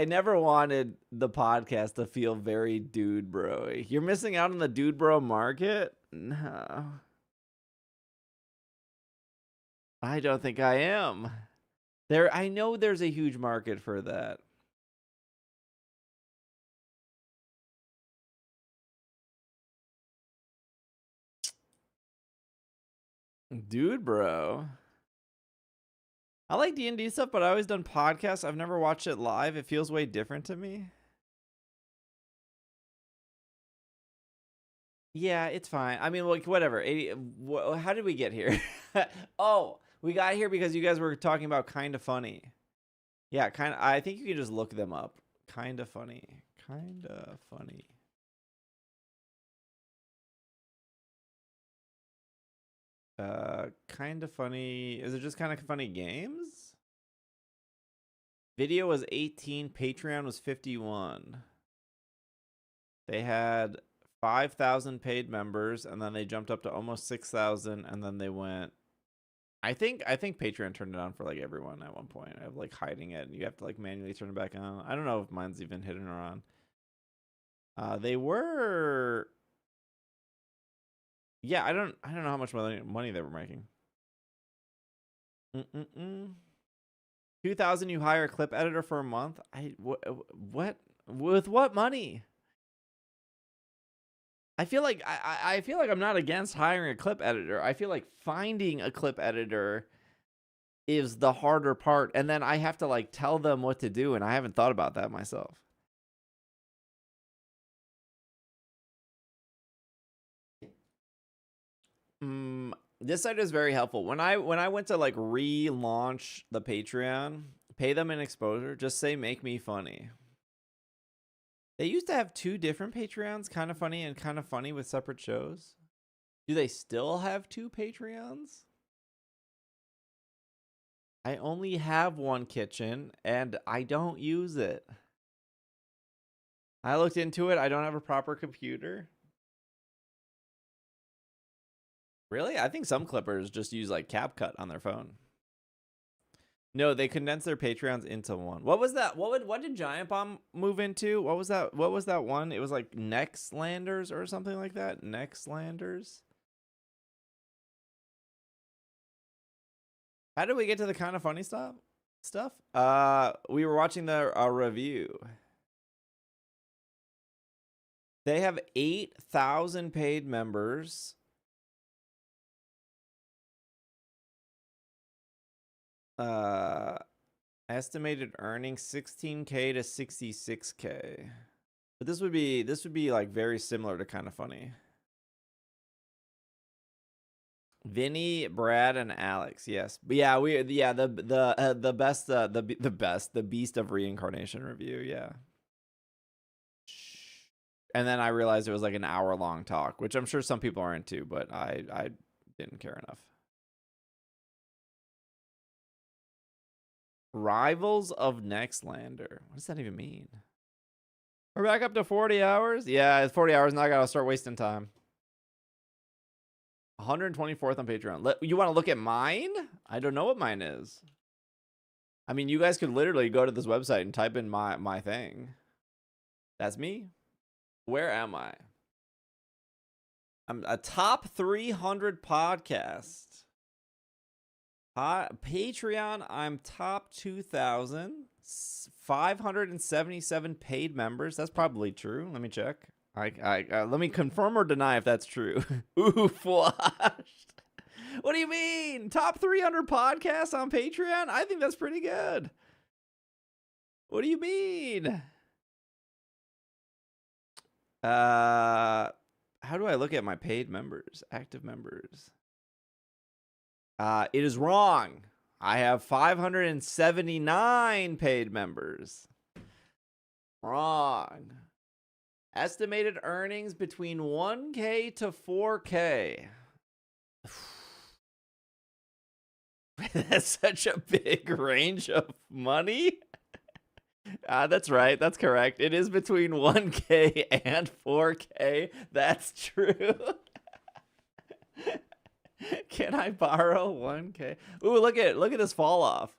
never wanted the podcast to feel very dude bro-y. You're missing out on the dude bro market? No. I don't think I am. I know there's a huge market for that. Dude, bro. I like D&D stuff, but I always done podcasts. I've never watched it live. It feels way different to me. Yeah, it's fine. I mean, like, whatever. How did we get here? Oh, we got here because you guys were talking about Kinda Funny. Yeah, I think you can just look them up. Kinda Funny. Kinda Funny. Kinda Funny. Is it just Kinda Funny Games? Video was 18. Patreon was 51. They had 5,000 paid members, and then they jumped up to almost 6,000, and then they went. I think Patreon turned it on for like everyone at one point. I have like hiding it, and you have to like manually turn it back on. I don't know if mine's even hidden or on. They were. Yeah, I don't know how much money they were making. 2,000 you hire a clip editor for a month? What? With what money? I feel like I'm not against hiring a clip editor. I feel like finding a clip editor is the harder part, and then I have to like tell them what to do, and I haven't thought about that myself. This site is very helpful. When I went to like relaunch the Patreon, pay them an exposure, just say make me funny. They used to have 2 different Patreons, Kinda Funny and Kinda Funny with separate shows. Do they still have 2 Patreons? I only have one kitchen and I don't use it. I looked into it. I don't have a proper computer. Really? I think some clippers just use like CapCut on their phone. No, they condensed their Patreons into one. What was that? What did Giant Bomb move into? What was that? What was that one? It was like Nextlanders or something like that. Nextlanders. How did we get to the Kinda Funny stuff? We were watching the review. They have 8,000 paid members. Estimated earnings 16K to 66K. But this would be like very similar to Kinda Funny. Vinny, Brad, and Alex. Yes, but yeah, the Beast of Reincarnation review. Yeah. And then I realized it was like an hour-long talk, which I'm sure some people are into, but I didn't care enough. Rivals of Nextlander. What does that even mean? We're back up to 40 hours? Yeah, it's 40 hours, now I gotta start wasting time. 124th on Patreon. You want to look at mine? I don't know what mine is. I mean, you guys could literally go to this website and type in my thing. That's me. Where am I? I'm a top 300 podcast. Patreon, I'm top 2,577 paid members. That's probably true. Let me check. Let me confirm or deny if that's true. Ooh, flushed. What do you mean? Top 300 podcasts on Patreon? I think that's pretty good. What do you mean? How do I look at my paid members, active members? It is wrong. I have 579 paid members. Wrong. Estimated earnings between 1K to 4K. That's such a big range of money. That's right. That's correct. It is between 1K and 4K. That's true. Can I borrow 1K? Ooh, look at this fall off.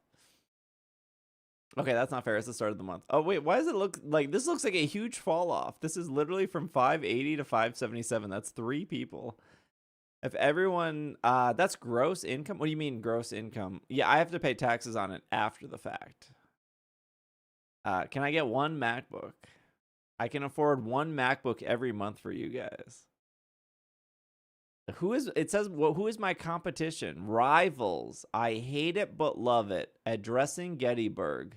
Okay, that's not fair. It's the start of the month. Oh, wait. Why does it look like this? Looks like a huge fall off. This is literally from 580 to 577. That's 3 people. If everyone, that's gross income. What do you mean gross income? Yeah, I have to pay taxes on it after the fact. Can I get 1 MacBook? I can afford 1 MacBook every month for you guys. It says, well, who is my competition? Rivals. I hate it but love it. Addressing Gettysburg.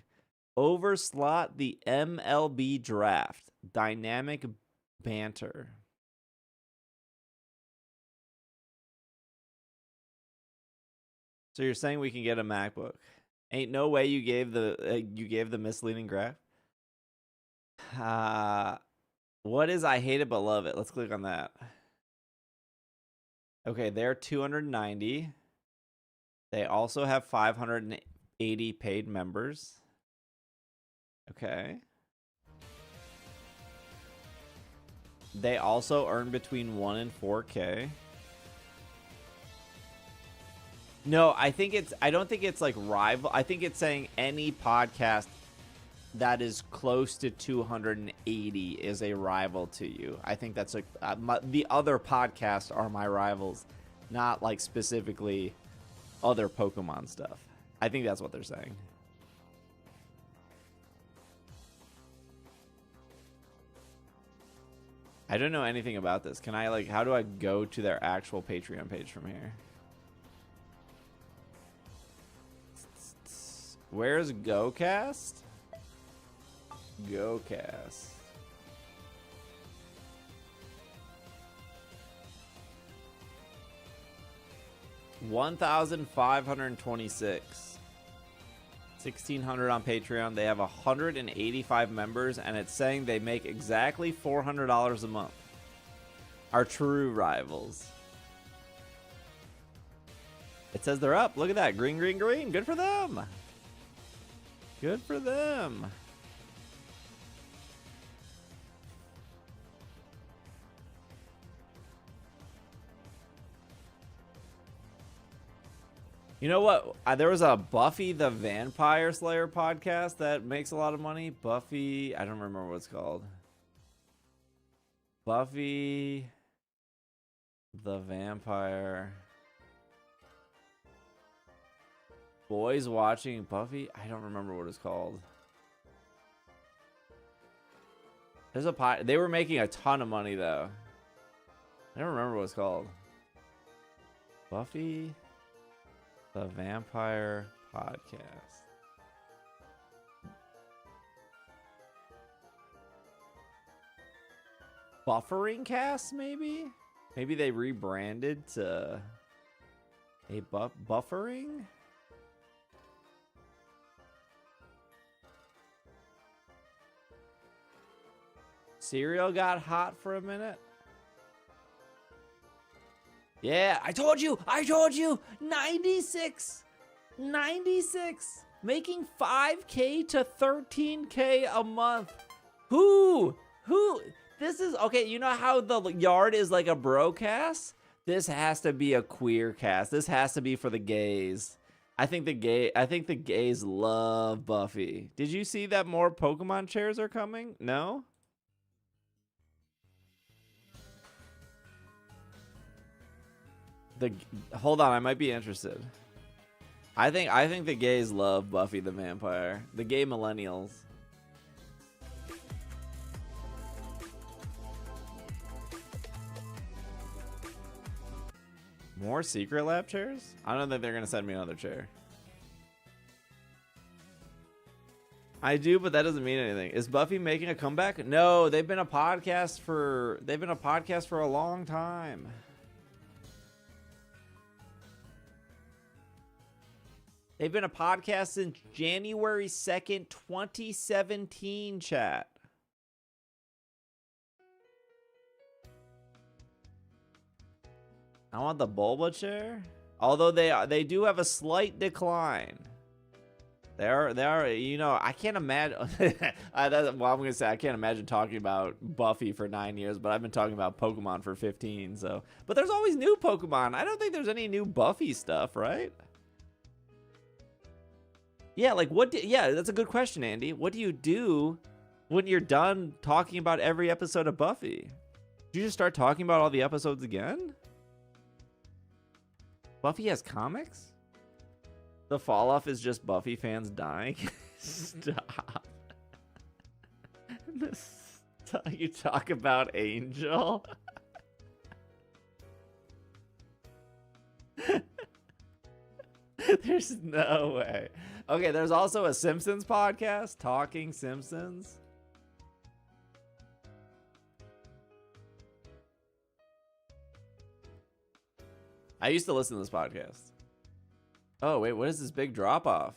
Overslot the MLB draft. Dynamic banter. So you're saying we can get a MacBook? Ain't no way you gave the misleading graph. What is I hate it but love it? Let's click on that. Okay, they're 290. They also have 580 paid members. Okay. They also earn between 1 and 4K. No, I don't think it's like rival. I think it's saying any podcast that is close to 280 is a rival to you. I think that's like the other podcasts are my rivals, not like specifically other Pokemon stuff. I think that's what they're saying. I don't know anything about this. Can I how do I go to their actual Patreon page from here? Where's GoCast? GoCast. $1,526. 1,600 on Patreon. They have 185 members, and it's saying they make exactly $400 a month. Our true rivals. It says they're up. Look at that. Green, green, green. Good for them. Good for them. You know what? There was a Buffy the Vampire Slayer podcast that makes a lot of money. Buffy, I don't remember what it's called. Buffy the Vampire. Boys watching Buffy? I don't remember what it's called. There's a they were making a ton of money though. I don't remember what it's called. Buffy the Vampire Podcast. Buffering Cast, maybe? Maybe they rebranded to a buffering? Cereal got hot for a minute. Yeah, I told you. 96. Making 5K to 13K a month. Who? This is, okay, you know how the yard is like a bro cast? This has to be a queer cast. This has to be for the gays. I think the gays love Buffy. Did you see that more Pokemon chairs are coming? No? Hold on, I might be interested. I think the gays love Buffy the Vampire. The gay millennials. More secret lab chairs? I don't think they're gonna send me another chair. I do, but that doesn't mean anything. Is Buffy making a comeback? No, they've been a podcast for a long time. They've been a podcast since January 2nd, 2017, chat. I want the Bulba chair. Although they do have a slight decline. They are, you know, I can't imagine. I'm gonna say I can't imagine talking about Buffy for 9 years, but I've been talking about Pokemon for 15. So, but there's always new Pokemon. I don't think there's any new Buffy stuff, right? Yeah, like yeah, that's a good question, Andy. What do you do when you're done talking about every episode of Buffy? Do you just start talking about all the episodes again? Buffy has comics? The fall off is just Buffy fans dying? Stop. You talk about Angel? There's no way. Okay, there's also a Simpsons podcast, Talking Simpsons. I used to listen to this podcast. Oh, wait, what is this big drop off?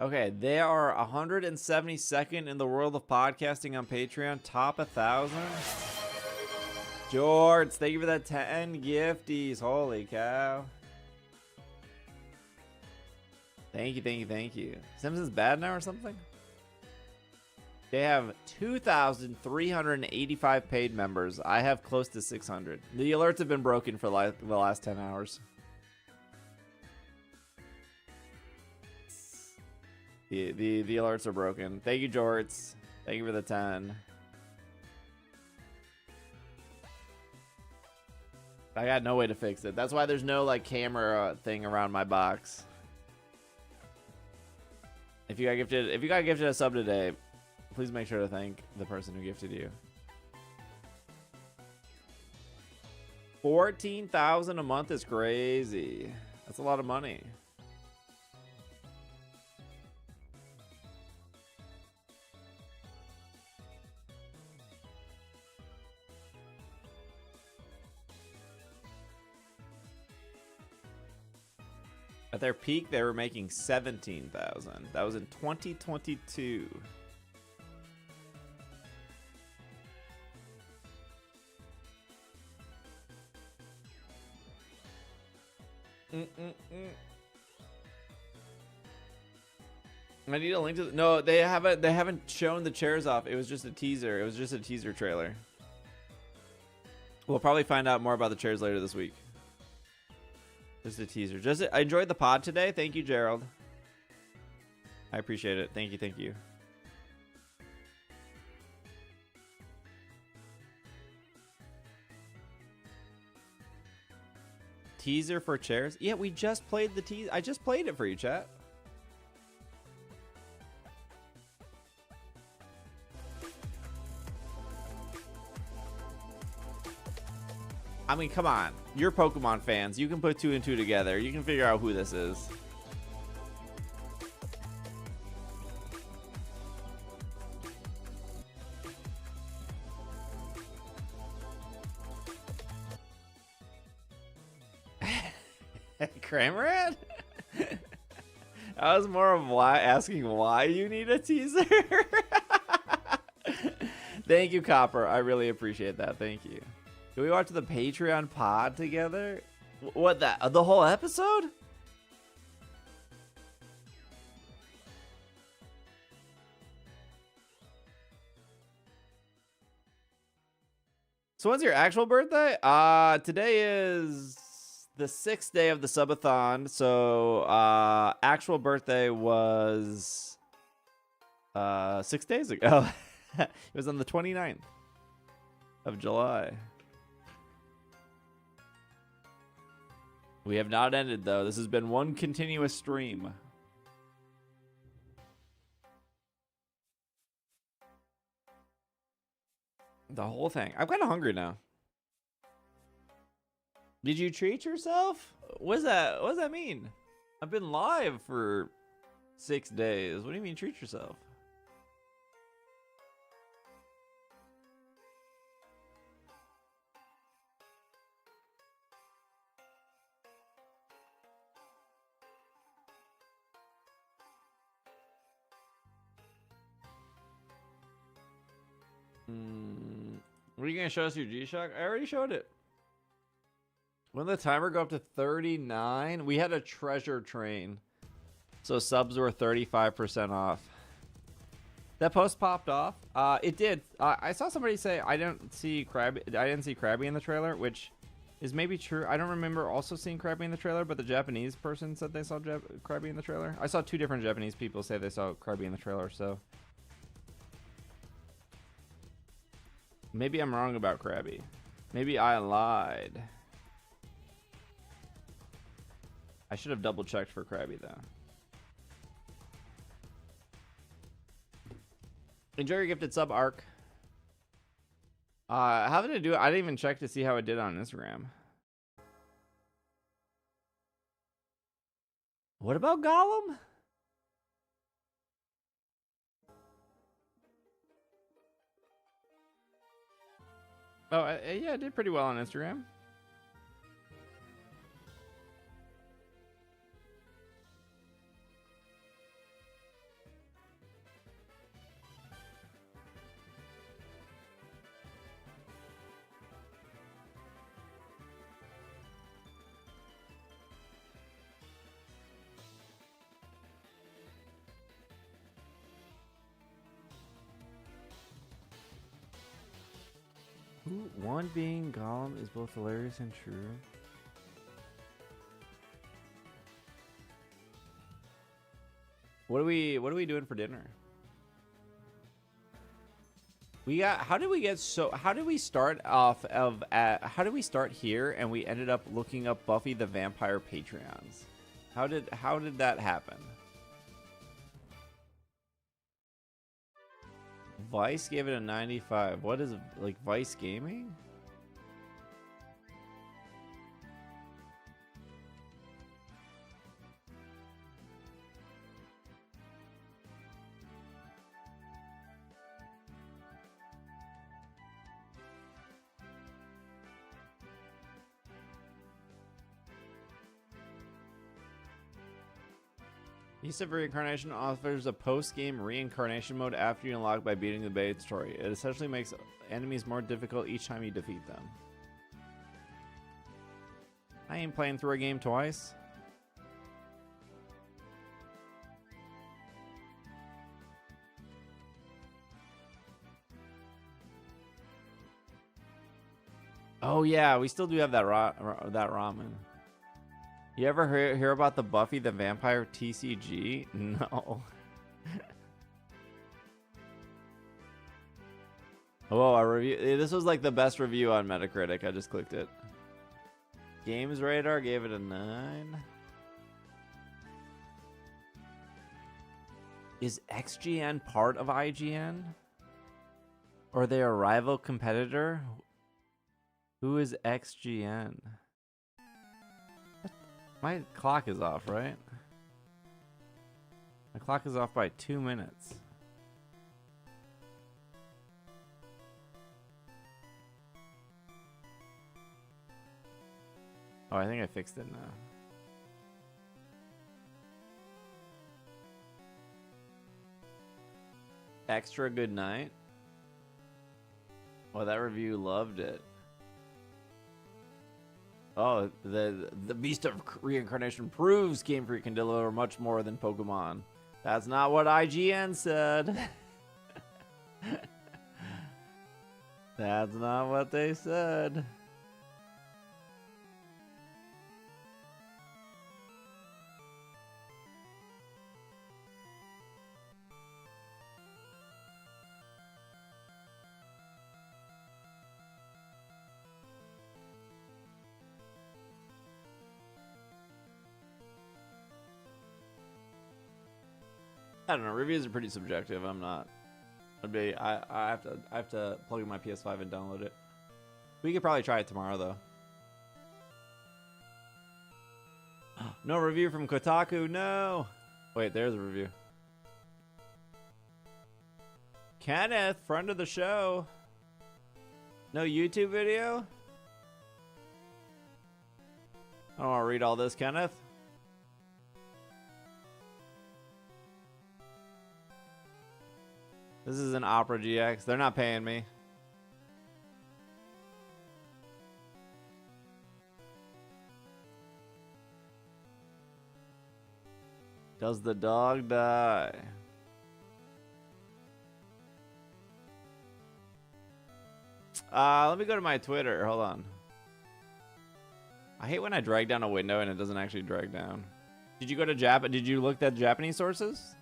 Okay, they are 172nd in the world of podcasting on Patreon, top 1,000. George, thank you for that 10 gifties. Holy cow. Thank you, thank you, thank you. Simpsons bad now or something? They have 2,385 paid members. I have close to 600. The alerts have been broken for the last 10 hours. The alerts are broken. Thank you, Jorts. Thank you for the 10. I got no way to fix it. That's why there's no like camera thing around my box. If you got gifted a sub today, please make sure to thank the person who gifted you. 14,000 a month is crazy. That's a lot of money. At their peak, they were making 17,000. That was in 2022. I need a link to. No, they haven't shown the chairs off. It was just a teaser. It was just a teaser trailer. We'll probably find out more about the chairs later this week. Just a teaser. I enjoyed the pod today. Thank you, Gerald. I appreciate it. Thank you. Thank you. Teaser for chairs? Yeah, we just played the teaser. I just played it for you, chat. I mean, come on. You're Pokemon fans. You can put 2 and 2 together. You can figure out who this is. Cramorant? I was more of asking why you need a teaser. Thank you, Copper. I really appreciate that. Thank you. Can we watch the Patreon pod together? What, the whole episode? So when's your actual birthday? Today is the 6th day of the subathon. So actual birthday was 6 days ago. It was on the 29th of July. We have not ended, though. This has been one continuous stream. The whole thing. I'm kind of hungry now. Did you treat yourself? What does that mean? I've been live for 6 days. What do you mean treat yourself? What are you gonna show us your G-Shock? I already showed it. When did the timer go up to 39? We had a treasure train, so subs were 35% off. That post popped off. It did. I saw somebody say I didn't see Krabby in the trailer, which is maybe true. I don't remember also seeing Krabby in the trailer, but the Japanese person said they saw Krabby in the trailer. I saw 2 different Japanese people say they saw Krabby in the trailer, so maybe I'm wrong about Krabby. Maybe I lied. I should have double checked for Krabby though. Enjoy your gifted sub, Arc. How did it do? I didn't even check to see how it did on Instagram. What about Gollum? Oh, yeah, it did pretty well on Instagram. One being Gollum is both hilarious and true. What are we doing for dinner? We got, how did we start here and we ended up looking up Buffy the Vampire Patreons? How did that happen? Vice gave it a 95. What is, like, Vice Gaming? Beast of Reincarnation offers a post-game reincarnation mode after you unlock by beating the bait story. It essentially makes enemies more difficult each time you defeat them. I ain't playing through a game twice. Oh yeah, we still do have that ramen. You ever hear about the Buffy the Vampire TCG? No. Oh, a review. This was like the best review on Metacritic. I just clicked it. Games Radar gave it a 9. Is XGN part of IGN? Or are they a rival competitor? Who is XGN? My clock is off, right? My clock is off by 2 minutes. Oh, I think I fixed it now. Extra good night. Oh, that review loved it. Oh, the Beast of Reincarnation proves Game Freak can deliver much more than Pokemon. That's not what IGN said. That's not what they said. I don't know. Reviews are pretty subjective. I'm not. I have to plug in my PS5 and download it. We could probably try it tomorrow though. No review from Kotaku. No. Wait, there's a review. Kenneth, friend of the show. No YouTube video? I don't want to read all this, Kenneth. This is an Opera GX. They're not paying me. Does the dog die? Let me go to my Twitter. Hold on. I hate when I drag down a window and it doesn't actually drag down. Did you go to Did you look at Japanese sources?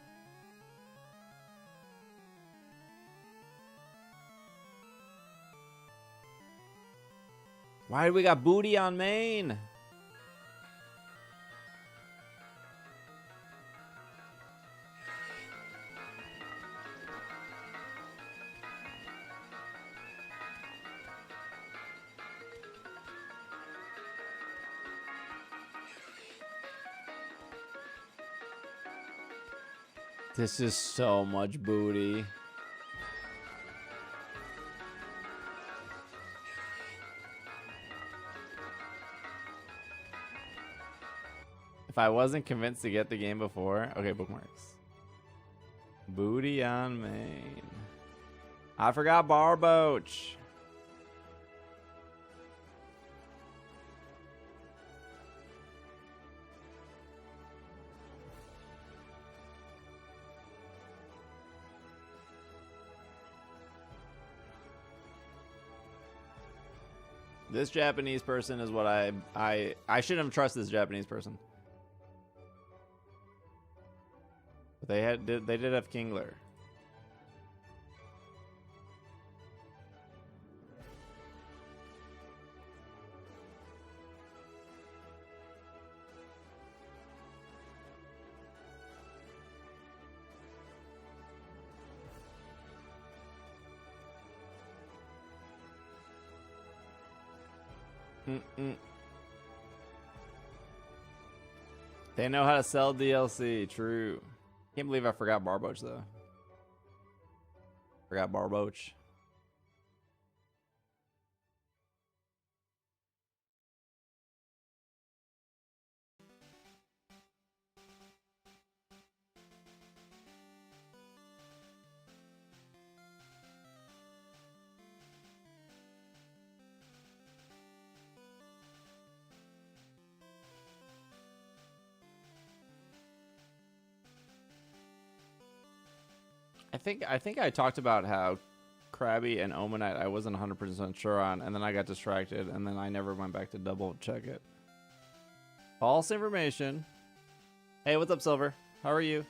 Why do we got booty on main? This is so much booty. If I wasn't convinced to get the game before. Okay, bookmarks. Booty on main. I forgot Barboach. This Japanese person is what I shouldn't have trusted this Japanese person. But they did have Kingler. They know how to sell DLC. True. Can't believe I forgot Barboach though. Forgot Barboach. I think I talked about how Krabby and Omanite I wasn't 100% sure on, and then I got distracted, and then I never went back to double check it. False information. Hey, what's up, Silver? How are you?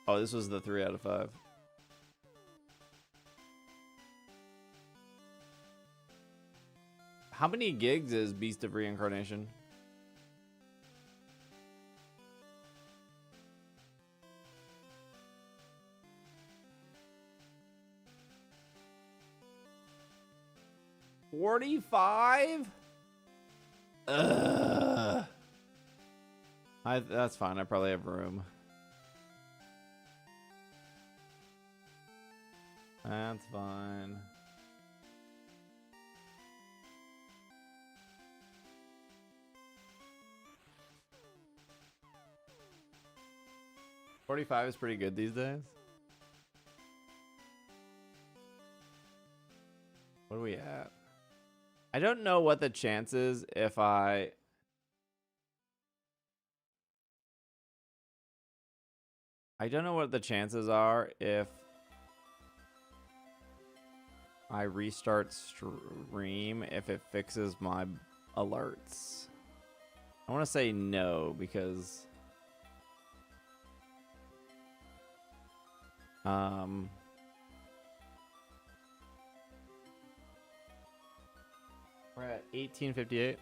Oh, this was the 3 out of 5. How many gigs is Beast of Reincarnation? $45? Ugh. That's fine. I probably have room. That's fine. $45 is pretty good these days. What are we at? I don't know what the chances if I don't know what the chances are if I restart stream if it fixes my alerts. I want to say no because We're at 1858.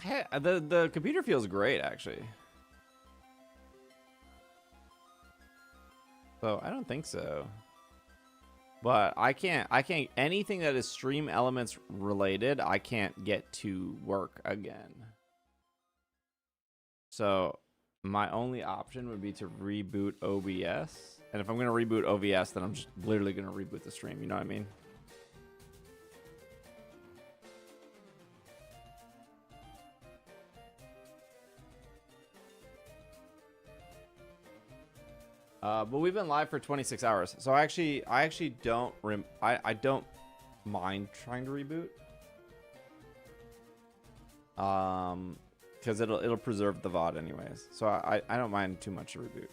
Hey, the computer feels great actually. So I don't think so. But I can't anything that is stream elements related, I can't get to work again. So my only option would be to reboot OBS. And if I'm gonna reboot OBS, then I'm just literally gonna reboot the stream, you know what I mean? But we've been live for 26 hours, so I actually don't I don't mind trying to reboot. Because it'll preserve the VOD anyways, so I don't mind too much to reboot.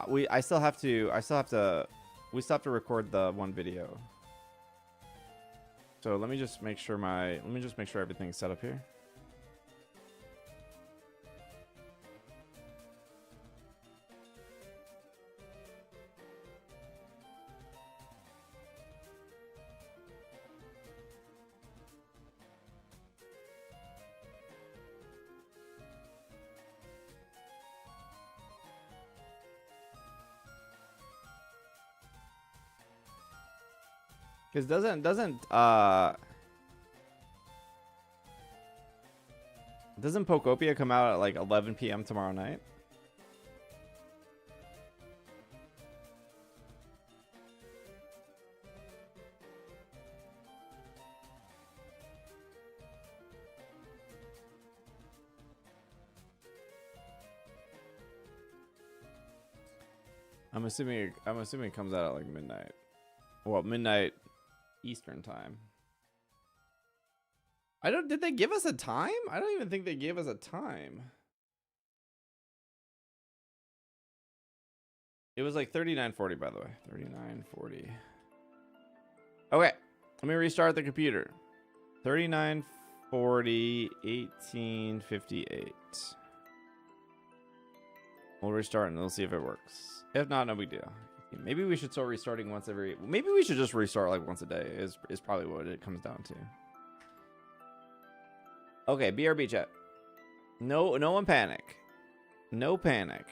We still have to record the one video. So let me just make sure everything's set up here. Because doesn't Pokopia come out at like 11 p.m. tomorrow night? I'm assuming it comes out at like midnight. Well, midnight Eastern time. Did they give us a time? I don't even think they gave us a time. It was like 39:40, by the way. 39:40. Okay, let me restart the computer. 39:40, 18:58. We'll restart and we'll see if it works. If not, no big deal. Maybe we should start restarting once every... Maybe we should just restart like once a day is probably what it comes down to. Okay, BRB chat. No one panic. No panic.